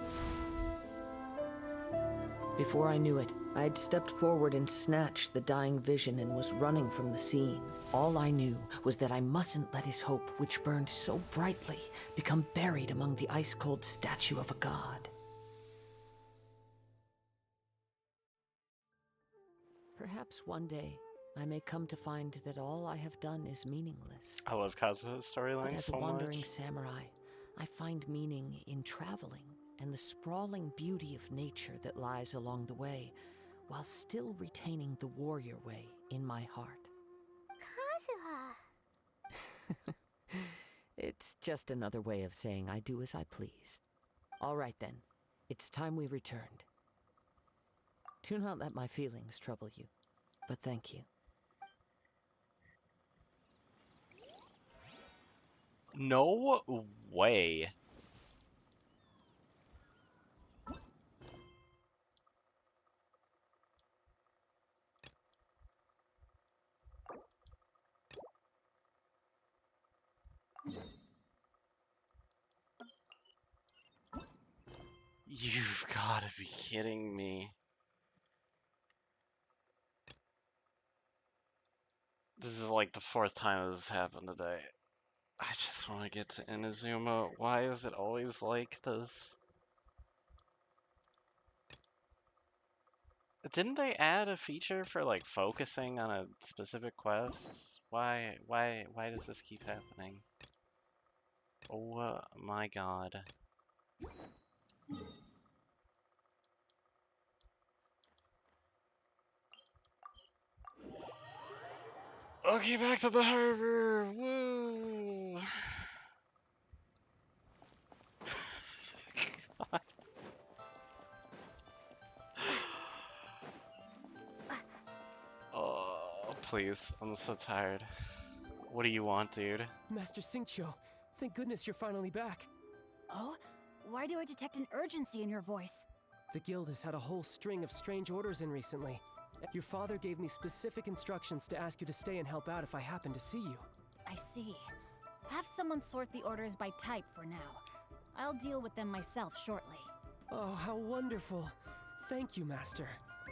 Before I knew it, I had stepped forward and snatched the dying vision and was running from the scene. All I knew was that I mustn't let his hope, which burned so brightly, become buried among the ice-cold statue of a god. Perhaps one day, I may come to find that all I have done is meaningless. I love Kazuha's storyline But as so a wandering much. samurai, I find meaning in traveling and the sprawling beauty of nature that lies along the way, while still retaining the warrior way in my heart. Kazuha! It's just another way of saying I do as I please. All right then, it's time we returned. Do not let my feelings trouble you, but thank you. No way. You've got to be kidding me. This is like the fourth time this has happened today. I just want to get to Inazuma. Why is it always like this? Didn't they add a feature for like focusing on a specific quest? Why does this keep happening? Oh my god. Okay, back to the harbor. Woo! God. Oh, please. I'm so tired. What do you want, dude? Master Xingqiu, thank goodness you're finally back. Oh? Why do I detect an urgency in your voice? The guild has had a whole string of strange orders in recently. Your father gave me specific instructions to ask you to stay and help out if I happen to see you. I see. Have someone sort the orders by type for now. I'll deal with them myself shortly. Oh, how wonderful. Thank you, Master.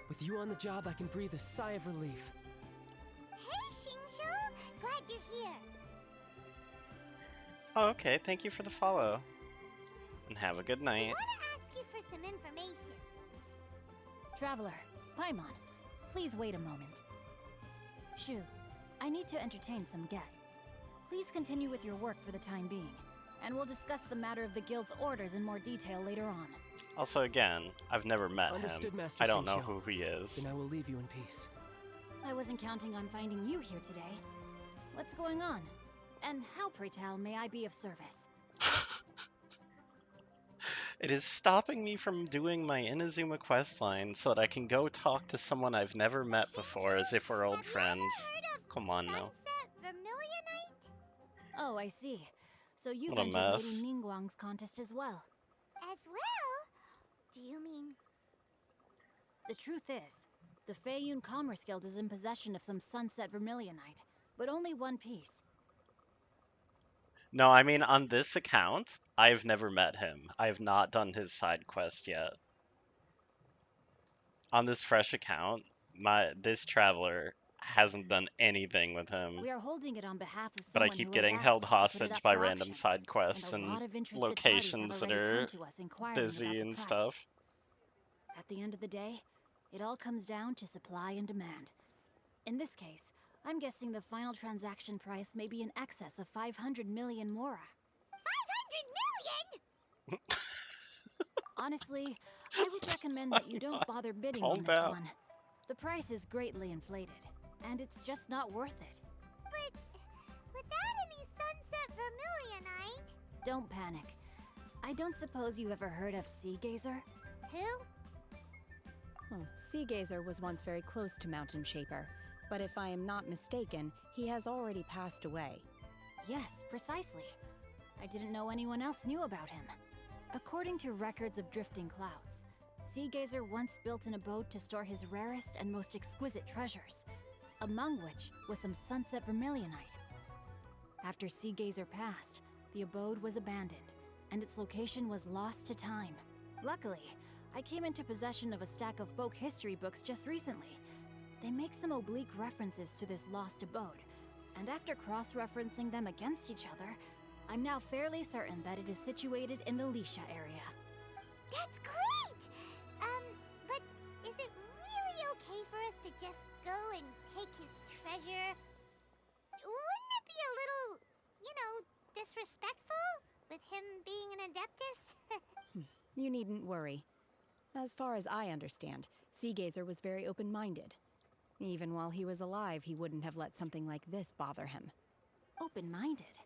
With you on the job, I can breathe a sigh of relief. Hey, Xingqiu! Glad you're here. Oh, okay. Thank you for the follow. And have a good night. I want to ask you for some information. Traveler, Paimon, please wait a moment. Shu, I need to entertain some guests. Please continue with your work for the time being, and we'll discuss the matter of the guild's orders in more detail later on. Also, again, I've never met Understood, him. Master I don't know Xingqiu. who he is. Then I will leave you in peace. I wasn't counting on finding you here today. What's going on? And how, pray tell, may I be of service? It is stopping me from doing my Inazuma questline so that I can go talk to someone I've never met before as if we're old friends. Come on now. Oh, I see. So you've What a entered mess. Lady Ningguang's contest as well. As well? Do you mean... The truth is, the Feiyun Commerce Guild is in possession of some Sunset Vermilionite, but only one piece. No, I mean, on this account, I've never met him. I have not done his side quest yet. On this fresh account, this traveler hasn't done anything with him. We are holding it on behalf of But I someone keep who getting has held asked us to put it hostage up by for random auction, side quests and a and lot of interested locations that parties have already are come to us inquiring about busy the and price. stuff. At the end of the day, it all comes down to supply and demand. In this case, I'm guessing the final transaction price may be in excess of 500 million mora. 500 million?! Honestly, I would recommend that you don't bother bidding Calm on this down. one. The price is greatly inflated, and it's just not worth it. But without any Sunset Vermilionite... Don't panic. I don't suppose you ever heard of Sea Gazer? Who? Well, Sea Gazer was once very close to Mountain Shaper, but if I am not mistaken, he has already passed away. Yes, precisely. I didn't know anyone else knew about him. According to records of drifting clouds, Sea Gazer once built an abode to store his rarest and most exquisite treasures, among which was some Sunset Vermilionite. After Sea Gazer passed, the abode was abandoned, and its location was lost to time. Luckily, I came into possession of a stack of folk history books just recently. They make some oblique references to this lost abode, and after cross-referencing them against each other, I'm now fairly certain that it is situated in the Lisha area. That's great! But is it really okay for us to just go and take his treasure? Wouldn't it be a little, disrespectful? With him being an Adeptus? You needn't worry. As far as I understand, Sea Gazer was very open-minded. Even while he was alive, he wouldn't have let something like this bother him. Open-minded?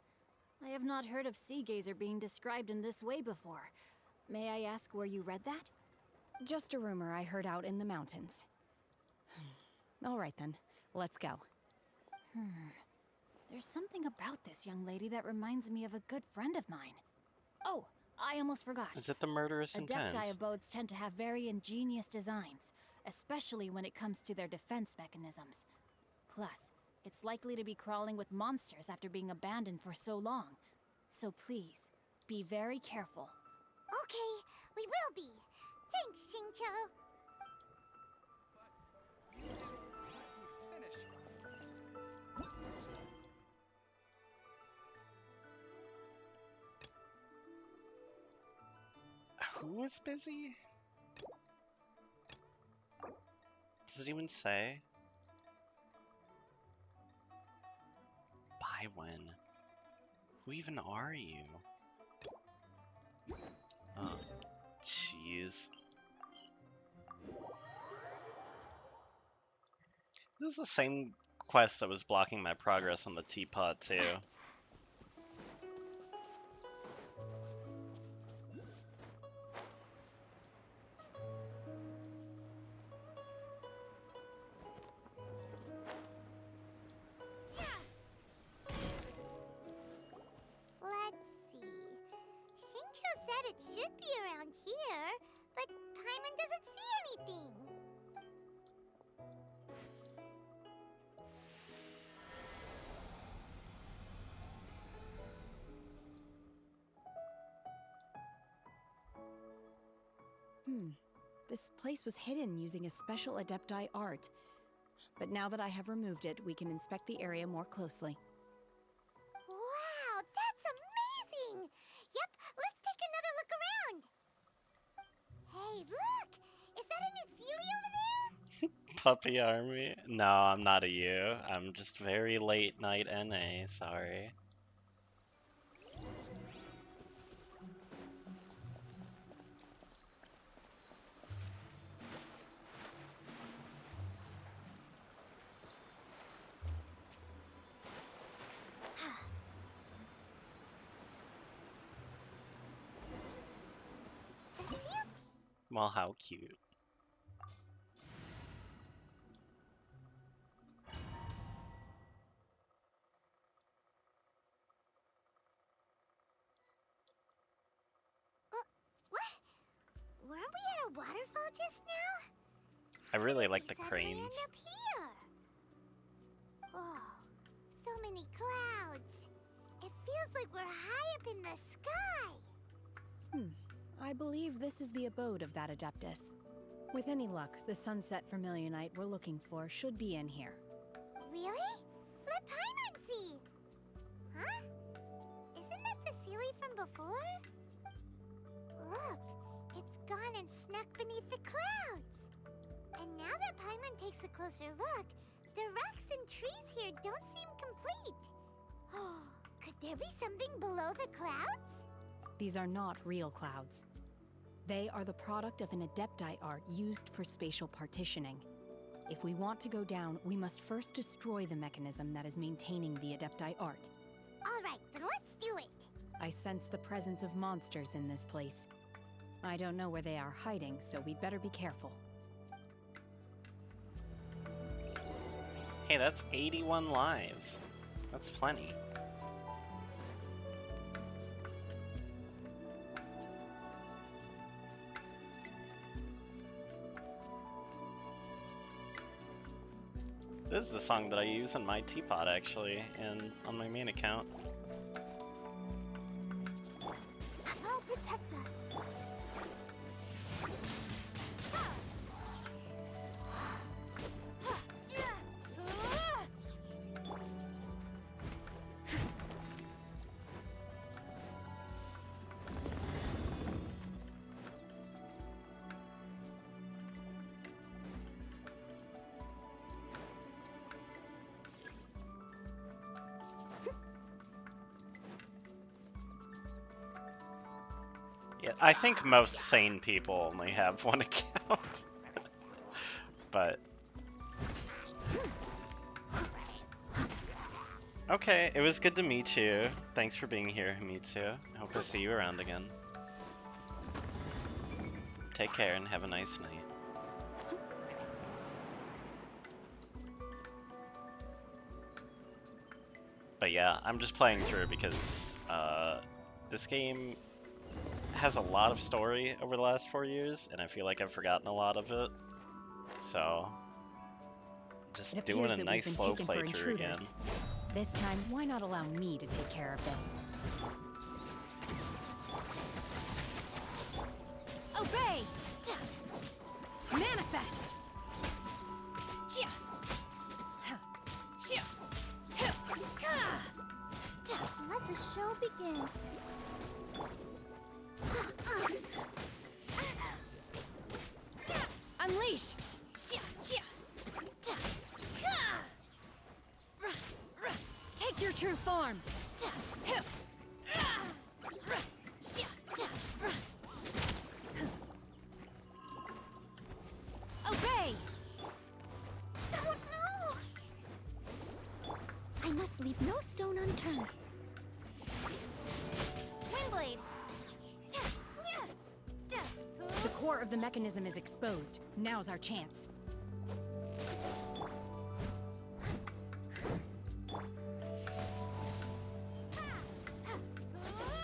I have not heard of Sea Gazer being described in this way before. May I ask where you read that? Just a rumor I heard out in the mountains. All right then, let's go. There's something about this young lady that reminds me of a good friend of mine. Oh, I almost forgot. Is it the murderous intent? Adepti abodes tend to have very ingenious designs, especially when it comes to their defense mechanisms. Plus, it's likely to be crawling with monsters after being abandoned for so long. So please, be very careful. Okay, we will be. Thanks, Xingqiu. Who was busy? Does it even say? By when? Who even are you? Oh, jeez. This is the same quest that was blocking my progress on the teapot, too. Let's see. Xingqiu said it should be around here, but Paimon doesn't see anything. This place was hidden using a special Adepti art. But now that I have removed it, we can inspect the area more closely. Wow, that's amazing! Yep, let's take another look around. Hey, look! Is that a new Sealy over there? Puppy army? No, I'm not a U. I'm just very late night NA, sorry. Well, how cute. Weren't we at a waterfall just now? I really like the Suddenly cranes. end up here. Oh, so many clouds. It feels like we're high up in the sky. I believe this is the abode of that Adeptus. With any luck, the sunset Vermilionite we're looking for should be in here. Really? Let Paimon see. Huh? Isn't that the Sealy from before? Look, it's gone and snuck beneath the clouds. And now that Paimon takes a closer look, the rocks and trees here don't seem complete. Oh, could there be something below the clouds? These are not real clouds. They are the product of an Adepti art used for spatial partitioning. If we want to go down, we must first destroy the mechanism that is maintaining the Adepti art. All right, then let's do it. I sense the presence of monsters in this place. I don't know where they are hiding, so we'd better be careful. Hey, that's 81 lives. That's plenty. This is the song that I use in my teapot, actually, and on my main account. I'll protect us. Yeah, I think most sane people only have one account. But okay, it was good to meet you. Thanks for being here, Mitsu. I hope to see you around again. Take care and have a nice night. But yeah, I'm just playing through because this game has a lot of story over the last 4 years, and I feel like I've forgotten a lot of it. So, just It doing appears a that we've nice been slow taken for playthrough intruders. again. This time, why not allow me to take care of this? Obey! Manifest! Let the show begin. Unleash! Take your true form! Obey! Oh no! I must leave no stone unturned. Windblade! The core of the mechanism is exposed. Now's our chance.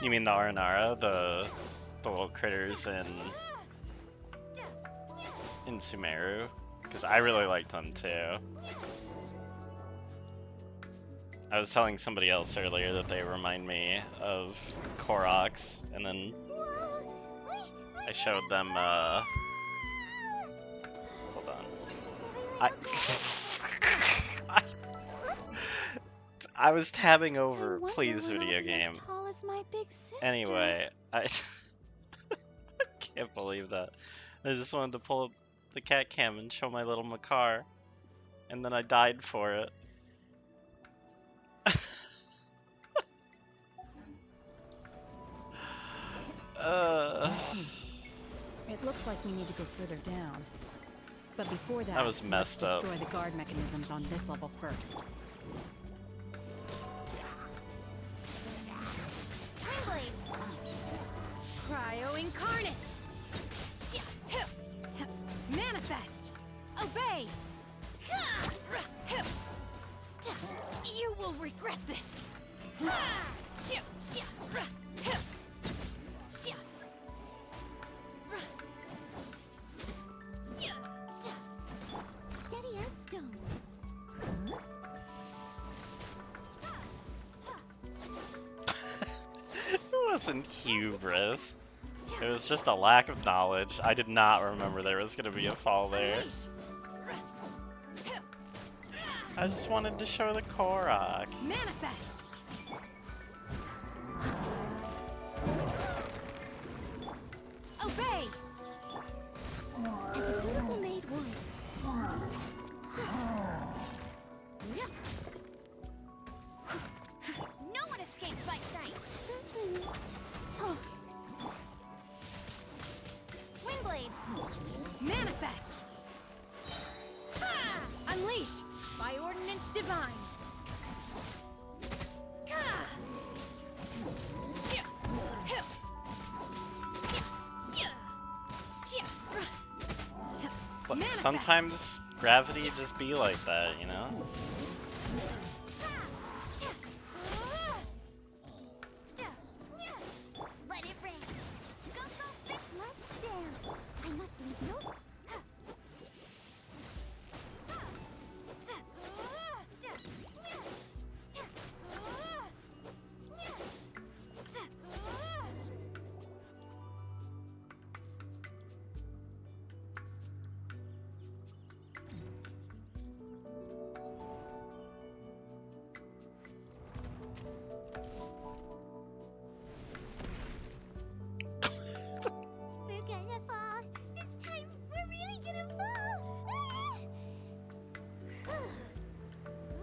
You mean the Aranara, the little critters in Sumeru? Because I really liked them too. I was telling somebody else earlier that they remind me of Koroks, and then I showed them, hold on. I was tabbing over, please, video game. Tall as my big sister. Anyway, I can't believe that. I just wanted to pull up the cat cam and show my little Makar, and then I died for it. It looks like we need to go further down. But before that, was messed let's up. destroy the guard mechanisms on this level first. Windblade! Cryo Incarnate! Manifest! Obey! You will regret this! Steady as stone. It wasn't hubris. It was just a lack of knowledge. I did not remember there was gonna be a fall there. I just wanted to show the Korok. Manifest! Obey! As a dutiful maid would. No one escapes my sight! Windblade! Manifest! Unleash! By ordinance divine! But sometimes gravity just be like that, you know? Let it rain. Go, big let's dance. I must leave no. We're gonna fall. This time, we're really gonna fall.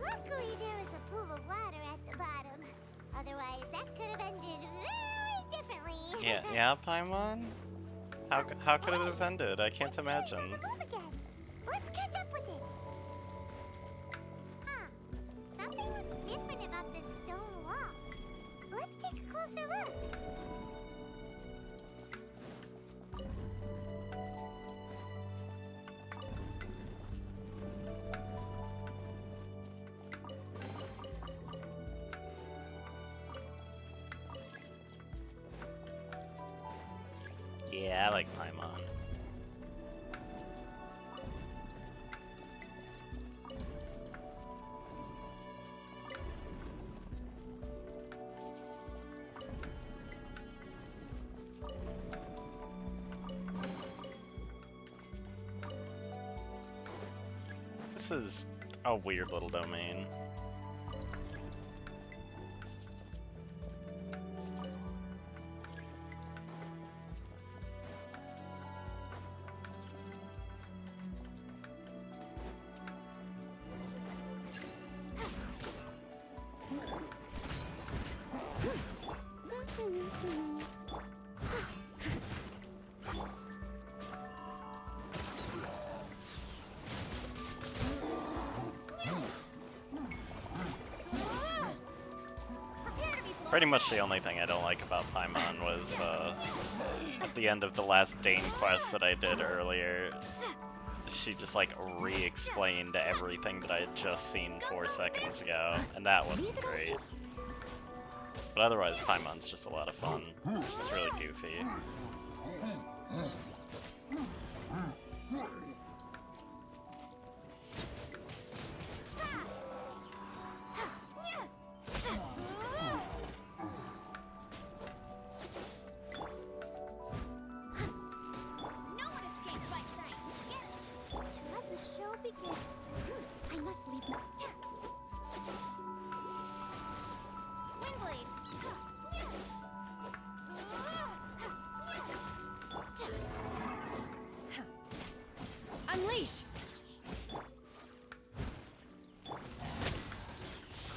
Luckily, there was a pool of water at the bottom. Otherwise, that could have ended very differently. Yeah, Paimon? How could it have ended? I can't imagine. Let's catch up with it. Huh. Something looks different about this stone wall. Let's take a closer look. like Paimon. This is a weird little domain. Pretty much the only thing I don't like about Paimon was at the end of the last Dane quest that I did earlier, she just like re-explained everything that I had just seen 4 seconds ago, and that wasn't great. But otherwise, Paimon's just a lot of fun. It's really goofy. Unleash!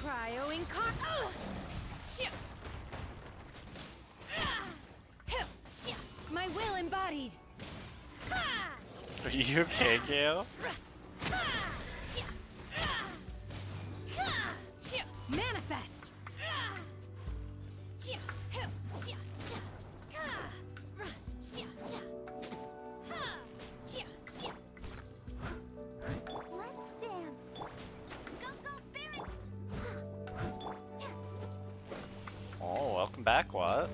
Cryo my will embodied! Are you okay, Gale? Manifest! Let's dance. Go, go, Baron! Oh, welcome back, what?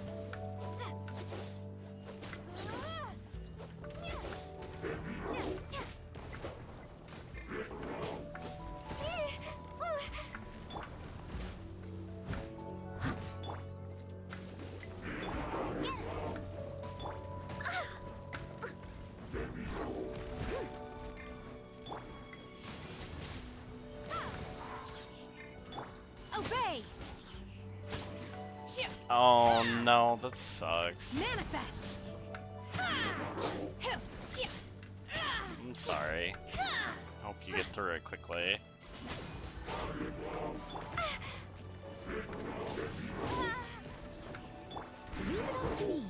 Obey! Oh no, that sucks. Manifest! I'm sorry. Hope you get through it quickly. Leave it up to me.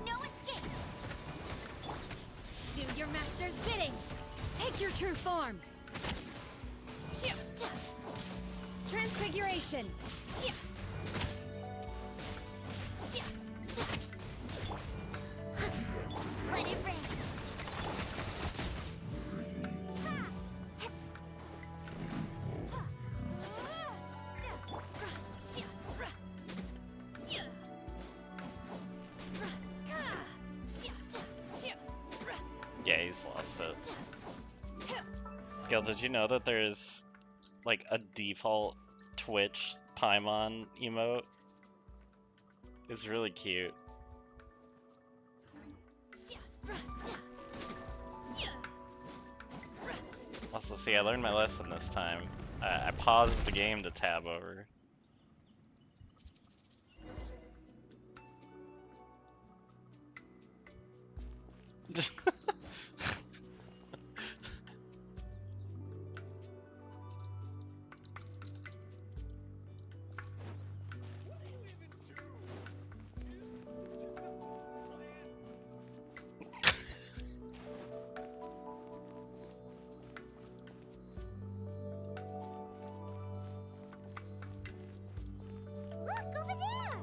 No escape. Do your master's bidding! Take your true form! Transfiguration! Let it rain. Yeah, he's lost it. Gil, did you know that there's like a default Twitch Paimon emote? It's really cute. Also, see, I learned my lesson this time. I paused the game to tab over. Look over there.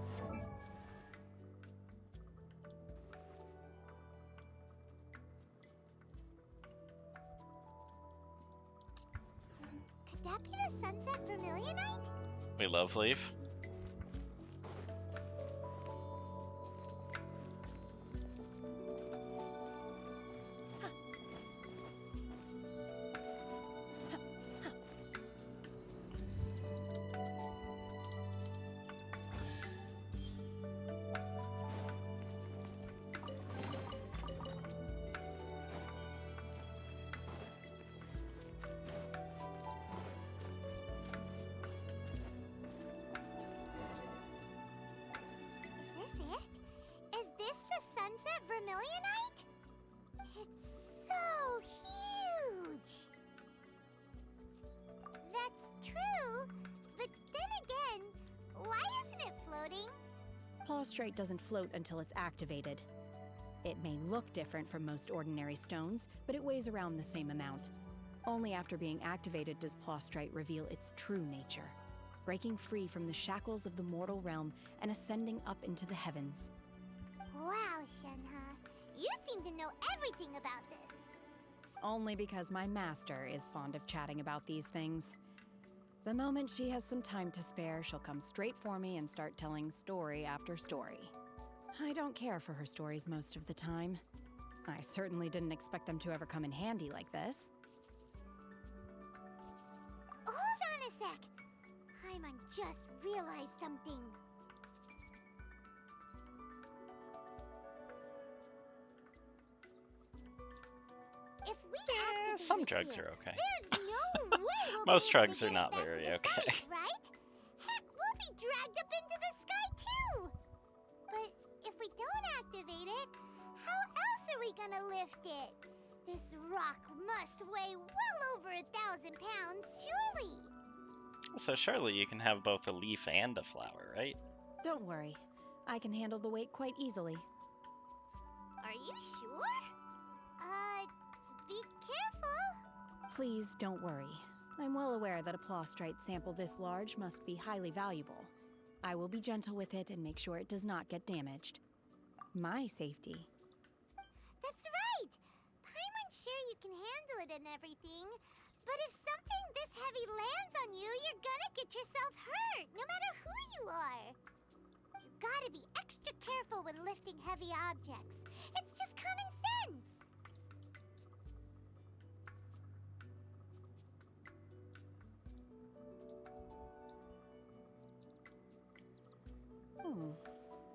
Could that be the sunset vermilionite? We love Leaf. Plostrite doesn't float until it's activated. It may look different from most ordinary stones, but it weighs around the same amount. Only after being activated does Plostrite reveal its true nature, breaking free from the shackles of the mortal realm and ascending up into the heavens. Wow, Shenhe. You seem to know everything about this. Only because my master is fond of chatting about these things. The moment she has some time to spare, she'll come straight for me and start telling story after story. I don't care for her stories most of the time. I certainly didn't expect them to ever come in handy like this. Hold on a sec. Paimon just realized something. If we activate Some it drugs here, are okay. there's no way we'll Most be able drugs to are get not it back very to the okay. site, right? Heck, we'll be dragged up into the sky too. But if we don't activate it, how else are we gonna lift it? This rock must weigh well over 1,000 pounds, surely. So surely you can have both a leaf and a flower, right? Don't worry. I can handle the weight quite easily. Are you sure? Be careful. Please don't worry. I'm well aware that a Plostrite sample this large must be highly valuable. I will be gentle with it and make sure it does not get damaged. My safety. That's right. Paimon's sure you can handle it and everything. But if something this heavy lands on you, you're gonna get yourself hurt, no matter who you are. You gotta be extra careful when lifting heavy objects. It's just common sense.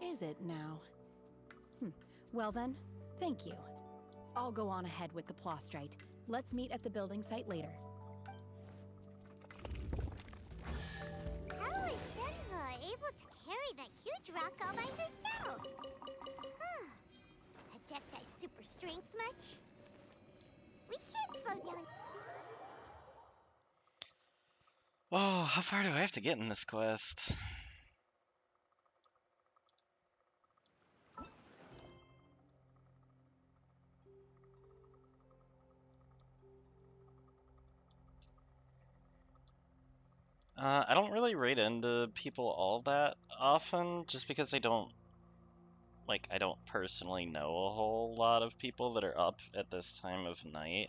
Is it now? Well then, thank you. I'll go on ahead with the Plostrite. Let's meet at the building site later. How is Shenhe able to carry that huge rock all by herself? Adepti super strength much? We can't slow down. Oh, how far do I have to get in this quest? I don't really raid into people all that often, just because I don't personally know a whole lot of people that are up at this time of night.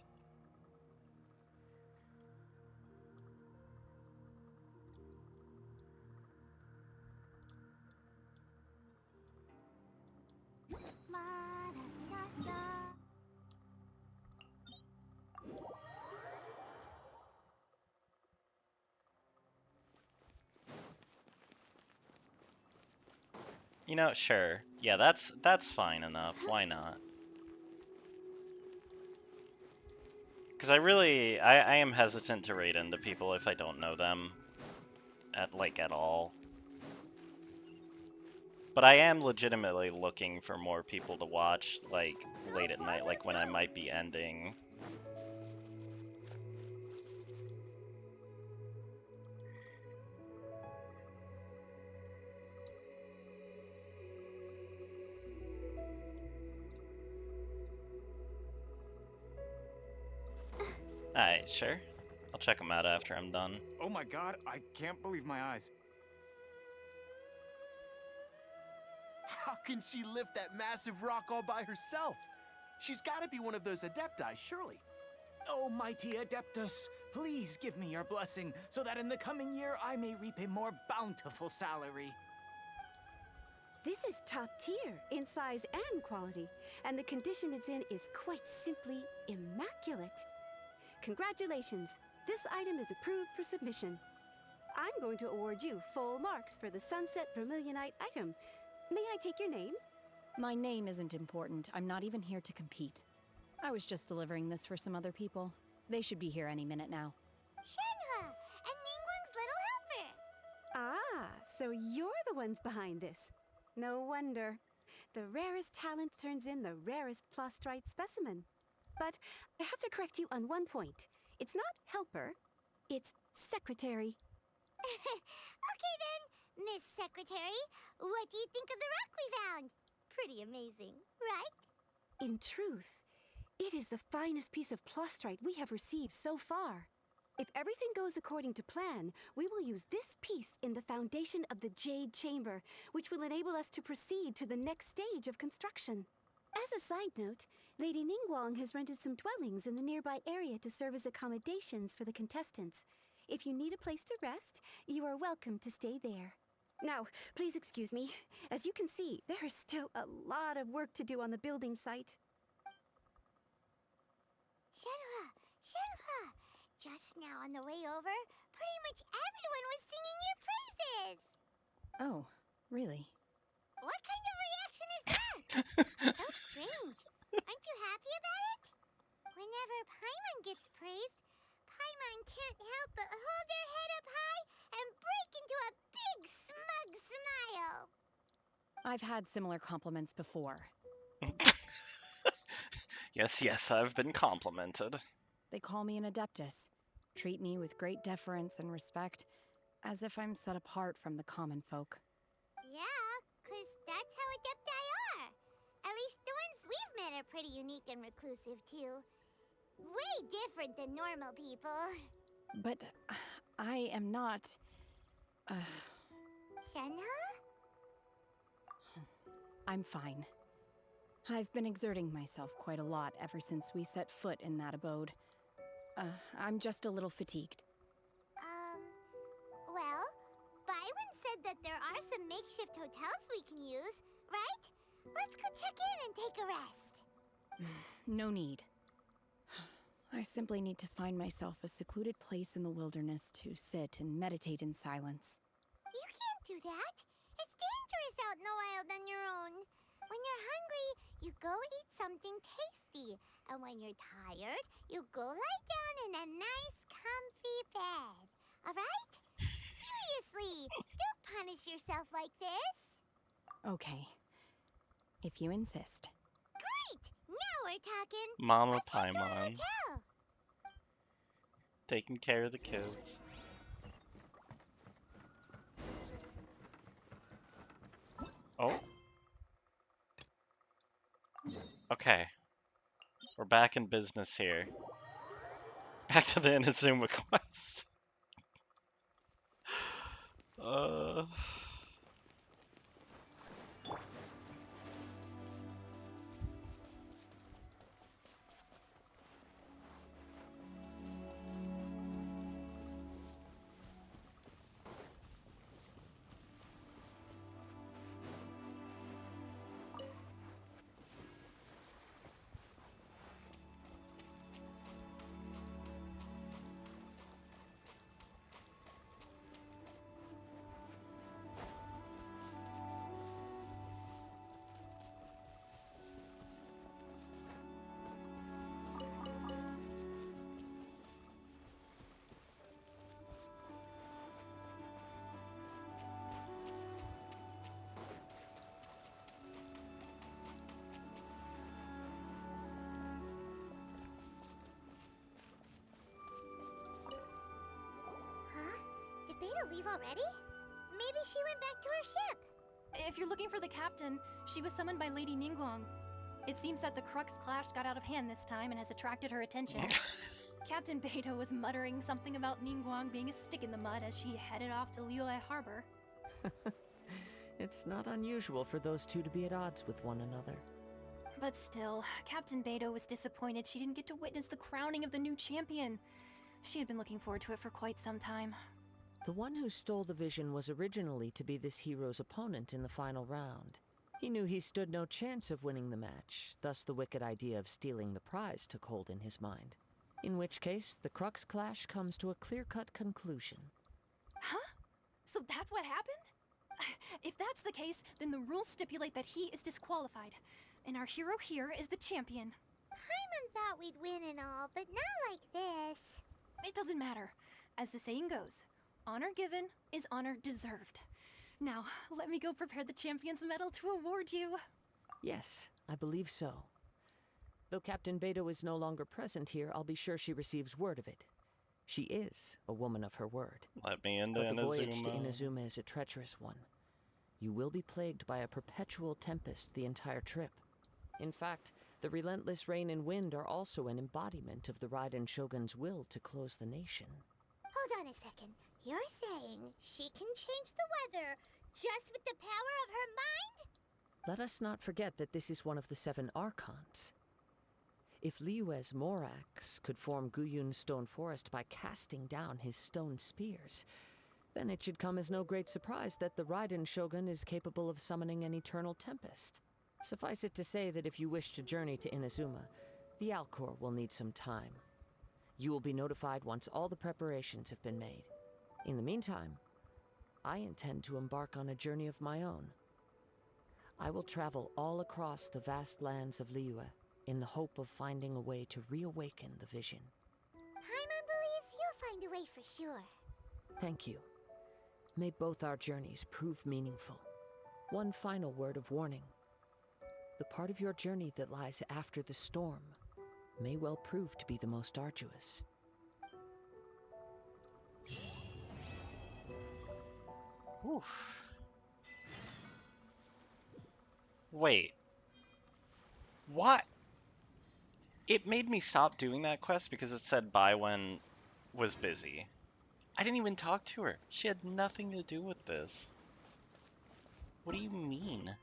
You know, sure. Yeah, that's fine enough. Why not? Because I am hesitant to raid into people if I don't know them at all. But I am legitimately looking for more people to watch, like, late at night, like when I might be ending. Alright, sure. I'll check them out after I'm done. Oh my god, I can't believe my eyes. How can she lift that massive rock all by herself? She's gotta be one of those Adepti, surely. Oh, mighty Adeptus, please give me your blessing so that in the coming year I may reap a more bountiful salary. This is top tier in size and quality, and the condition it's in is quite simply immaculate. Congratulations, this item is approved for submission. I'm going to award you full marks for the Sunset Vermilionite item. May I take your name? My name isn't important. I'm not even here to compete. I was just delivering this for some other people. They should be here any minute now. Shenhe and Ningguang's little helper. Ah, so you're the ones behind this. No wonder. The rarest talent turns in the rarest Plostrite specimen. But I have to correct you on one point. It's not helper, it's secretary. Okay then, Miss Secretary, what do you think of the rock we found? Pretty amazing, right? In truth, it is the finest piece of plastrite we have received so far. If everything goes according to plan, we will use this piece in the foundation of the Jade Chamber, which will enable us to proceed to the next stage of construction. As a side note, Lady Ningguang has rented some dwellings in the nearby area to serve as accommodations for the contestants. If you need a place to rest, you are welcome to stay there. Now, please excuse me. As you can see, there is still a lot of work to do on the building site. Shenhua, Shenhua! Just now on the way over, pretty much everyone was singing your praises! Oh, really? What kind of reaction is that? So strange. Aren't you happy about it? Whenever Paimon gets praised, Paimon can't help but hold their head up high and break into a big smug smile. I've had similar compliments before. Yes, I've been complimented. They call me an adeptus, treat me with great deference and respect, as if I'm set apart from the common folk. Yeah, 'cause that's how adepti are. At least the ones we've met are pretty unique and reclusive, too. Way different than normal people. But I am not... Shenhe? I'm fine. I've been exerting myself quite a lot ever since we set foot in that abode. I'm just a little fatigued. Well, Byron said that there are some makeshift hotels we can use, right? Let's go check in and take a rest. No need. I simply need to find myself a secluded place in the wilderness to sit and meditate in silence. You can't do that. It's dangerous out in the wild on your own. When you're hungry, you go eat something tasty. And when you're tired, you go lie down in a nice, comfy bed. Alright? Seriously, don't punish yourself like this. Okay. If you insist. Great! Now we're talking. Mama Let's head to our Paimon. hotel. Taking care of the kids. Oh. Okay. We're back in business here. Back to the Inazuma quest. Did Beta leave already? Maybe she went back to her ship. If you're looking for the captain, she was summoned by Lady Ningguang. It seems that the Crux Clash got out of hand this time and has attracted her attention. Captain Beto was muttering something about Ningguang being a stick in the mud as she headed off to Liyue Harbor. It's not unusual for those two to be at odds with one another. But still, Captain Beto was disappointed she didn't get to witness the crowning of the new champion. She had been looking forward to it for quite some time. The one who stole the vision was originally to be this hero's opponent in the final round. He knew he stood no chance of winning the match, thus the wicked idea of stealing the prize took hold in his mind. In which case, the Crux Clash comes to a clear-cut conclusion. Huh? So that's what happened? If that's the case, then the rules stipulate that he is disqualified, and our hero here is the champion. Paimon thought we'd win and all, but not like this. It doesn't matter. As the saying goes, honor given is honor deserved. Now, let me go prepare the champion's medal to award you. Yes, I believe so. Though Captain Beto is no longer present here, I'll be sure she receives word of it. She is a woman of her word. Let me into But the voyage to Inazuma. Inazuma is a treacherous one. You will be plagued by a perpetual tempest the entire trip. In fact, the relentless rain and wind are also an embodiment of the Raiden Shogun's will to close the nation. Hold on a second. You're saying she can change the weather just with the power of her mind? Let us not forget that this is one of the 7 Archons. If Liyue's Morax could form Guyun's stone forest by casting down his stone spears, then it should come as no great surprise that the Raiden Shogun is capable of summoning an eternal tempest. Suffice it to say that if you wish to journey to Inazuma, the Alcor will need some time. You will be notified once all the preparations have been made. In the meantime, I intend to embark on a journey of my own. I will travel all across the vast lands of Liyue in the hope of finding a way to reawaken the vision. Paimon believes you'll find a way for sure. Thank you. May both our journeys prove meaningful. One final word of warning. The part of your journey that lies after the storm may well prove to be the most arduous. Oof. Wait. What? It made me stop doing that quest because it said Baiwen was busy. I didn't even talk to her. She had nothing to do with this. What do you mean?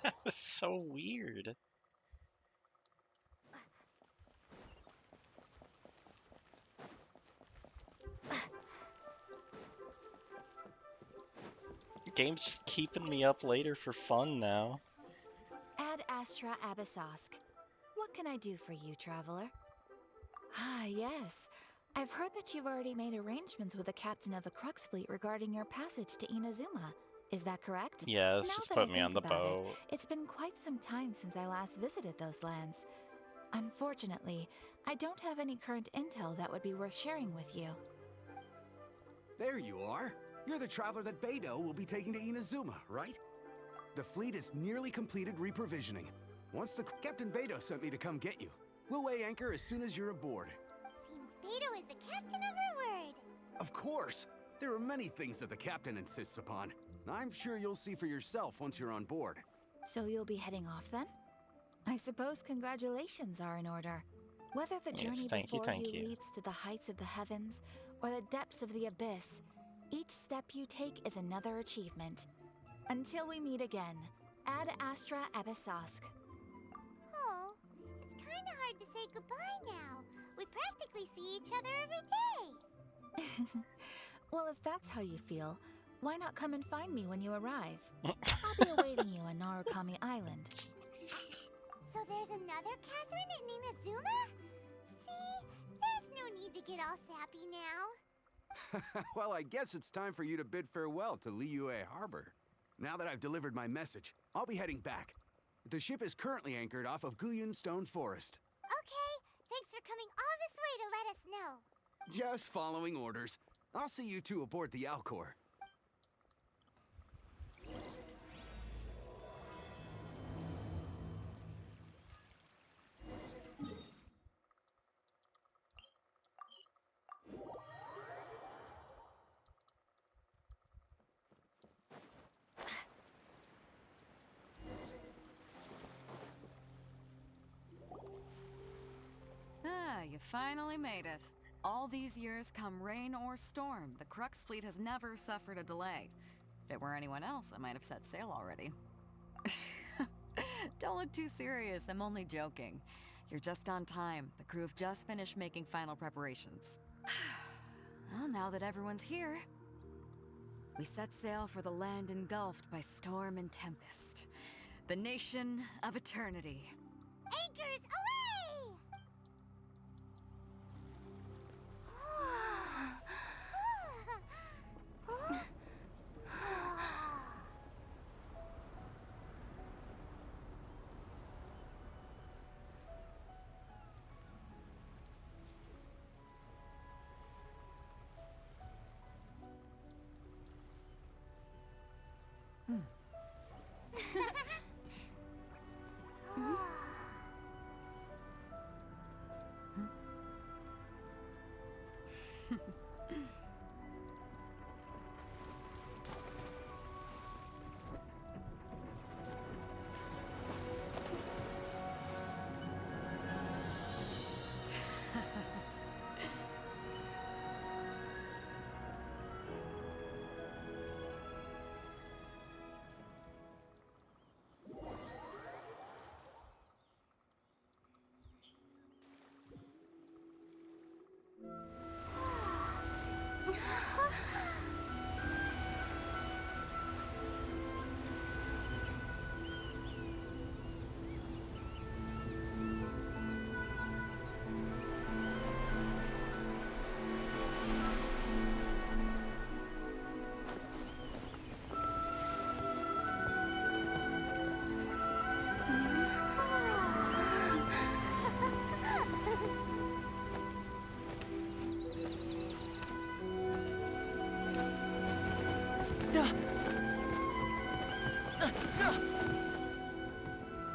That was so weird. The game's just keeping me up later for fun now. Ad Astra Abyssosk. What can I do for you, traveler? Ah, yes. I've heard that you've already made arrangements with the captain of the Crux fleet regarding your passage to Inazuma. Is that correct? Yeah, it's Now just that I put me on the think about boat. It's been quite some time since I last visited those lands. Unfortunately, I don't have any current intel that would be worth sharing with you. There you are. You're the traveler that Beidou will be taking to Inazuma, right? The fleet is nearly completed reprovisioning. Captain Beidou sent me to come get you. We'll weigh anchor as soon as you're aboard. Seems Beidou is the captain of her word. Of course! There are many things that the captain insists upon. I'm sure you'll see for yourself once you're on board. So you'll be heading off then? I suppose congratulations are in order. Whether the journey Yes, before thank you. leads to the heights of the heavens or the depths of the abyss, each step you take is another achievement. Until we meet again, Ad Astra Abyssosk. Oh, it's kind of hard to say goodbye now. We practically see each other every day. Well, if that's how you feel, why not come and find me when you arrive? I'll be awaiting you on Narukami Island. So there's another Catherine in Inazuma? See? There's no need to get all sappy now. Well, I guess it's time for you to bid farewell to Liyue Harbor. Now that I've delivered my message, I'll be heading back. The ship is currently anchored off of Guyun Stone Forest. Okay, thanks for coming all this way to let us know. Just following orders. I'll see you two aboard the Alcor. Ah, you finally made it. All these years, come rain or storm, the Crux fleet has never suffered a delay. If it were anyone else, I might have set sail already. Don't look too serious, I'm only joking. You're just on time. The crew have just finished making final preparations. Well, now that everyone's here, we set sail for the land engulfed by storm and tempest. The nation of eternity. Anchors away!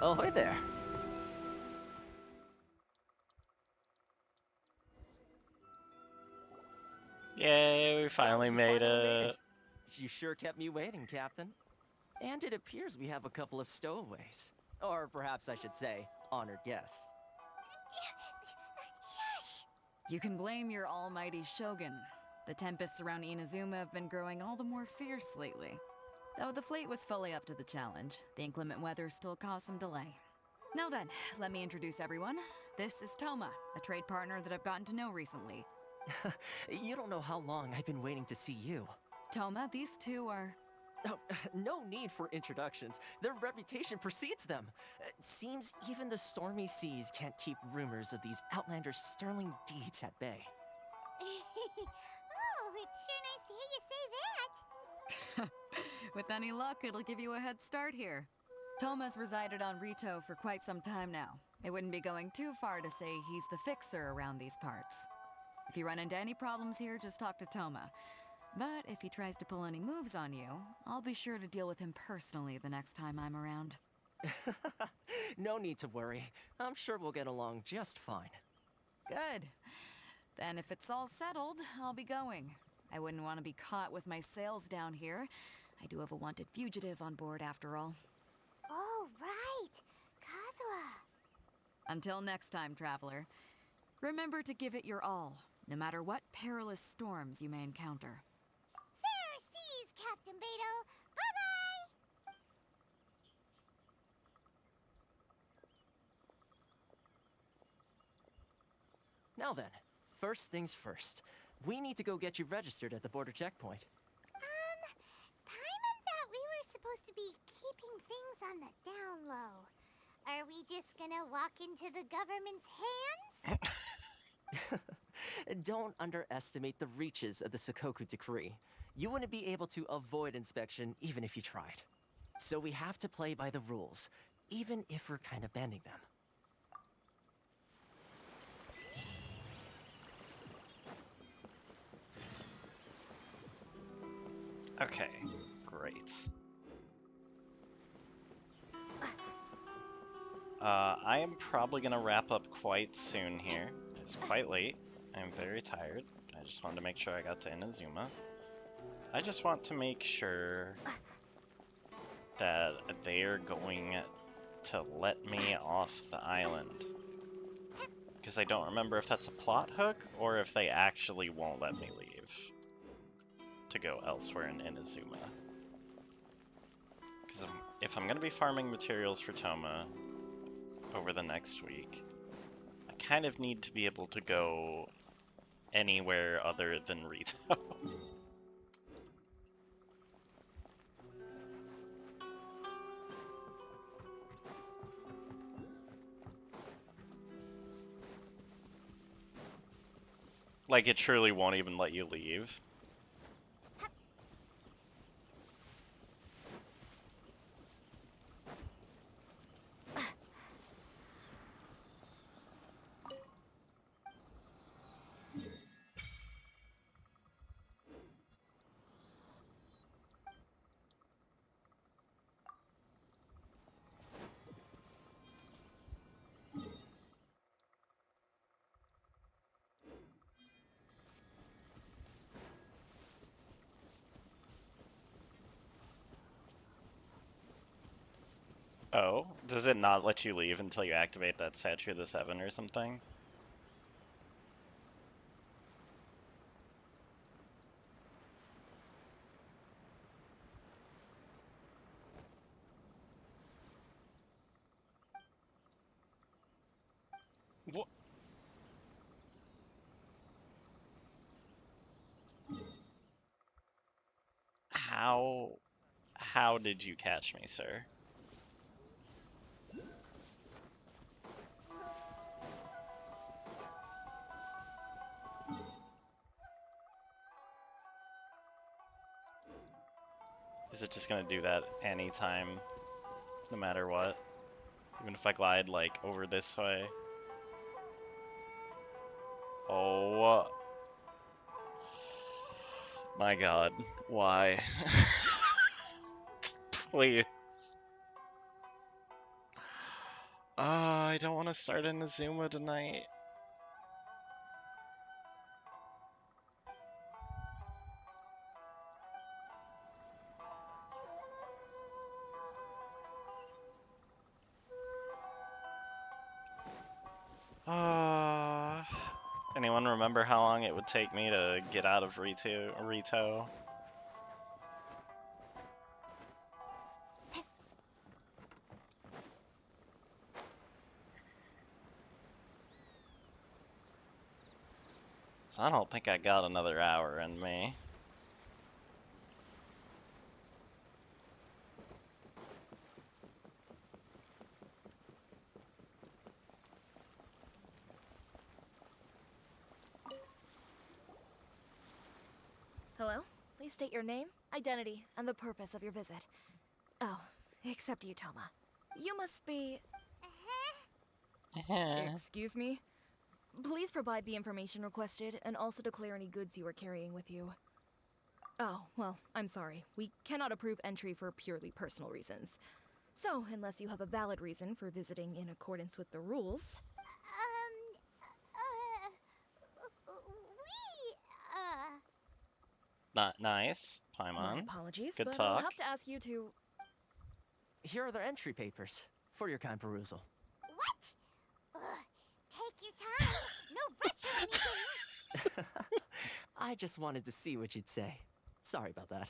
Ahoy there. Yay, we finally made it. You sure kept me waiting, Captain. And it appears we have a couple of stowaways. Or perhaps I should say, honored guests. You can blame your almighty shogun. The tempests around Inazuma have been growing all the more fierce lately. Though the fleet was fully up to the challenge, the inclement weather still caused some delay. Now then, let me introduce everyone. This is Toma, a trade partner that I've gotten to know recently. You don't know how long I've been waiting to see you. Toma, these two are... Oh, no need for introductions. Their reputation precedes them. It seems even the stormy seas can't keep rumors of these outlanders' sterling deeds at bay. Oh, it's sure nice to hear you say that. With any luck, it'll give you a head start here. Toma's resided on Rito for quite some time now. It wouldn't be going too far to say he's the fixer around these parts. If you run into any problems here, just talk to Toma. But if he tries to pull any moves on you, I'll be sure to deal with him personally the next time I'm around. No need to worry. I'm sure we'll get along just fine. Good. Then if it's all settled, I'll be going. I wouldn't want to be caught with my sails down here. I do have a wanted fugitive on board after all. Oh, right. Kazuha. Until next time, traveler. Remember to give it your all, no matter what perilous storms you may encounter. Fair seas, Captain Beto. Bye-bye! Now then, first things first. We need to go get you registered at the border checkpoint. Paimon thought we were supposed to be keeping things on the down low. Are we just gonna walk into the government's hands? Don't underestimate the reaches of the Sakoku Decree. You wouldn't be able to avoid inspection even if you tried. So we have to play by the rules, even if we're kind of bending them. Okay, great. I am probably gonna wrap up quite soon here. It's quite late. I'm very tired. I just wanted to make sure I got to Inazuma. I just want to make sure that they're going to let me off the island. Because I don't remember if that's a plot hook or if they actually won't let me leave to go elsewhere in Inazuma. Because if I'm going to be farming materials for Toma over the next week, I kind of need to be able to go anywhere other than Rito. Like, it truly won't even let you leave. Oh, does it not let you leave until you activate that Statue of the Seven or something? What? How did you catch me, sir? Is it just gonna do that anytime, no matter what? Even if I glide, like, over this way? Oh. My god. Why? Please. I don't want to start Inazuma tonight. Anyone remember how long it would take me to get out of Rito? So I don't think I got another hour in me. Hello? Please state your name, identity, and the purpose of your visit. Oh, except you, Toma. You must be... Excuse me? Please provide the information requested, and also declare any goods you are carrying with you. Oh, well, I'm sorry. We cannot approve entry for purely personal reasons. So, unless you have a valid reason for visiting in accordance with the rules... Not nice, Paimon. My apologies, Good but talk. I'll have to ask you to... Here are their entry papers for your kind perusal. What? Take your time. No rush or anything. I just wanted to see what you'd say. Sorry about that.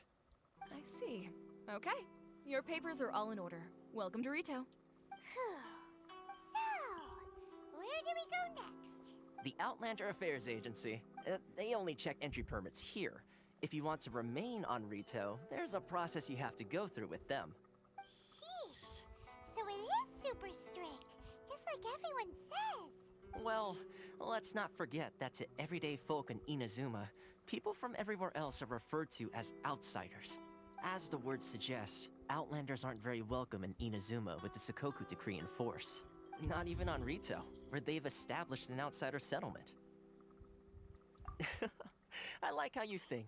I see. Okay. Your papers are all in order. Welcome to Rito. So, where do we go next? The Outlander Affairs Agency. They only check entry permits here. If you want to remain on Rito, there's a process you have to go through with them. Sheesh. So it is super strict, just like everyone says. Well, let's not forget that to everyday folk in Inazuma, people from everywhere else are referred to as outsiders. As the word suggests, Outlanders aren't very welcome in Inazuma with the Sakoku Decree in force. Not even on Rito, where they've established an outsider settlement. I like how you think.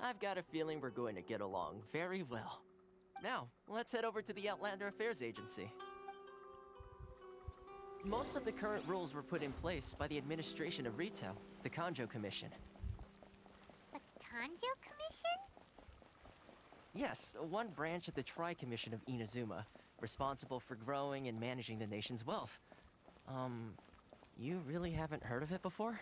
I've got a feeling we're going to get along very well. Now, let's head over to the Outlander Affairs Agency. Most of the current rules were put in place by the administration of Rito, the Kanjo Commission. The Kanjo Commission? Yes, one branch of the Tri-Commission of Inazuma, responsible for growing and managing the nation's wealth. You really haven't heard of it before?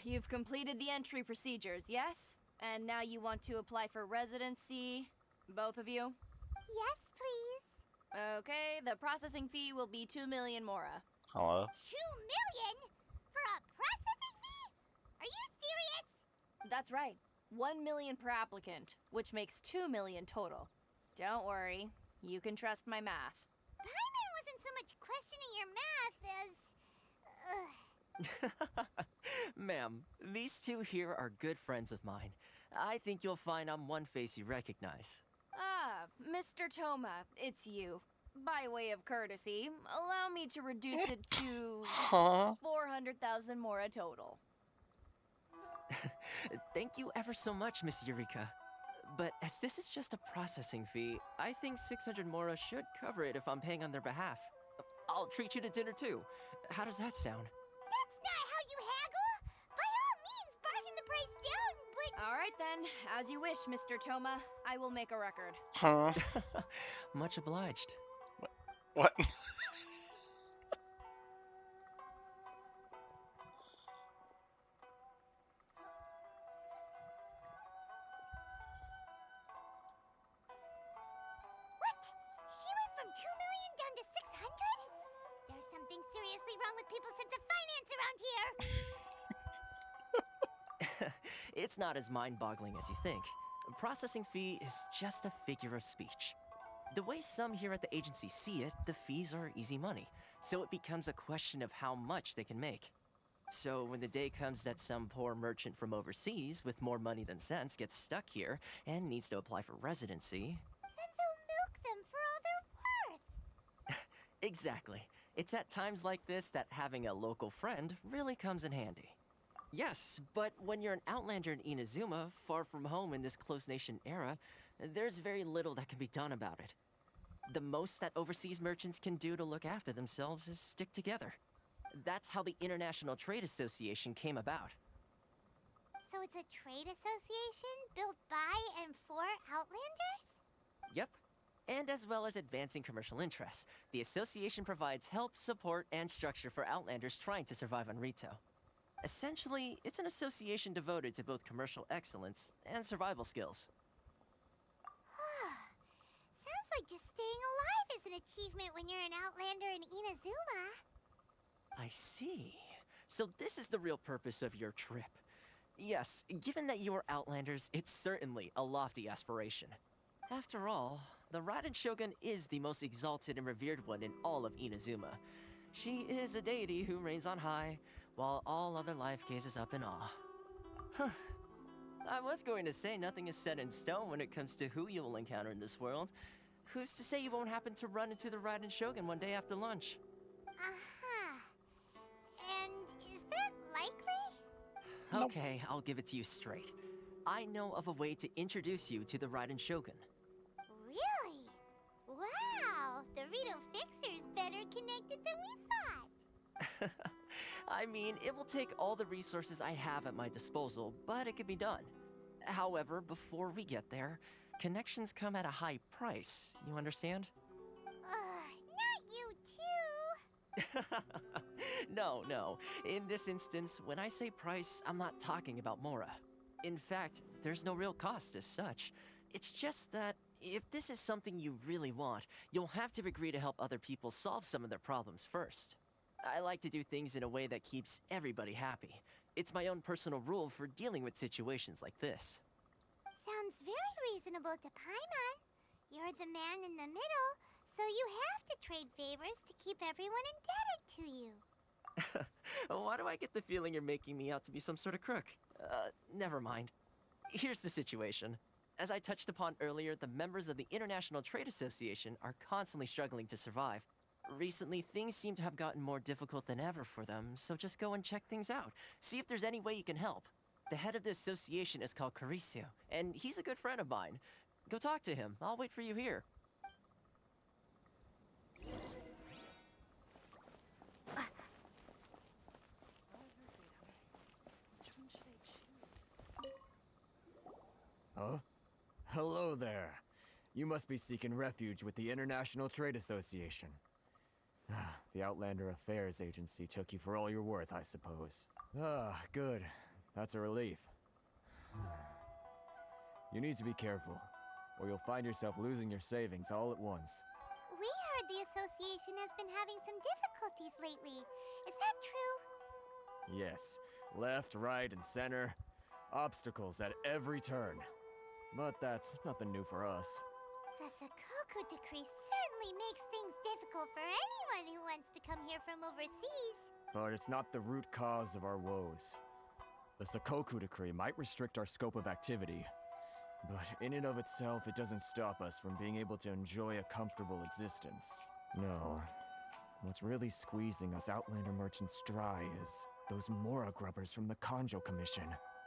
You've completed the entry procedures, yes? And now you want to apply for residency? Both of you? Yes, please. Okay, the processing fee will be 2 million mora. Hello? 2 million? For a processing fee? Are you serious? That's right. 1 million per applicant, which makes 2 million total. Don't worry, you can trust my math. Paimon wasn't so much questioning your math as... Ma'am, these two here are good friends of mine. I think you'll find I'm one face you recognize. Ah, Mr. Toma, it's you. By way of courtesy, allow me to reduce it to 400,000 mora total. Thank you ever so much, Miss Eureka. But as this is just a processing fee, I think 600 mora should cover it if I'm paying on their behalf. I'll treat you to dinner too. How does that sound? That's not how you haggle! By all means, bargain the price down, but... All right then, as you wish, Mr. Toma. I will make a record. Huh? Much obliged. What? She went from 2 million down to 600? There's something seriously wrong with people's sense of finance around here. It's not as mind-boggling as you think. Processing fee is just a figure of speech. The way some here at the agency see it, the fees are easy money, so it becomes a question of how much they can make. So when the day comes that some poor merchant from overseas with more money than sense gets stuck here and needs to apply for residency... Then they'll milk them for all they're worth. Exactly. It's at times like this that having a local friend really comes in handy. Yes, but when you're an outlander in Inazuma, far from home in this closed nation era, there's very little that can be done about it. The most that overseas merchants can do to look after themselves is stick together. That's how the International Trade Association came about. So it's a trade association built by and for Outlanders? Yep. And as well as advancing commercial interests, the association provides help, support, and structure for Outlanders trying to survive on Rito. Essentially, it's an association devoted to both commercial excellence and survival skills. Sounds like just staying alive is an achievement when you're an Outlander in Inazuma. I see. So this is the real purpose of your trip. Yes, given that you are Outlanders, it's certainly a lofty aspiration. After all, the Raiden Shogun is the most exalted and revered one in all of Inazuma. She is a deity who reigns on high, while all other life gazes up in awe. Huh. I was going to say nothing is set in stone when it comes to who you will encounter in this world. Who's to say you won't happen to run into the Raiden Shogun one day after lunch? And is that likely? Okay, I'll give it to you straight. I know of a way to introduce you to the Raiden Shogun. Really? Wow! The Rito Fixer's better connected than we thought. I mean, it will take all the resources I have at my disposal, but it can be done. However, before we get there, connections come at a high price, you understand? Not you too! No. In this instance, when I say price, I'm not talking about Mora. In fact, there's no real cost as such. It's just that if this is something you really want, you'll have to agree to help other people solve some of their problems first. I like to do things in a way that keeps everybody happy. It's my own personal rule for dealing with situations like this. Sounds very reasonable to Paimon. You're the man in the middle, so you have to trade favors to keep everyone indebted to you. Why do I get the feeling you're making me out to be some sort of crook? Never mind. Here's the situation. As I touched upon earlier, the members of the International Trade Association are constantly struggling to survive. Recently, things seem to have gotten more difficult than ever for them, so just go and check things out. See if there's any way you can help. The head of the association is called Carisio, and he's a good friend of mine. Go talk to him. I'll wait for you here. Huh? Hello there. You must be seeking refuge with the International Trade Association. The Outlander Affairs Agency took you for all you're worth, I suppose. Good. That's a relief. You need to be careful, or you'll find yourself losing your savings all at once. We heard the association has been having some difficulties lately. Is that true? Yes. Left, right, and center. Obstacles at every turn. But that's nothing new for us. The Sakoku decree certainly makes things difficult for anyone who wants to come here from overseas. But it's not the root cause of our woes. The Sakoku decree might restrict our scope of activity, but in and of itself, it doesn't stop us from being able to enjoy a comfortable existence. No. What's really squeezing us Outlander merchants dry is those Mora grubbers from the Kanjo Commission.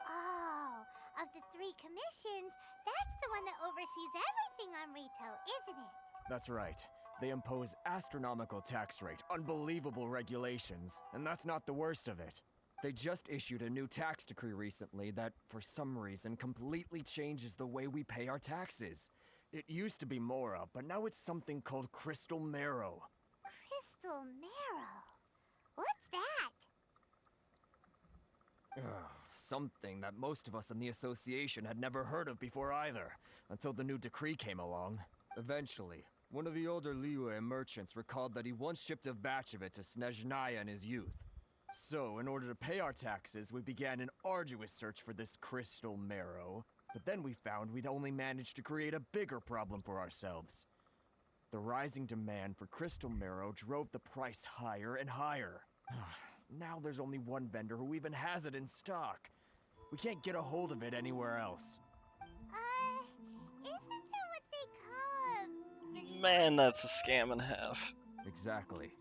Oh, of the 3 commissions, that's the one that oversees everything on Rito, isn't it? That's right. They impose astronomical tax rate, unbelievable regulations, and that's not the worst of it. They just issued a new tax decree recently that, for some reason, completely changes the way we pay our taxes. It used to be Mora, but now it's something called Crystal Marrow. Crystal Marrow? What's that? Something that most of us in the association had never heard of before either, until the new decree came along. Eventually, one of the older Liyue merchants recalled that he once shipped a batch of it to Snezhnaya in his youth. So, in order to pay our taxes, we began an arduous search for this Crystal Marrow. But then we found we'd only managed to create a bigger problem for ourselves. The rising demand for Crystal Marrow drove the price higher and higher. Now there's only one vendor who even has it in stock. We can't get a hold of it anywhere else. Isn't that what they call Man, that's a scam and a half. Exactly.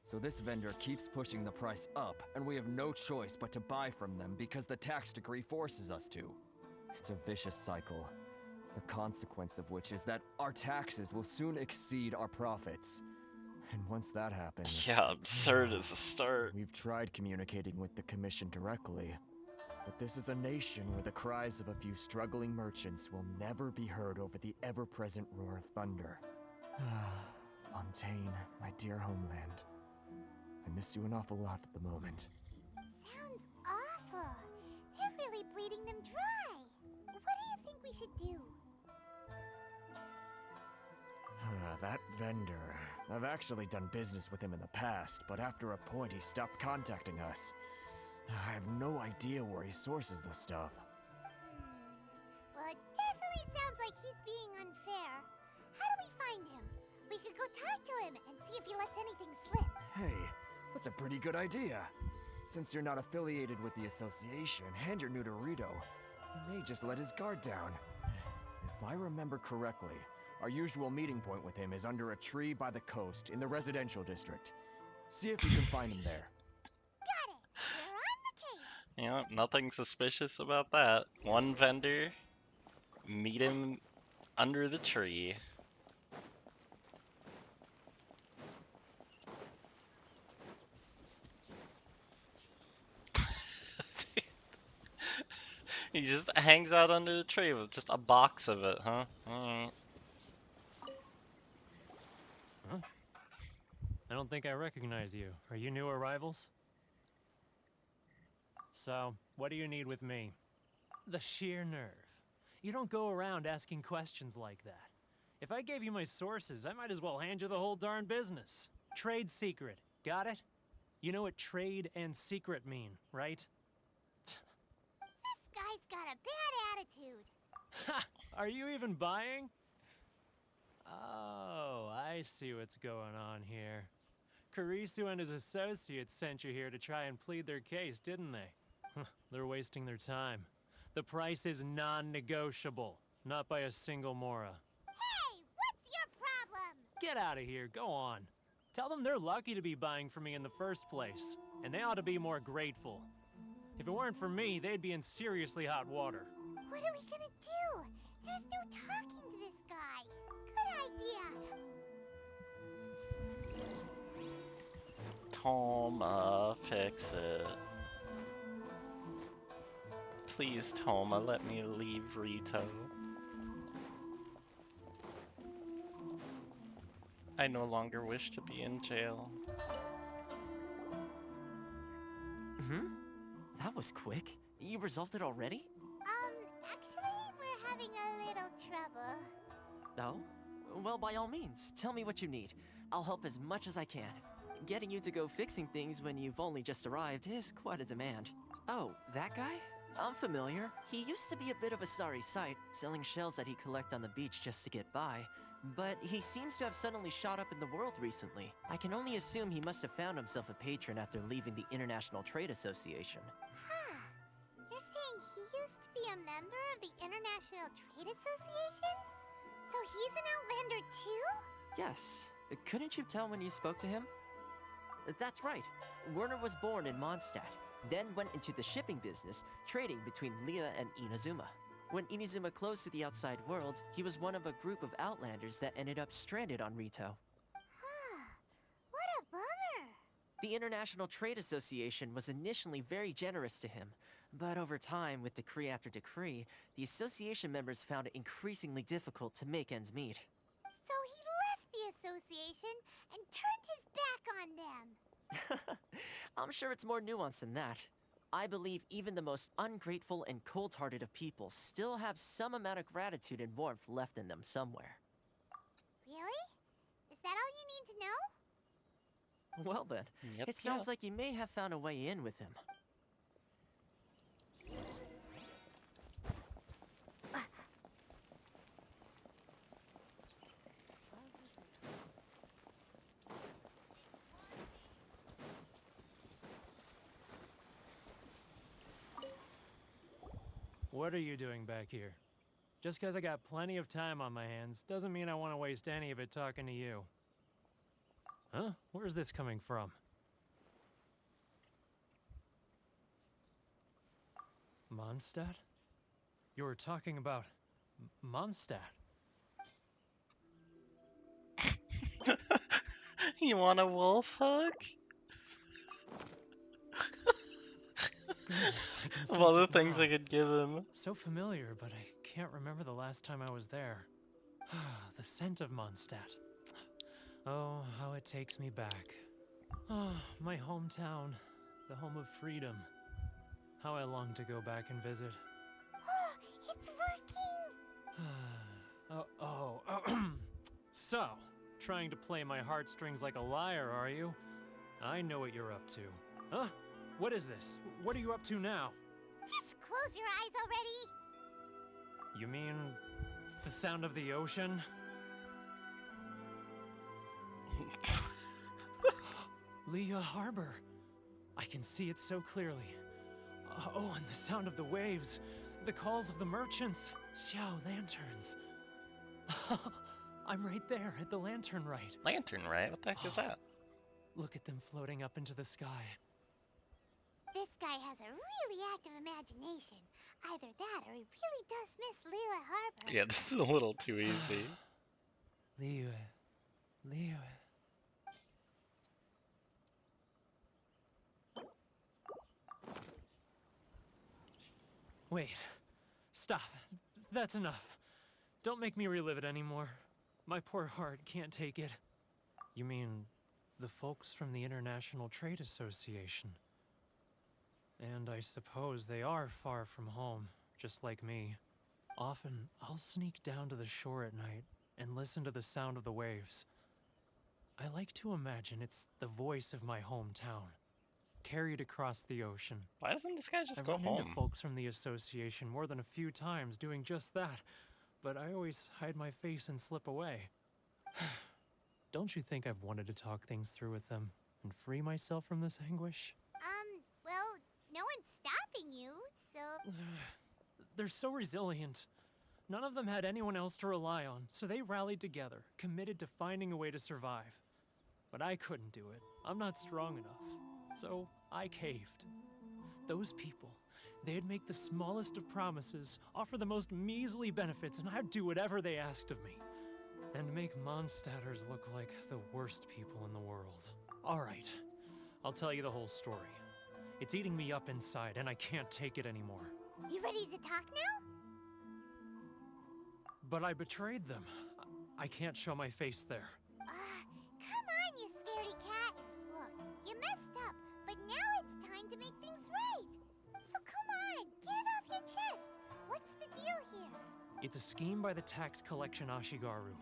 So this vendor keeps pushing the price up, and we have no choice but to buy from them because the tax decree forces us to. It's a vicious cycle, the consequence of which is that our taxes will soon exceed our profits. And once that happens... Yeah, absurd as a start. We've tried communicating with the Commission directly, but this is a nation where the cries of a few struggling merchants will never be heard over the ever-present roar of thunder. Fontaine, my dear homeland. I miss you an awful lot at the moment. Sounds awful. They're really bleeding them dry. What do you think we should do? That vendor. I've actually done business with him in the past, but after a point he stopped contacting us. I have no idea where he sources the stuff. Well, it definitely sounds like he's being unfair. How do we find him? We could go talk to him and see if he lets anything slip. Hey, that's a pretty good idea. Since you're not affiliated with the association and you're new to Rito, he may just let his guard down. If I remember correctly, our usual meeting point with him is under a tree by the coast in the residential district. See if you can find him there. Got it! We're on the case! You know, nothing suspicious about that. One vendor, meet him under the tree. He just hangs out under the tree with just a box of it, huh? Alright. Huh? I don't think I recognize you. Are you new arrivals? So, what do you need with me? The sheer nerve. You don't go around asking questions like that. If I gave you my sources, I might as well hand you the whole darn business. Trade secret. Got it? You know what trade and secret mean, right? This guy's got a bad attitude. Ha! Are you even buying? Oh, I see what's going on here. Karisu and his associates sent you here to try and plead their case, didn't they? They're wasting their time. The price is non-negotiable, not by a single Mora. Hey, what's your problem? Get out of here, go on. Tell them they're lucky to be buying from me in the first place, and they ought to be more grateful. If it weren't for me, they'd be in seriously hot water. What are we gonna do? There's no talking to this guy. Good idea. Toma, fix it. Please, Toma, let me leave Rito. I no longer wish to be in jail. That was quick. You resolved it already? Actually, we're having a little trouble. Oh? Well, by all means, tell me what you need. I'll help as much as I can. Getting you to go fixing things when you've only just arrived is quite a demand. Oh, that guy? I'm familiar. He used to be a bit of a sorry sight, selling shells that he collect on the beach just to get by. But he seems to have suddenly shot up in the world recently. I can only assume he must have found himself a patron after leaving the International Trade Association. Huh. You're saying he used to be a member of the International Trade Association? So he's an Outlander too? Yes. Couldn't you tell when you spoke to him? That's right. Werner was born in Mondstadt, then went into the shipping business, trading between Leah and Inazuma. When Inazuma closed to the outside world, he was one of a group of Outlanders that ended up stranded on Rito. Huh. What a bummer. The International Trade Association was initially very generous to him, but over time, with decree after decree, the association members found it increasingly difficult to make ends meet. So he left the association and turned his back on them. I'm sure it's more nuanced than that. I believe even the most ungrateful and cold-hearted of people still have some amount of gratitude and warmth left in them somewhere. Really? Is that all you need to know? Well then, it sounds like you may have found a way in with him. What are you doing back here? Just because I got plenty of time on my hands doesn't mean I want to waste any of it talking to you. Huh? Where's this coming from? Mondstadt? You were talking about Mondstadt. You want a wolf hug? Goodness, I can Of sense all the it things now. I could give him. So familiar, but I can't remember the last time I was there. The scent of Mondstadt. Oh, how it takes me back. Oh, my hometown, the home of freedom. How I long to go back and visit. It's working! So, trying to play my heartstrings like a liar, are you? I know what you're up to. Huh? What is this? What are you up to now? Just close your eyes already! You mean the sound of the ocean? Leah Harbor. I can see it so clearly. Oh, and the sound of the waves. The calls of the merchants. Xiao lanterns. I'm right there at the lantern right. Lantern, right? What the heck is that? Look at them floating up into the sky. This guy has a really active imagination. Either that or he really does miss Liyue Harbor. Yeah, this is a little too easy. Liyue. Liyue. Wait. Stop. That's enough. Don't make me relive it anymore. My poor heart can't take it. You mean the folks from the International Trade Association? And I suppose they are far from home, just like me. Often, I'll sneak down to the shore at night and listen to the sound of the waves. I like to imagine it's the voice of my hometown, carried across the ocean. Why doesn't this guy just I've go run home? into folks from the association more than a few times doing just that, but I always hide my face and slip away. Don't you think I've wanted to talk things through with them and free myself from this anguish? Well, no one's stopping you, so... They're so resilient. None of them had anyone else to rely on, so they rallied together, committed to finding a way to survive. But I couldn't do it. I'm not strong enough. So I caved. Those people, they'd make the smallest of promises, offer the most measly benefits, and I'd do whatever they asked of me. And make Mondstadters look like the worst people in the world. All right, I'll tell you the whole story. It's eating me up inside, and I can't take it anymore. You ready to talk now? But I betrayed them. I can't show my face there. Come on, you scaredy cat. Look, you messed up, but now it's time to make things right. So come on, get it off your chest. What's the deal here? It's a scheme by the tax collection Ashigaru,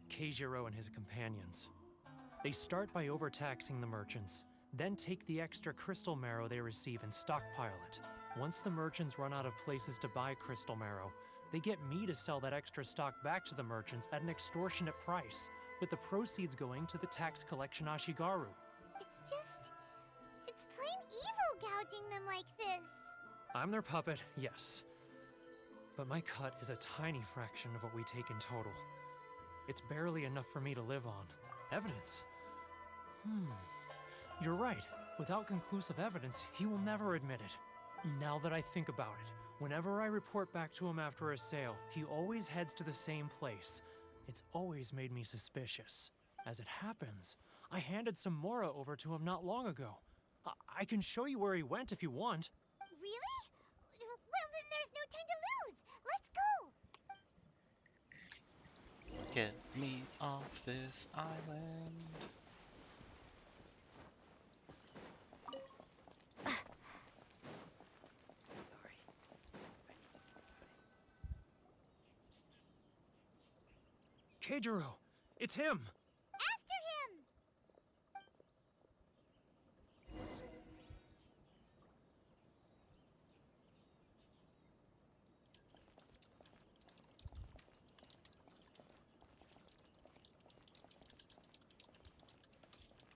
Keijiro and his companions. They start by overtaxing the merchants, then take the extra crystal marrow they receive and stockpile it. Once the merchants run out of places to buy crystal marrow, they get me to sell that extra stock back to the merchants at an extortionate price, with the proceeds going to the tax collection Ashigaru. It's plain evil gouging them like this. I'm their puppet, yes. But my cut is a tiny fraction of what we take in total. It's barely enough for me to live on. Evidence? You're right. Without conclusive evidence, he will never admit it. Now that I think about it, whenever I report back to him after a sale, he always heads to the same place. It's always made me suspicious. As it happens, I handed some Mora over to him not long ago. I can show you where he went if you want. Really? Well, then there's no time to lose. Let's go. Get me off this island. Keijiro! It's him! After him!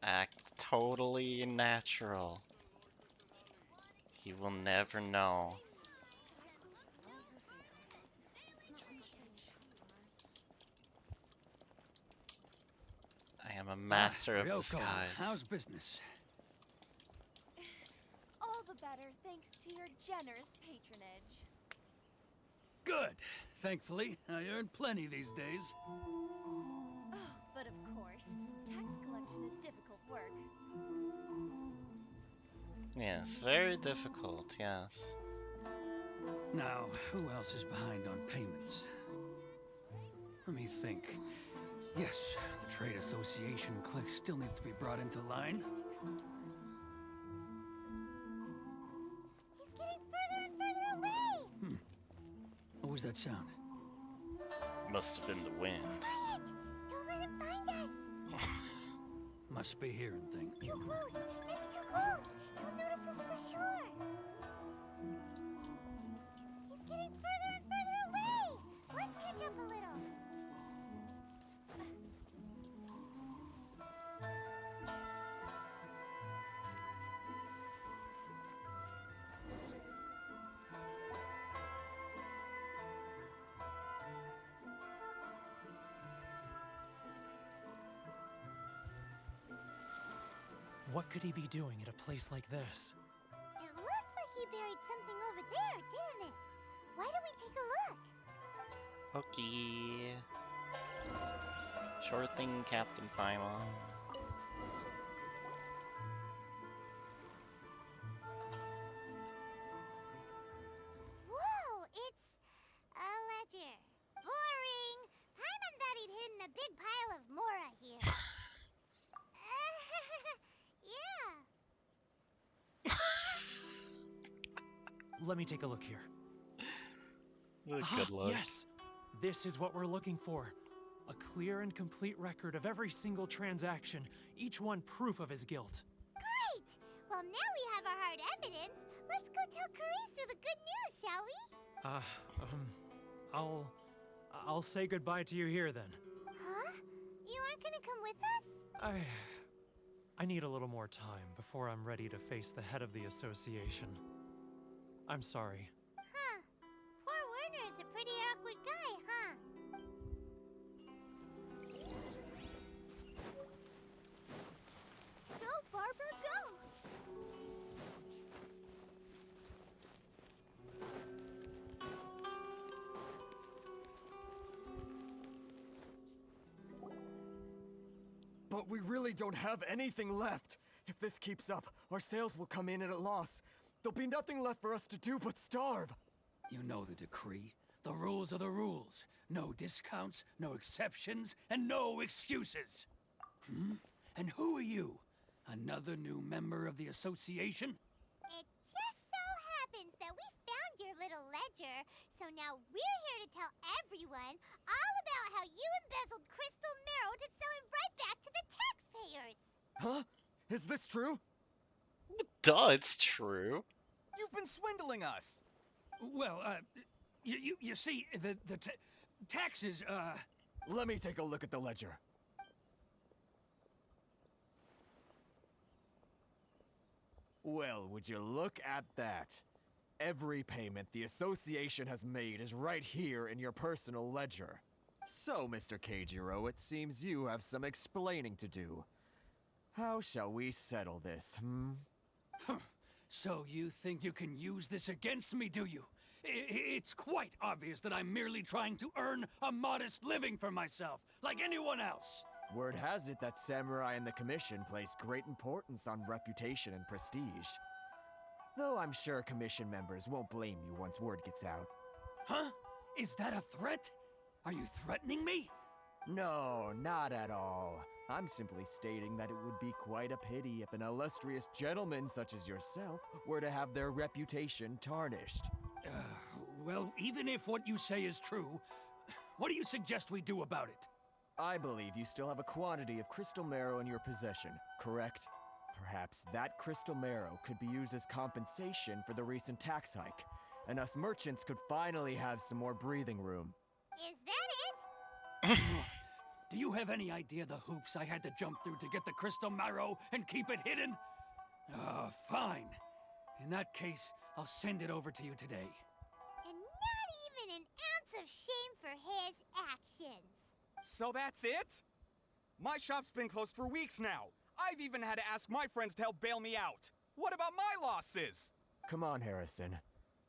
Act totally natural. He will never know. I I am a master of Ryoko, disguise. how's business? All the better thanks to your generous patronage. Good. Thankfully, I earn plenty these days. Oh, but of course, tax collection is difficult work. Yes, very difficult, yes. Now, who else is behind on payments? Let me think. Yes, the Trade Association clique still needs to be brought into line. He's getting further and further away! What was that sound? Must have been the wind. Quiet! Don't let him find us! Must be hearing things. Too close! It's too close! He'll notice us for sure! He's getting further and further away! Let's catch up a little! What could he be doing at a place like this? It looked like he buried something over there, didn't it? Why don't we take a look? Okay. Sure thing, Captain Paimon. Whoa, it's a ledger. Boring. Paimon thought he'd hidden a big pile of Mora here. Yeah. Let me take a look here. Good luck. Yes! This is what we're looking for. A clear and complete record of every single transaction, each one proof of his guilt. Great! Well, now we have our hard evidence. Let's go tell Karisu the good news, shall we? I'll say goodbye to you here then. Huh? You aren't gonna come with us? I need a little more time before I'm ready to face the head of the association. I'm sorry. Huh. Poor Werner's a pretty awkward guy, huh? Go, Barbara, go! But we really don't have anything left. If this keeps up, our sales will come in at a loss. There'll be nothing left for us to do but starve. You know the decree. The rules are the rules. No discounts, no exceptions, and no excuses. And who are you? Another new member of the association? It just so happens that we found your little ledger, so now we're here to tell everyone all about how you embezzled crystal marrow to sell it right back to the taxpayers. Huh? Is this true? Duh, it's true. You've been swindling us. Well, you see, the taxes, Let me take a look at the ledger. Well, would you look at that? Every payment the association has made is right here in your personal ledger. So, Mr. Keijiro, it seems you have some explaining to do. How shall we settle this, So you think you can use this against me, do you? It's quite obvious that I'm merely trying to earn a modest living for myself, like anyone else. Word has it that samurai and the commission place great importance on reputation and prestige. Though I'm sure commission members won't blame you once word gets out. Huh? Is that a threat? Are you threatening me? No, not at all. I'm simply stating that it would be quite a pity if an illustrious gentleman such as yourself were to have their reputation tarnished. Well, even if what you say is true, what do you suggest we do about it? I believe you still have a quantity of crystal marrow in your possession, correct? Perhaps that crystal marrow could be used as compensation for the recent tax hike, and us merchants could finally have some more breathing room. Is that it? Do you have any idea the hoops I had to jump through to get the crystal marrow and keep it hidden? Fine. In that case, I'll send it over to you today. And not even an ounce of shame for his actions. So that's it? My shop's been closed for weeks now. I've even had to ask my friends to help bail me out. What about my losses? Come on, Harrison.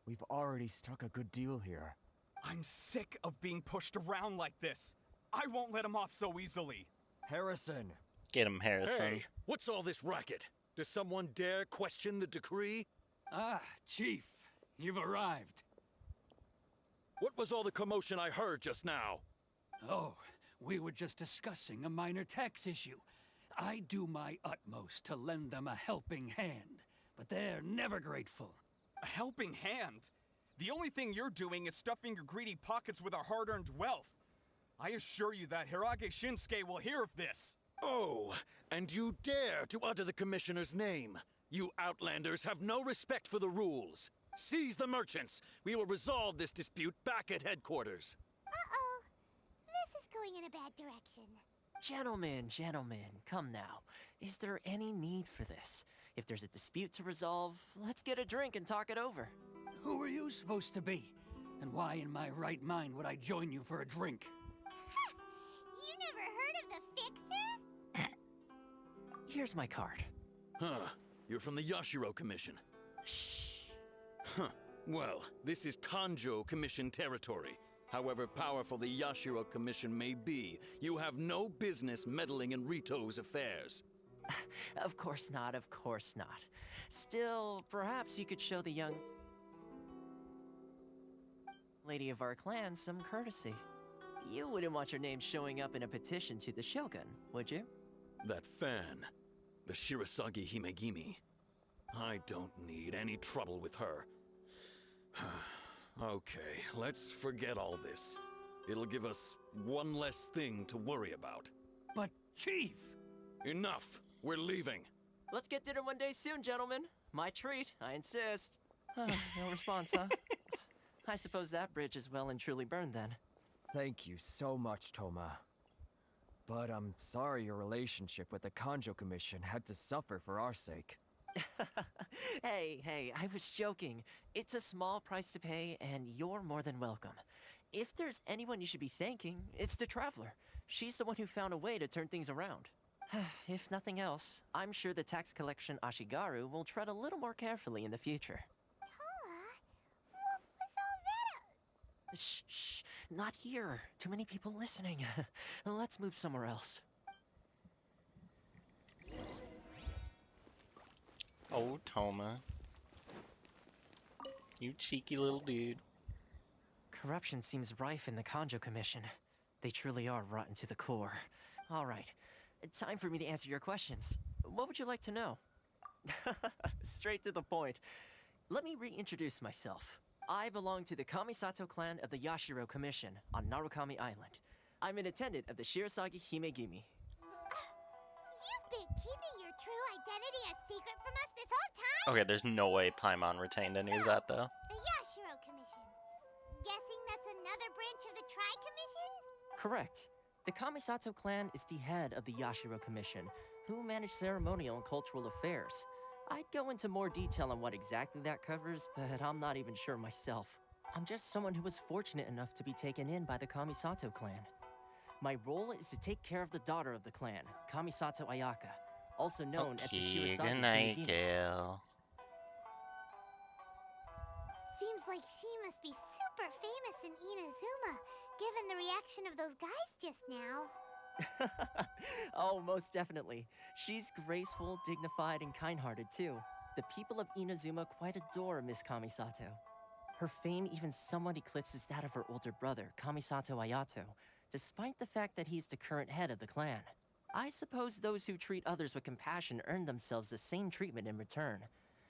We've already struck a good deal here. I'm sick of being pushed around like this. I won't let him off so easily. Harrison! Get him, Harrison. Hey, what's all this racket? Does someone dare question the decree? Ah, Chief, you've arrived. What was all the commotion I heard just now? Oh, we were just discussing a minor tax issue. I do my utmost to lend them a helping hand, but they're never grateful. A helping hand? The only thing you're doing is stuffing your greedy pockets with our hard-earned wealth. I assure you that Hirage Shinsuke will hear of this. Oh, and you dare to utter the Commissioner's name. You Outlanders have no respect for the rules. Seize the merchants. We will resolve this dispute back at headquarters. Uh-oh. This is going in a bad direction. Gentlemen, come now. Is there any need for this? If there's a dispute to resolve, let's get a drink and talk it over. Who are you supposed to be? And why in my right mind would I join you for a drink? You never heard of the Fixer? Here's my card. Huh. You're from the Yashiro Commission. Shh. Huh. Well, this is Kanjo Commission territory. However powerful the Yashiro Commission may be, you have no business meddling in Rito's affairs. Of course not, of course not. Still, perhaps you could show the young lady of our clan some courtesy. You wouldn't want your name showing up in a petition to the Shogun, would you? That fan, the Shirasagi Himegimi. I don't need any trouble with her. Okay, let's forget all this. It'll give us one less thing to worry about. But, Chief! Enough! We're leaving. Let's get dinner one day soon, gentlemen. My treat, I insist. No response, huh? I suppose that bridge is well and truly burned then. Thank you so much, Toma. But I'm sorry your relationship with the Kanjo Commission had to suffer for our sake. Hey, I was joking. It's a small price to pay, and you're more than welcome. If there's anyone you should be thanking, it's the Traveler. She's the one who found a way to turn things around. If nothing else, I'm sure the tax collection Ashigaru will tread a little more carefully in the future. Toma, what was all that? Shh, not here. Too many people listening. Let's move somewhere else. Oh, Toma. You cheeky little dude. Corruption seems rife in the Kanjo Commission. They truly are rotten to the core. All right, time for me to answer your questions. What would you like to know? Straight to the point. Let me reintroduce myself. I belong to the Kamisato clan of the Yashiro Commission on Narukami Island. I'm an attendant of the Shirasagi Himegimi. You've been keeping your true identity a secret from us this whole time? Okay, there's no way Paimon retained any of that, though. The Yashiro Commission. Guessing that's another branch of the Tri-Commission? Correct. The Kamisato clan is the head of the Yashiro Commission, who manage ceremonial and cultural affairs. I'd go into more detail on what exactly that covers, but I'm not even sure myself. I'm just someone who was fortunate enough to be taken in by the Kamisato clan. My role is to take care of the daughter of the clan, Kamisato Ayaka, also known as the Shirasagi good night, Himegimi. Gail. Seems like she must be super famous in Inazuma, given the reaction of those guys just now. Oh, most definitely. She's graceful, dignified, and kind-hearted too. The people of Inazuma quite adore Miss Kamisato. Her fame even somewhat eclipses that of her older brother, Kamisato Ayato, despite the fact that he's the current head of the clan. I suppose those who treat others with compassion earn themselves the same treatment in return.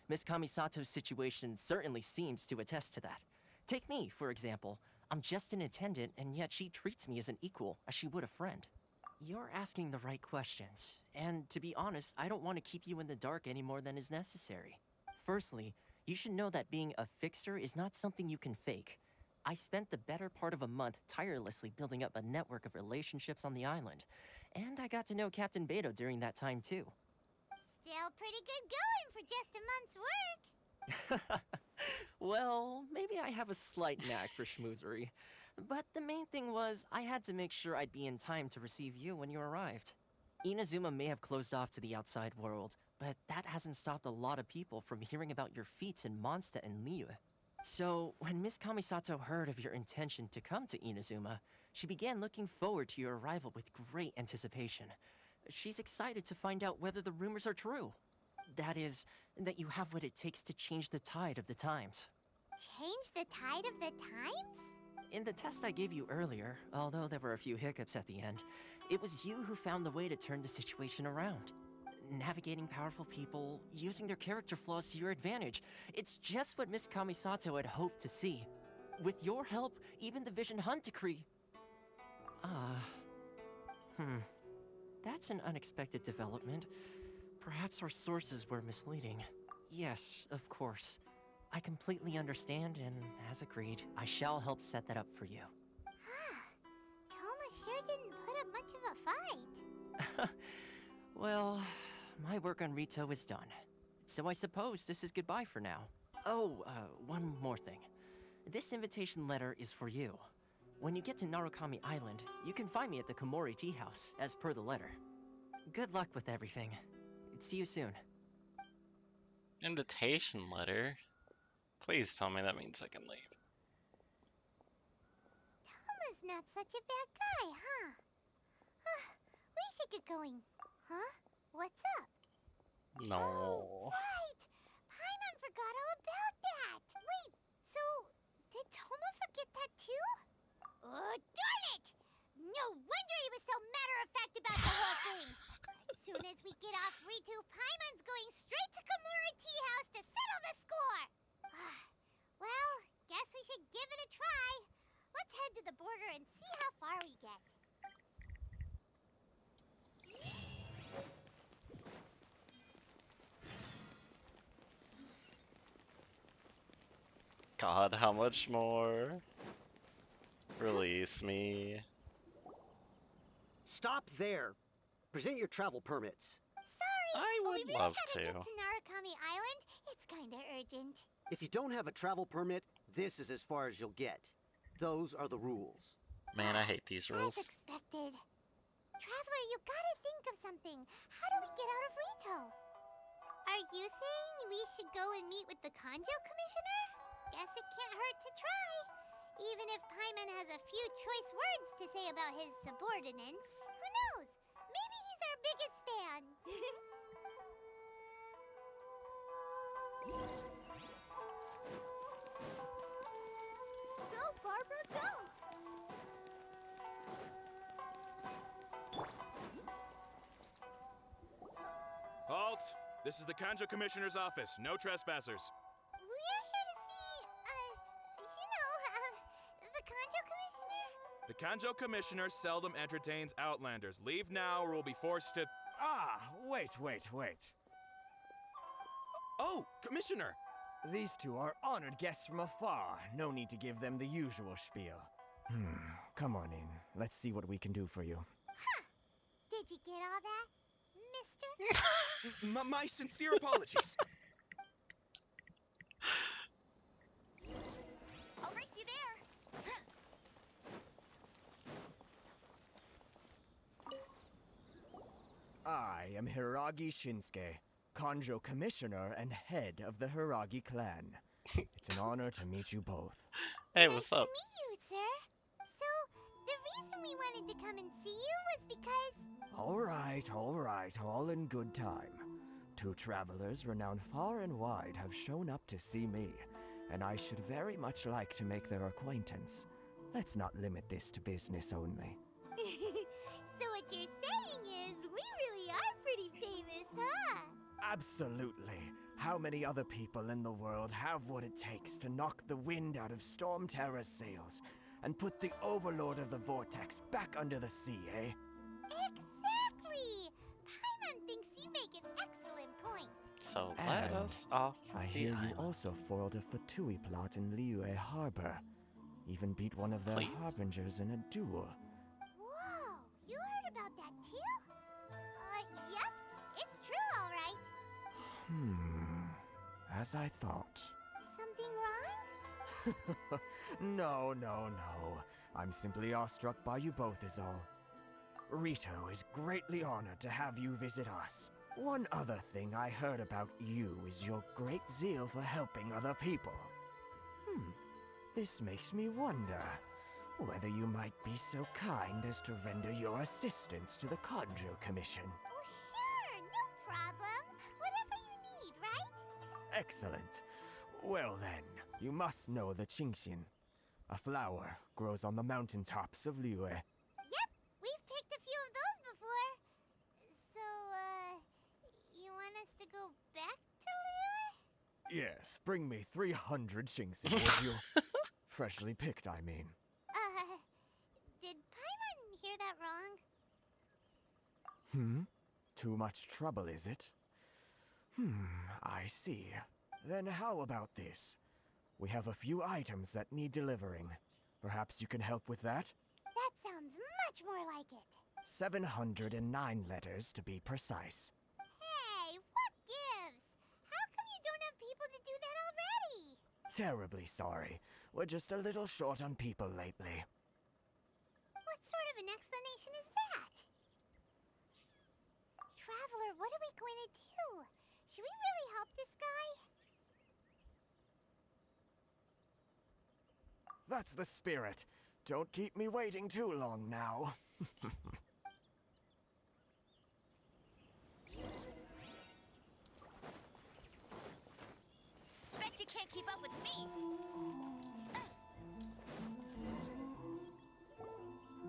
Miss Kamisato's situation certainly seems to attest to that. Take me, for example. I'm just an attendant, and yet she treats me as an equal, as she would a friend. You're asking the right questions, and to be honest, I don't want to keep you in the dark any more than is necessary. Firstly, you should know that being a fixer is not something you can fake. I spent the better part of a month tirelessly building up a network of relationships on the island, and I got to know Captain Beto during that time too. Still pretty good going for just a month's work. Well, maybe I have a slight knack for schmoozery. But the main thing was, I had to make sure I'd be in time to receive you when you arrived. Inazuma may have closed off to the outside world, but that hasn't stopped a lot of people from hearing about your feats in Mondstadt and Liyue. So, when Miss Kamisato heard of your intention to come to Inazuma, she began looking forward to your arrival with great anticipation. She's excited to find out whether the rumors are true. That is, that you have what it takes to change the tide of the times. Change the tide of the times? In the test I gave you earlier, although there were a few hiccups at the end, it was you who found the way to turn the situation around. Navigating powerful people, using their character flaws to your advantage. It's just what Miss Kamisato had hoped to see. With your help, even the Vision Hunt decree... That's an unexpected development. Perhaps our sources were misleading. Yes, of course. I completely understand, and as agreed, I shall help set that up for you. Toma sure didn't put up much of a fight. Well, my work on Rito is done. So I suppose this is goodbye for now. Oh, one more thing. This invitation letter is for you. When you get to Narukami Island, you can find me at the Komori Tea House, as per the letter. Good luck with everything. See you soon. Invitation letter? Please tell me that means I can leave. Toma's not such a bad guy, huh? We should get going. Huh? What's up? No. Oh, right! Paimon forgot all about that! Wait, so did Toma forget that too? Oh, darn it! No wonder he was so matter-of-fact about the whole thing! As soon as we get off Ritu, Paimon's going straight to Komori Tea House to settle the score! Well, guess we should give it a try. Let's head to the border and see how far we get. God, how much more? Release me. Stop there. Present your travel permits. Sorry, I but would we really love gotta to. get to Narukami Island. It's kinda urgent. If you don't have a travel permit, this is as far as you'll get. Those are the rules. Man, I hate these rules. As expected. Traveler, you gotta think of something. How do we get out of Rito? Are you saying we should go and meet with the Kanjo Commissioner? Guess it can't hurt to try. Even if Paimon has a few choice words to say about his subordinates. Who knows? Maybe he's our biggest fan. Go, Barbara, go! Halt! This is the Kanjo Commissioner's office. No trespassers. We're here to see, the Kanjo Commissioner? The Kanjo Commissioner seldom entertains Outlanders. Leave now or we'll be forced to... Ah, wait. Oh, Commissioner! These two are honored guests from afar. No need to give them the usual spiel. Come on in. Let's see what we can do for you. Did you get all that, mister? My sincere apologies. I'll race you there. I am Hiragi Shinsuke, Kanjo Commissioner and head of the Hiragi clan. It's an honor to meet you both. Hey, what's up? Nice to meet you, sir. So, the reason we wanted to come and see you was because... All right, all in good time. Two travelers renowned far and wide have shown up to see me, and I should very much like to make their acquaintance. Let's not limit this to business only. So what you're saying is, we really are pretty famous, huh? Absolutely. How many other people in the world have what it takes to knock the wind out of Storm Terror's sails and put the Overlord of the Vortex back under the sea, eh? Exactly! Paimon thinks you make an excellent point. So let us off I the hear you island. also foiled a Fatui plot in Liyue Harbor. Even beat one of their Please? harbingers in a duel. Whoa, you heard about that too? Yep, it's true, all right. As I thought. Something wrong? No. I'm simply awestruck by you both is all. Rito is greatly honored to have you visit us. One other thing I heard about you is your great zeal for helping other people. This makes me wonder whether you might be so kind as to render your assistance to the Conjo Commission. Oh, sure, no problem. Whatever you need, right? Excellent. Well then, you must know the Qingxian. A flower grows on the mountaintops of Liyue. Yep, we've picked a few of those before. So, you want us to go back to Liyue? Yes, bring me 300 Qingxian, would you? Freshly picked, I mean. Did Paimon hear that wrong? Too much trouble, is it? I see. Then how about this? We have a few items that need delivering. Perhaps you can help with that? That sounds much more like it. 709 letters, to be precise. Hey, what gives? How come you don't have people to do that already? Terribly sorry. We're just a little short on people lately. What sort of an explanation is that? Traveler, what are we going to do? Should we really help this guy? That's the spirit. Don't keep me waiting too long now. Bet you can't keep up with me.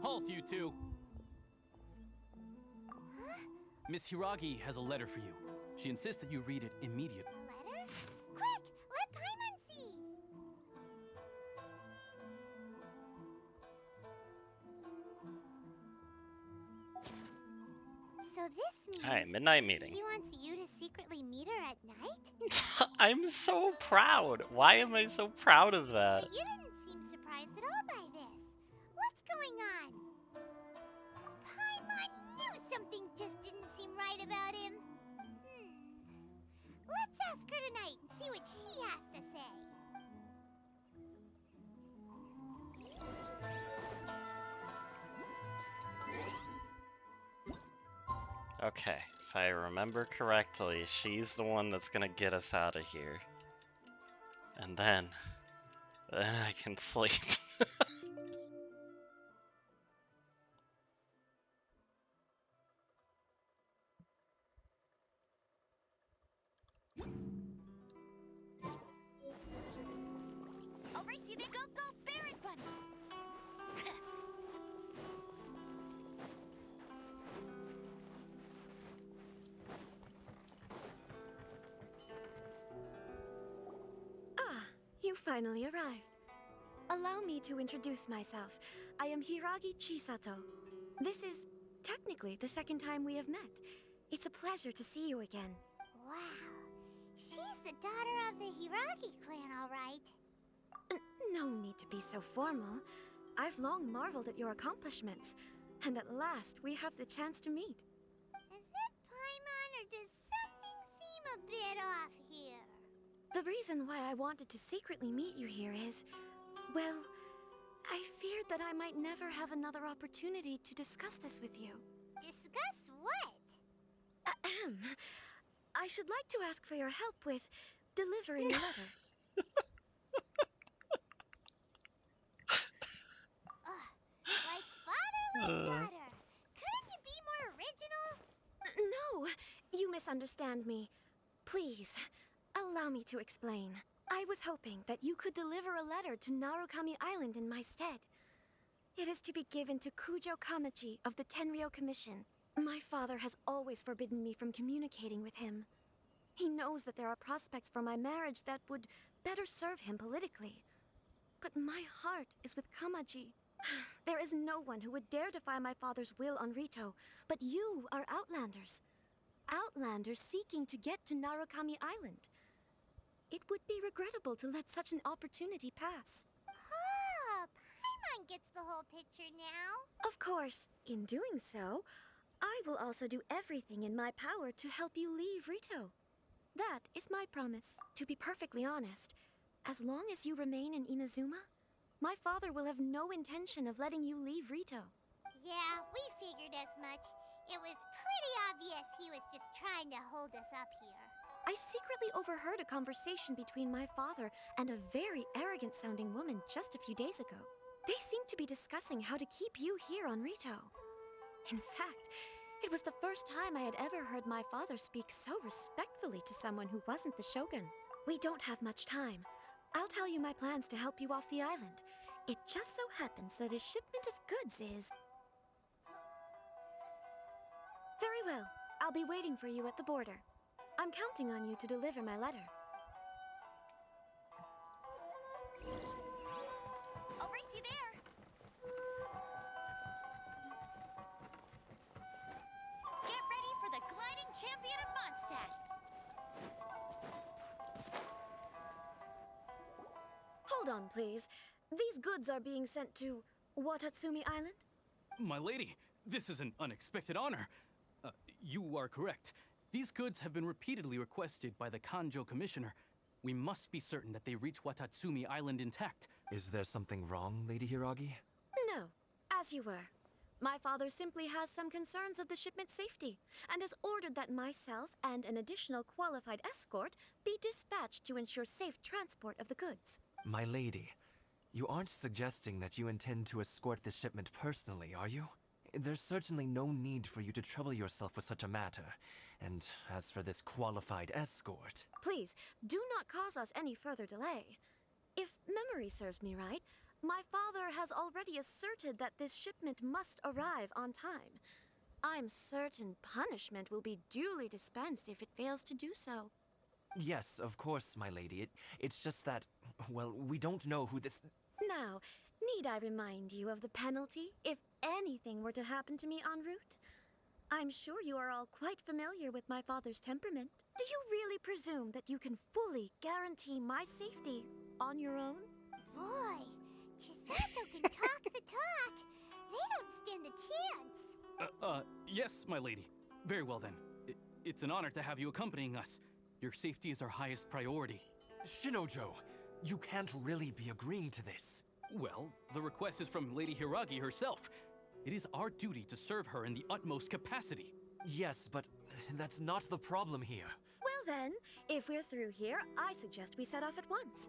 Halt, you two! Miss Hiragi has a letter for you. She insists that you read it immediately. Letter? Quick, let Paimon see. So this means Alright, midnight meeting. she wants you to secretly meet her at night? I'm so proud. Why am I so proud of that? But you didn't seem surprised at all by this. What's going on? Paimon knew something just didn't seem right about him. Let's ask her tonight and see what she has to say. Okay, if I remember correctly, she's the one that's gonna get us out of here. And then I can sleep. I'll race you then. Go, go, Barret Bunny. You finally arrived. Allow me to introduce myself. I am Hiragi Chisato. This is technically the second time we have met. It's a pleasure to see you again. Wow, she's the daughter of the Hiragi clan, all right. No need to be so formal. I've long marveled at your accomplishments, and at last we have the chance to meet. Is it Paimon, or does something seem a bit off here? The reason why I wanted to secretly meet you here is, well, I feared that I might never have another opportunity to discuss this with you. Discuss what? Ahem. I should like to ask for your help with delivering a letter. Like father, like daughter. Couldn't you be more original? No, you misunderstand me. Please, allow me to explain. I was hoping that you could deliver a letter to Narukami Island in my stead. It is to be given to Kujo Kamachi of the Tenryou Commission. My father has always forbidden me from communicating with him. He knows that there are prospects for my marriage that would better serve him politically. But my heart is with Kamaji. There is no one who would dare defy my father's will on Rito, but you are Outlanders. Outlanders seeking to get to Narukami Island. It would be regrettable to let such an opportunity pass. Oh, Paimon gets the whole picture now. Of course, in doing so, I will also do everything in my power to help you leave Rito. That is my promise. To be perfectly honest, as long as you remain in Inazuma, my father will have no intention of letting you leave Rito. Yeah, we figured as much. It was pretty obvious he was just trying to hold us up here. I secretly overheard a conversation between my father and a very arrogant-sounding woman just a few days ago. They seemed to be discussing how to keep you here on Rito. In fact, it was the first time I had ever heard my father speak so respectfully to someone who wasn't the Shogun. We don't have much time. I'll tell you my plans to help you off the island. It just so happens that a shipment of goods is... Very well. I'll be waiting for you at the border. I'm counting on you to deliver my letter. I'll race you there. Get ready for the gliding champion of Mondstadt. Hold on, please. These goods are being sent to Watatsumi Island? My lady, this is an unexpected honor. You are correct. These goods have been repeatedly requested by the Kanjo Commissioner. We must be certain that they reach Watatsumi Island intact. Is there something wrong, Lady Hiragi? No, as you were. My father simply has some concerns of the shipment's safety, and has ordered that myself and an additional qualified escort be dispatched to ensure safe transport of the goods. My lady, you aren't suggesting that you intend to escort this shipment personally, are you? There's certainly no need for you to trouble yourself with such a matter. And as for this qualified escort... Please, do not cause us any further delay. If memory serves me right, my father has already asserted that this shipment must arrive on time. I'm certain punishment will be duly dispensed if it fails to do so. Yes, of course, my lady. It's just that, well, we don't know who this... Now, need I remind you of the penalty if anything were to happen to me en route? I'm sure you are all quite familiar with my father's temperament. Do you really presume that you can fully guarantee my safety on your own? Boy, Chisato can talk the talk. They don't stand a chance. Yes, my lady. Very well then. It's an honor to have you accompanying us. Your safety is our highest priority. Shinojo, you can't really be agreeing to this. Well, the request is from Lady Hiragi herself. It is our duty to serve her in the utmost capacity. Yes, but that's not the problem here. Well then, if we're through here, I suggest we set off at once.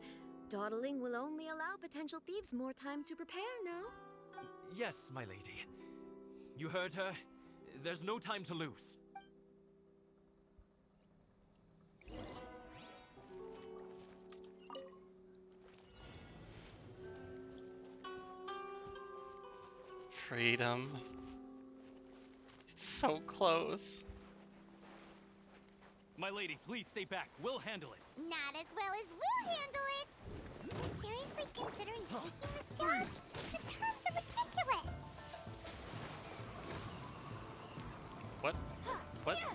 Dawdling will only allow potential thieves more time to prepare, no? Yes, my lady. You heard her. There's no time to lose. Freedom. It's so close. My lady, please stay back. We'll handle it. Not as well as we'll handle it. You're seriously considering taking this job? The terms are ridiculous.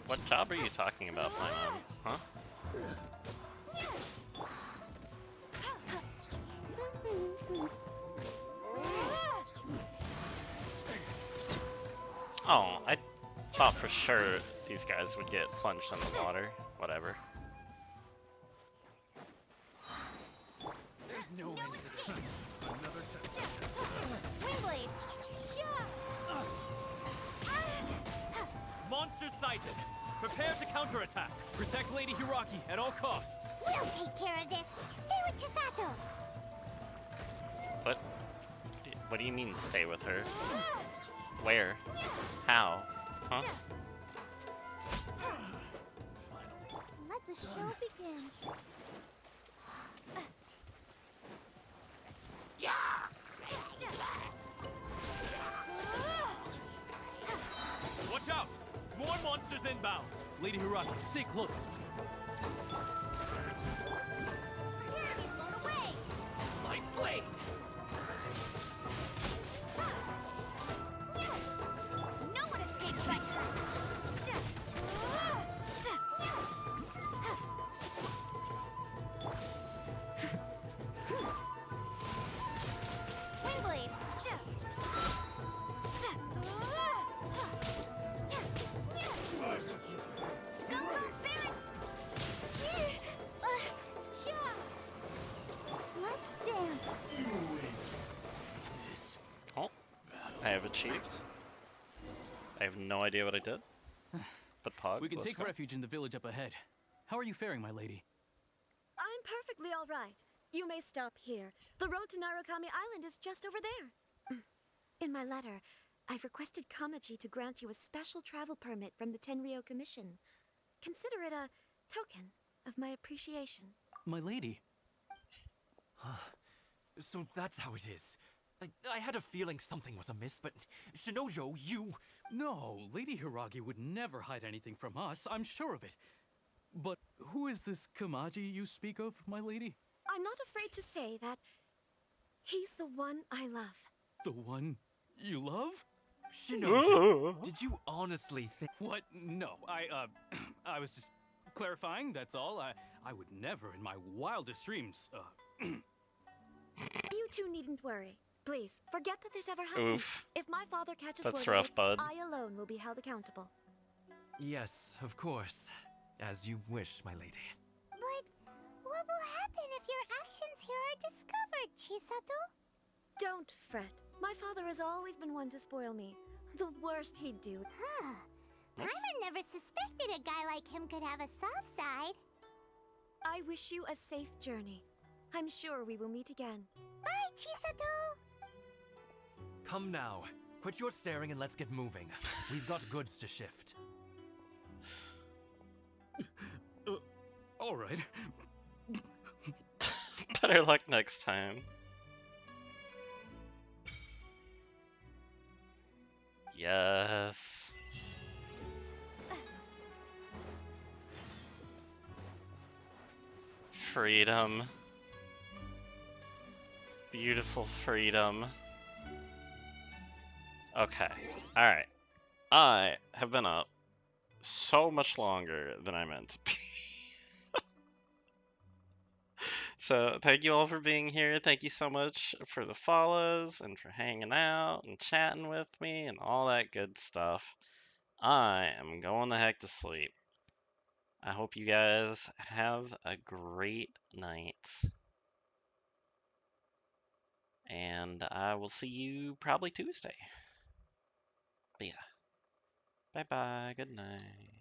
What job are you talking about, Paimon? Huh? Oh, I thought for sure these guys would get plunged in the water. Whatever. There's no way to another Windblade. Monster sighted. Prepare to counterattack. Protect Lady Hiragi at all costs. We'll take care of this. Stay with Chisato. What do you mean stay with her? Where? How? Huh? Let the show begin. Watch out! More monsters inbound! Lady Hiragi, stay close. Pyramid blown away. Light blade! No one escapes my sight. Windblade. Go, Baron! Let's dance. Oh, I have achieved. I have no idea what I did. But Pog, We can let's take go. refuge in the village up ahead. How are you faring, my lady? I'm perfectly all right. You may stop here. The road to Narukami Island is just over there. In my letter, I've requested Kamaji to grant you a special travel permit from the Tenryou Commission. Consider it a token of my appreciation. My lady? So that's how it is. I had a feeling something was amiss, but Shinojo, you... No, Lady Hiragi would never hide anything from us, I'm sure of it. But who is this Kamaji you speak of, my lady? I'm not afraid to say that he's the one I love. The one you love? Shinojo, did you honestly think... What? No, I was just clarifying, that's all. I would never in my wildest dreams, You two needn't worry. Please, forget that this ever happened. Oof. If my father catches That's word rough, of it, bud. I alone will be held accountable. Yes, of course. As you wish, my lady. But what will happen if your actions here are discovered, Chisato? Don't fret. My father has always been one to spoil me. The worst he'd do. Huh. Paimon never suspected a guy like him could have a soft side. I wish you a safe journey. I'm sure we will meet again. Bye, Chisato! Come now. Quit your staring and let's get moving. We've got goods to shift. All right. Better luck next time. Yes. Freedom. Beautiful freedom. Okay. Alright. I have been up so much longer than I meant to be. So, thank you all for being here. Thank you so much for the follows and for hanging out and chatting with me and all that good stuff. I am going the heck to sleep. I hope you guys have a great night. And I will see you probably Tuesday. But yeah. Bye bye. Good night.